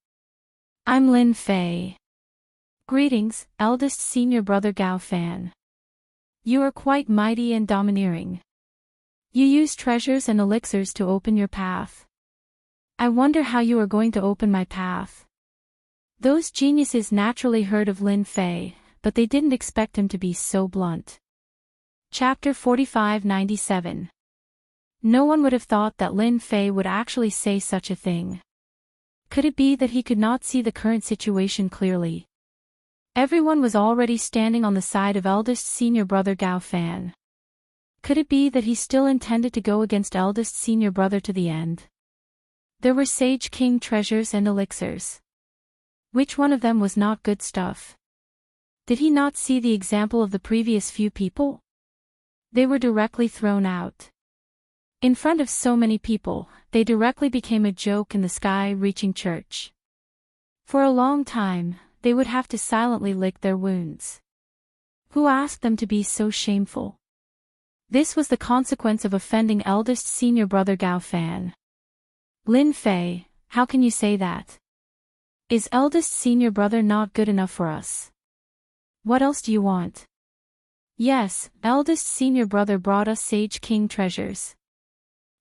I'm Lin Fei. Greetings, eldest senior brother Gao Fan. You are quite mighty and domineering. You use treasures and elixirs to open your path. I wonder how you are going to open my path. Those geniuses naturally heard of Lin Fei, but they didn't expect him to be so blunt. Chapter 4597. No one would have thought that Lin Fei would actually say such a thing. Could it be that he could not see the current situation clearly? Everyone was already standing on the side of eldest senior brother Gao Fan. Could it be that he still intended to go against eldest senior brother to the end? There were Sage King treasures and elixirs. Which one of them was not good stuff? Did he not see the example of the previous few people? They were directly thrown out. In front of so many people, they directly became a joke in the sky-reaching church. For a long time, they would have to silently lick their wounds. Who asked them to be so shameful? This was the consequence of offending eldest senior brother Gao Fan. Lin Fei, how can you say that? Is eldest senior brother not good enough for us? What else do you want? Yes, eldest senior brother brought us Sage King treasures.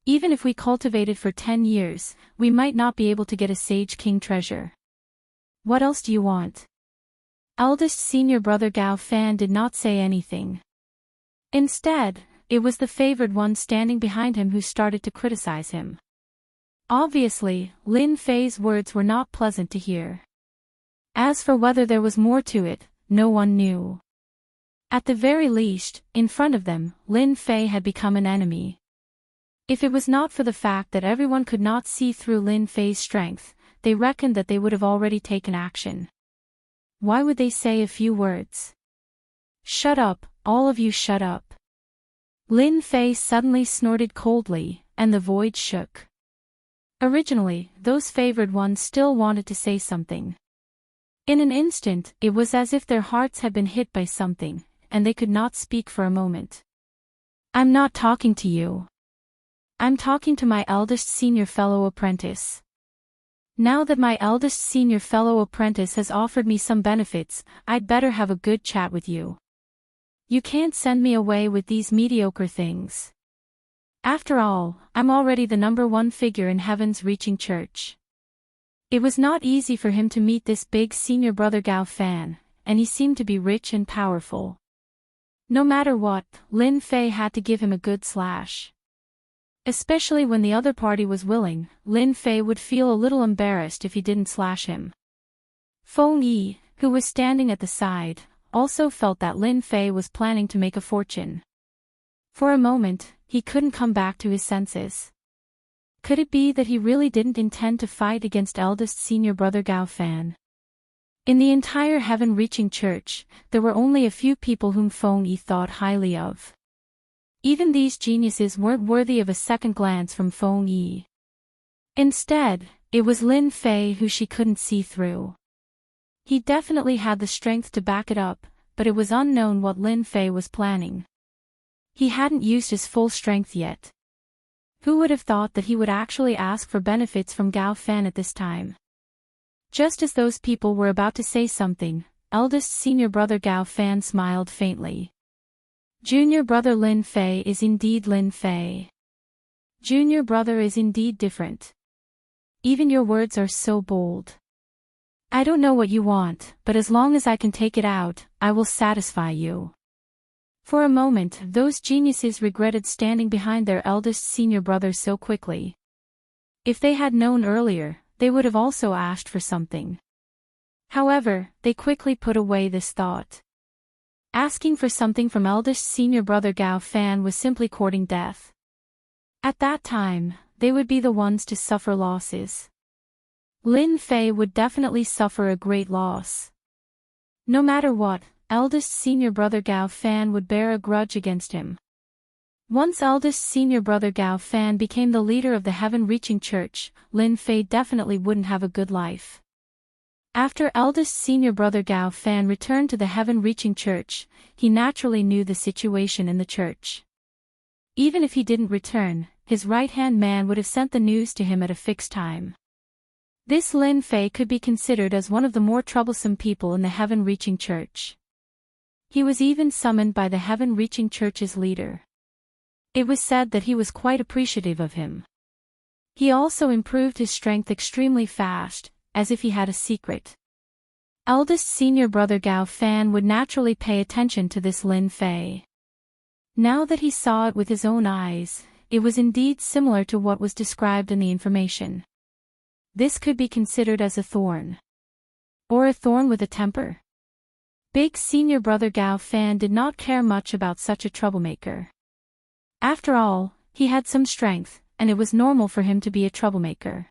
Even if we cultivated for 10 years, we might not be able to get a Sage King treasure. What else do you want? Eldest senior brother Gao Fan did not say anything. Instead, it was the favored one standing behind him who started to criticize him. Obviously, Lin Fei's words were not pleasant to hear. As for whether there was more to it, no one knew. At the very least, in front of them, Lin Fei had become an enemy. If it was not for the fact that everyone could not see through Lin Fei's strength, they reckoned that they would have already taken action. Why would they say a few words? Shut up, all of you shut up. Lin Fei suddenly snorted coldly, and the void shook. Originally, those favored ones still wanted to say something. In an instant, it was as if their hearts had been hit by something, and they could not speak for a moment. I'm not talking to you. I'm talking to my eldest senior fellow apprentice. Now that my eldest senior fellow apprentice has offered me some benefits, I'd better have a good chat with you. You can't send me away with these mediocre things. After all, I'm already the #1 figure in Heaven's Reaching Church. It was not easy for him to meet this big senior brother Gao Fan, and he seemed to be rich and powerful. No matter what, Lin Fei had to give him a good slash. Especially when the other party was willing, Lin Fei would feel a little embarrassed if he didn't slash him. Feng Yi, who was standing at the side, also felt that Lin Fei was planning to make a fortune. For a moment, he couldn't come back to his senses. Could it be that he really didn't intend to fight against eldest senior brother Gao Fan? In the entire heaven-reaching church, there were only a few people whom Feng Yi thought highly of. Even these geniuses weren't worthy of a second glance from Feng Yi. Instead, it was Lin Fei who she couldn't see through. He definitely had the strength to back it up, but it was unknown what Lin Fei was planning. He hadn't used his full strength yet. Who would have thought that he would actually ask for benefits from Gao Fan at this time? Just as those people were about to say something, eldest senior brother Gao Fan smiled faintly. Junior brother Lin Fei is indeed Lin Fei. Junior brother is indeed different. Even your words are so bold. I don't know what you want, but as long as I can take it out, I will satisfy you. For a moment, those geniuses regretted standing behind their eldest senior brother so quickly. If they had known earlier, they would have also asked for something. However, they quickly put away this thought. Asking for something from eldest senior brother Gao Fan was simply courting death. At that time, they would be the ones to suffer losses. Lin Fei would definitely suffer a great loss. No matter what, eldest senior brother Gao Fan would bear a grudge against him. Once eldest senior brother Gao Fan became the leader of the heaven-reaching church, Lin Fei definitely wouldn't have a good life. After eldest senior brother Gao Fan returned to the heaven-reaching church, he naturally knew the situation in the church. Even if he didn't return, his right-hand man would have sent the news to him at a fixed time. This Lin Fei could be considered as one of the more troublesome people in the heaven-reaching church. He was even summoned by the heaven-reaching church's leader. It was said that he was quite appreciative of him. He also improved his strength extremely fast, as if he had a secret. Eldest senior brother Gao Fan would naturally pay attention to this Lin Fei. Now that he saw it with his own eyes, it was indeed similar to what was described in the information. This could be considered as a thorn. Or a thorn with a temper. Big senior brother Gao Fan did not care much about such a troublemaker. After all, he had some strength, and it was normal for him to be a troublemaker.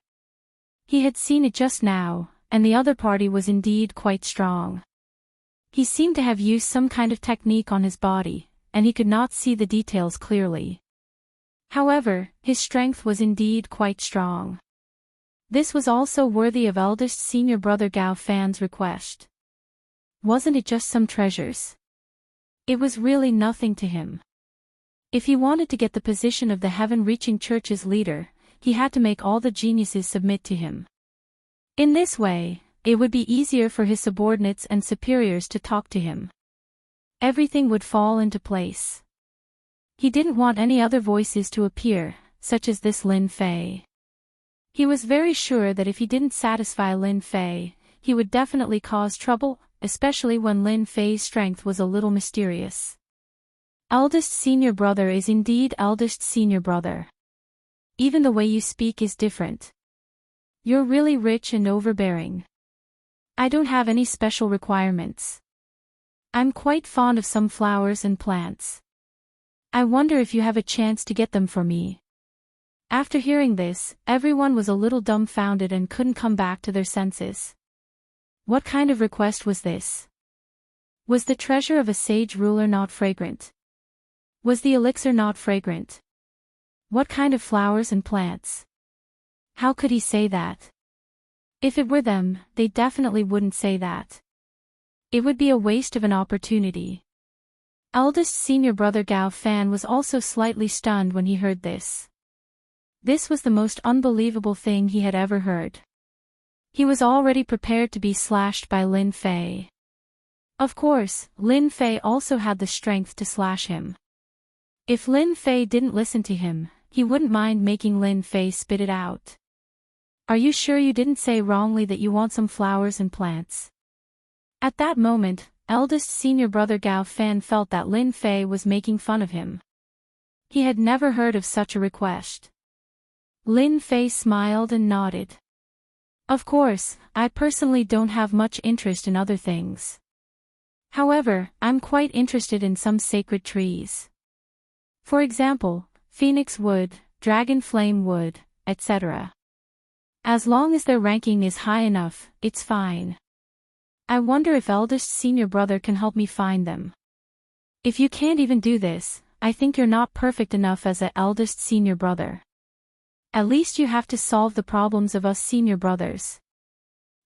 He had seen it just now, and the other party was indeed quite strong. He seemed to have used some kind of technique on his body, and he could not see the details clearly. However, his strength was indeed quite strong. This was also worthy of eldest senior brother Gao Fan's request. Wasn't it just some treasures? It was really nothing to him. If he wanted to get the position of the heaven-reaching church's leader, he had to make all the geniuses submit to him. In this way, it would be easier for his subordinates and superiors to talk to him. Everything would fall into place. He didn't want any other voices to appear, such as this Lin Fei. He was very sure that if he didn't satisfy Lin Fei, he would definitely cause trouble, especially when Lin Fei's strength was a little mysterious. Eldest senior brother is indeed eldest senior brother. Even the way you speak is different. You're really rich and overbearing. I don't have any special requirements. I'm quite fond of some flowers and plants. I wonder if you have a chance to get them for me. After hearing this, everyone was a little dumbfounded and couldn't come back to their senses. What kind of request was this? Was the treasure of a sage ruler not fragrant? Was the elixir not fragrant? What kind of flowers and plants? How could he say that? If it were them, they definitely wouldn't say that. It would be a waste of an opportunity. Eldest senior brother Gao Fan was also slightly stunned when he heard this. This was the most unbelievable thing he had ever heard. He was already prepared to be slashed by Lin Fei. Of course, Lin Fei also had the strength to slash him. If Lin Fei didn't listen to him, he wouldn't mind making Lin Fei spit it out. Are you sure you didn't say wrongly that you want some flowers and plants? At that moment, eldest senior brother Gao Fan felt that Lin Fei was making fun of him. He had never heard of such a request. Lin Fei smiled and nodded. Of course, I personally don't have much interest in other things. However, I'm quite interested in some sacred trees. For example, phoenix wood, dragon flame wood, etc. As long as their ranking is high enough, it's fine. I wonder if eldest senior brother can help me find them. If you can't even do this, I think you're not perfect enough as a eldest senior brother. At least you have to solve the problems of us senior brothers.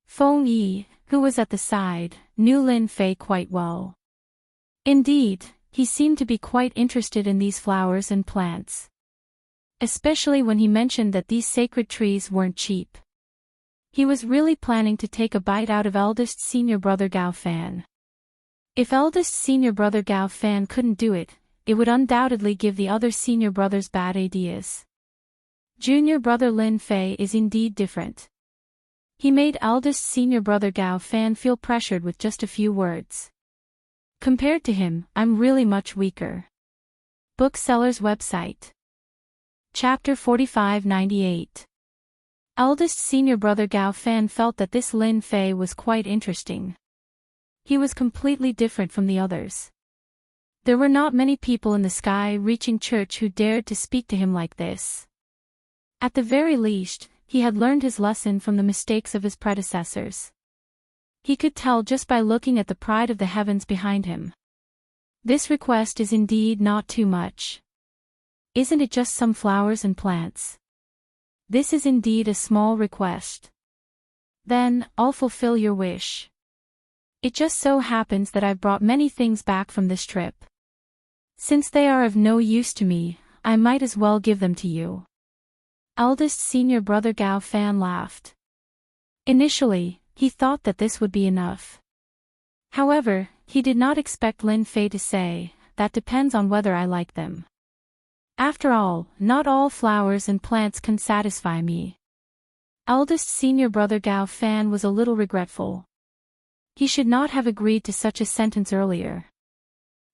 Feng Yi, who was at the side, knew Lin Fei quite well. Indeed, he seemed to be quite interested in these flowers and plants. Especially when he mentioned that these sacred trees weren't cheap. He was really planning to take a bite out of eldest senior brother Gao Fan. If eldest senior brother Gao Fan couldn't do it, it would undoubtedly give the other senior brothers bad ideas. Junior brother Lin Fei is indeed different. He made eldest senior brother Gao Fan feel pressured with just a few words. Compared to him, I'm really much weaker. Bookseller's website. Chapter 4598. Eldest senior brother Gao Fan felt that this Lin Fei was quite interesting. He was completely different from the others. There were not many people in the sky-reaching church who dared to speak to him like this. At the very least, he had learned his lesson from the mistakes of his predecessors. He could tell just by looking at the pride of the heavens behind him. This request is indeed not too much. Isn't it just some flowers and plants? This is indeed a small request. Then, I'll fulfill your wish. It just so happens that I've brought many things back from this trip. Since they are of no use to me, I might as well give them to you. Eldest senior brother Gao Fan laughed. Initially, he thought that this would be enough. However, he did not expect Lin Fei to say, that depends on whether I like them. After all, not all flowers and plants can satisfy me. Eldest senior brother Gao Fan was a little regretful. He should not have agreed to such a sentence earlier.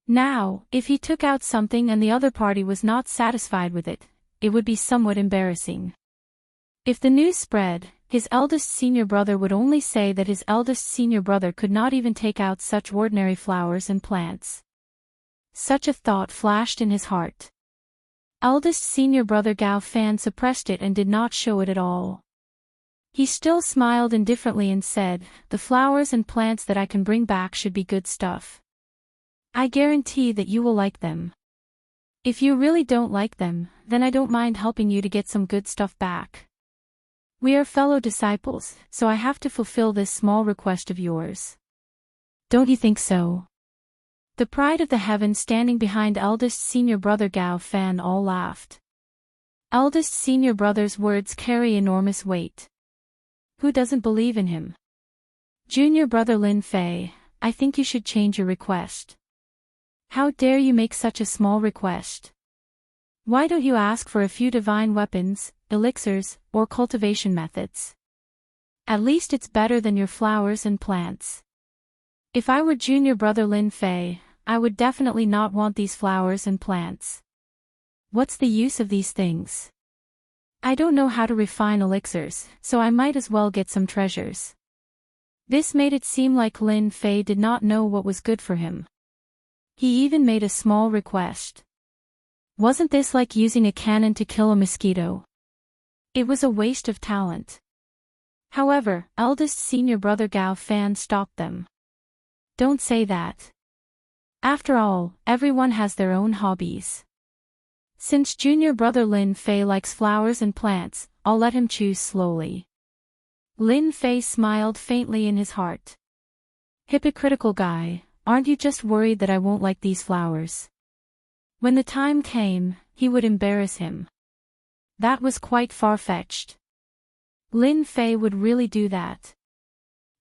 Now, if he took out something and the other party was not satisfied with it, it would be somewhat embarrassing. If the news spread, his eldest senior brother would only say that his eldest senior brother could not even take out such ordinary flowers and plants. Such a thought flashed in his heart. Eldest senior brother Gao Fan suppressed it and did not show it at all. He still smiled indifferently and said, the flowers and plants that I can bring back should be good stuff. I guarantee that you will like them. If you really don't like them, then I don't mind helping you to get some good stuff back. We are fellow disciples, so I have to fulfill this small request of yours. Don't you think so? The pride of the heaven standing behind eldest senior brother Gao Fan all laughed. Eldest senior brother's words carry enormous weight. Who doesn't believe in him? Junior brother Lin Fei, I think you should change your request. How dare you make such a small request? Why don't you ask for a few divine weapons, elixirs, or cultivation methods? At least it's better than your flowers and plants. If I were junior brother Lin Fei, I would definitely not want these flowers and plants. What's the use of these things? I don't know how to refine elixirs, so I might as well get some treasures. This made it seem like Lin Fei did not know what was good for him. He even made a small request. Wasn't this like using a cannon to kill a mosquito? It was a waste of talent. However, eldest senior brother Gao Fan stopped them. Don't say that. After all, everyone has their own hobbies. Since junior brother Lin Fei likes flowers and plants, I'll let him choose slowly. Lin Fei smiled faintly in his heart. Hypocritical guy, aren't you just worried that I won't like these flowers? When the time came, he would embarrass him. That was quite far-fetched. Lin Fei would really do that.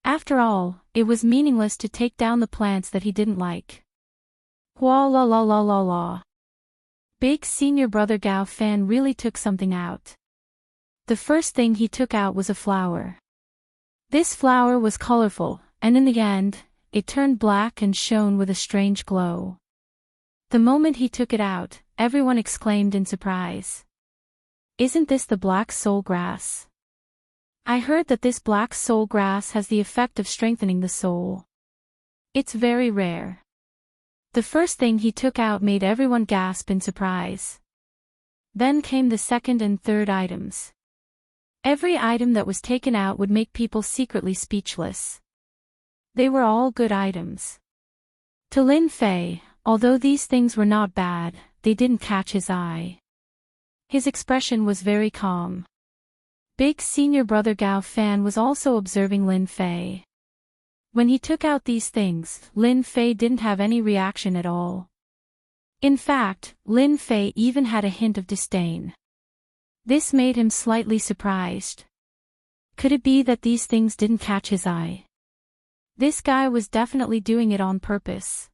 After all, it was meaningless to take down the plants that he didn't like. Hua la la la la la. Big senior brother Gao Fan really took something out. The first thing he took out was a flower. This flower was colorful, and in the end, it turned black and shone with a strange glow. The moment he took it out, everyone exclaimed in surprise. Isn't this the black soul grass? I heard that this black soul grass has the effect of strengthening the soul. It's very rare. The first thing he took out made everyone gasp in surprise. Then came the second and third items. Every item that was taken out would make people secretly speechless. They were all good items. To Lin Fei, although these things were not bad, they didn't catch his eye. His expression was very calm. Big senior brother Gao Fan was also observing Lin Fei. When he took out these things, Lin Fei didn't have any reaction at all. In fact, Lin Fei even had a hint of disdain. This made him slightly surprised. Could it be that these things didn't catch his eye? This guy was definitely doing it on purpose.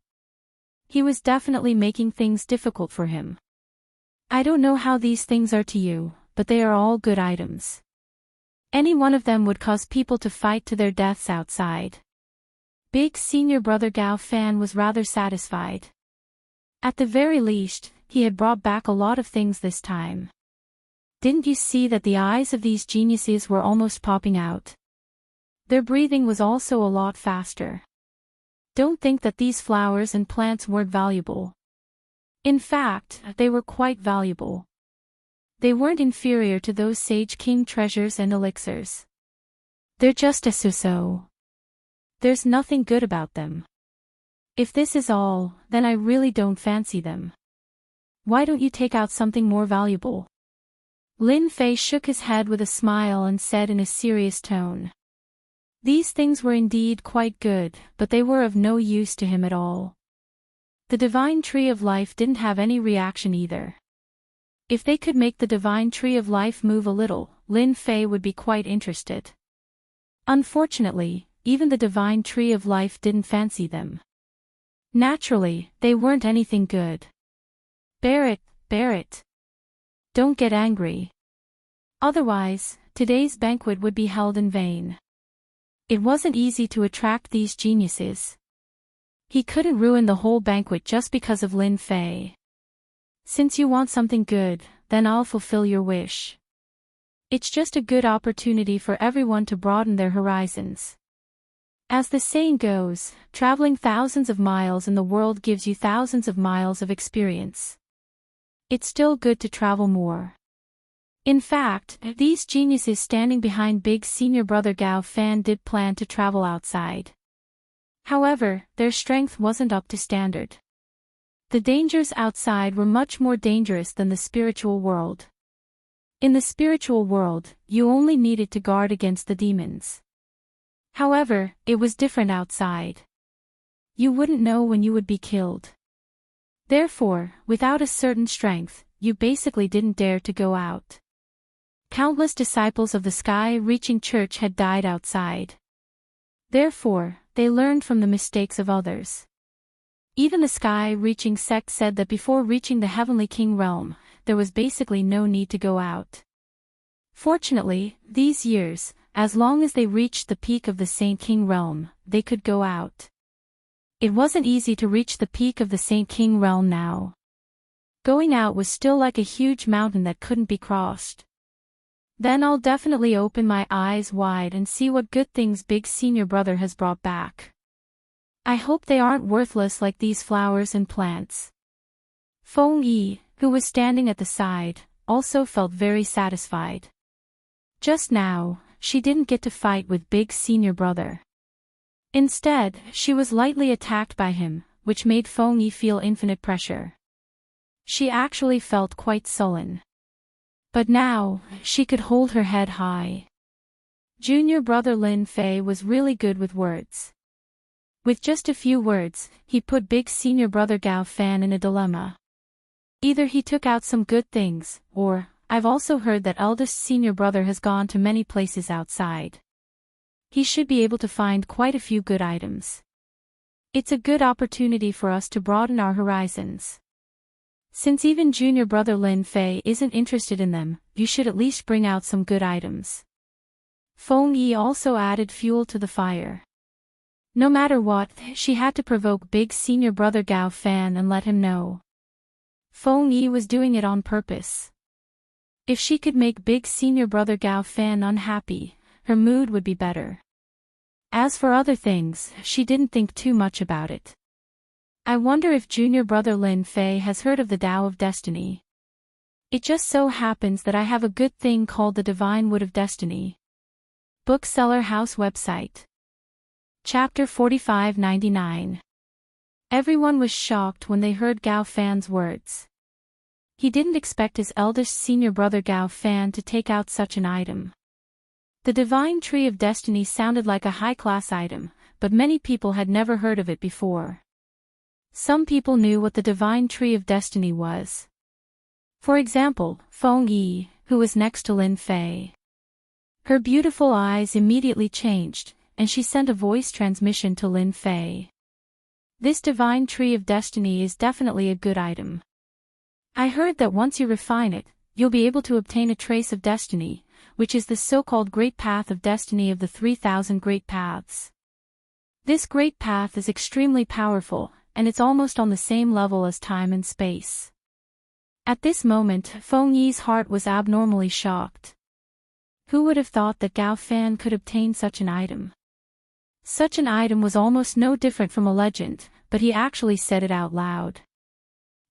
He was definitely making things difficult for him. I don't know how these things are to you, but they are all good items. Any one of them would cause people to fight to their deaths outside. Big senior brother Gao Fan was rather satisfied. At the very least, he had brought back a lot of things this time. Didn't you see that the eyes of these geniuses were almost popping out? Their breathing was also a lot faster. Don't think that these flowers and plants weren't valuable. In fact, they were quite valuable. They weren't inferior to those Sage King treasures and elixirs. They're just a so-so. There's nothing good about them. If this is all, then I really don't fancy them. Why don't you take out something more valuable? Lin Fei shook his head with a smile and said in a serious tone. These things were indeed quite good, but they were of no use to him at all. The divine tree of life didn't have any reaction either. If they could make the divine tree of life move a little, Lin Fei would be quite interested. Unfortunately, even the divine tree of life didn't fancy them. Naturally, they weren't anything good. Bear it, bear it. Don't get angry. Otherwise, today's banquet would be held in vain. It wasn't easy to attract these geniuses. He couldn't ruin the whole banquet just because of Lin Fei. Since you want something good, then I'll fulfill your wish. It's just a good opportunity for everyone to broaden their horizons. As the saying goes, traveling thousands of miles in the world gives you thousands of miles of experience. It's still good to travel more. In fact, these geniuses standing behind big senior brother Gao Fan did plan to travel outside. However, their strength wasn't up to standard. The dangers outside were much more dangerous than the spiritual world. In the spiritual world, you only needed to guard against the demons. However, it was different outside. You wouldn't know when you would be killed. Therefore, without a certain strength, you basically didn't dare to go out. Countless disciples of the sky-reaching church had died outside. Therefore, they learned from the mistakes of others. Even the sky-reaching sect said that before reaching the Heavenly King realm, there was basically no need to go out. Fortunately, these years, as long as they reached the peak of the Saint King realm, they could go out. It wasn't easy to reach the peak of the Saint King realm now. Going out was still like a huge mountain that couldn't be crossed. Then I'll definitely open my eyes wide and see what good things Big Senior Brother has brought back. I hope they aren't worthless like these flowers and plants. Feng Yi, who was standing at the side, also felt very satisfied. Just now, she didn't get to fight with Big Senior Brother. Instead, she was lightly attacked by him, which made Feng Yi feel infinite pressure. She actually felt quite sullen. But now, she could hold her head high. Junior brother Lin Fei was really good with words. With just a few words, he put Big Senior Brother Gao Fan in a dilemma. Either he took out some good things, or, I've also heard that eldest senior brother has gone to many places outside. He should be able to find quite a few good items. It's a good opportunity for us to broaden our horizons. Since even junior brother Lin Fei isn't interested in them, you should at least bring out some good items. Feng Yi also added fuel to the fire. No matter what, she had to provoke Big Senior Brother Gao Fan and let him know. Feng Yi was doing it on purpose. If she could make Big Senior Brother Gao Fan unhappy, her mood would be better. As for other things, she didn't think too much about it. I wonder if junior brother Lin Fei has heard of the Tao of Destiny. It just so happens that I have a good thing called the Divine Wood of Destiny. Bookseller House website. Chapter 4599. Everyone was shocked when they heard Gao Fan's words. He didn't expect his eldest senior brother Gao Fan to take out such an item. The Divine Tree of Destiny sounded like a high-class item, but many people had never heard of it before. Some people knew what the Divine Tree of Destiny was. For example, Feng Yi, who was next to Lin Fei. Her beautiful eyes immediately changed, and she sent a voice transmission to Lin Fei. This Divine Tree of Destiny is definitely a good item. I heard that once you refine it, you'll be able to obtain a trace of destiny, which is the so-called Great Path of Destiny of the 3,000 Great Paths. This Great Path is extremely powerful, and it's almost on the same level as time and space. At this moment, Feng Yi's heart was abnormally shocked. Who would have thought that Gao Fan could obtain such an item? Such an item was almost no different from a legend, but he actually said it out loud.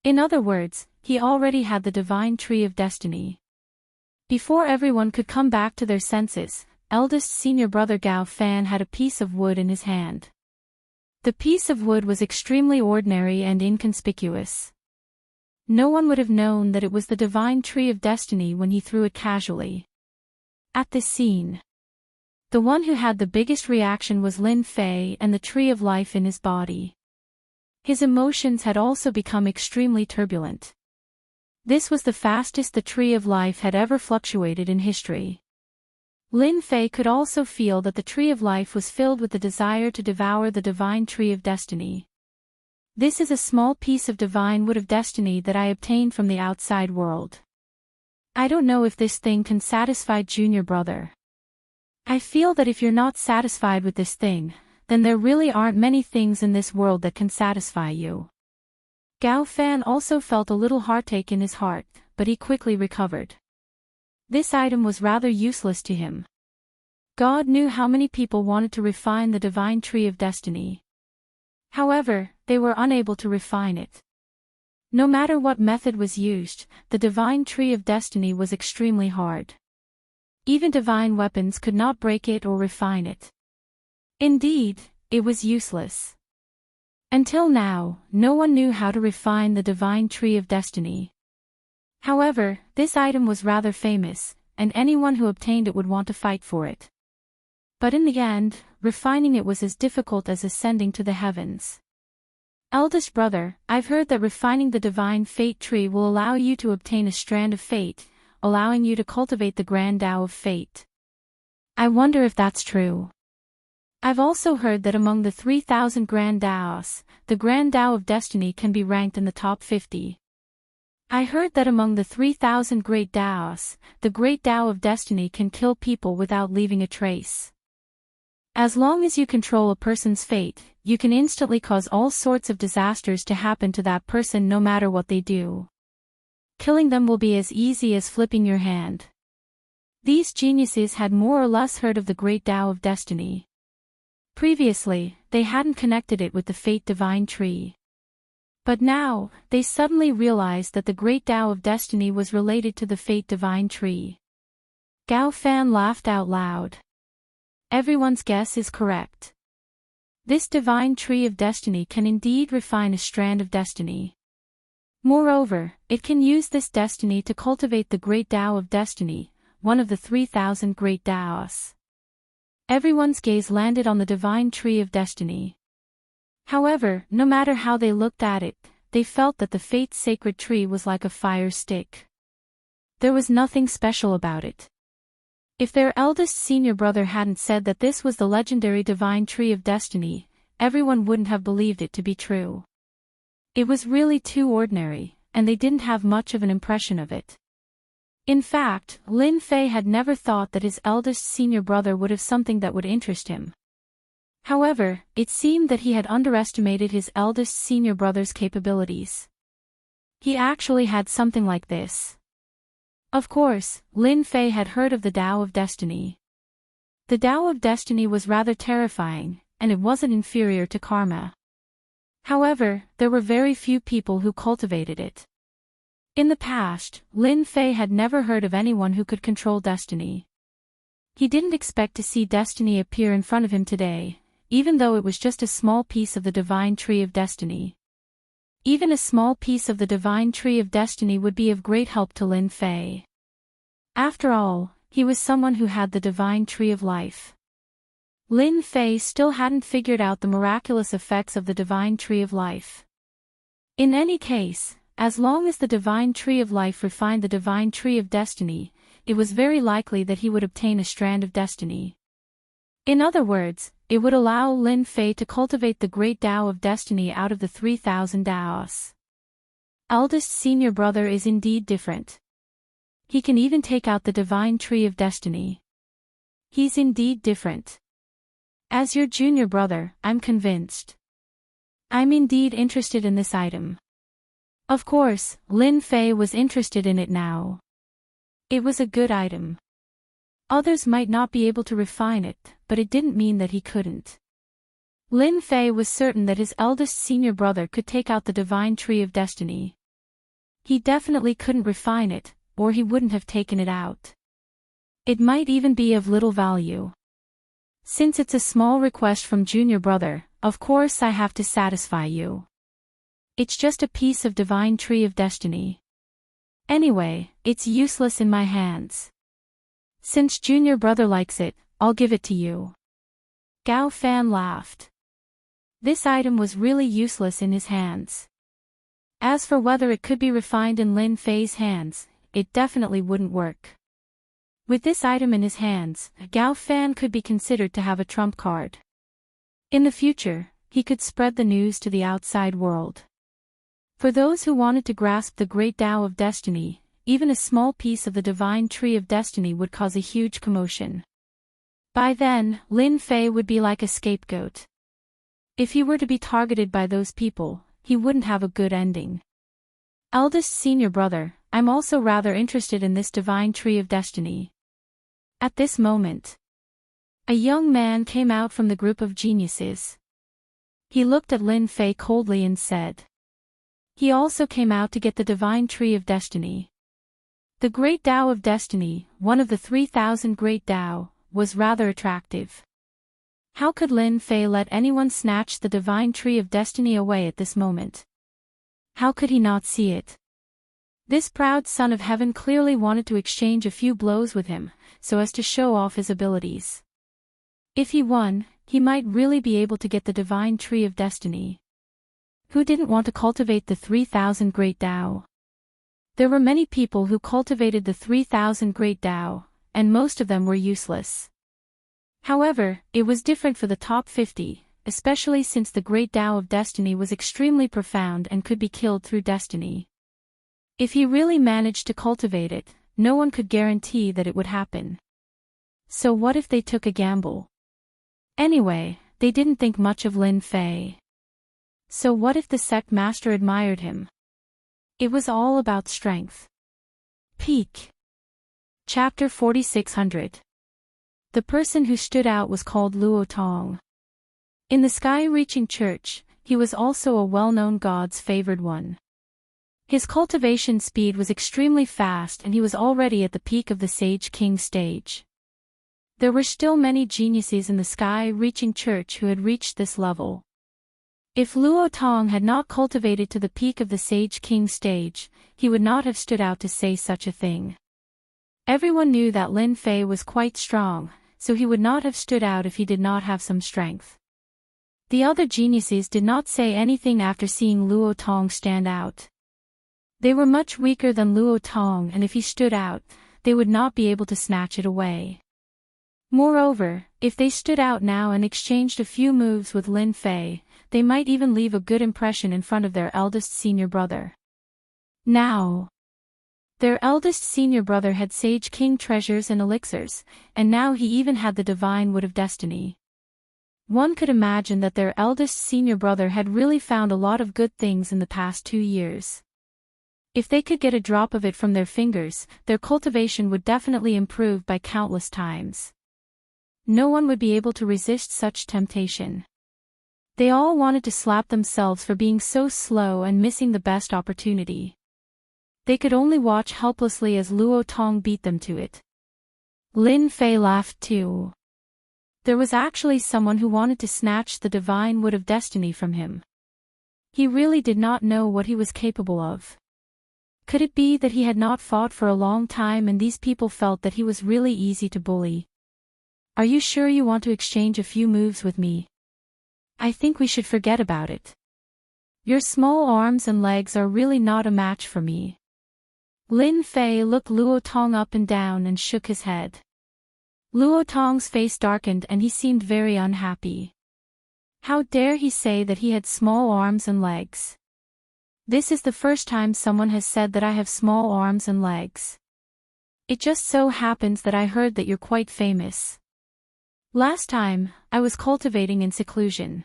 In other words, he already had the Divine Tree of Destiny. Before everyone could come back to their senses, eldest senior brother Gao Fan had a piece of wood in his hand. The piece of wood was extremely ordinary and inconspicuous. No one would have known that it was the Divine Tree of Destiny when he threw it casually. At this scene, the one who had the biggest reaction was Lin Fei and the Tree of Life in his body. His emotions had also become extremely turbulent. This was the fastest the Tree of Life had ever fluctuated in history. Lin Fei could also feel that the Tree of Life was filled with the desire to devour the Divine Tree of Destiny. This is a small piece of Divine Wood of Destiny that I obtained from the outside world. I don't know if this thing can satisfy junior brother. I feel that if you're not satisfied with this thing, then there really aren't many things in this world that can satisfy you. Gao Fan also felt a little heartache in his heart, but he quickly recovered. This item was rather useless to him. God knew how many people wanted to refine the Divine Tree of Destiny. However, they were unable to refine it. No matter what method was used, the Divine Tree of Destiny was extremely hard. Even divine weapons could not break it or refine it. Indeed, it was useless. Until now, no one knew how to refine the Divine Tree of Destiny. However, this item was rather famous, and anyone who obtained it would want to fight for it. But in the end, refining it was as difficult as ascending to the heavens. Eldest brother, I've heard that refining the Divine Fate Tree will allow you to obtain a strand of fate, allowing you to cultivate the Grand Tao of Fate. I wonder if that's true. I've also heard that among the 3,000 Grand Taos, the Grand Tao of Destiny can be ranked in the top 50. I heard that among the 3,000 Great Taos, the Great Tao of Destiny can kill people without leaving a trace. As long as you control a person's fate, you can instantly cause all sorts of disasters to happen to that person no matter what they do. Killing them will be as easy as flipping your hand. These geniuses had more or less heard of the great Tao of Destiny. Previously, they hadn't connected it with the Fate Divine Tree. But now, they suddenly realized that the great Tao of Destiny was related to the Fate Divine Tree. Gao Fan laughed out loud. Everyone's guess is correct. This divine tree of destiny can indeed refine a strand of destiny. Moreover, it can use this destiny to cultivate the great Tao of destiny, one of the 3,000 great Taos. Everyone's gaze landed on the divine tree of destiny. However, no matter how they looked at it, they felt that the fate's sacred tree was like a fire stick. There was nothing special about it. If their eldest senior brother hadn't said that this was the legendary divine tree of destiny, everyone wouldn't have believed it to be true. It was really too ordinary, and they didn't have much of an impression of it. In fact, Lin Fei had never thought that his eldest senior brother would have something that would interest him. However, it seemed that he had underestimated his eldest senior brother's capabilities. He actually had something like this. Of course, Lin Fei had heard of the Tao of Destiny. The Tao of Destiny was rather terrifying, and it wasn't inferior to karma. However, there were very few people who cultivated it. In the past, Lin Fei had never heard of anyone who could control destiny. He didn't expect to see destiny appear in front of him today, even though it was just a small piece of the divine tree of destiny. Even a small piece of the divine tree of destiny would be of great help to Lin Fei. After all, he was someone who had the divine tree of life. Lin Fei still hadn't figured out the miraculous effects of the divine tree of life. In any case, as long as the divine tree of life refined the divine tree of destiny, it was very likely that he would obtain a strand of destiny. In other words, it would allow Lin Fei to cultivate the great Tao of destiny out of the 3,000 Taos. Eldest senior brother is indeed different. He can even take out the divine tree of destiny. He's indeed different. As your junior brother, I'm convinced. I'm indeed interested in this item. Of course, Lin Fei was interested in it now. It was a good item. Others might not be able to refine it, but it didn't mean that he couldn't. Lin Fei was certain that his eldest senior brother could take out the divine tree of destiny. He definitely couldn't refine it, or he wouldn't have taken it out. It might even be of little value. Since it's a small request from junior brother, of course I have to satisfy you. It's just a piece of divine tree of destiny. Anyway, it's useless in my hands. Since junior brother likes it, I'll give it to you. Gao Fan laughed. This item was really useless in his hands. As for whether it could be refined in Lin Fei's hands, it definitely wouldn't work. With this item in his hands, Gao Fan could be considered to have a trump card. In the future, he could spread the news to the outside world. For those who wanted to grasp the great Tao of destiny, even a small piece of the divine tree of destiny would cause a huge commotion. By then, Lin Fei would be like a scapegoat. If he were to be targeted by those people, he wouldn't have a good ending. Eldest senior brother, I'm also rather interested in this divine tree of destiny. At this moment, a young man came out from the group of geniuses. He looked at Lin Fei coldly and said. He also came out to get the divine tree of destiny. The great Tao of destiny, one of the 3,000 great Tao, was rather attractive. How could Lin Fei let anyone snatch the divine tree of destiny away at this moment? How could he not see it? This proud son of heaven clearly wanted to exchange a few blows with him, so as to show off his abilities. If he won, he might really be able to get the divine tree of destiny. Who didn't want to cultivate the 3,000 great Tao? There were many people who cultivated the 3,000 great Tao, and most of them were useless. However, it was different for the top 50, especially since the great Tao of destiny was extremely profound and could be killed through destiny. If he really managed to cultivate it, no one could guarantee that it would happen. So what if they took a gamble? Anyway, they didn't think much of Lin Fei. So what if the sect master admired him? It was all about strength. Peak. Chapter 4600. The person who stood out was called Luo Tong. In the sky-reaching church, he was also a well-known god's favored one. His cultivation speed was extremely fast and he was already at the peak of the Sage King stage. There were still many geniuses in the sky-reaching church who had reached this level. If Luo Tong had not cultivated to the peak of the Sage King stage, he would not have stood out to say such a thing. Everyone knew that Lin Fei was quite strong, so he would not have stood out if he did not have some strength. The other geniuses did not say anything after seeing Luo Tong stand out. They were much weaker than Luo Tong, and if he stood out, they would not be able to snatch it away. Moreover, if they stood out now and exchanged a few moves with Lin Fei, they might even leave a good impression in front of their eldest senior brother. Now, their eldest senior brother had Sage King treasures and elixirs, and now he even had the divine wood of destiny. One could imagine that their eldest senior brother had really found a lot of good things in the past 2 years. If they could get a drop of it from their fingers, their cultivation would definitely improve by countless times. No one would be able to resist such temptation. They all wanted to slap themselves for being so slow and missing the best opportunity. They could only watch helplessly as Luo Tong beat them to it. Lin Fei laughed too. There was actually someone who wanted to snatch the divine wood of destiny from him. He really did not know what he was capable of. Could it be that he had not fought for a long time and these people felt that he was really easy to bully? Are you sure you want to exchange a few moves with me? I think we should forget about it. Your small arms and legs are really not a match for me. Lin Fei looked Luo Tong up and down and shook his head. Luo Tong's face darkened and he seemed very unhappy. How dare he say that he had small arms and legs? This is the first time someone has said that I have small arms and legs. It just so happens that I heard that you're quite famous. Last time, I was cultivating in seclusion.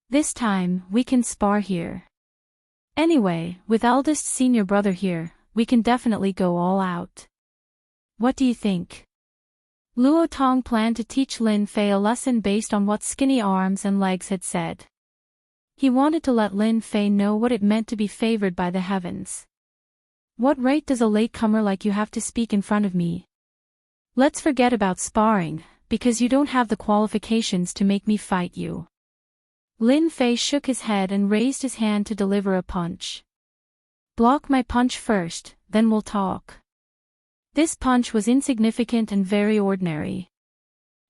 This time, we can spar here. Anyway, with eldest senior brother here, we can definitely go all out. What do you think? Luo Tong planned to teach Lin Fei a lesson based on what skinny arms and legs had said. He wanted to let Lin Fei know what it meant to be favored by the heavens. What right does a latecomer like you have to speak in front of me? Let's forget about sparring, because you don't have the qualifications to make me fight you. Lin Fei shook his head and raised his hand to deliver a punch. Block my punch first, then we'll talk. This punch was insignificant and very ordinary.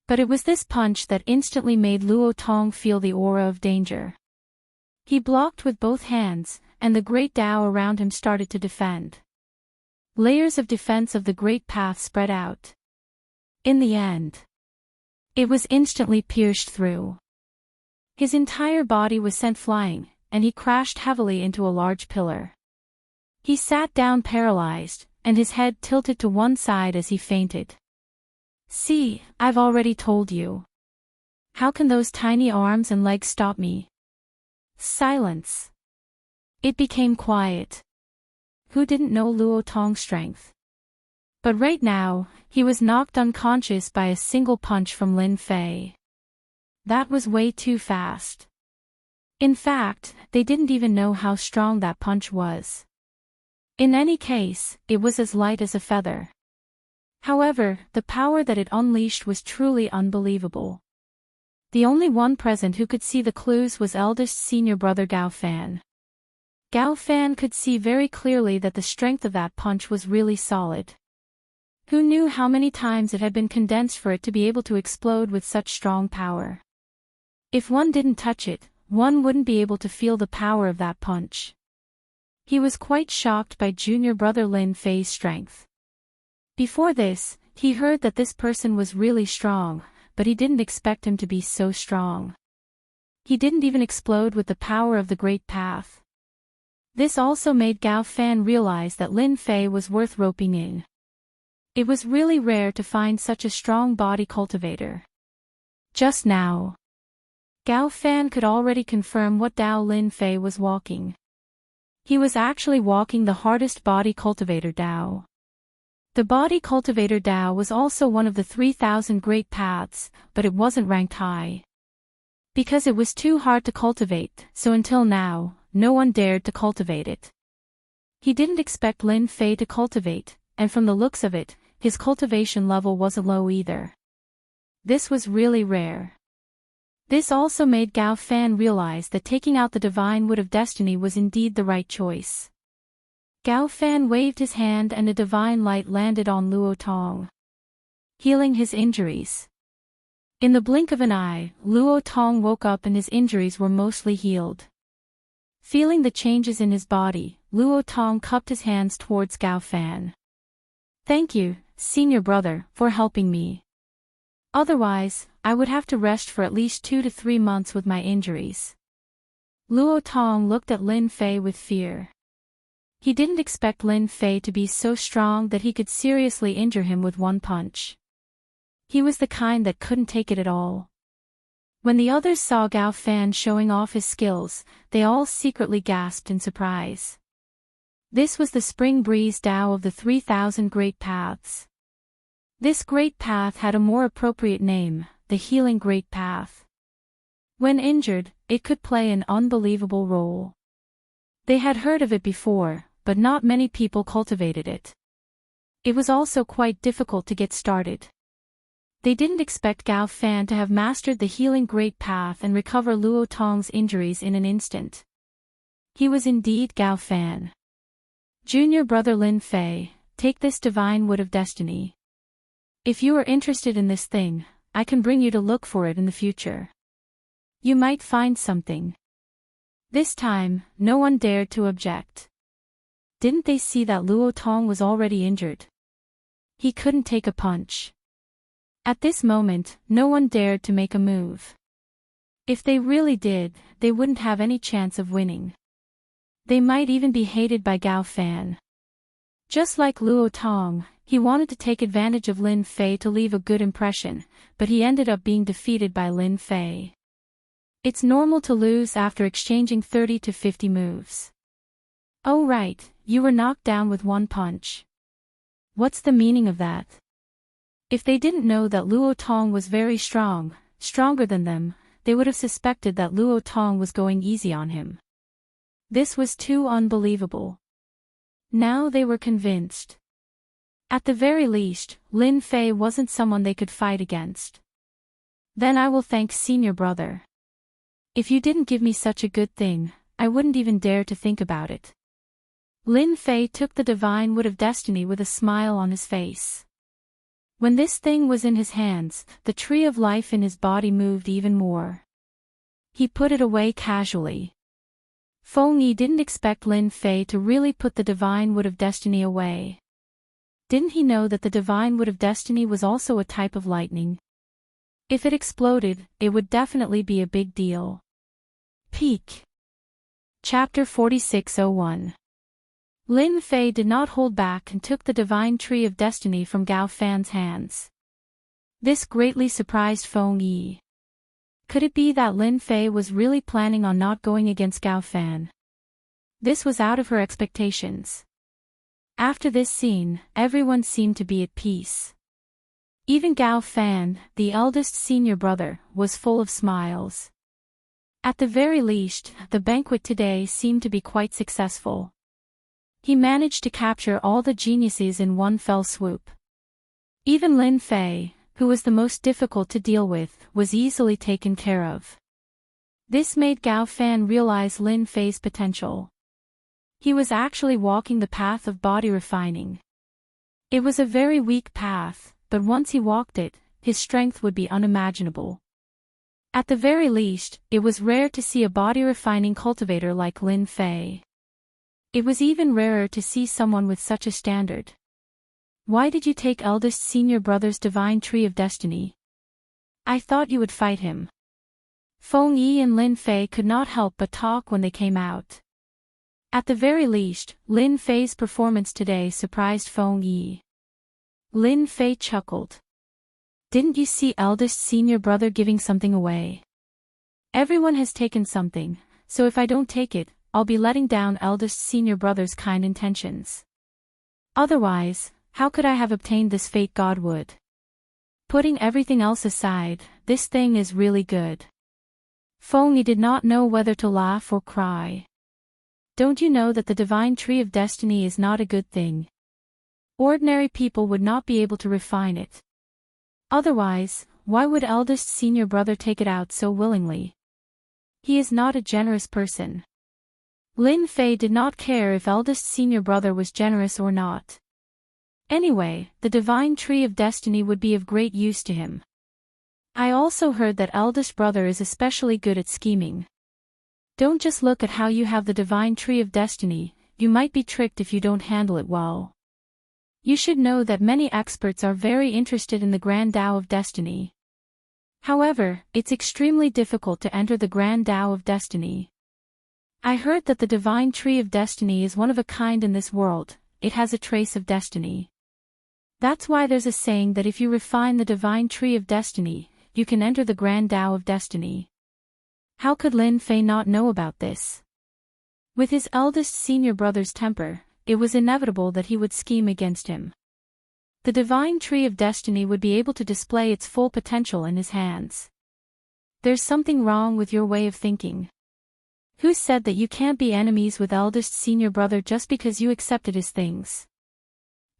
But it was this punch that instantly made Luo Tong feel the aura of danger. He blocked with both hands, and the great Tao around him started to defend. Layers of defense of the great path spread out. In the end, it was instantly pierced through. His entire body was sent flying, and he crashed heavily into a large pillar. He sat down paralyzed, and his head tilted to one side as he fainted. See, I've already told you. How can those tiny arms and legs stop me? Silence. It became quiet. Who didn't know Luo Tong's strength? But right now, he was knocked unconscious by a single punch from Lin Fei. That was way too fast. In fact, they didn't even know how strong that punch was. In any case, it was as light as a feather. However, the power that it unleashed was truly unbelievable. The only one present who could see the clues was eldest senior brother Gao Fan. Gao Fan could see very clearly that the strength of that punch was really solid. Who knew how many times it had been condensed for it to be able to explode with such strong power? If one didn't touch it, one wouldn't be able to feel the power of that punch. He was quite shocked by junior brother Lin Fei's strength. Before this, he heard that this person was really strong, but he didn't expect him to be so strong. He didn't even explode with the power of the Great Path. This also made Gao Fan realize that Lin Fei was worth roping in. It was really rare to find such a strong body cultivator. Just now, Gao Fan could already confirm what Dao Lin Fei was walking. He was actually walking the hardest body cultivator Dao. The body cultivator Dao was also one of the 3,000 great paths, but it wasn't ranked high. Because it was too hard to cultivate, so until now, no one dared to cultivate it. He didn't expect Lin Fei to cultivate, and from the looks of it, his cultivation level wasn't low either. This was really rare. This also made Gao Fan realize that taking out the Divine Wood of Destiny was indeed the right choice. Gao Fan waved his hand and a divine light landed on Luo Tong, healing his injuries. In the blink of an eye, Luo Tong woke up and his injuries were mostly healed. Feeling the changes in his body, Luo Tong cupped his hands towards Gao Fan. "Thank you, senior brother, for helping me. Otherwise, I would have to rest for at least 2 to 3 months with my injuries." Luo Tong looked at Lin Fei with fear. He didn't expect Lin Fei to be so strong that he could seriously injure him with one punch. He was the kind that couldn't take it at all. When the others saw Gao Fan showing off his skills, they all secretly gasped in surprise. This was the Spring Breeze Dao of the 3,000 Great Paths. This great path had a more appropriate name, the Healing Great Path. When injured, it could play an unbelievable role. They had heard of it before, but not many people cultivated it. It was also quite difficult to get started. They didn't expect Gao Fan to have mastered the Healing Great Path and recover Luo Tong's injuries in an instant. He was indeed Gao Fan. "Junior brother Lin Fei, take this Divine Wood of Destiny. If you are interested in this thing, I can bring you to look for it in the future. You might find something." This time, no one dared to object. Didn't they see that Luo Tong was already injured? He couldn't take a punch. At this moment, no one dared to make a move. If they really did, they wouldn't have any chance of winning. They might even be hated by Gao Fan. Just like Luo Tong, he wanted to take advantage of Lin Fei to leave a good impression, but he ended up being defeated by Lin Fei. It's normal to lose after exchanging 30 to 50 moves. Oh right, you were knocked down with one punch. What's the meaning of that? If they didn't know that Luo Tong was very strong, stronger than them, they would have suspected that Luo Tong was going easy on him. This was too unbelievable. Now they were convinced. At the very least, Lin Fei wasn't someone they could fight against. Then I will thank senior brother. If you didn't give me such a good thing, I wouldn't even dare to think about it. Lin Fei took the Divine Wood of Destiny with a smile on his face. When this thing was in his hands, the tree of life in his body moved even more. He put it away casually. Feng Yi didn't expect Lin Fei to really put the Divine Wood of Destiny away. Didn't he know that the Divine Wood of Destiny was also a type of lightning? If it exploded, it would definitely be a big deal. Peak. Chapter 4601. Lin Fei did not hold back and took the Divine Tree of Destiny from Gao Fan's hands. This greatly surprised Feng Yi. Could it be that Lin Fei was really planning on not going against Gao Fan? This was out of her expectations. After this scene, everyone seemed to be at peace. Even Gao Fan, the eldest senior brother, was full of smiles. At the very least, the banquet today seemed to be quite successful. He managed to capture all the geniuses in one fell swoop. Even Lin Fei, who was the most difficult to deal with, was easily taken care of. This made Gao Fan realize Lin Fei's potential. He was actually walking the path of body refining. It was a very weak path, but once he walked it, his strength would be unimaginable. At the very least, it was rare to see a body refining cultivator like Lin Fei. It was even rarer to see someone with such a standard. Why did you take eldest senior brother's Divine Tree of Destiny? I thought you would fight him. Feng Yi and Lin Fei could not help but talk when they came out. At the very least, Lin Fei's performance today surprised Feng Yi. Lin Fei chuckled. Didn't you see eldest senior brother giving something away? Everyone has taken something, so if I don't take it, I'll be letting down eldest senior brother's kind intentions. Otherwise, How could I have obtained this fate God would? Putting everything else aside, this thing is really good. Feng did not know whether to laugh or cry. Don't you know that the divine tree of destiny is not a good thing? Ordinary people would not be able to refine it. Otherwise, why would eldest senior brother take it out so willingly? He is not a generous person. Lin Fei did not care if eldest senior brother was generous or not. Anyway, the divine tree of destiny would be of great use to him. I also heard that eldest brother is especially good at scheming. Don't just look at how you have the divine tree of destiny, you might be tricked if you don't handle it well. You should know that many experts are very interested in the Grand Tao of Destiny. However, it's extremely difficult to enter the Grand Tao of Destiny. I heard that the divine tree of destiny is one of a kind in this world, it has a trace of destiny. That's why there's a saying that if you refine the divine tree of destiny, you can enter the Grand Tao of Destiny. How could Lin Fei not know about this? With his eldest senior brother's temper, it was inevitable that he would scheme against him. The divine tree of destiny would be able to display its full potential in his hands. There's something wrong with your way of thinking. Who said that you can't be enemies with eldest senior brother just because you accepted his things?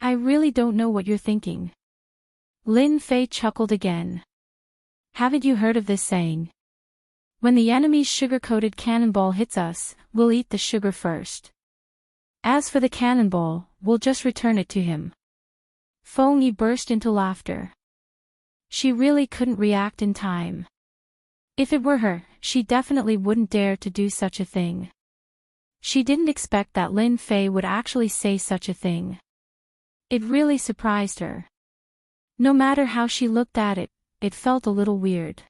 I really don't know what you're thinking. Lin Fei chuckled again. Haven't you heard of this saying? When the enemy's sugar-coated cannonball hits us, we'll eat the sugar first. As for the cannonball, we'll just return it to him. Feng Yi burst into laughter. She really couldn't react in time. If it were her, she definitely wouldn't dare to do such a thing. She didn't expect that Lin Fei would actually say such a thing. It really surprised her. No matter how she looked at it, it felt a little weird.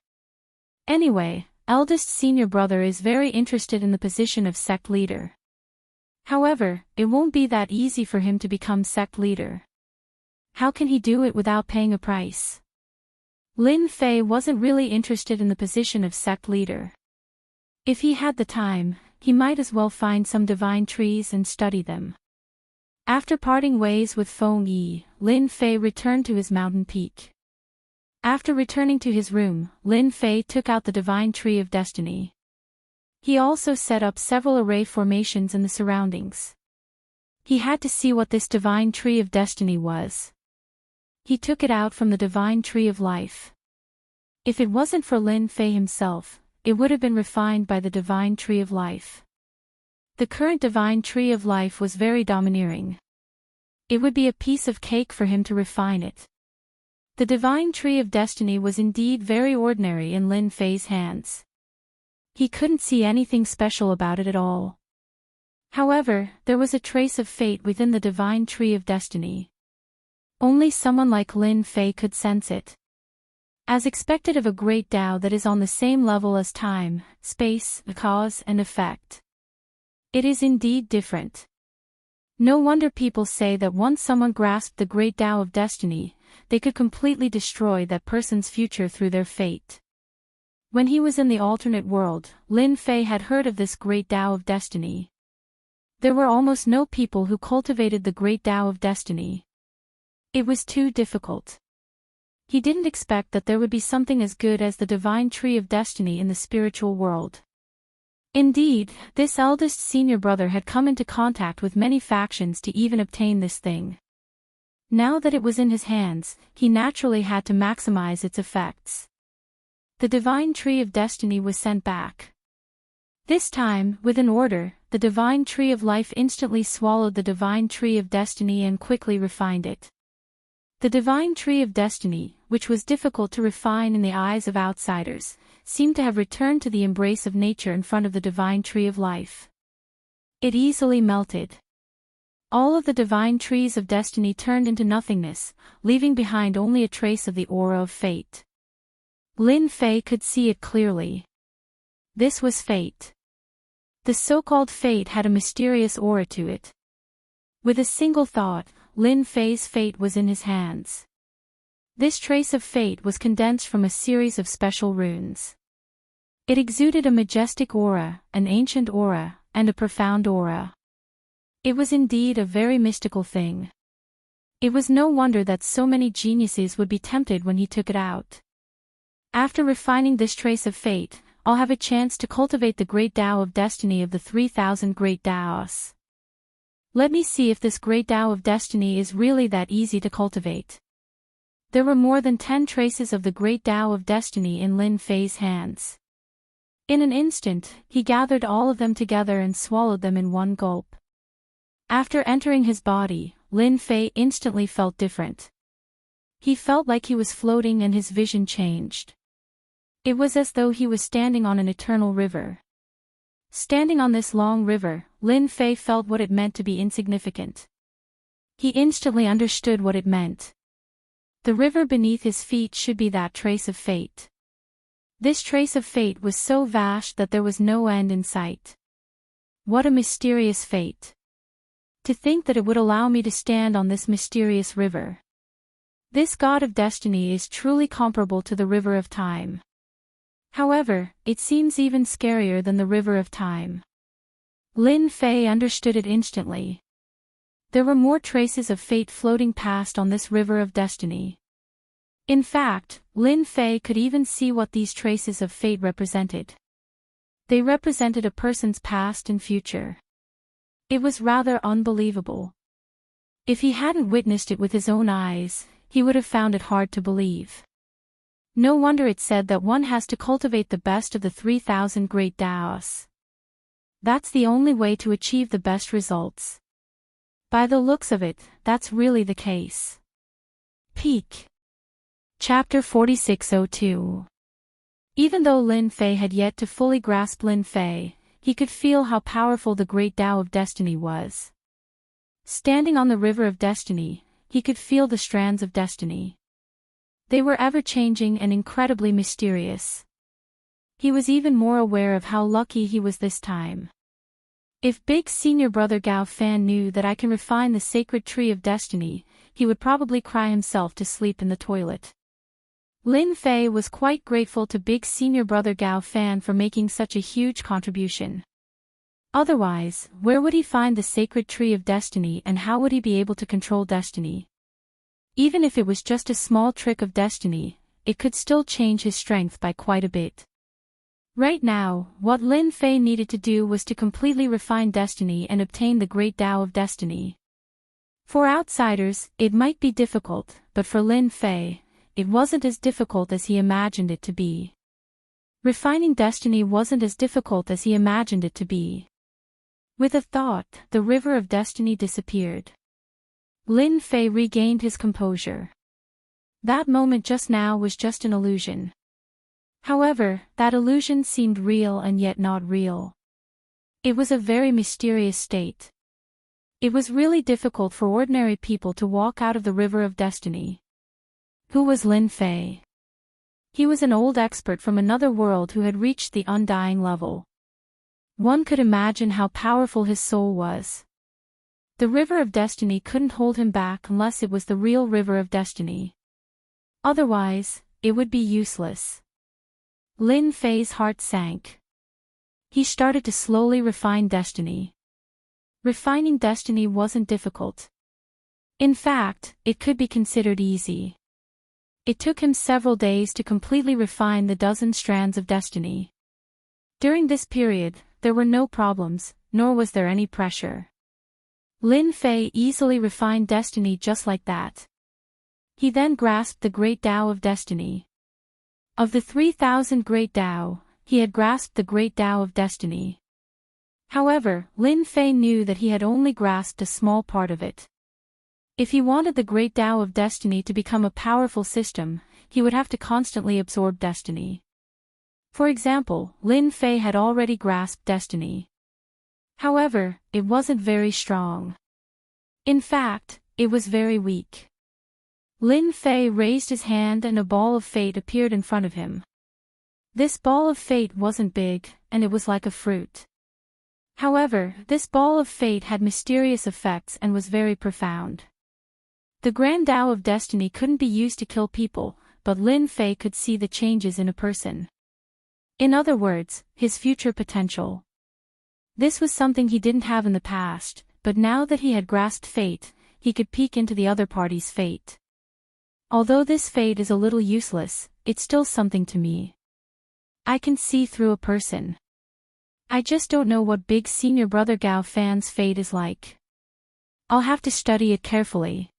Anyway, eldest senior brother is very interested in the position of sect leader. However, it won't be that easy for him to become sect leader. How can he do it without paying a price? Lin Fei wasn't really interested in the position of sect leader. If he had the time, he might as well find some divine trees and study them. After parting ways with Feng Yi, Lin Fei returned to his mountain peak. After returning to his room, Lin Fei took out the divine tree of destiny. He also set up several array formations in the surroundings. He had to see what this divine tree of destiny was. He took it out from the divine tree of life. If it wasn't for Lin Fei himself, it would have been refined by the divine tree of life. The current divine tree of life was very domineering. It would be a piece of cake for him to refine it. The divine tree of destiny was indeed very ordinary in Lin Fei's hands. He couldn't see anything special about it at all. However, there was a trace of fate within the divine tree of destiny. Only someone like Lin Fei could sense it. As expected of a great Tao that is on the same level as time, space, cause and effect. It is indeed different. No wonder people say that once someone grasped the great Tao of destiny, they could completely destroy that person's future through their fate. When he was in the alternate world, Lin Fei had heard of this great Tao of destiny. There were almost no people who cultivated the great Tao of destiny. It was too difficult. He didn't expect that there would be something as good as the divine tree of destiny in the spiritual world. Indeed, this eldest senior brother had come into contact with many factions to even obtain this thing. Now that it was in his hands, he naturally had to maximize its effects. The divine tree of destiny was sent back. This time, with an order, the divine tree of life instantly swallowed the divine tree of destiny and quickly refined it. The divine tree of destiny, which was difficult to refine in the eyes of outsiders, seemed to have returned to the embrace of nature in front of the divine tree of life. It easily melted. All of the divine trees of destiny turned into nothingness, leaving behind only a trace of the aura of fate. Lin Fei could see it clearly. This was fate. The so-called fate had a mysterious aura to it. With a single thought, Lin Fei's fate was in his hands. This trace of fate was condensed from a series of special runes. It exuded a majestic aura, an ancient aura, and a profound aura. It was indeed a very mystical thing. It was no wonder that so many geniuses would be tempted when he took it out. After refining this trace of fate, I'll have a chance to cultivate the great Tao of destiny of the 3,000 great Taos. Let me see if this great Tao of destiny is really that easy to cultivate. There were more than 10 traces of the great Tao of destiny in Lin Fei's hands. In an instant, he gathered all of them together and swallowed them in one gulp. After entering his body, Lin Fei instantly felt different. He felt like he was floating and his vision changed. It was as though he was standing on an eternal river. Standing on this long river, Lin Fei felt what it meant to be insignificant. He instantly understood what it meant. The river beneath his feet should be that trace of fate. This trace of fate was so vast that there was no end in sight. What a mysterious fate. To think that it would allow me to stand on this mysterious river. This god of destiny is truly comparable to the river of time. However, it seems even scarier than the river of time. Lin Fei understood it instantly. There were more traces of fate floating past on this river of destiny. In fact, Lin Fei could even see what these traces of fate represented. They represented a person's past and future. It was rather unbelievable. If he hadn't witnessed it with his own eyes, he would have found it hard to believe. No wonder it said that one has to cultivate the best of the 3,000 great Taos. That's the only way to achieve the best results. By the looks of it, that's really the case. Peak. Chapter 4602. Even though Lin Fei had yet to fully grasp Lin Fei, he could feel how powerful the great Tao of destiny was. Standing on the river of destiny, he could feel the strands of destiny. They were ever-changing and incredibly mysterious. He was even more aware of how lucky he was this time. If Big Senior Brother Gao Fan knew that I can refine the sacred tree of destiny, he would probably cry himself to sleep in the toilet. Lin Fei was quite grateful to Big Senior Brother Gao Fan for making such a huge contribution. Otherwise, where would he find the sacred tree of destiny and how would he be able to control destiny? Even if it was just a small trick of destiny, it could still change his strength by quite a bit. Right now, what Lin Fei needed to do was to completely refine destiny and obtain the great Tao of destiny. For outsiders, it might be difficult, but for Lin Fei, it wasn't as difficult as he imagined it to be. Refining destiny wasn't as difficult as he imagined it to be. With a thought, the river of destiny disappeared. Lin Fei regained his composure. That moment just now was just an illusion. However, that illusion seemed real and yet not real. It was a very mysterious state. It was really difficult for ordinary people to walk out of the river of destiny. Who was Lin Fei? He was an old expert from another world who had reached the undying level. One could imagine how powerful his soul was. The river of destiny couldn't hold him back unless it was the real river of destiny. Otherwise, it would be useless. Lin Fei's heart sank. He started to slowly refine destiny. Refining destiny wasn't difficult. In fact, it could be considered easy. It took him several days to completely refine the dozen strands of destiny. During this period, there were no problems, nor was there any pressure. Lin Fei easily refined destiny just like that. He then grasped the great Tao of destiny. Of the 3,000 great Tao, he had grasped the great Tao of destiny. However, Lin Fei knew that he had only grasped a small part of it. If he wanted the great Tao of destiny to become a powerful system, he would have to constantly absorb destiny. For example, Lin Fei had already grasped destiny. However, it wasn't very strong. In fact, it was very weak. Lin Fei raised his hand and a ball of fate appeared in front of him. This ball of fate wasn't big, and it was like a fruit. However, this ball of fate had mysterious effects and was very profound. The Grand Tao of Destiny couldn't be used to kill people, but Lin Fei could see the changes in a person. In other words, his future potential. This was something he didn't have in the past, but now that he had grasped fate, he could peek into the other party's fate. Although this fate is a little useless, it's still something to me. I can see through a person. I just don't know what big senior brother Gao Fan's fate is like. I'll have to study it carefully.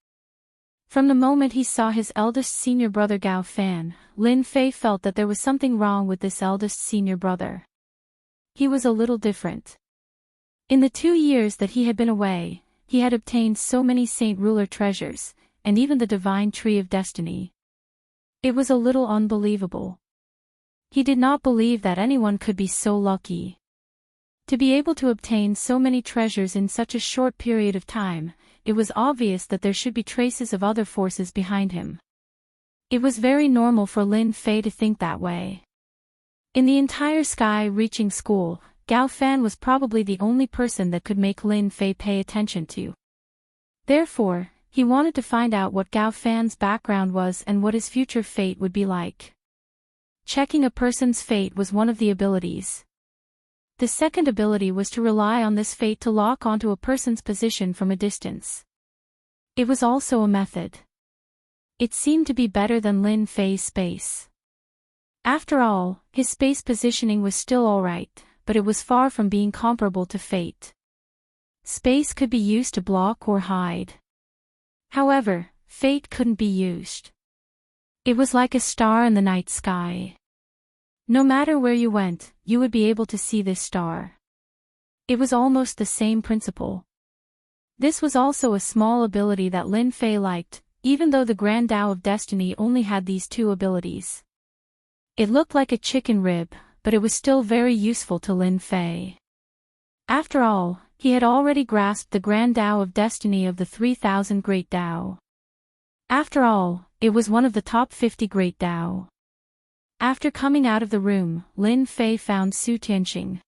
From the moment he saw his eldest senior brother Gao Fan, Lin Fei felt that there was something wrong with this eldest senior brother. He was a little different. In the 2 years that he had been away, he had obtained so many Saint Ruler treasures, and even the Divine Tree of Destiny. It was a little unbelievable. He did not believe that anyone could be so lucky. To be able to obtain so many treasures in such a short period of time, it was obvious that there should be traces of other forces behind him. It was very normal for Lin Fei to think that way. In the entire sky-reaching school, Gao Fan was probably the only person that could make Lin Fei pay attention to. Therefore, he wanted to find out what Gao Fan's background was and what his future fate would be like. Checking a person's fate was one of the abilities. The second ability was to rely on this fate to lock onto a person's position from a distance. It was also a method. It seemed to be better than Lin Fei's space. After all, his space positioning was still alright, but it was far from being comparable to fate. Space could be used to block or hide. However, fate couldn't be used. It was like a star in the night sky. No matter where you went, you would be able to see this star. It was almost the same principle. This was also a small ability that Lin Fei liked, even though the Grand Tao of Destiny only had these 2 abilities. It looked like a chicken rib, but it was still very useful to Lin Fei. After all, he had already grasped the Grand Tao of Destiny of the 3000 Great Tao. After all, it was one of the top 50 Great Tao. After coming out of the room, Lin Fei found Su Tianqing.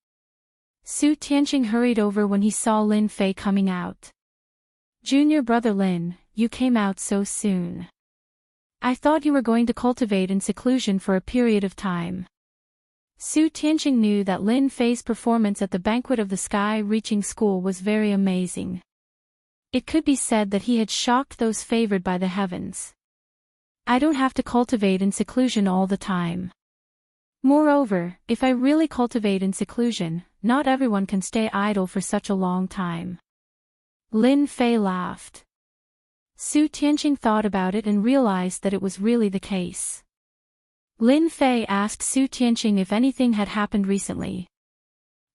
Su Tianqing hurried over when he saw Lin Fei coming out. "Junior brother Lin, you came out so soon. I thought you were going to cultivate in seclusion for a period of time." Su Tianqing knew that Lin Fei's performance at the banquet of the sky-reaching school was very amazing. It could be said that he had shocked those favored by the heavens. "I don't have to cultivate in seclusion all the time. Moreover, if I really cultivate in seclusion, not everyone can stay idle for such a long time." Lin Fei laughed. Su Tianqing thought about it and realized that it was really the case. Lin Fei asked Su Tianqing if anything had happened recently.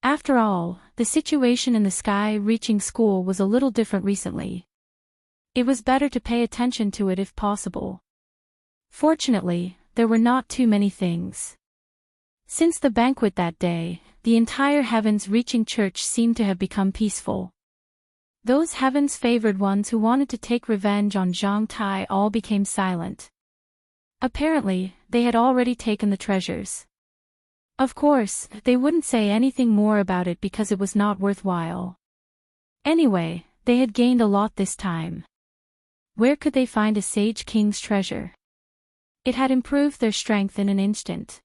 After all, the situation in the sky-reaching school was a little different recently. It was better to pay attention to it if possible. Fortunately, there were not too many things. Since the banquet that day, the entire heavens-reaching church seemed to have become peaceful. Those heavens-favored ones who wanted to take revenge on Zhang Tai all became silent. Apparently, they had already taken the treasures. Of course, they wouldn't say anything more about it because it was not worthwhile. Anyway, they had gained a lot this time. Where could they find a Sage King's treasure? It had improved their strength in an instant.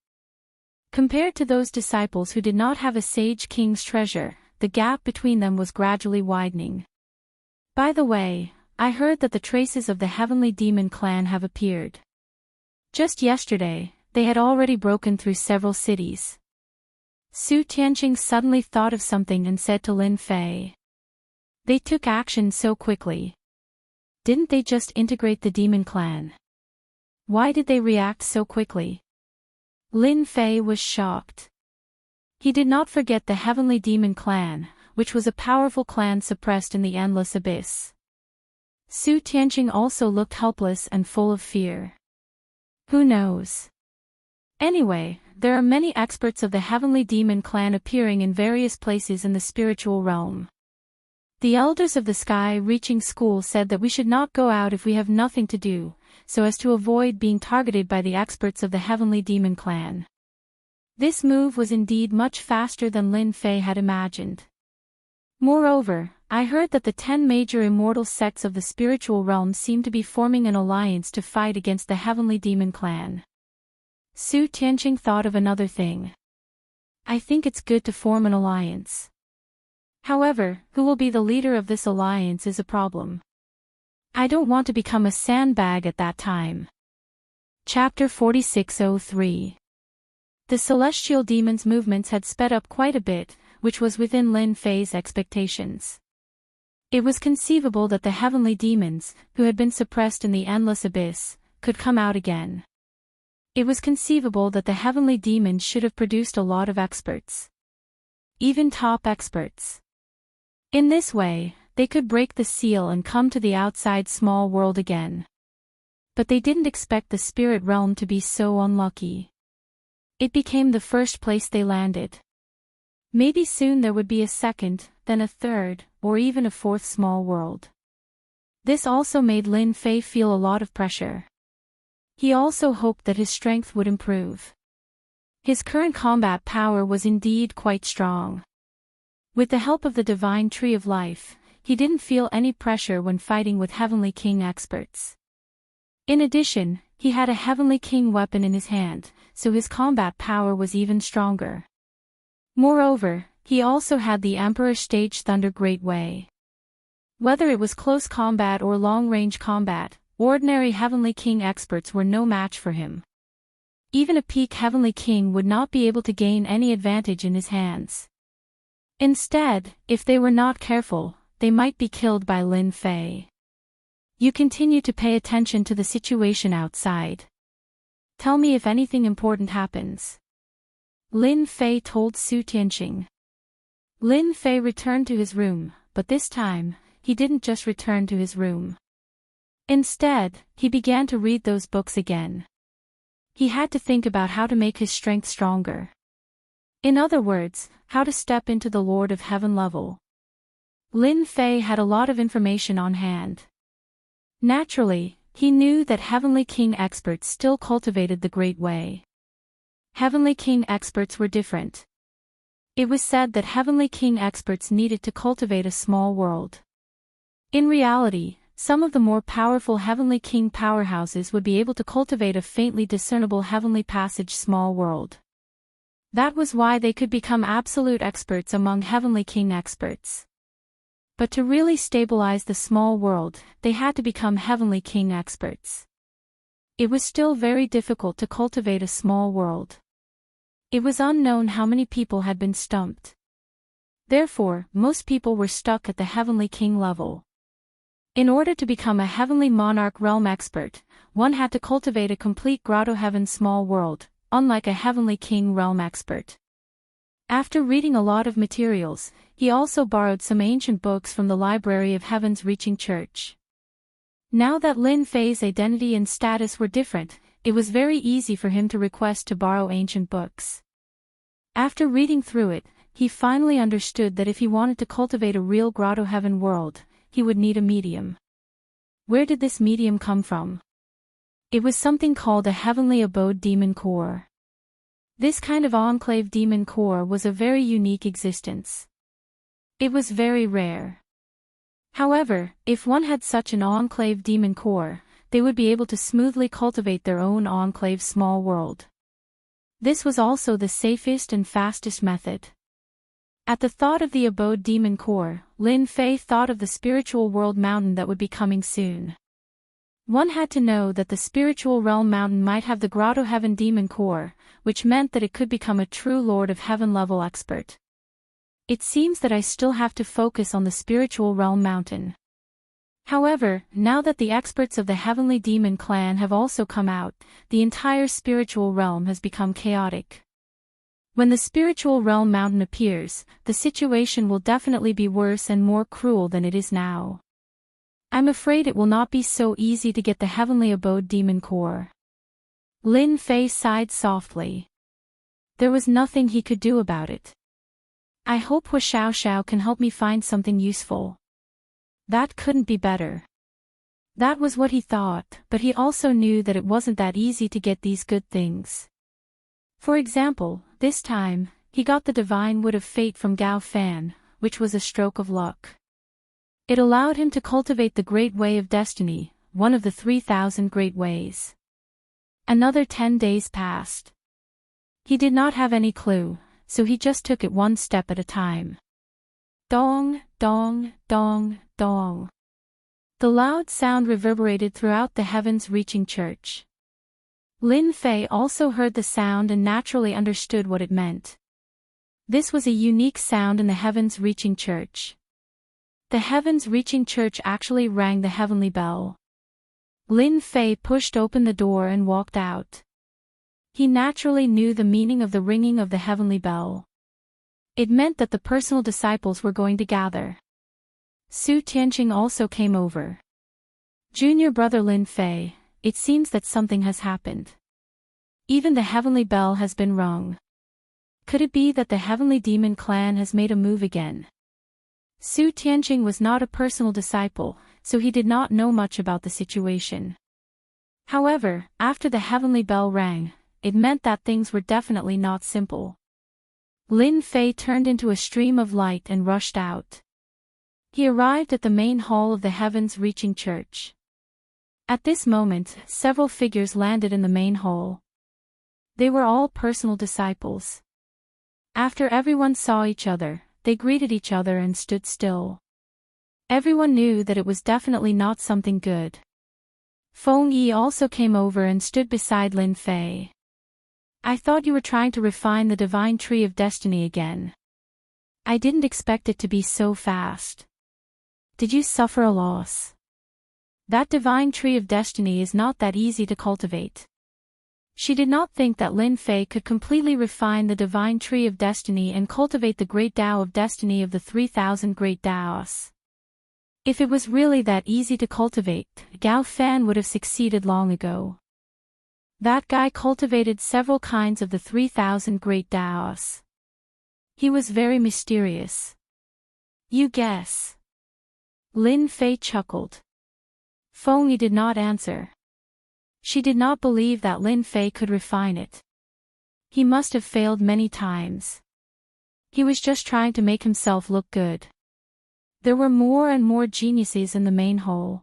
Compared to those disciples who did not have a Sage King's treasure, the gap between them was gradually widening. By the way, I heard that the traces of the Heavenly Demon clan have appeared. Just yesterday, they had already broken through several cities. Su Tianqing suddenly thought of something and said to Lin Fei. They took action so quickly. Didn't they just integrate the demon clan? Why did they react so quickly? Lin Fei was shocked. He did not forget the Heavenly Demon clan, which was a powerful clan suppressed in the endless abyss. Su Tianqing also looked helpless and full of fear. Who knows? Anyway, there are many experts of the Heavenly Demon clan appearing in various places in the spiritual realm. The elders of the sky-reaching school said that we should not go out if we have nothing to do, so as to avoid being targeted by the experts of the Heavenly Demon clan. This move was indeed much faster than Lin Fei had imagined. Moreover, I heard that the 10 major immortal sects of the spiritual realm seem to be forming an alliance to fight against the Heavenly Demon clan. Su Tianqing thought of another thing. I think it's good to form an alliance. However, who will be the leader of this alliance is a problem. I don't want to become a sandbag at that time. Chapter 4603. The celestial demon's movements had sped up quite a bit, which was within Lin Fei's expectations. It was conceivable that the heavenly demons, who had been suppressed in the endless abyss, could come out again. It was conceivable that the heavenly demons should have produced a lot of experts. Even top experts. In this way, they could break the seal and come to the outside small world again. But they didn't expect the spirit realm to be so unlucky. It became the first place they landed. Maybe soon there would be a second, then a third, or even a fourth small world. This also made Lin Fei feel a lot of pressure. He also hoped that his strength would improve. His current combat power was indeed quite strong. With the help of the divine tree of life, he didn't feel any pressure when fighting with Heavenly King experts. In addition, he had a Heavenly King weapon in his hand, so his combat power was even stronger. Moreover, he also had the Emperor Stage Thunder Great Way. Whether it was close combat or long-range combat, ordinary Heavenly King experts were no match for him. Even a peak Heavenly King would not be able to gain any advantage in his hands. Instead, if they were not careful, they might be killed by Lin Fei. You continue to pay attention to the situation outside. Tell me if anything important happens. Lin Fei told Su Tianqing. Lin Fei returned to his room, but this time, he didn't just return to his room. Instead, he began to read those books again. He had to think about how to make his strength stronger. In other words, how to step into the Lord of Heaven level. Lin Fei had a lot of information on hand. Naturally, he knew that Heavenly King experts still cultivated the Great Way. Heavenly King experts were different. It was said that Heavenly King experts needed to cultivate a small world. In reality, some of the more powerful Heavenly King powerhouses would be able to cultivate a faintly discernible Heavenly Passage small world. That was why they could become absolute experts among Heavenly King experts. But to really stabilize the small world, they had to become Heavenly King experts. It was still very difficult to cultivate a small world. It was unknown how many people had been stumped. Therefore, most people were stuck at the Heavenly King level. In order to become a Heavenly Monarch Realm expert, one had to cultivate a complete Grotto Heaven small world, unlike a Heavenly King Realm expert. After reading a lot of materials, he also borrowed some ancient books from the Library of Heaven's Reaching Church. Now that Lin Fei's identity and status were different, it was very easy for him to request to borrow ancient books. After reading through it, he finally understood that if he wanted to cultivate a real Grotto Heaven world, he would need a medium. Where did this medium come from? It was something called a Heavenly Abode Demon Core. This kind of enclave demon core was a very unique existence. It was very rare. However, if one had such an enclave demon core, they would be able to smoothly cultivate their own enclave small world. This was also the safest and fastest method. At the thought of the Abode Demon Core, Lin Fei thought of the spiritual world mountain that would be coming soon. One had to know that the spiritual realm mountain might have the Grotto Heaven Demon Core, which meant that it could become a true Lord of Heaven level expert. It seems that I still have to focus on the spiritual realm mountain. However, now that the experts of the Heavenly Demon Clan have also come out, the entire spiritual realm has become chaotic. When the spiritual realm mountain appears, the situation will definitely be worse and more cruel than it is now. I'm afraid it will not be so easy to get the Heavenly Abode Demon Core. Lin Fei sighed softly. There was nothing he could do about it. I hope Hua Xiao can help me find something useful. That couldn't be better. That was what he thought, but he also knew that it wasn't that easy to get these good things. For example, this time, he got the Divine Wood of Fate from Gao Fan, which was a stroke of luck. It allowed him to cultivate the Great Way of Destiny, one of the 3,000 Great Ways. Another 10 days passed. He did not have any clue, so he just took it one step at a time. Dong, dong, dong, dong. The loud sound reverberated throughout the heavens-reaching church. Lin Fei also heard the sound and naturally understood what it meant. This was a unique sound in the heavens-reaching church. The heavens-reaching church actually rang the heavenly bell. Lin Fei pushed open the door and walked out. He naturally knew the meaning of the ringing of the heavenly bell. It meant that the personal disciples were going to gather. Su Tianqing also came over. Junior brother Lin Fei, it seems that something has happened. Even the heavenly bell has been rung. Could it be that the heavenly demon clan has made a move again? Su Tianqing was not a personal disciple, so he did not know much about the situation. However, after the heavenly bell rang, it meant that things were definitely not simple. Lin Fei turned into a stream of light and rushed out. He arrived at the main hall of the heavens-reaching church. At this moment, several figures landed in the main hall. They were all personal disciples. After everyone saw each other, they greeted each other and stood still. Everyone knew that it was definitely not something good. Feng Yi also came over and stood beside Lin Fei. I thought you were trying to refine the divine tree of destiny again. I didn't expect it to be so fast. Did you suffer a loss? That divine tree of destiny is not that easy to cultivate. She did not think that Lin Fei could completely refine the divine tree of destiny and cultivate the great Tao of destiny of the 3,000 great Taos. If it was really that easy to cultivate, Gao Fan would have succeeded long ago. That guy cultivated several kinds of the 3,000 great Taos. He was very mysterious. You guess. Lin Fei chuckled. Feng Yi did not answer. She did not believe that Lin Fei could refine it. He must have failed many times. He was just trying to make himself look good. There were more and more geniuses in the main hall.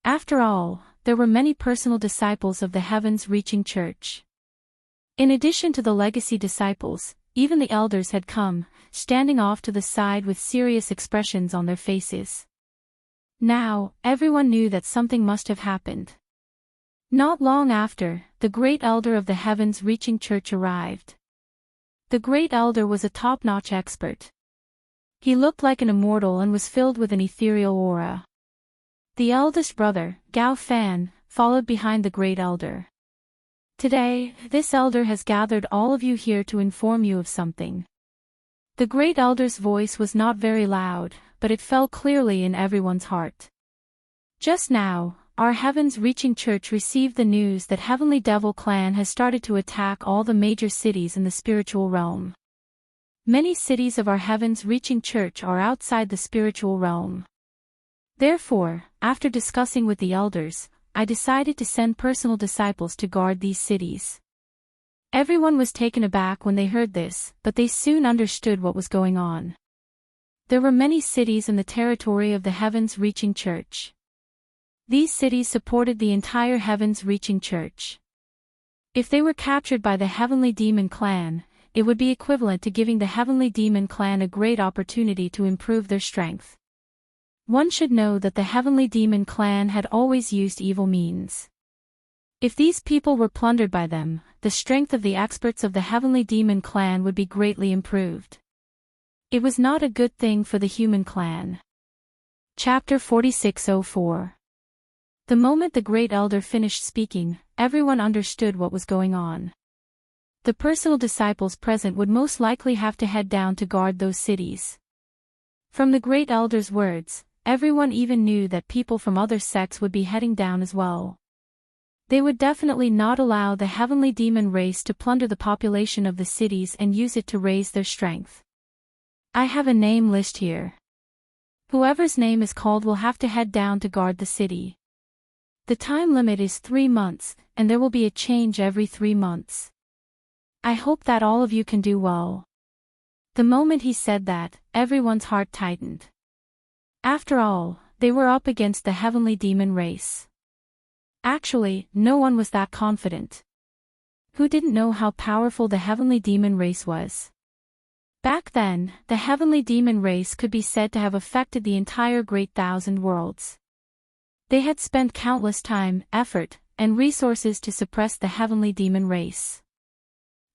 After all, there were many personal disciples of the heavens-reaching church. In addition to the legacy disciples, even the elders had come, standing off to the side with serious expressions on their faces. Now, everyone knew that something must have happened. Not long after, the great elder of the heavens-reaching church arrived. The great elder was a top-notch expert. He looked like an immortal and was filled with an ethereal aura. The eldest brother, Gao Fan, followed behind the great elder. Today, this elder has gathered all of you here to inform you of something. The great elder's voice was not very loud, but it fell clearly in everyone's heart. Just now, our heavens-reaching church received the news that Heavenly Devil Clan has started to attack all the major cities in the spiritual realm. Many cities of our heavens-reaching church are outside the spiritual realm. Therefore, after discussing with the elders, I decided to send personal disciples to guard these cities. Everyone was taken aback when they heard this, but they soon understood what was going on. There were many cities in the territory of the heavens-reaching church. These cities supported the entire heavens-reaching church. If they were captured by the Heavenly Demon Clan, it would be equivalent to giving the Heavenly Demon Clan a great opportunity to improve their strength. One should know that the Heavenly Demon Clan had always used evil means. If these people were plundered by them, the strength of the experts of the Heavenly Demon Clan would be greatly improved. It was not a good thing for the human clan. Chapter 4604. The moment the Great Elder finished speaking, everyone understood what was going on. The personal disciples present would most likely have to head down to guard those cities. From the Great Elder's words, everyone even knew that people from other sects would be heading down as well. They would definitely not allow the heavenly demon race to plunder the population of the cities and use it to raise their strength. I have a name list here. Whoever's name is called will have to head down to guard the city. The time limit is 3 months, and there will be a change every 3 months. I hope that all of you can do well. The moment he said that, everyone's heart tightened. After all, they were up against the heavenly demon race. Actually, no one was that confident. Who didn't know how powerful the heavenly demon race was? Back then, the heavenly demon race could be said to have affected the entire Great Thousand Worlds. They had spent countless time, effort, and resources to suppress the heavenly demon race.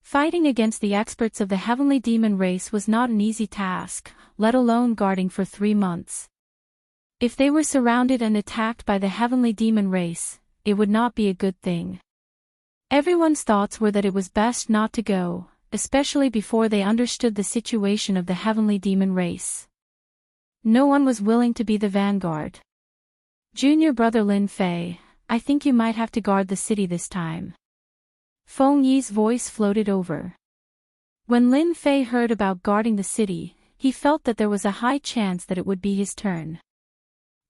Fighting against the experts of the heavenly demon race was not an easy task, let alone guarding for 3 months. If they were surrounded and attacked by the heavenly demon race, it would not be a good thing. Everyone's thoughts were that it was best not to go, especially before they understood the situation of the heavenly demon race. No one was willing to be the vanguard. Junior brother Lin Fei, I think you might have to guard the city this time. Feng Yi's voice floated over. When Lin Fei heard about guarding the city, he felt that there was a high chance that it would be his turn.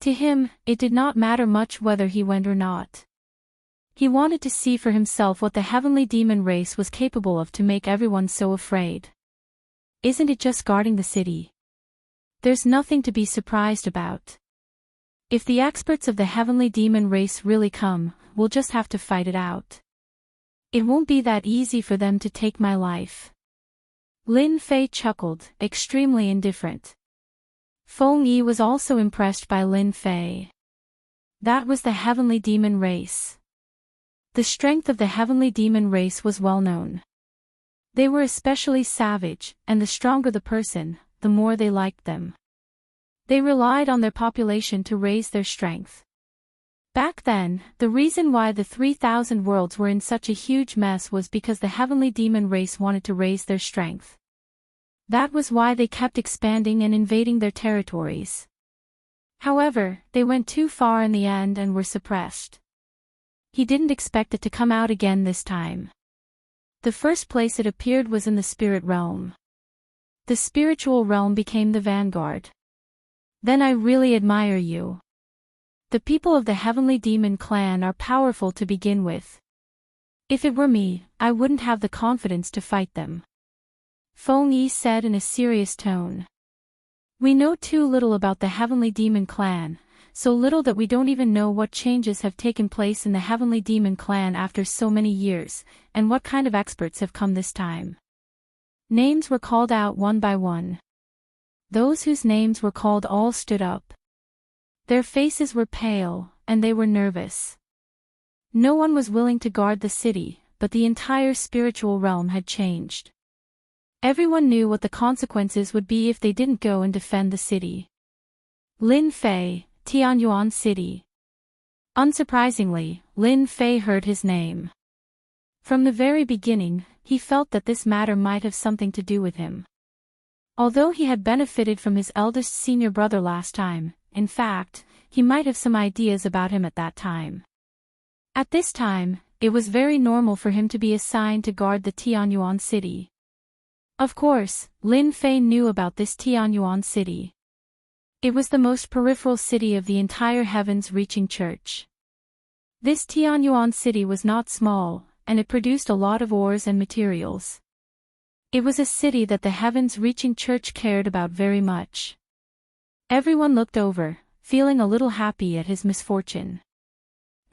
To him, it did not matter much whether he went or not. He wanted to see for himself what the heavenly demon race was capable of to make everyone so afraid. Isn't it just guarding the city? There's nothing to be surprised about. If the experts of the heavenly demon race really come, we'll just have to fight it out. It won't be that easy for them to take my life. Lin Fei chuckled, extremely indifferent. Feng Yi was also impressed by Lin Fei. That was the heavenly demon race. The strength of the heavenly demon race was well known. They were especially savage, and the stronger the person, the more they liked them. They relied on their population to raise their strength. Back then, the reason why the 3,000 worlds were in such a huge mess was because the heavenly demon race wanted to raise their strength. That was why they kept expanding and invading their territories. However, they went too far in the end and were suppressed. He didn't expect it to come out again this time. The first place it appeared was in the spirit realm. The spiritual realm became the vanguard. Then I really admire you. The people of the heavenly demon clan are powerful to begin with. If it were me, I wouldn't have the confidence to fight them. Feng Yi said in a serious tone. We know too little about the heavenly demon clan, so little that we don't even know what changes have taken place in the heavenly demon clan after so many years, and what kind of experts have come this time. Names were called out one by one. Those whose names were called all stood up. Their faces were pale, and they were nervous. No one was willing to guard the city, but the entire spiritual realm had changed. Everyone knew what the consequences would be if they didn't go and defend the city. Lin Fei, Tianyuan City. Unsurprisingly, Lin Fei heard his name. From the very beginning, he felt that this matter might have something to do with him. Although he had benefited from his eldest senior brother last time, in fact, he might have some ideas about him at that time. At this time, it was very normal for him to be assigned to guard the Tianyuan City. Of course, Lin Fei knew about this Tianyuan City. It was the most peripheral city of the entire heavens-reaching church. This Tianyuan City was not small, and it produced a lot of ores and materials. It was a city that the heavens-reaching church cared about very much. Everyone looked over, feeling a little happy at his misfortune.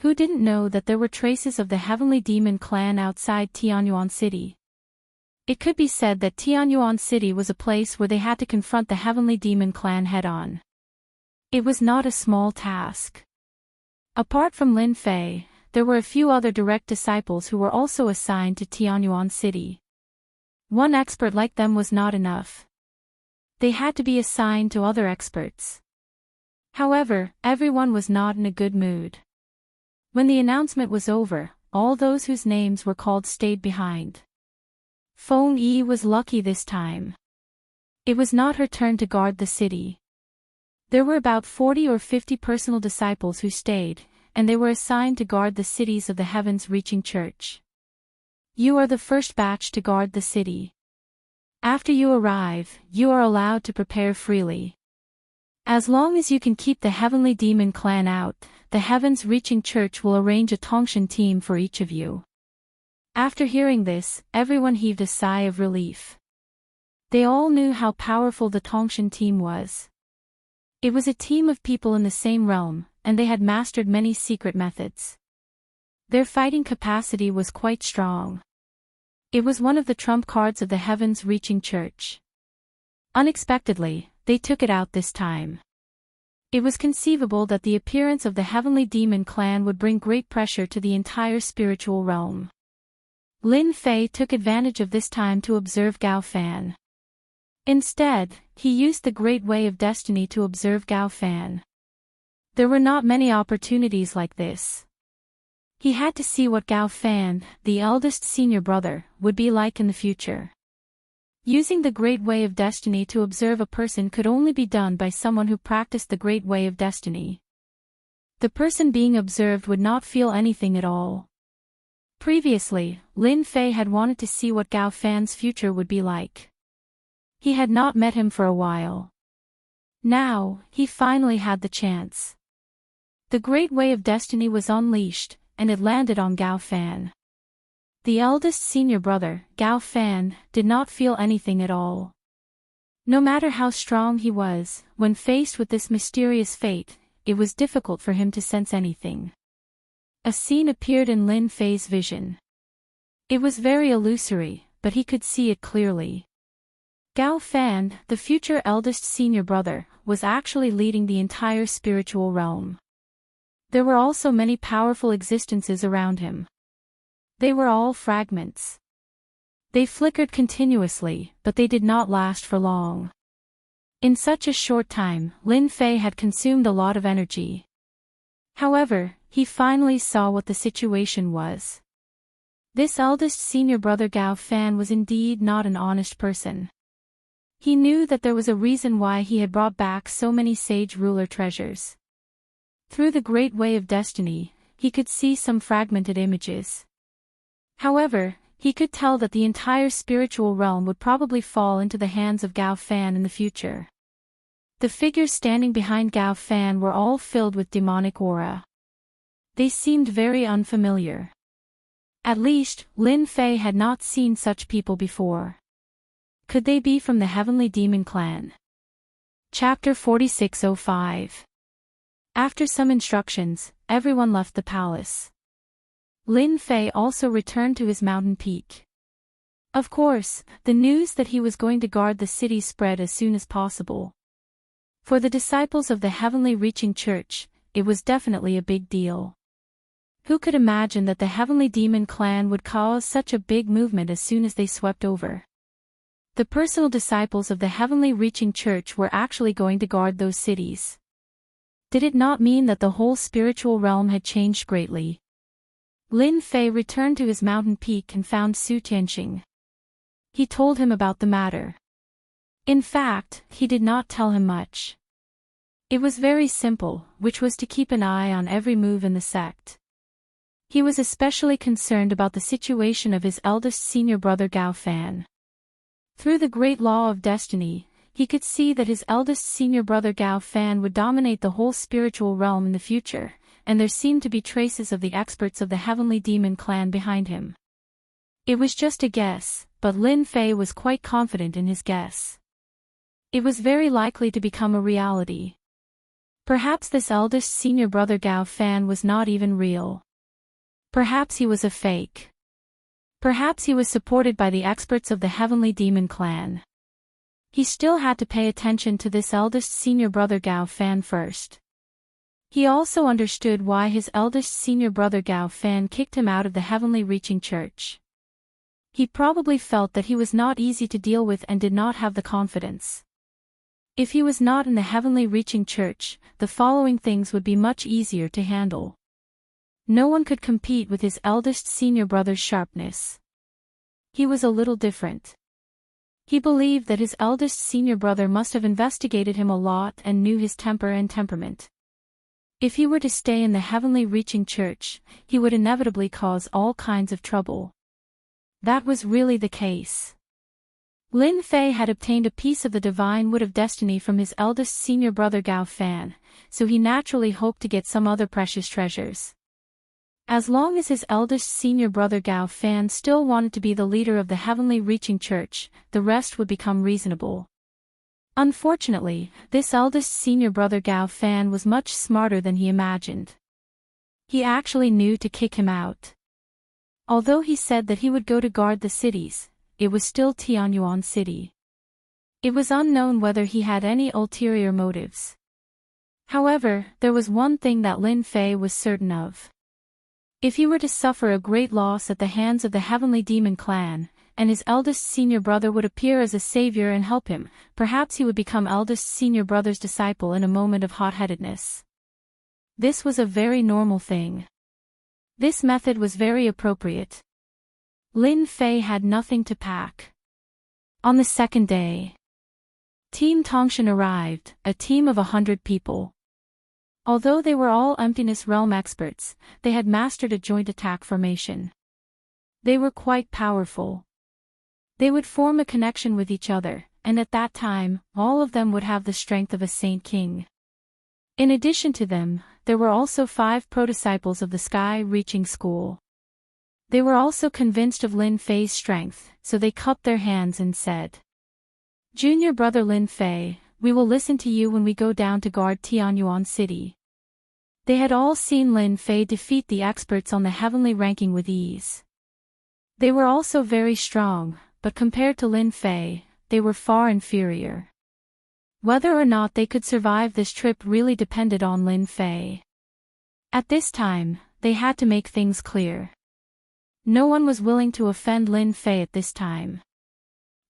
Who didn't know that there were traces of the heavenly demon clan outside Tianyuan City? It could be said that Tianyuan City was a place where they had to confront the heavenly demon clan head-on. It was not a small task. Apart from Lin Fei, there were a few other direct disciples who were also assigned to Tianyuan City. One expert like them was not enough. They had to be assigned to other experts. However, everyone was not in a good mood. When the announcement was over, all those whose names were called stayed behind. Feng Yi was lucky this time. It was not her turn to guard the city. There were about 40 or 50 personal disciples who stayed, and they were assigned to guard the cities of the heavens-reaching church. You are the first batch to guard the city. After you arrive, you are allowed to prepare freely. As long as you can keep the heavenly demon clan out, the heavens-reaching church will arrange a Tongshan team for each of you. After hearing this, everyone heaved a sigh of relief. They all knew how powerful the Tongshan team was. It was a team of people in the same realm, and they had mastered many secret methods. Their fighting capacity was quite strong. It was one of the trump cards of the heavens-reaching church. Unexpectedly, they took it out this time. It was conceivable that the appearance of the Heavenly Demon clan would bring great pressure to the entire spiritual realm. Lin Fei took advantage of this time to observe Gao Fan. Instead, he used the Great Way of Destiny to observe Gao Fan. There were not many opportunities like this. He had to see what Gao Fan, the eldest senior brother, would be like in the future. Using the Great Way of Destiny to observe a person could only be done by someone who practiced the Great Way of Destiny. The person being observed would not feel anything at all. Previously, Lin Fei had wanted to see what Gao Fan's future would be like. He had not met him for a while. Now, he finally had the chance. The Great Way of Destiny was unleashed, and it landed on Gao Fan. The eldest senior brother, Gao Fan, did not feel anything at all. No matter how strong he was, when faced with this mysterious fate, it was difficult for him to sense anything. A scene appeared in Lin Fei's vision. It was very illusory, but he could see it clearly. Gao Fan, the future eldest senior brother, was actually leading the entire spiritual realm. There were also many powerful existences around him. They were all fragments. They flickered continuously, but they did not last for long. In such a short time, Lin Fei had consumed a lot of energy. However, he finally saw what the situation was. This eldest senior brother Gao Fan was indeed not an honest person. He knew that there was a reason why he had brought back so many sage ruler treasures. Through the Great Way of Destiny, he could see some fragmented images. However, he could tell that the entire spiritual realm would probably fall into the hands of Gao Fan in the future. The figures standing behind Gao Fan were all filled with demonic aura. They seemed very unfamiliar. At least, Lin Fei had not seen such people before. Could they be from the Heavenly Demon clan? Chapter 4605. After some instructions, everyone left the palace. Lin Fei also returned to his mountain peak. Of course, the news that he was going to guard the city spread as soon as possible. For the disciples of the Heavenly Reaching Church, it was definitely a big deal. Who could imagine that the Heavenly Demon clan would cause such a big movement as soon as they swept over? The personal disciples of the Heavenly Reaching Church were actually going to guard those cities. Did it not mean that the whole spiritual realm had changed greatly? Lin Fei returned to his mountain peak and found Su Tianxing. He told him about the matter. In fact, he did not tell him much. It was very simple, which was to keep an eye on every move in the sect. He was especially concerned about the situation of his eldest senior brother Gao Fan. Through the great law of destiny, he could see that his eldest senior brother Gao Fan would dominate the whole spiritual realm in the future, and there seemed to be traces of the experts of the Heavenly Demon clan behind him. It was just a guess, but Lin Fei was quite confident in his guess. It was very likely to become a reality. Perhaps this eldest senior brother Gao Fan was not even real. Perhaps he was a fake. Perhaps he was supported by the experts of the Heavenly Demon clan. He still had to pay attention to this eldest senior brother Gao Fan first. He also understood why his eldest senior brother Gao Fan kicked him out of the Heavenly Reaching Church. He probably felt that he was not easy to deal with and did not have the confidence. If he was not in the Heavenly Reaching Church, the following things would be much easier to handle. No one could compete with his eldest senior brother's sharpness. He was a little different. He believed that his eldest senior brother must have investigated him a lot and knew his temper and temperament. If he were to stay in the Heavenly Reaching Church, he would inevitably cause all kinds of trouble. That was really the case. Lin Fei had obtained a piece of the Divine Wood of Destiny from his eldest senior brother Gao Fan, so he naturally hoped to get some other precious treasures. As long as his eldest senior brother Gao Fan still wanted to be the leader of the Heavenly Reaching Church, the rest would become reasonable. Unfortunately, this eldest senior brother Gao Fan was much smarter than he imagined. He actually knew to kick him out. Although he said that he would go to guard the cities, it was still Tianyuan City. It was unknown whether he had any ulterior motives. However, there was one thing that Lin Fei was certain of. If he were to suffer a great loss at the hands of the Heavenly Demon Clan, and his eldest senior brother would appear as a savior and help him, perhaps he would become eldest senior brother's disciple in a moment of hot-headedness. This was a very normal thing. This method was very appropriate. Lin Fei had nothing to pack. On the second day, Team Tongshan arrived, a team of 100 people. Although they were all Emptiness Realm experts, they had mastered a joint attack formation. They were quite powerful. They would form a connection with each other, and at that time, all of them would have the strength of a Saint King. In addition to them, there were also 5 pro-disciples of the Sky-Reaching School. They were also convinced of Lin Fei's strength, so they cupped their hands and said, "Junior brother Lin Fei, we will listen to you when we go down to guard Tianyuan City." They had all seen Lin Fei defeat the experts on the heavenly ranking with ease. They were also very strong, but compared to Lin Fei, they were far inferior. Whether or not they could survive this trip really depended on Lin Fei. At this time, they had to make things clear. No one was willing to offend Lin Fei at this time.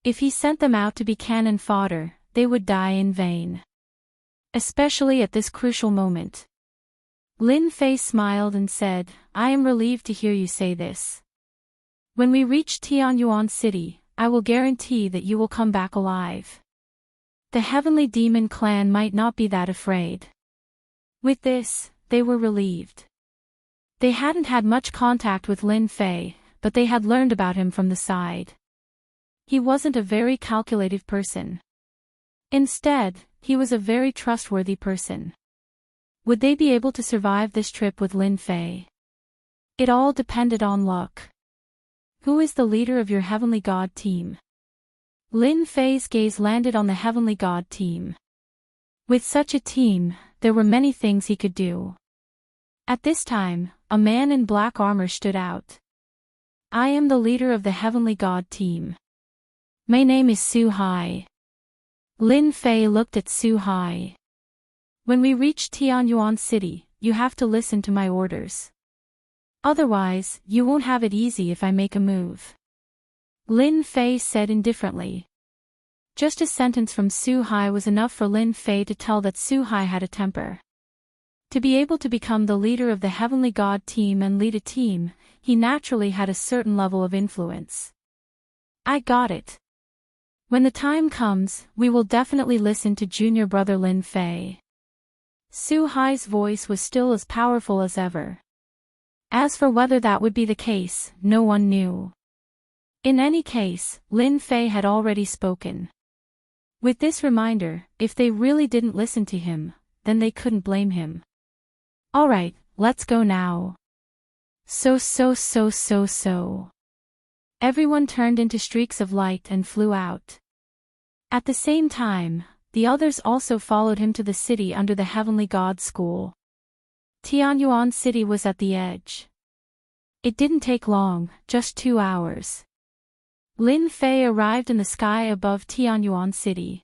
If he sent them out to be cannon fodder, they would die in vain. Especially at this crucial moment. Lin Fei smiled and said, "I am relieved to hear you say this. When we reach Tianyuan City, I will guarantee that you will come back alive. The Heavenly Demon Clan might not be that afraid." With this, they were relieved. They hadn't had much contact with Lin Fei, but they had learned about him from the side. He wasn't a very calculative person. Instead, he was a very trustworthy person. Would they be able to survive this trip with Lin Fei? It all depended on luck. Who is the leader of your Heavenly God team? Lin Fei's gaze landed on the Heavenly God team. With such a team, there were many things he could do. At this time, a man in black armor stood out. "I am the leader of the Heavenly God team. My name is Su Hai." Lin Fei looked at Su Hai. "When we reach Tianyuan City, you have to listen to my orders. Otherwise, you won't have it easy if I make a move." Lin Fei said indifferently. Just a sentence from Su Hai was enough for Lin Fei to tell that Su Hai had a temper. To be able to become the leader of the Heavenly God team and lead a team, he naturally had a certain level of influence. "I got it. When the time comes, we will definitely listen to junior brother Lin Fei." Su Hai's voice was still as powerful as ever. As for whether that would be the case, no one knew. In any case, Lin Fei had already spoken. With this reminder, if they really didn't listen to him, then they couldn't blame him. "Alright, let's go now." So. Everyone turned into streaks of light and flew out. At the same time, the others also followed him to the city under the Heavenly God School. Tianyuan City was at the edge. It didn't take long, just 2 hours. Lin Fei arrived in the sky above Tianyuan City.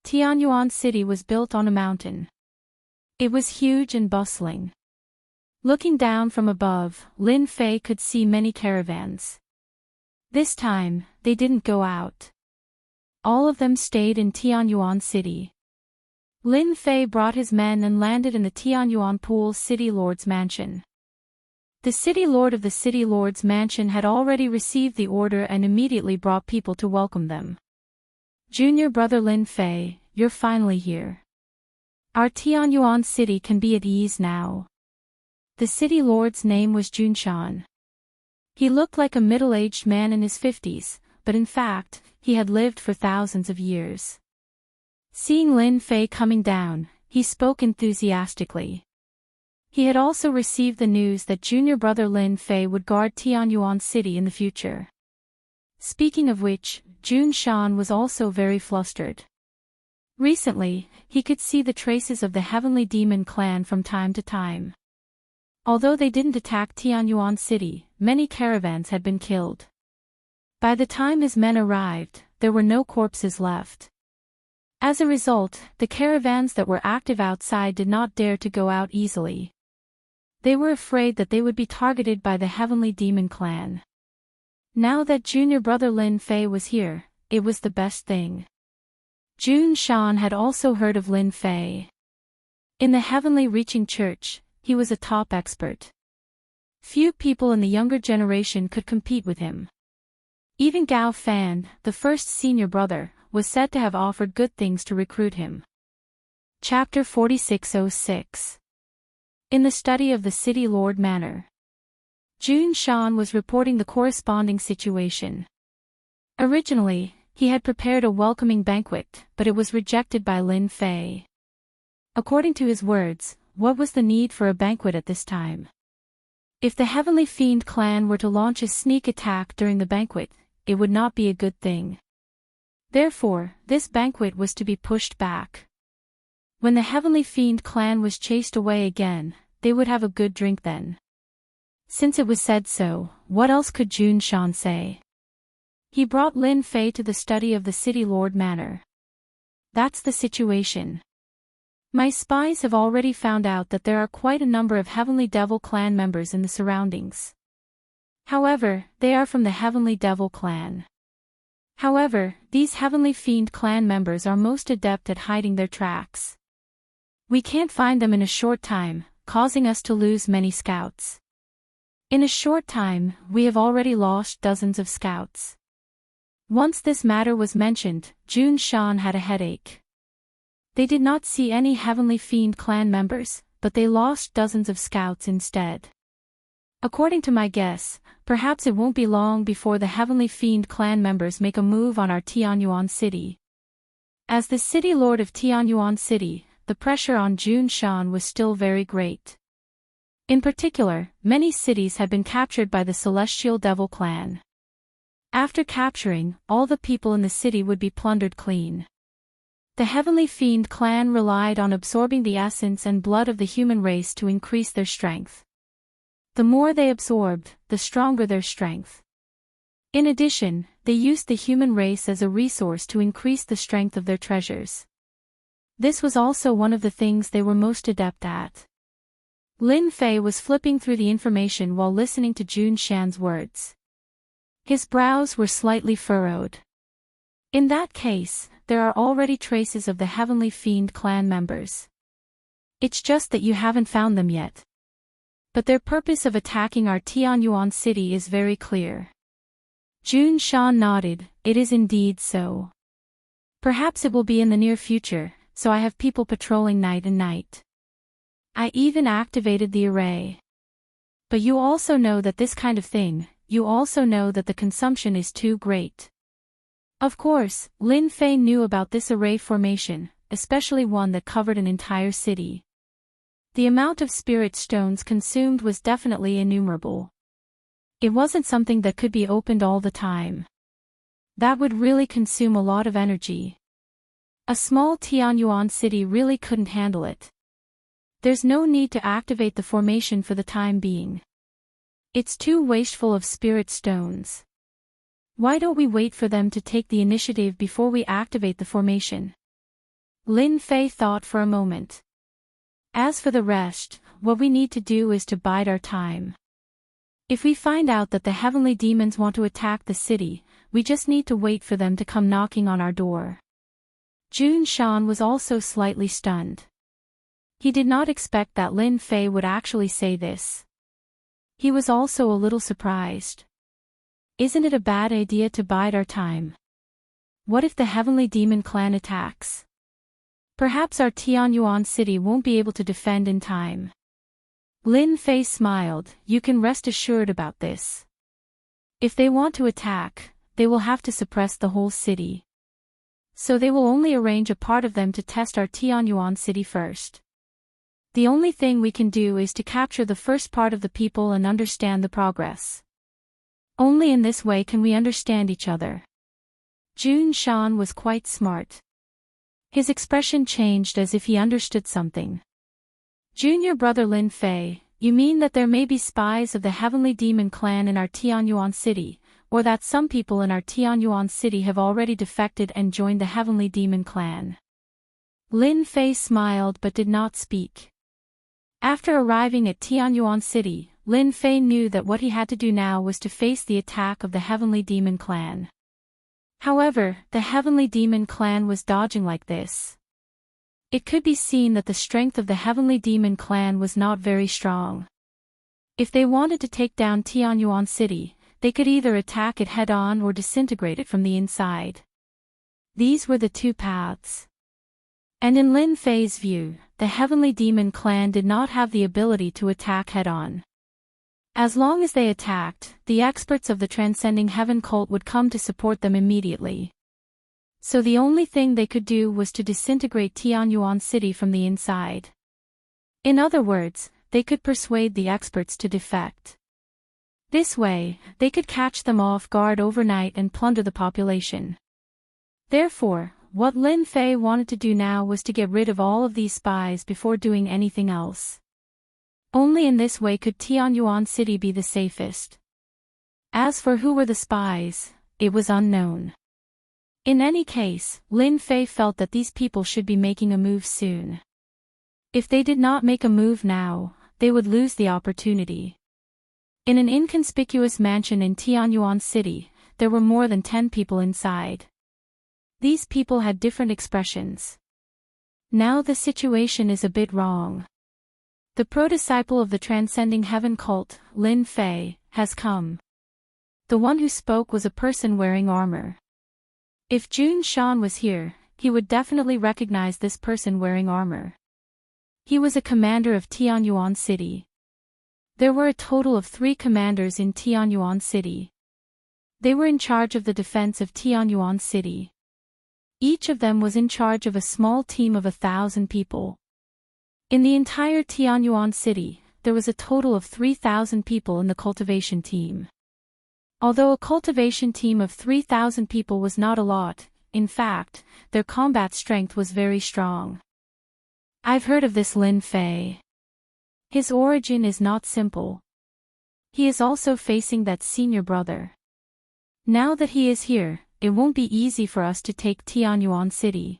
Tianyuan City was built on a mountain. It was huge and bustling. Looking down from above, Lin Fei could see many caravans. This time, they didn't go out. All of them stayed in Tianyuan City. Lin Fei brought his men and landed in the Tianyuan Pool City Lord's mansion. The City Lord of the City Lord's mansion had already received the order and immediately brought people to welcome them. "Junior brother Lin Fei, you're finally here. Our Tianyuan City can be at ease now." The City Lord's name was Junshan. He looked like a middle-aged man in his 50s, but in fact, he had lived for thousands of years. Seeing Lin Fei coming down, he spoke enthusiastically. He had also received the news that junior brother Lin Fei would guard Tianyuan City in the future. Speaking of which, Junshan was also very flustered. Recently, he could see the traces of the Heavenly Demon Clan from time to time. Although they didn't attack Tianyuan City, many caravans had been killed. By the time his men arrived, there were no corpses left. As a result, the caravans that were active outside did not dare to go out easily. They were afraid that they would be targeted by the Heavenly Demon clan. Now that junior brother Lin Fei was here, it was the best thing. Jun Shan had also heard of Lin Fei. In the Heavenly Reaching Church, he was a top expert. Few people in the younger generation could compete with him. Even Gao Fan, the first senior brother, was said to have offered good things to recruit him. Chapter 4606. In the study of the City Lord Manor. Jun Shan was reporting the corresponding situation. Originally, he had prepared a welcoming banquet, but it was rejected by Lin Fei. According to his words, what was the need for a banquet at this time? If the Heavenly Fiend clan were to launch a sneak attack during the banquet, it would not be a good thing. Therefore, this banquet was to be pushed back. When the Heavenly Fiend clan was chased away again, they would have a good drink then. Since it was said so, what else could Jun Shan say? He brought Lin Fei to the study of the City Lord Manor. That's the situation. My spies have already found out that there are quite a number of Heavenly Devil clan members in the surroundings. However, they are from the Heavenly Devil clan. However, these Heavenly Fiend clan members are most adept at hiding their tracks. We can't find them in a short time, causing us to lose many scouts. In a short time, we have already lost dozens of scouts. Once this matter was mentioned, Jun Shan had a headache. They did not see any Heavenly Fiend clan members, but they lost dozens of scouts instead. According to my guess, perhaps it won't be long before the Heavenly Fiend clan members make a move on our Tianyuan city. As the City Lord of Tianyuan City, the pressure on Jun Shan was still very great. In particular, many cities had been captured by the Celestial Devil clan. After capturing, all the people in the city would be plundered clean. The Heavenly Fiend clan relied on absorbing the essence and blood of the human race to increase their strength. The more they absorbed, the stronger their strength. In addition, they used the human race as a resource to increase the strength of their treasures. This was also one of the things they were most adept at. Lin Fei was flipping through the information while listening to Jun Shan's words. His brows were slightly furrowed. In that case, there are already traces of the Heavenly Fiend clan members. It's just that you haven't found them yet. But their purpose of attacking our Tianyuan city is very clear. Jun Shan nodded, it is indeed so. Perhaps it will be in the near future, so I have people patrolling night and night. I even activated the array. But you also know that this kind of thing, you also know that the consumption is too great. Of course, Lin Fei knew about this array formation, especially one that covered an entire city. The amount of spirit stones consumed was definitely innumerable. It wasn't something that could be opened all the time. That would really consume a lot of energy. A small Tianyuan city really couldn't handle it. There's no need to activate the formation for the time being. It's too wasteful of spirit stones. Why don't we wait for them to take the initiative before we activate the formation? Lin Fei thought for a moment. As for the rest, what we need to do is to bide our time. If we find out that the heavenly demons want to attack the city, we just need to wait for them to come knocking on our door. Jun Shan was also slightly stunned. He did not expect that Lin Fei would actually say this. He was also a little surprised. Isn't it a bad idea to bide our time? What if the Heavenly Demon clan attacks? Perhaps our Tianyuan city won't be able to defend in time. Lin Fei smiled, you can rest assured about this. If they want to attack, they will have to suppress the whole city. So they will only arrange a part of them to test our Tianyuan city first. The only thing we can do is to capture the first part of the people and understand the progress. Only in this way can we understand each other. Jun Shan was quite smart. His expression changed as if he understood something. Junior brother Lin Fei, you mean that there may be spies of the Heavenly Demon clan in our Tianyuan city, or that some people in our Tianyuan city have already defected and joined the Heavenly Demon clan? Lin Fei smiled but did not speak. After arriving at Tianyuan City, Lin Fei knew that what he had to do now was to face the attack of the Heavenly Demon Clan. However, the Heavenly Demon Clan was dodging like this. It could be seen that the strength of the Heavenly Demon Clan was not very strong. If they wanted to take down Tianyuan City, they could either attack it head-on or disintegrate it from the inside. These were the two paths. And in Lin Fei's view, the Heavenly Demon Clan did not have the ability to attack head-on. As long as they attacked, the experts of the Transcending Heaven cult would come to support them immediately. So the only thing they could do was to disintegrate Tianyuan City from the inside. In other words, they could persuade the experts to defect. This way, they could catch them off guard overnight and plunder the population. Therefore, what Lin Fei wanted to do now was to get rid of all of these spies before doing anything else. Only in this way could Tianyuan City be the safest. As for who were the spies, it was unknown. In any case, Lin Fei felt that these people should be making a move soon. If they did not make a move now, they would lose the opportunity. In an inconspicuous mansion in Tianyuan City, there were more than 10 people inside. These people had different expressions. Now the situation is a bit wrong. The pro-disciple of the Transcending Heaven cult, Lin Fei, has come. The one who spoke was a person wearing armor. If Jun Shan was here, he would definitely recognize this person wearing armor. He was a commander of Tianyuan City. There were a total of 3 commanders in Tianyuan City. They were in charge of the defense of Tianyuan City. Each of them was in charge of a small team of 1,000 people. In the entire Tianyuan City, there was a total of 3,000 people in the cultivation team. Although a cultivation team of 3,000 people was not a lot, in fact, their combat strength was very strong. I've heard of this Lin Fei. His origin is not simple. He is also facing that senior brother. Now that he is here, it won't be easy for us to take Tianyuan City.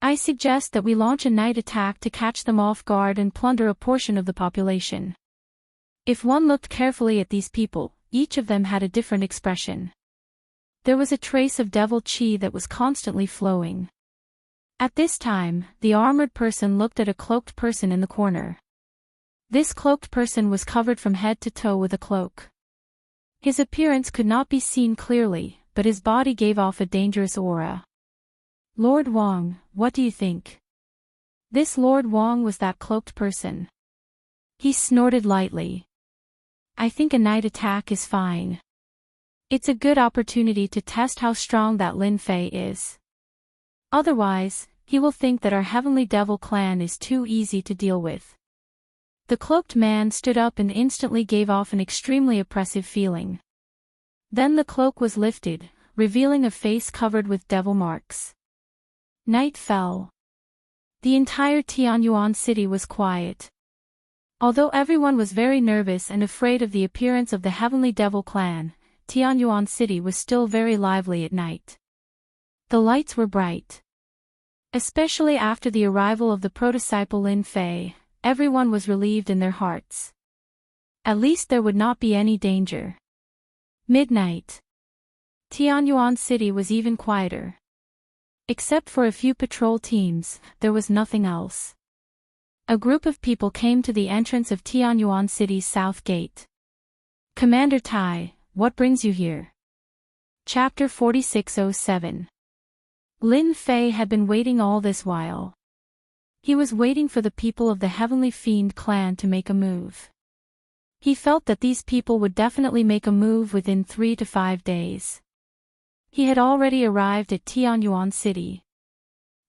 I suggest that we launch a night attack to catch them off guard and plunder a portion of the population. If one looked carefully at these people, each of them had a different expression. There was a trace of devil chi that was constantly flowing. At this time, the armored person looked at a cloaked person in the corner. This cloaked person was covered from head to toe with a cloak. His appearance could not be seen clearly, but his body gave off a dangerous aura. Lord Wang, what do you think? This Lord Wang was that cloaked person. He snorted lightly. I think a night attack is fine. It's a good opportunity to test how strong that Lin Fei is. Otherwise, he will think that our Heavenly Devil clan is too easy to deal with. The cloaked man stood up and instantly gave off an extremely oppressive feeling. Then the cloak was lifted, revealing a face covered with devil marks. Night fell. The entire Tianyuan City was quiet. Although everyone was very nervous and afraid of the appearance of the Heavenly Devil clan, Tianyuan City was still very lively at night. The lights were bright. Especially after the arrival of the pro-disciple Lin Fei, everyone was relieved in their hearts. At least there would not be any danger. Midnight. Tianyuan City was even quieter. Except for a few patrol teams, there was nothing else. A group of people came to the entrance of Tianyuan City's south gate. Commander Tai, what brings you here? Chapter 4607. Lin Fei had been waiting all this while. He was waiting for the people of the Heavenly Fiend clan to make a move. He felt that these people would definitely make a move within 3 to 5 days. He had already arrived at Tianyuan City.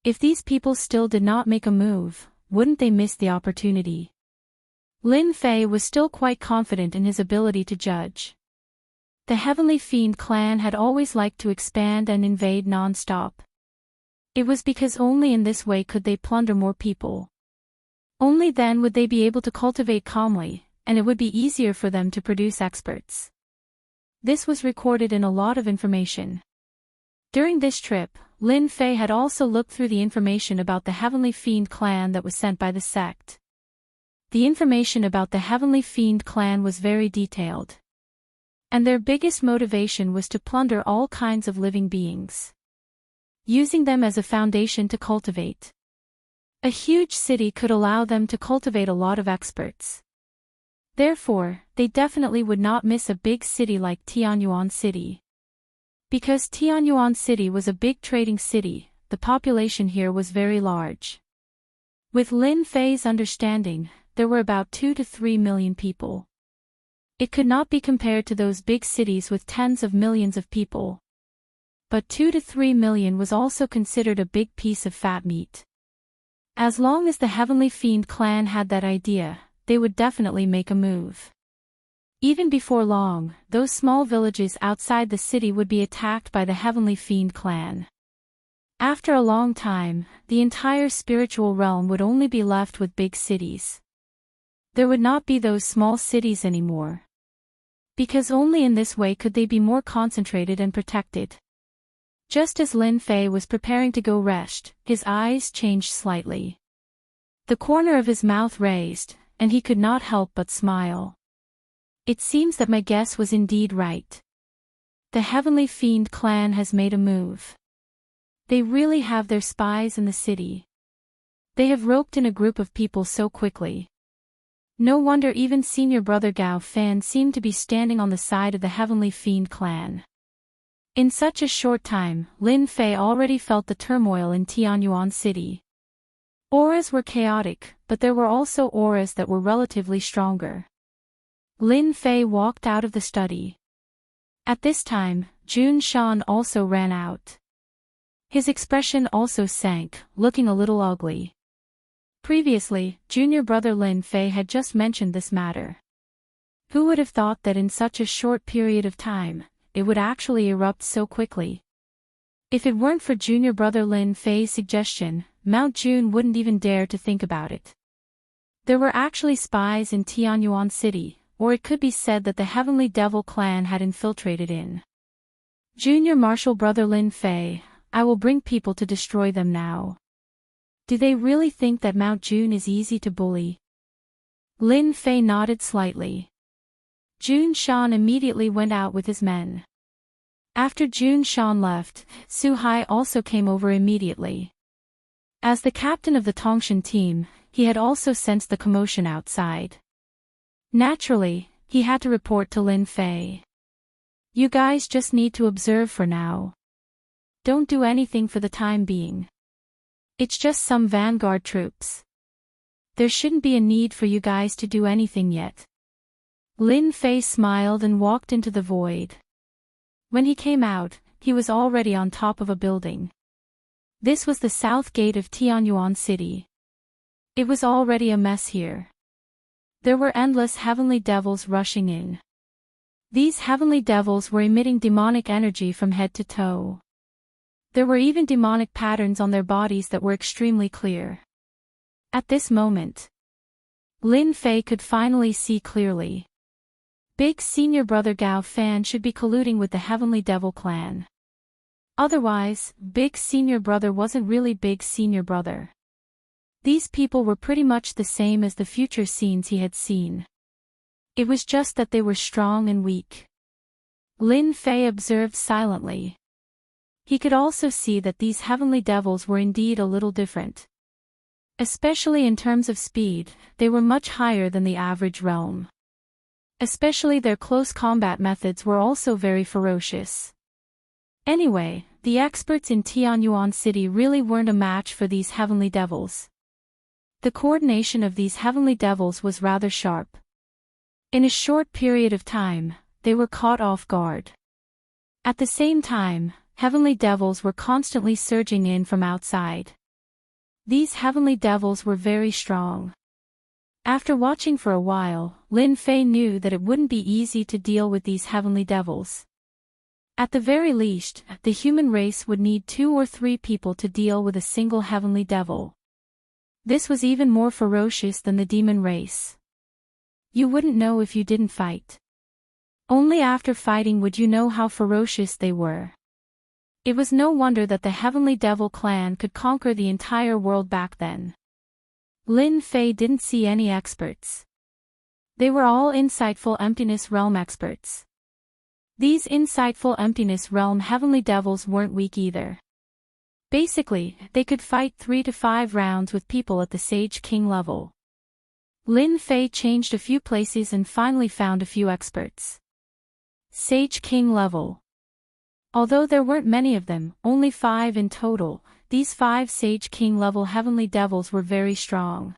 If these people still did not make a move, wouldn't they miss the opportunity? Lin Fei was still quite confident in his ability to judge. The Heavenly Fiend clan had always liked to expand and invade non-stop. It was because only in this way could they plunder more people. Only then would they be able to cultivate calmly, and it would be easier for them to produce experts. This was recorded in a lot of information. During this trip, Lin Fei had also looked through the information about the Heavenly Fiend clan that was sent by the sect. The information about the Heavenly Fiend clan was very detailed. And their biggest motivation was to plunder all kinds of living beings, using them as a foundation to cultivate. A huge city could allow them to cultivate a lot of experts. Therefore, they definitely would not miss a big city like Tianyuan City. Because Tianyuan City was a big trading city, the population here was very large. With Lin Fei's understanding, there were about 2 to 3 million people. It could not be compared to those big cities with tens of millions of people. But 2 to 3 million was also considered a big piece of fat meat. As long as the Heavenly Fiend clan had that idea, they would definitely make a move. Even before long, those small villages outside the city would be attacked by the Heavenly Fiend clan. After a long time, the entire spiritual realm would only be left with big cities. There would not be those small cities anymore. Because only in this way could they be more concentrated and protected. Just as Lin Fei was preparing to go rest, his eyes changed slightly. The corner of his mouth raised, and he could not help but smile. It seems that my guess was indeed right. The Heavenly Fiend clan has made a move. They really have their spies in the city. They have roped in a group of people so quickly. No wonder even senior brother Gao Fan seemed to be standing on the side of the Heavenly Fiend clan. In such a short time, Lin Fei already felt the turmoil in Tianyuan City. Auras were chaotic, but there were also auras that were relatively stronger. Lin Fei walked out of the study. At this time, Jun Shan also ran out. His expression also sank, looking a little ugly. Previously, junior brother Lin Fei had just mentioned this matter. Who would have thought that in such a short period of time, it would actually erupt so quickly? If it weren't for junior brother Lin Fei's suggestion, Mount Jun wouldn't even dare to think about it. There were actually spies in Tianyuan City, or it could be said that the Heavenly Devil clan had infiltrated in. Junior Marshal brother Lin Fei, I will bring people to destroy them now. Do they really think that Mount Jun is easy to bully? Lin Fei nodded slightly. Jun Shan immediately went out with his men. After Jun Shan left, Su Hai also came over immediately. As the captain of the Tongshan team, he had also sensed the commotion outside. Naturally, he had to report to Lin Fei. You guys just need to observe for now. Don't do anything for the time being. It's just some vanguard troops. There shouldn't be a need for you guys to do anything yet. Lin Fei smiled and walked into the void. When he came out, he was already on top of a building. This was the south gate of Tianyuan City. It was already a mess here. There were endless heavenly devils rushing in. These heavenly devils were emitting demonic energy from head to toe. There were even demonic patterns on their bodies that were extremely clear. At this moment, Lin Fei could finally see clearly. Big senior brother Gao Fan should be colluding with the Heavenly Devil clan. Otherwise, big senior brother wasn't really big senior brother. These people were pretty much the same as the future scenes he had seen. It was just that they were strong and weak. Lin Fei observed silently. He could also see that these heavenly devils were indeed a little different. Especially in terms of speed, they were much higher than the average realm. Especially their close combat methods were also very ferocious. Anyway, the experts in Tianyuan City really weren't a match for these heavenly devils. The coordination of these heavenly devils was rather sharp. In a short period of time, they were caught off guard. At the same time, heavenly devils were constantly surging in from outside. These heavenly devils were very strong. After watching for a while, Lin Fei knew that it wouldn't be easy to deal with these heavenly devils. At the very least, the human race would need 2 or 3 people to deal with a single heavenly devil. This was even more ferocious than the demon race. You wouldn't know if you didn't fight. Only after fighting would you know how ferocious they were. It was no wonder that the Heavenly Devil clan could conquer the entire world back then. Lin Fei didn't see any experts. They were all insightful Emptiness Realm experts. These insightful Emptiness Realm Heavenly Devils weren't weak either. Basically, they could fight 3 to 5 rounds with people at the Sage King level. Lin Fei changed a few places and finally found a few experts. Sage King level. Although there weren't many of them, only 5 in total, these 5 Sage King level Heavenly Devils were very strong.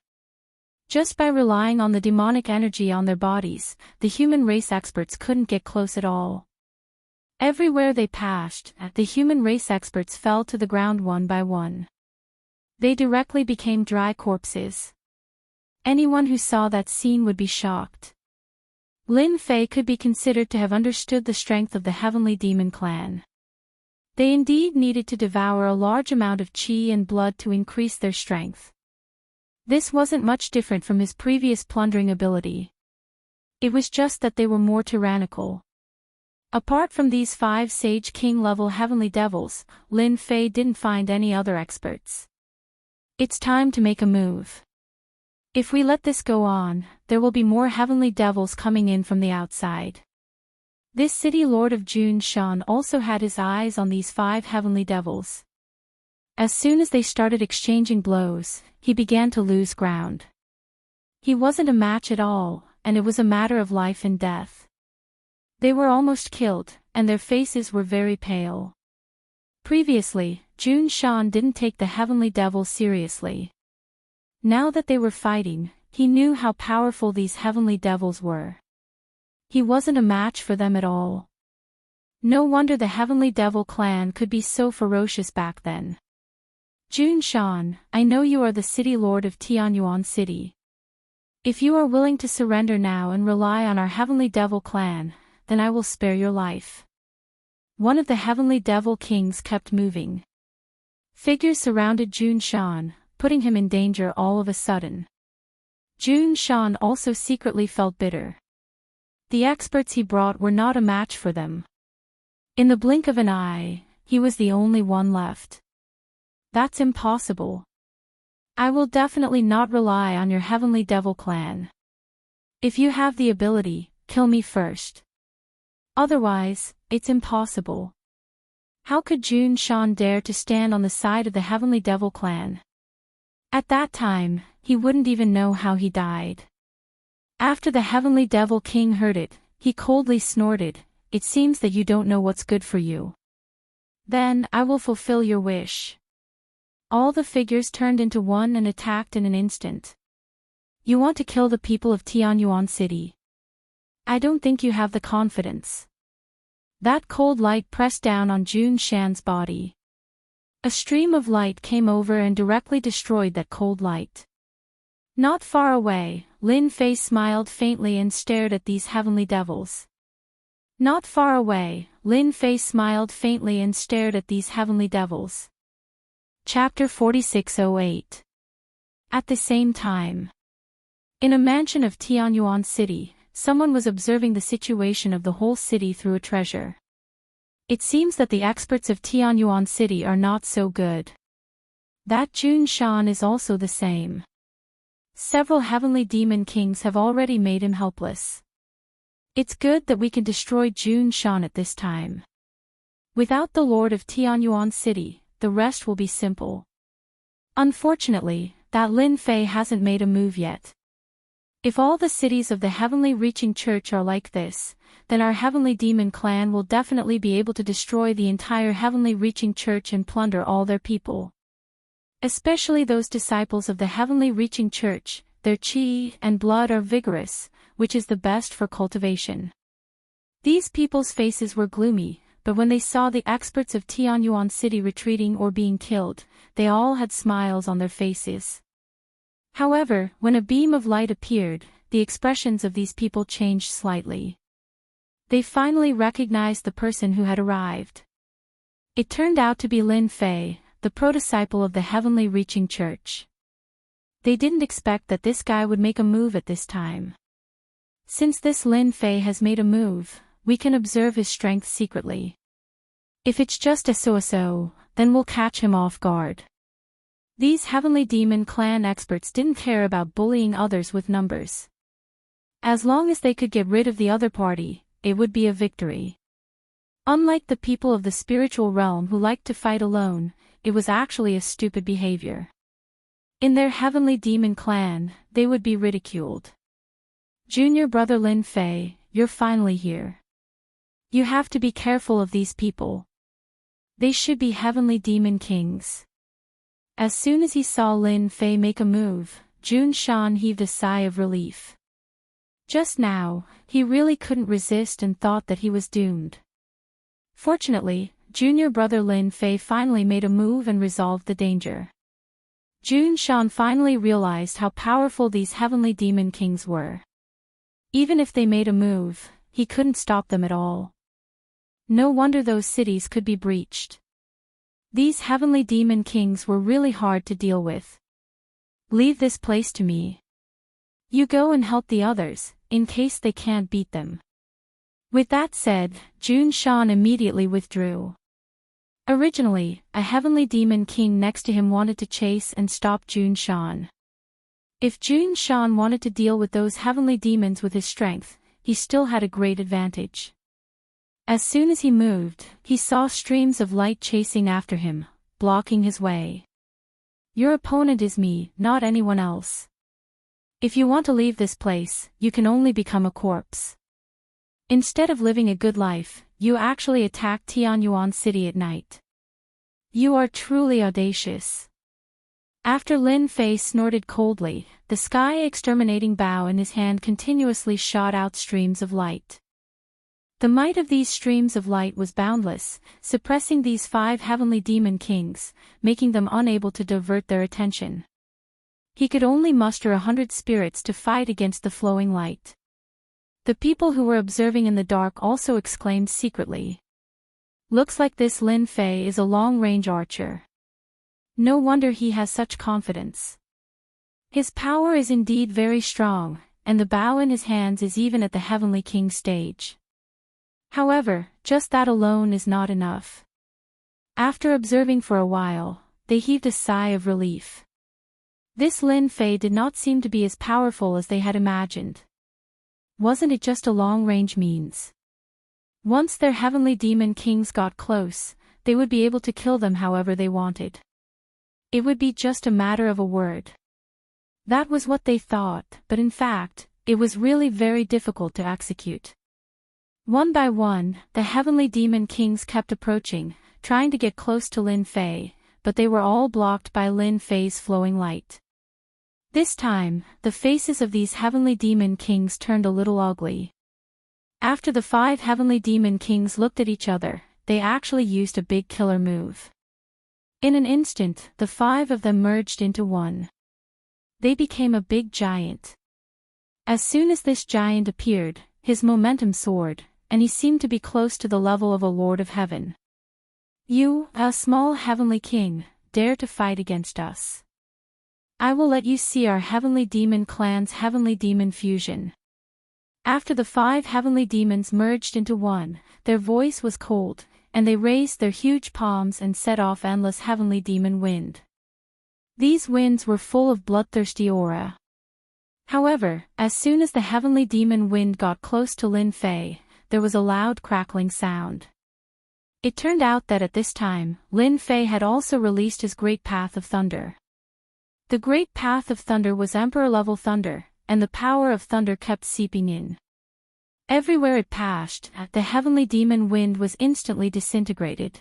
Just by relying on the demonic energy on their bodies, the human race experts couldn't get close at all. Everywhere they passed, the human race experts fell to the ground one by one. They directly became dry corpses. Anyone who saw that scene would be shocked. Lin Fei could be considered to have understood the strength of the Heavenly Demon clan. They indeed needed to devour a large amount of qi and blood to increase their strength. This wasn't much different from his previous plundering ability. It was just that they were more tyrannical. Apart from these 5 Sage King level Heavenly Devils, Lin Fei didn't find any other experts. It's time to make a move. If we let this go on, there will be more Heavenly Devils coming in from the outside. This city lord of Jun Shan also had his eyes on these 5 Heavenly Devils. As soon as they started exchanging blows, he began to lose ground. He wasn't a match at all, and it was a matter of life and death. They were almost killed, and their faces were very pale. Previously, Jun Shan didn't take the Heavenly Devils seriously. Now that they were fighting, he knew how powerful these Heavenly Devils were. He wasn't a match for them at all. No wonder the Heavenly Devil clan could be so ferocious back then. Jun Shan, I know you are the city lord of Tianyuan City. If you are willing to surrender now and rely on our Heavenly Devil clan, then I will spare your life. One of the Heavenly Devil kings kept moving. Figures surrounded Jun Shan, putting him in danger all of a sudden. Jun Shan also secretly felt bitter. The experts he brought were not a match for them. In the blink of an eye, he was the only one left. That's impossible. I will definitely not rely on your Heavenly Devil clan. If you have the ability, kill me first. Otherwise, it's impossible. How could Jun Shan dare to stand on the side of the Heavenly Devil clan? At that time, he wouldn't even know how he died. After the Heavenly Devil King heard it, he coldly snorted, "It seems that you don't know what's good for you. Then, I will fulfill your wish." All the figures turned into one and attacked in an instant. You want to kill the people of Tianyuan City? I don't think you have the confidence. That cold light pressed down on Jun Shan's body. A stream of light came over and directly destroyed that cold light. Not far away, Lin Fei smiled faintly and stared at these Heavenly Devils. Not far away, Lin Fei smiled faintly and stared at these Heavenly Devils. Chapter 4608. At the same time. In a mansion of Tianyuan City, someone was observing the situation of the whole city through a treasure. It seems that the experts of Tianyuan City are not so good. That Jun Shan is also the same. Several Heavenly Demon Kings have already made him helpless. It's good that we can destroy Jun Shan at this time. Without the Lord of Tianyuan City, the rest will be simple. Unfortunately, that Lin Fei hasn't made a move yet. If all the cities of the Heavenly Reaching Church are like this, then our Heavenly Demon clan will definitely be able to destroy the entire Heavenly Reaching Church and plunder all their people. Especially those disciples of the Heavenly Reaching Church, their qi and blood are vigorous, which is the best for cultivation. These people's faces were gloomy, but when they saw the experts of Tianyuan City retreating or being killed, they all had smiles on their faces. However, when a beam of light appeared, the expressions of these people changed slightly. They finally recognized the person who had arrived. It turned out to be Lin Fei, the pro-disciple of the Heavenly Reaching Church. They didn't expect that this guy would make a move at this time. Since this Lin Fei has made a move, we can observe his strength secretly. If it's just a so-so, then we'll catch him off guard. These Heavenly Demon clan experts didn't care about bullying others with numbers. As long as they could get rid of the other party, it would be a victory. Unlike the people of the spiritual realm who liked to fight alone, it was actually a stupid behavior. In their Heavenly Demon clan, they would be ridiculed. Junior brother Lin Fei, you're finally here. You have to be careful of these people. They should be Heavenly Demon kings. As soon as he saw Lin Fei make a move, Jun Shan heaved a sigh of relief. Just now, he really couldn't resist and thought that he was doomed. Fortunately, junior brother Lin Fei finally made a move and resolved the danger. Jun Shan finally realized how powerful these Heavenly Demon kings were. Even if they made a move, he couldn't stop them at all. No wonder those cities could be breached. These Heavenly Demon kings were really hard to deal with. Leave this place to me. You go and help the others, in case they can't beat them. With that said, Jun Shan immediately withdrew. Originally, a Heavenly Demon king next to him wanted to chase and stop Jun Shan. If Jun Shan wanted to deal with those Heavenly Demons with his strength, he still had a great advantage. As soon as he moved, he saw streams of light chasing after him, blocking his way. Your opponent is me, not anyone else. If you want to leave this place, you can only become a corpse. Instead of living a good life, you actually attack Tianyuan City at night. You are truly audacious. After Lin Fei snorted coldly, the sky-exterminating bow in his hand continuously shot out streams of light. The might of these streams of light was boundless, suppressing these 5 Heavenly Demon kings, making them unable to divert their attention. He could only muster 100 spirits to fight against the flowing light. The people who were observing in the dark also exclaimed secretly. Looks like this Lin Fei is a long-range archer. No wonder he has such confidence. His power is indeed very strong, and the bow in his hands is even at the Heavenly King stage. However, just that alone is not enough. After observing for a while, they heaved a sigh of relief. This Lin Fei did not seem to be as powerful as they had imagined. Wasn't it just a long-range means? Once their Heavenly Demon kings got close, they would be able to kill them however they wanted. It would be just a matter of a word. That was what they thought, but in fact, it was really very difficult to execute. One by one, the Heavenly Demon kings kept approaching, trying to get close to Lin Fei, but they were all blocked by Lin Fei's flowing light. This time, the faces of these Heavenly Demon kings turned a little ugly. After the 5 Heavenly Demon kings looked at each other, they actually used a big killer move. In an instant, the 5 of them merged into one. They became a big giant. As soon as this giant appeared, his momentum soared, and he seemed to be close to the level of a Lord of Heaven. You, a small Heavenly King, dare to fight against us. I will let you see our Heavenly Demon clan's Heavenly Demon fusion. After the 5 Heavenly Demons merged into one, their voice was cold, and they raised their huge palms and set off endless Heavenly Demon wind. These winds were full of bloodthirsty aura. However, as soon as the Heavenly Demon wind got close to Lin Fei, there was a loud crackling sound. It turned out that at this time, Lin Fei had also released his Great Path of Thunder. The Great Path of Thunder was Emperor-level thunder, and the power of thunder kept seeping in. Everywhere it passed, the Heavenly Demon wind was instantly disintegrated.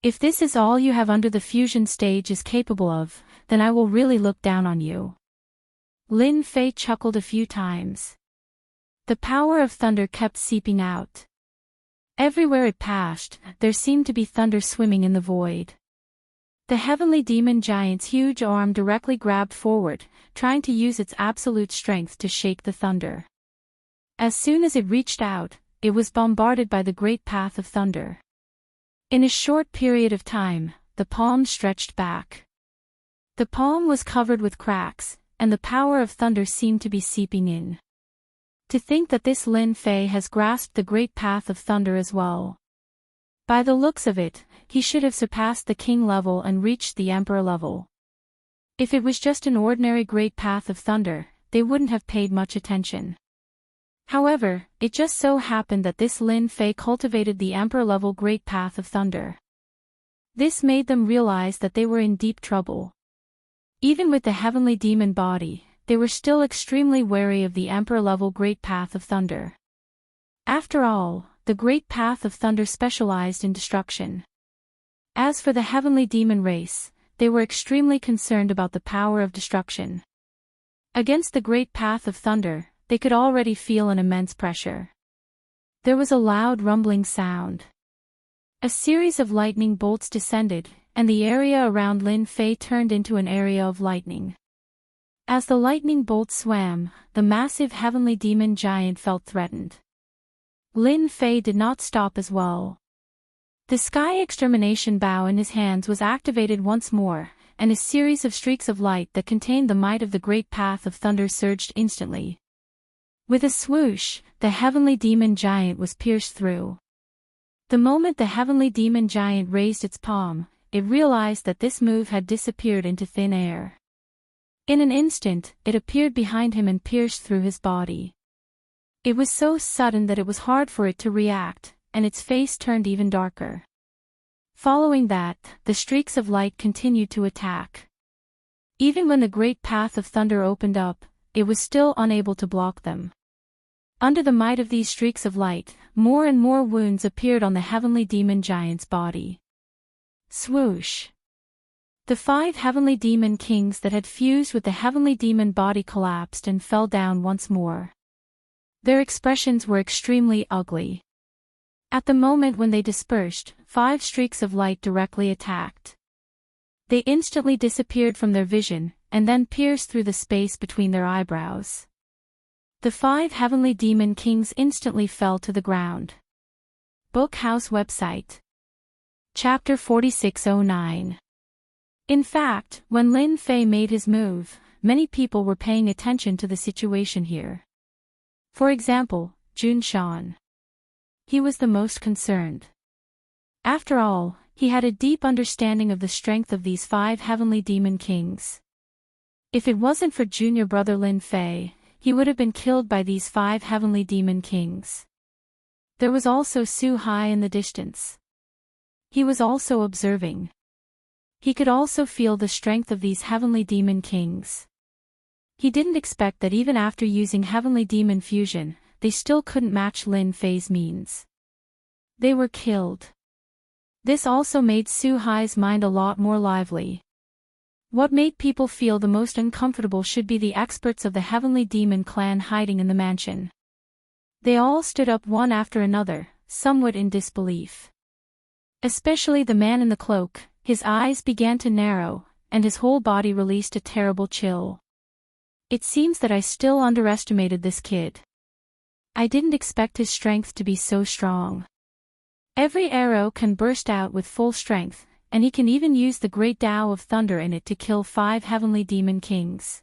If this is all you have under the fusion stage is capable of, then I will really look down on you. Lin Fei chuckled a few times. The power of thunder kept seeping out. Everywhere it passed, there seemed to be thunder swimming in the void. The Heavenly Demon Giant's huge arm directly grabbed forward, trying to use its absolute strength to shake the thunder. As soon as it reached out, it was bombarded by the Great Path of Thunder. In a short period of time, the palm stretched back. The palm was covered with cracks, and the power of thunder seemed to be seeping in. To think that this Lin Fei has grasped the Great Path of Thunder as well. By the looks of it, he should have surpassed the king level and reached the emperor level. If it was just an ordinary great path of thunder, they wouldn't have paid much attention. However, it just so happened that this Lin Fei cultivated the emperor-level great path of thunder. This made them realize that they were in deep trouble. Even with the heavenly demon body, they were still extremely wary of the emperor-level great path of thunder. After all, the great path of thunder specialized in destruction. As for the heavenly demon race, they were extremely concerned about the power of destruction. Against the great path of thunder, they could already feel an immense pressure. There was a loud rumbling sound. A series of lightning bolts descended, and the area around Lin Fei turned into an area of lightning. As the lightning bolts swam, the massive heavenly demon giant felt threatened. Lin Fei did not stop as well. The sky extermination bow in his hands was activated once more, and a series of streaks of light that contained the might of the great path of thunder surged instantly. With a swoosh, the heavenly demon giant was pierced through. The moment the heavenly demon giant raised its palm, it realized that this move had disappeared into thin air. In an instant, it appeared behind him and pierced through his body. It was so sudden that it was hard for it to react, and its face turned even darker. Following that, the streaks of light continued to attack. Even when the great path of thunder opened up, it was still unable to block them. Under the might of these streaks of light, more and more wounds appeared on the heavenly demon giant's body. Swoosh! The 5 heavenly demon kings that had fused with the heavenly demon body collapsed and fell down once more. Their expressions were extremely ugly. At the moment when they dispersed, 5 streaks of light directly attacked. They instantly disappeared from their vision, and then pierced through the space between their eyebrows. The 5 heavenly demon kings instantly fell to the ground. Bookhouse website. Chapter 4609. In fact, when Lin Fei made his move, many people were paying attention to the situation here. For example, Jun Shan. He was the most concerned. After all, he had a deep understanding of the strength of these 5 heavenly demon kings. If it wasn't for junior brother Lin Fei, he would have been killed by these 5 heavenly demon kings. There was also Su Hai in the distance. He was also observing. He could also feel the strength of these heavenly demon kings. He didn't expect that even after using heavenly demon fusion, they still couldn't match Lin Fei's means. They were killed. This also made Su Hai's mind a lot more lively. What made people feel the most uncomfortable should be the experts of the heavenly demon clan hiding in the mansion. They all stood up one after another, somewhat in disbelief. Especially the man in the cloak, his eyes began to narrow, and his whole body released a terrible chill. It seems that I still underestimated this kid. I didn't expect his strength to be so strong. Every arrow can burst out with full strength, and he can even use the great Tao of thunder in it to kill 5 heavenly demon kings.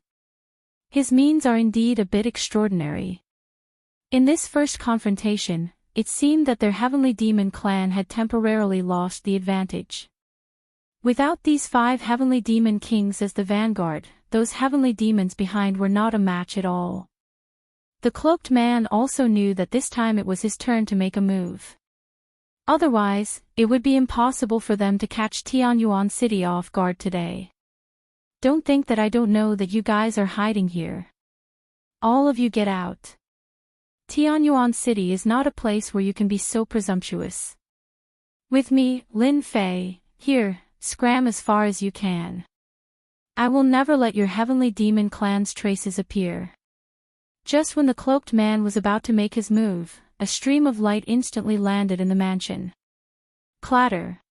His means are indeed a bit extraordinary. In this first confrontation, it seemed that their heavenly demon clan had temporarily lost the advantage. Without these 5 heavenly demon kings as the vanguard, those heavenly demons behind were not a match at all. The cloaked man also knew that this time it was his turn to make a move. Otherwise, it would be impossible for them to catch Tianyuan City off guard today. Don't think that I don't know that you guys are hiding here. All of you get out. Tianyuan City is not a place where you can be so presumptuous. With me, Lin Fei, here, scram as far as you can. I will never let your heavenly demon clan's traces appear. Just when the cloaked man was about to make his move, a stream of light instantly landed in the mansion. Clatter.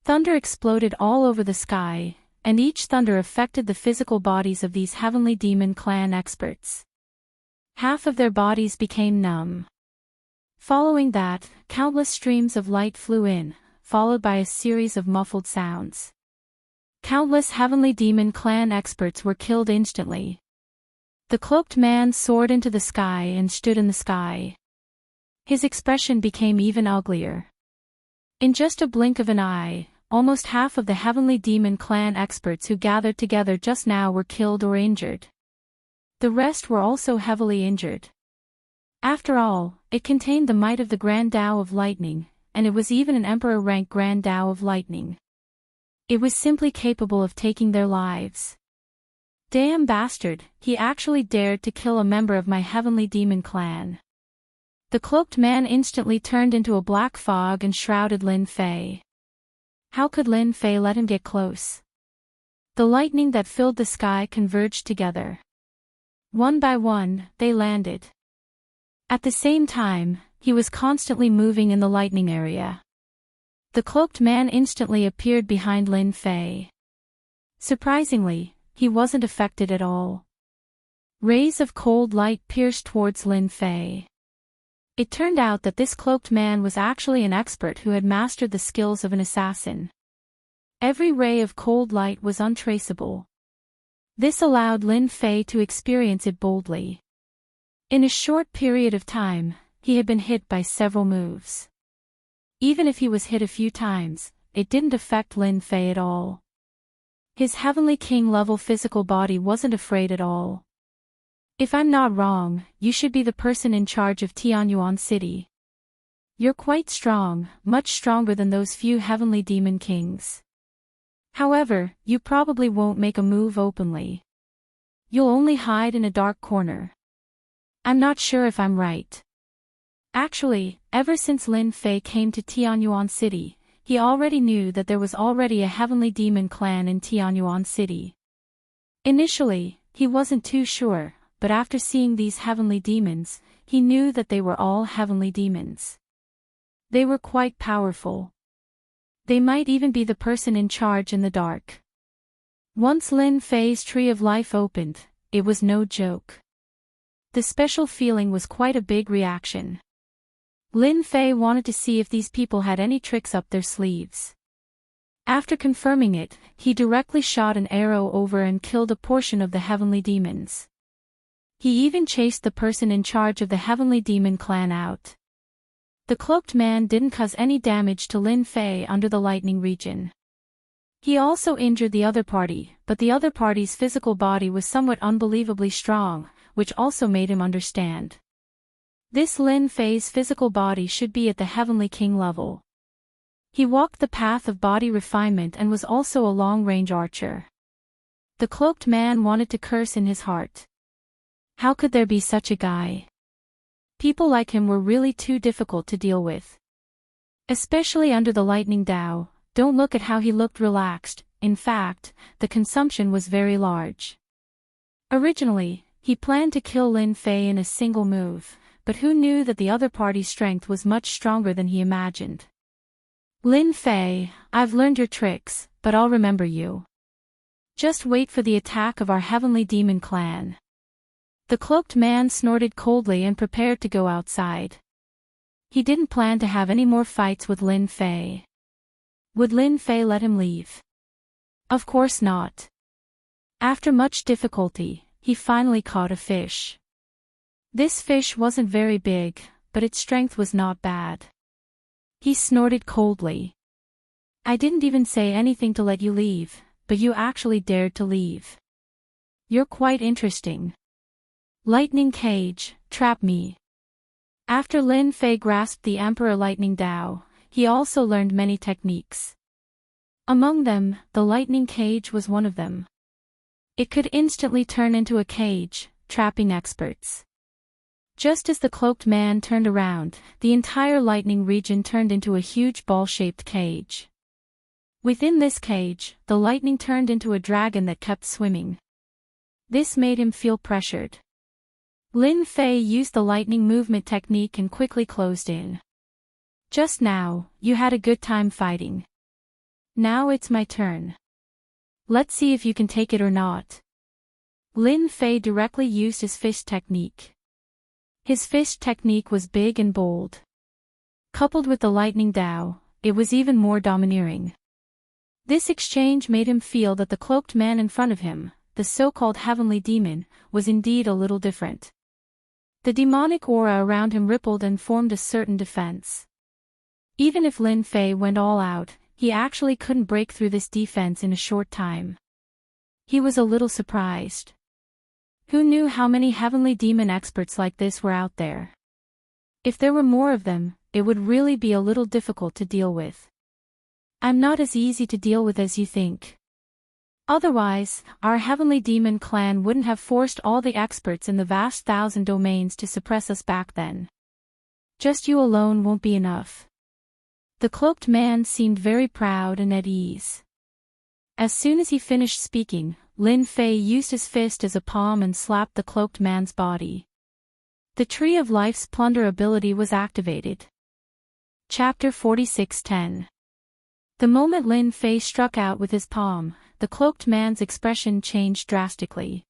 Thunder exploded all over the sky, and each thunder affected the physical bodies of these heavenly demon clan experts. Half of their bodies became numb. Following that, countless streams of light flew in, followed by a series of muffled sounds. Countless heavenly demon clan experts were killed instantly. The cloaked man soared into the sky and stood in the sky. His expression became even uglier. In just a blink of an eye, almost half of the Heavenly Demon Clan experts who gathered together just now were killed or injured. The rest were also heavily injured. After all, it contained the might of the Grand Tao of Lightning, and it was even an Emperor-rank Grand Tao of Lightning. It was simply capable of taking their lives. Damn bastard, he actually dared to kill a member of my Heavenly Demon Clan. The cloaked man instantly turned into a black fog and shrouded Lin Fei. How could Lin Fei let him get close? The lightning that filled the sky converged together. One by one, they landed. At the same time, he was constantly moving in the lightning area. The cloaked man instantly appeared behind Lin Fei. Surprisingly, he wasn't affected at all. Rays of cold light pierced towards Lin Fei. It turned out that this cloaked man was actually an expert who had mastered the skills of an assassin. Every ray of cold light was untraceable. This allowed Lin Fei to experience it boldly. In a short period of time, he had been hit by several moves. Even if he was hit a few times, it didn't affect Lin Fei at all. His Heavenly King-level physical body wasn't afraid at all. If I'm not wrong, you should be the person in charge of Tianyuan City. You're quite strong, much stronger than those few Heavenly Demon Kings. However, you probably won't make a move openly. You'll only hide in a dark corner. I'm not sure if I'm right. Actually, ever since Lin Fei came to Tianyuan City, he already knew that there was already a Heavenly Demon Clan in Tianyuan City. Initially, he wasn't too sure, but after seeing these Heavenly Demons, he knew that they were all Heavenly Demons. They were quite powerful. They might even be the person in charge in the dark. Once Lin Fei's Tree of Life opened, it was no joke. The special feeling was quite a big reaction. Lin Fei wanted to see if these people had any tricks up their sleeves. After confirming it, he directly shot an arrow over and killed a portion of the Heavenly Demons. He even chased the person in charge of the Heavenly Demon Clan out. The cloaked man didn't cause any damage to Lin Fei under the lightning region. He also injured the other party, but the other party's physical body was somewhat unbelievably strong, which also made him understand. This Lin Fei's physical body should be at the Heavenly King level. He walked the path of body refinement and was also a long-range archer. The cloaked man wanted to curse in his heart. How could there be such a guy? People like him were really too difficult to deal with. Especially under the lightning Tao, don't look at how he looked relaxed, in fact, the consumption was very large. Originally, he planned to kill Lin Fei in a single move, but who knew that the other party's strength was much stronger than he imagined. Lin Fei, I've learned your tricks, but I'll remember you. Just wait for the attack of our Heavenly Demon Clan. The cloaked man snorted coldly and prepared to go outside. He didn't plan to have any more fights with Lin Fei. Would Lin Fei let him leave? Of course not. After much difficulty, he finally caught a fish. This fish wasn't very big, but its strength was not bad. He snorted coldly. I didn't even say anything to let you leave, but you actually dared to leave. You're quite interesting. Lightning cage, trap me. After Lin Fei grasped the Emperor Lightning Tao, he also learned many techniques. Among them, the lightning cage was one of them. It could instantly turn into a cage, trapping experts. Just as the cloaked man turned around, the entire lightning region turned into a huge ball-shaped cage. Within this cage, the lightning turned into a dragon that kept swimming. This made him feel pressured. Lin Fei used the lightning movement technique and quickly closed in. Just now, you had a good time fighting. Now it's my turn. Let's see if you can take it or not. Lin Fei directly used his fist technique. His fist technique was big and bold. Coupled with the lightning Tao, it was even more domineering. This exchange made him feel that the cloaked man in front of him, the so-called Heavenly Demon, was indeed a little different. The demonic aura around him rippled and formed a certain defense. Even if Lin Fei went all out, he actually couldn't break through this defense in a short time. He was a little surprised. Who knew how many heavenly demon experts like this were out there? If there were more of them, it would really be a little difficult to deal with. I'm not as easy to deal with as you think. Otherwise, our heavenly demon clan wouldn't have forced all the experts in the vast 1,000 domains to suppress us back then. Just you alone won't be enough. The cloaked man seemed very proud and at ease. As soon as he finished speaking, Lin Fei used his fist as a palm and slapped the cloaked man's body. The Tree of Life's plunder ability was activated. Chapter 46:10. The moment Lin Fei struck out with his palm, the cloaked man's expression changed drastically.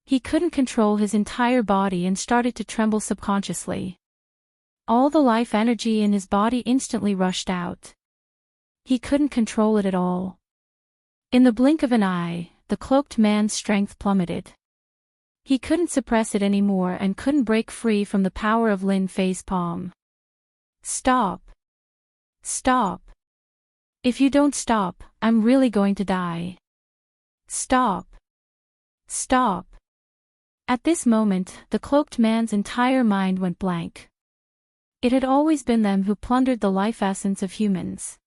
He couldn't control his entire body and started to tremble subconsciously. All the life energy in his body instantly rushed out. He couldn't control it at all. In the blink of an eye, the cloaked man's strength plummeted. He couldn't suppress it anymore and couldn't break free from the power of Lin Fei's palm. Stop! Stop! If you don't stop, I'm really going to die. Stop! Stop! At this moment, the cloaked man's entire mind went blank. It had always been them who plundered the life essence of humans.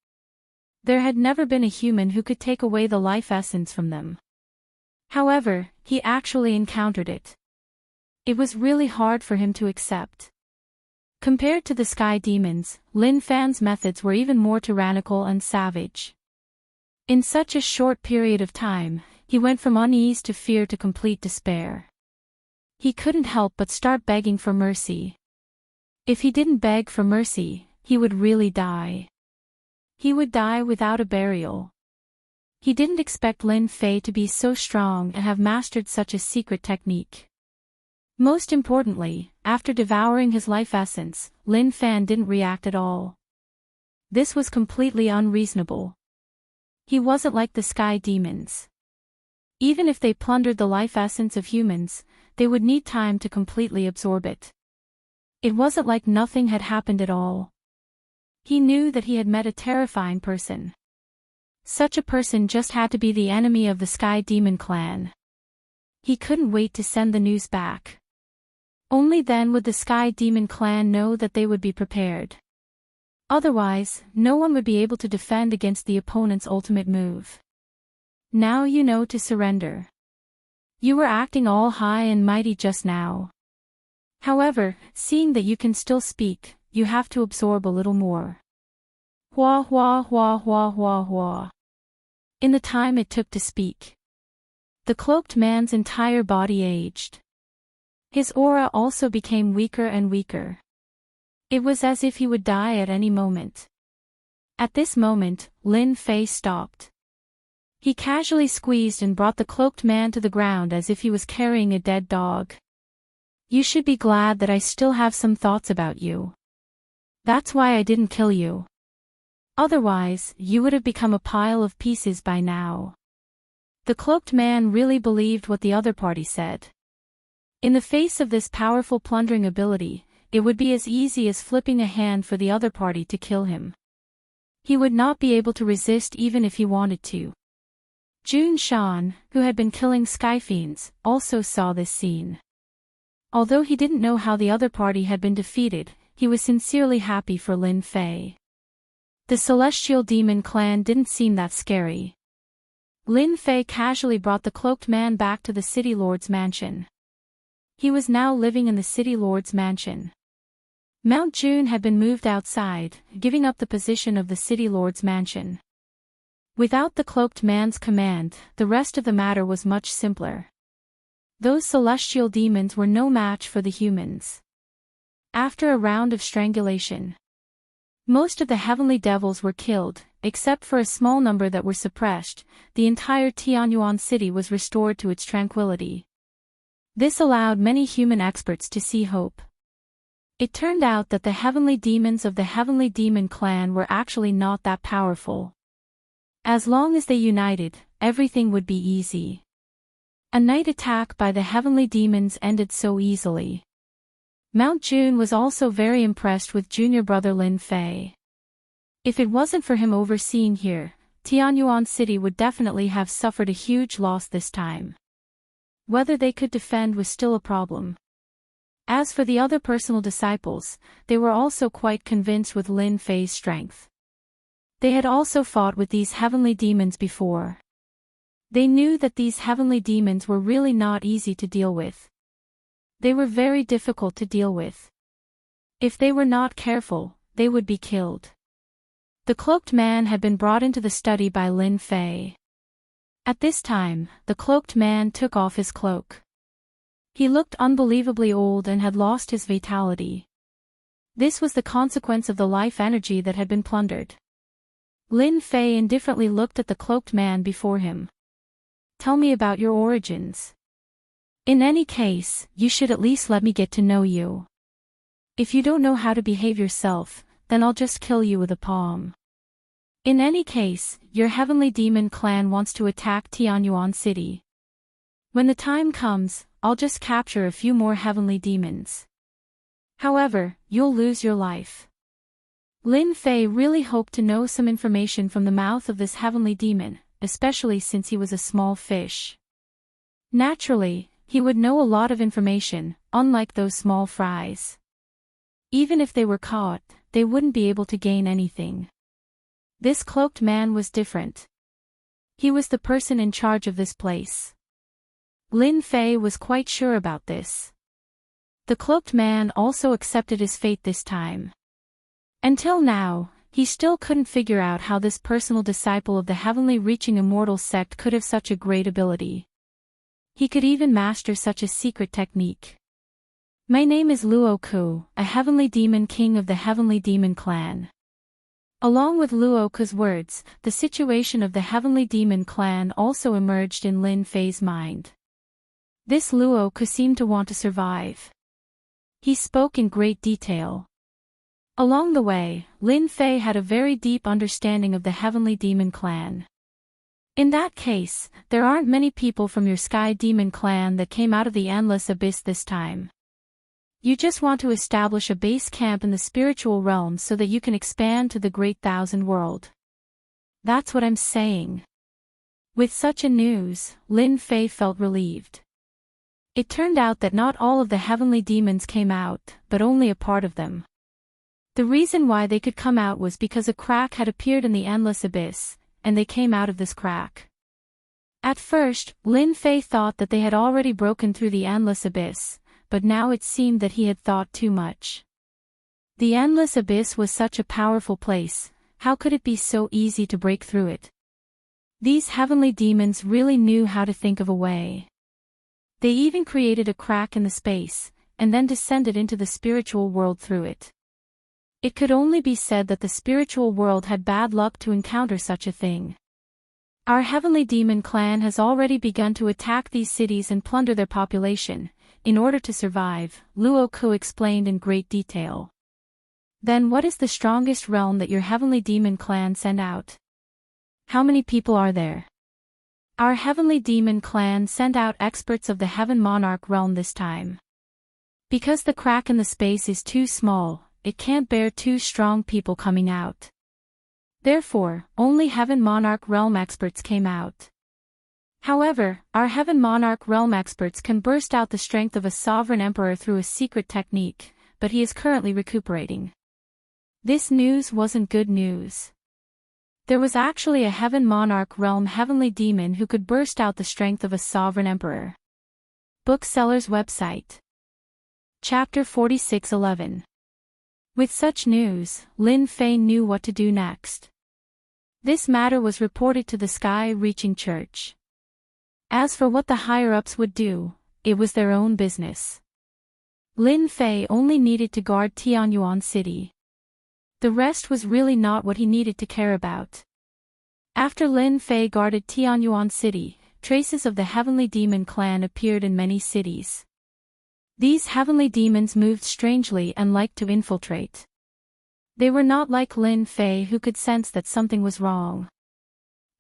There had never been a human who could take away the life essence from them. However, he actually encountered it. It was really hard for him to accept. Compared to the sky demons, Lin Fan's methods were even more tyrannical and savage. In such a short period of time, he went from unease to fear to complete despair. He couldn't help but start begging for mercy. If he didn't beg for mercy, he would really die. He would die without a burial. He didn't expect Lin Fei to be so strong and have mastered such a secret technique. Most importantly, after devouring his life essence, Lin Fan didn't react at all. This was completely unreasonable. He wasn't like the sky demons. Even if they plundered the life essence of humans, they would need time to completely absorb it. It wasn't like nothing had happened at all. He knew that he had met a terrifying person. Such a person just had to be the enemy of the Sky Demon clan. He couldn't wait to send the news back. Only then would the Sky Demon clan know that they would be prepared. Otherwise, no one would be able to defend against the opponent's ultimate move. Now you know to surrender. You were acting all high and mighty just now. However, seeing that you can still speak, you have to absorb a little more. Hua hua hua hua hua hua. In the time it took to speak, the cloaked man's entire body aged. His aura also became weaker and weaker. It was as if he would die at any moment. At this moment, Lin Fei stopped. He casually squeezed and brought the cloaked man to the ground as if he was carrying a dead dog. You should be glad that I still have some thoughts about you. That's why I didn't kill you. Otherwise, you would have become a pile of pieces by now. The cloaked man really believed what the other party said. In the face of this powerful plundering ability, it would be as easy as flipping a hand for the other party to kill him. He would not be able to resist even if he wanted to. Jun Shan, who had been killing skyfiends, also saw this scene. Although he didn't know how the other party had been defeated, he was sincerely happy for Lin Fei. The Celestial Demon clan didn't seem that scary. Lin Fei casually brought the cloaked man back to the City Lord's mansion. He was now living in the City Lord's mansion. Mount June had been moved outside, giving up the position of the City Lord's mansion. Without the cloaked man's command, the rest of the matter was much simpler. Those celestial demons were no match for the humans. After a round of strangulation, most of the heavenly devils were killed, except for a small number that were suppressed. The entire Tianyuan city was restored to its tranquility. This allowed many human experts to see hope. It turned out that the heavenly demons of the Heavenly Demon clan were actually not that powerful. As long as they united, everything would be easy. A night attack by the heavenly demons ended so easily. Mount June was also very impressed with junior brother Lin Fei. If it wasn't for him overseeing here, Tianyuan City would definitely have suffered a huge loss this time. Whether they could defend was still a problem. As for the other personal disciples, they were also quite convinced with Lin Fei's strength. They had also fought with these heavenly demons before. They knew that these heavenly demons were really not easy to deal with. They were very difficult to deal with. If they were not careful, they would be killed. The cloaked man had been brought into the study by Lin Fei. At this time, the cloaked man took off his cloak. He looked unbelievably old and had lost his vitality. This was the consequence of the life energy that had been plundered. Lin Fei indifferently looked at the cloaked man before him. Tell me about your origins. In any case, you should at least let me get to know you. If you don't know how to behave yourself, then I'll just kill you with a palm. In any case, your heavenly demon clan wants to attack Tianyuan City. When the time comes, I'll just capture a few more heavenly demons. However, you'll lose your life. Lin Fei really hoped to know some information from the mouth of this heavenly demon, especially since he was a small fish. Naturally, he would know a lot of information, unlike those small fries. Even if they were caught, they wouldn't be able to gain anything. This cloaked man was different. He was the person in charge of this place. Lin Fei was quite sure about this. The cloaked man also accepted his fate this time. Until now, he still couldn't figure out how this personal disciple of the heavenly reaching immortal sect could have such a great ability. He could even master such a secret technique. My name is Luo Ku, a heavenly demon king of the heavenly demon clan. Along with Luo Ku's words, the situation of the heavenly demon clan also emerged in Lin Fei's mind. This Luo Ku seemed to want to survive. He spoke in great detail. Along the way, Lin Fei had a very deep understanding of the heavenly demon clan. In that case, there aren't many people from your sky demon clan that came out of the endless abyss this time. You just want to establish a base camp in the spiritual realm so that you can expand to the great thousand world. That's what I'm saying. With such a news, Lin Fei felt relieved. It turned out that not all of the heavenly demons came out, but only a part of them. The reason why they could come out was because a crack had appeared in the endless abyss, and they came out of this crack. At first, Lin Fei thought that they had already broken through the endless abyss, but now it seemed that he had thought too much. The endless abyss was such a powerful place, how could it be so easy to break through it? These heavenly demons really knew how to think of a way. They even created a crack in the space, and then descended into the spiritual world through it. It could only be said that the spiritual world had bad luck to encounter such a thing. Our heavenly demon clan has already begun to attack these cities and plunder their population, in order to survive, Luo Ku explained in great detail. Then what is the strongest realm that your heavenly demon clan sent out? How many people are there? Our heavenly demon clan sent out experts of the heaven monarch realm this time. Because the crack in the space is too small, it can't bear two strong people coming out. Therefore, only heaven monarch realm experts came out. However, our heaven monarch realm experts can burst out the strength of a sovereign emperor through a secret technique, but he is currently recuperating. This news wasn't good news. There was actually a heaven monarch realm heavenly demon who could burst out the strength of a sovereign emperor. Bookseller's website. Chapter 46:11. With such news, Lin Fei knew what to do next. This matter was reported to the sky-reaching church. As for what the higher-ups would do, it was their own business. Lin Fei only needed to guard Tianyuan City. The rest was really not what he needed to care about. After Lin Fei guarded Tianyuan City, traces of the heavenly demon clan appeared in many cities. These heavenly demons moved strangely and liked to infiltrate. They were not like Lin Fei who could sense that something was wrong.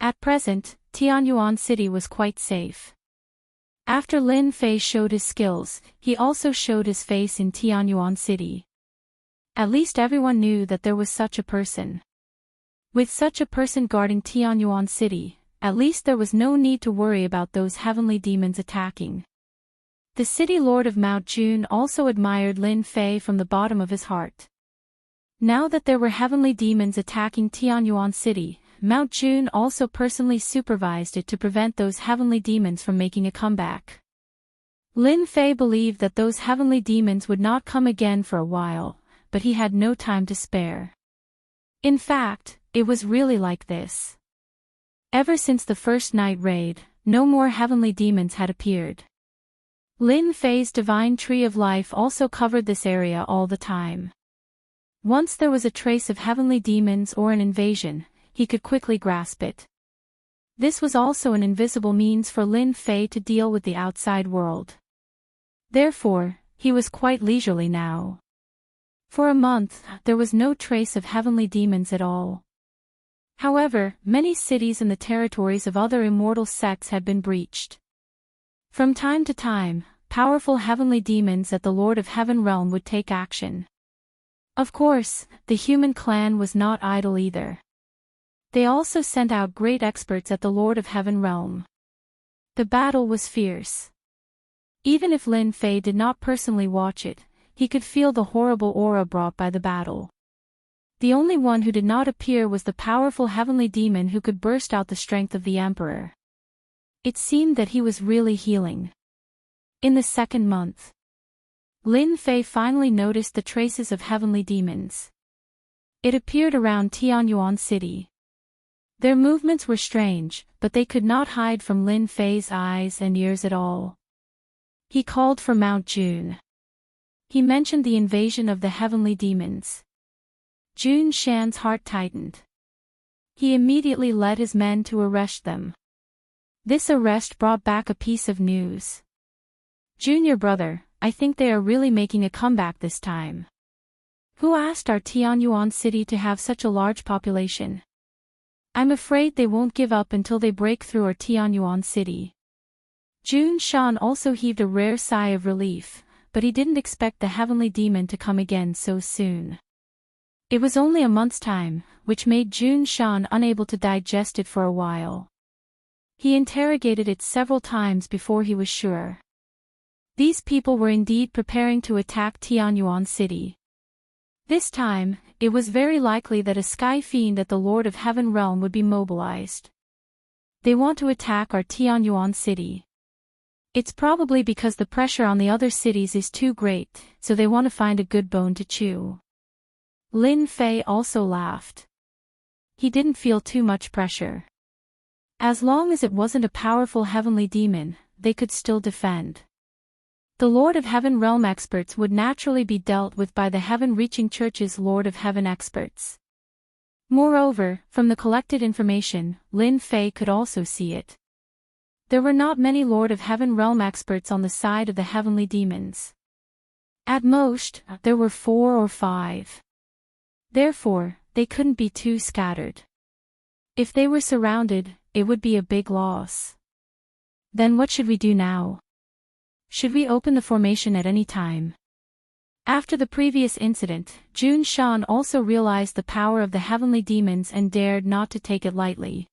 At present, Tianyuan City was quite safe. After Lin Fei showed his skills, he also showed his face in Tianyuan City. At least everyone knew that there was such a person. With such a person guarding Tianyuan City, at least there was no need to worry about those heavenly demons attacking. The city lord of Mount June also admired Lin Fei from the bottom of his heart. Now that there were heavenly demons attacking Tianyuan City, Mount June also personally supervised it to prevent those heavenly demons from making a comeback. Lin Fei believed that those heavenly demons would not come again for a while, but he had no time to spare. In fact, it was really like this. Ever since the first night raid, no more heavenly demons had appeared. Lin Fei's divine tree of life also covered this area all the time. Once there was a trace of heavenly demons or an invasion, he could quickly grasp it. This was also an invisible means for Lin Fei to deal with the outside world. Therefore, he was quite leisurely now. For a month, there was no trace of heavenly demons at all. However, many cities and the territories of other immortal sects had been breached. From time to time, powerful heavenly demons at the Lord of Heaven realm would take action. Of course, the human clan was not idle either. They also sent out great experts at the Lord of Heaven realm. The battle was fierce. Even if Lin Fei did not personally watch it, he could feel the horrible aura brought by the battle. The only one who did not appear was the powerful heavenly demon who could burst out the strength of the emperor. It seemed that he was really healing. In the second month, Lin Fei finally noticed the traces of heavenly demons. It appeared around Tianyuan City. Their movements were strange, but they could not hide from Lin Fei's eyes and ears at all. He called for Mount June. He mentioned the invasion of the heavenly demons. Jun Shan's heart tightened. He immediately led his men to arrest them. This arrest brought back a piece of news. "Junior brother, I think they are really making a comeback this time. Who asked our Tianyuan City to have such a large population? I'm afraid they won't give up until they break through our Tianyuan City." Jun Shan also heaved a rare sigh of relief, but he didn't expect the heavenly demon to come again so soon. It was only a month's time, which made Jun Shan unable to digest it for a while. He interrogated it several times before he was sure. These people were indeed preparing to attack Tianyuan City. This time, it was very likely that a sky fiend at the Lord of Heaven realm would be mobilized. They want to attack our Tianyuan City. It's probably because the pressure on the other cities is too great, so they want to find a good bone to chew. Lin Fei also laughed. He didn't feel too much pressure. As long as it wasn't a powerful heavenly demon, they could still defend. The Lord of Heaven realm experts would naturally be dealt with by the Heaven-reaching Church's Lord of Heaven experts. Moreover, from the collected information, Lin Fei could also see it. There were not many Lord of Heaven realm experts on the side of the heavenly demons. At most, there were 4 or 5. Therefore, they couldn't be too scattered. If they were surrounded, it would be a big loss. Then what should we do now? Should we open the formation at any time? After the previous incident, Jun Shan also realized the power of the heavenly demons and dared not to take it lightly.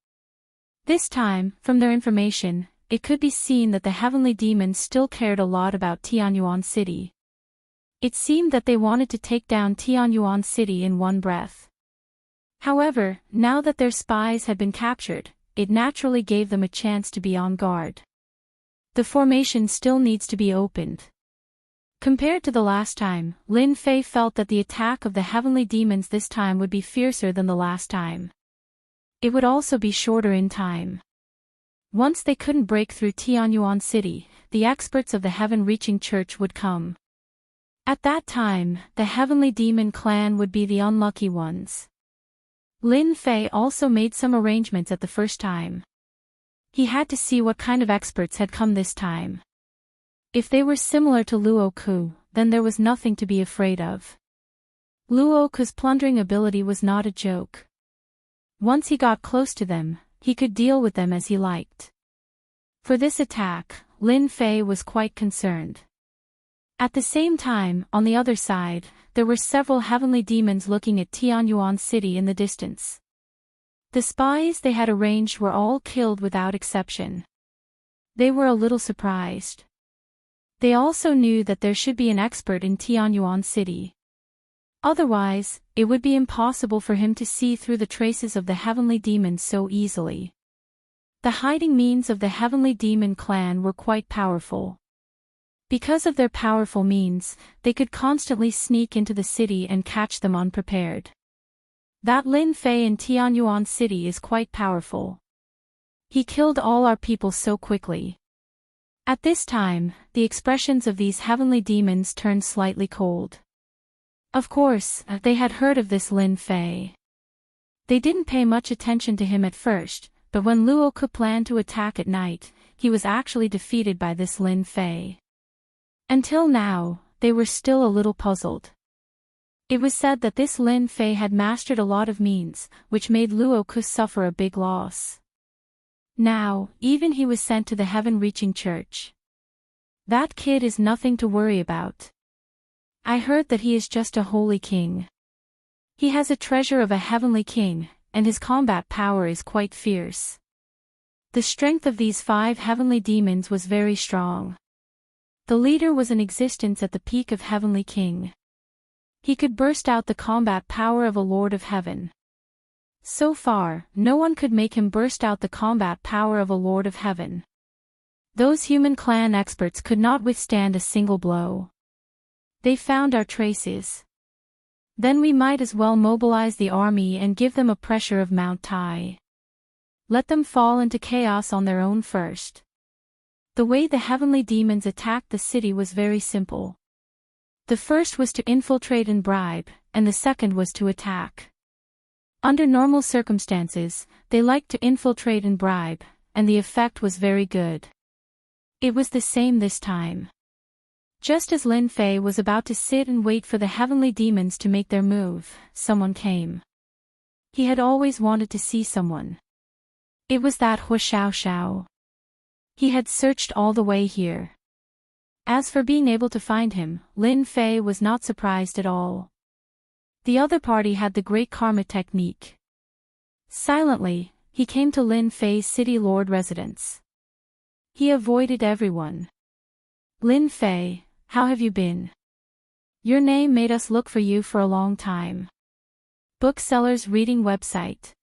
This time, from their information, it could be seen that the heavenly demons still cared a lot about Tianyuan City. It seemed that they wanted to take down Tianyuan City in one breath. However, now that their spies had been captured, it naturally gave them a chance to be on guard. The formation still needs to be opened. Compared to the last time, Lin Fei felt that the attack of the heavenly demons this time would be fiercer than the last time. It would also be shorter in time. Once they couldn't break through Tianyuan City, the experts of the Heaven-reaching Church would come. At that time, the heavenly demon clan would be the unlucky ones. Lin Fei also made some arrangements at the first time. He had to see what kind of experts had come this time. If they were similar to Luoku, then there was nothing to be afraid of. Luoku's plundering ability was not a joke. Once he got close to them, he could deal with them as he liked. For this attack, Lin Fei was quite concerned. At the same time, on the other side, there were several heavenly demons looking at Tianyuan City in the distance. The spies they had arranged were all killed without exception. They were a little surprised. They also knew that there should be an expert in Tianyuan City. Otherwise, it would be impossible for him to see through the traces of the heavenly demons so easily. The hiding means of the heavenly demon clan were quite powerful. Because of their powerful means, they could constantly sneak into the city and catch them unprepared. That Lin Fei in Tianyuan City is quite powerful. He killed all our people so quickly. At this time, the expressions of these heavenly demons turned slightly cold. Of course, they had heard of this Lin Fei. They didn't pay much attention to him at first, but when Luo Ke planned to attack at night, he was actually defeated by this Lin Fei. Until now, they were still a little puzzled. It was said that this Lin Fei had mastered a lot of means, which made Luo Ke suffer a big loss. Now, even he was sent to the heaven-reaching church. That kid is nothing to worry about. I heard that he is just a holy king. He has a treasure of a heavenly king, and his combat power is quite fierce. The strength of these 5 heavenly demons was very strong. The leader was in existence at the peak of heavenly king. He could burst out the combat power of a lord of heaven. So far, no one could make him burst out the combat power of a lord of heaven. Those human clan experts could not withstand a single blow. They found our traces. Then we might as well mobilize the army and give them a pressure of Mount Tai. Let them fall into chaos on their own first. The way the heavenly demons attacked the city was very simple. The first was to infiltrate and bribe, and the second was to attack. Under normal circumstances, they liked to infiltrate and bribe, and the effect was very good. It was the same this time. Just as Lin Fei was about to sit and wait for the heavenly demons to make their move, someone came. He had always wanted to see someone. It was that Hu Xiao Xiao. He had searched all the way here. As for being able to find him, Lin Fei was not surprised at all. The other party had the great karma technique. Silently, he came to Lin Fei's city lord residence. He avoided everyone. Lin Fei, how have you been? Your name made us look for you for a long time. Booksellers reading website.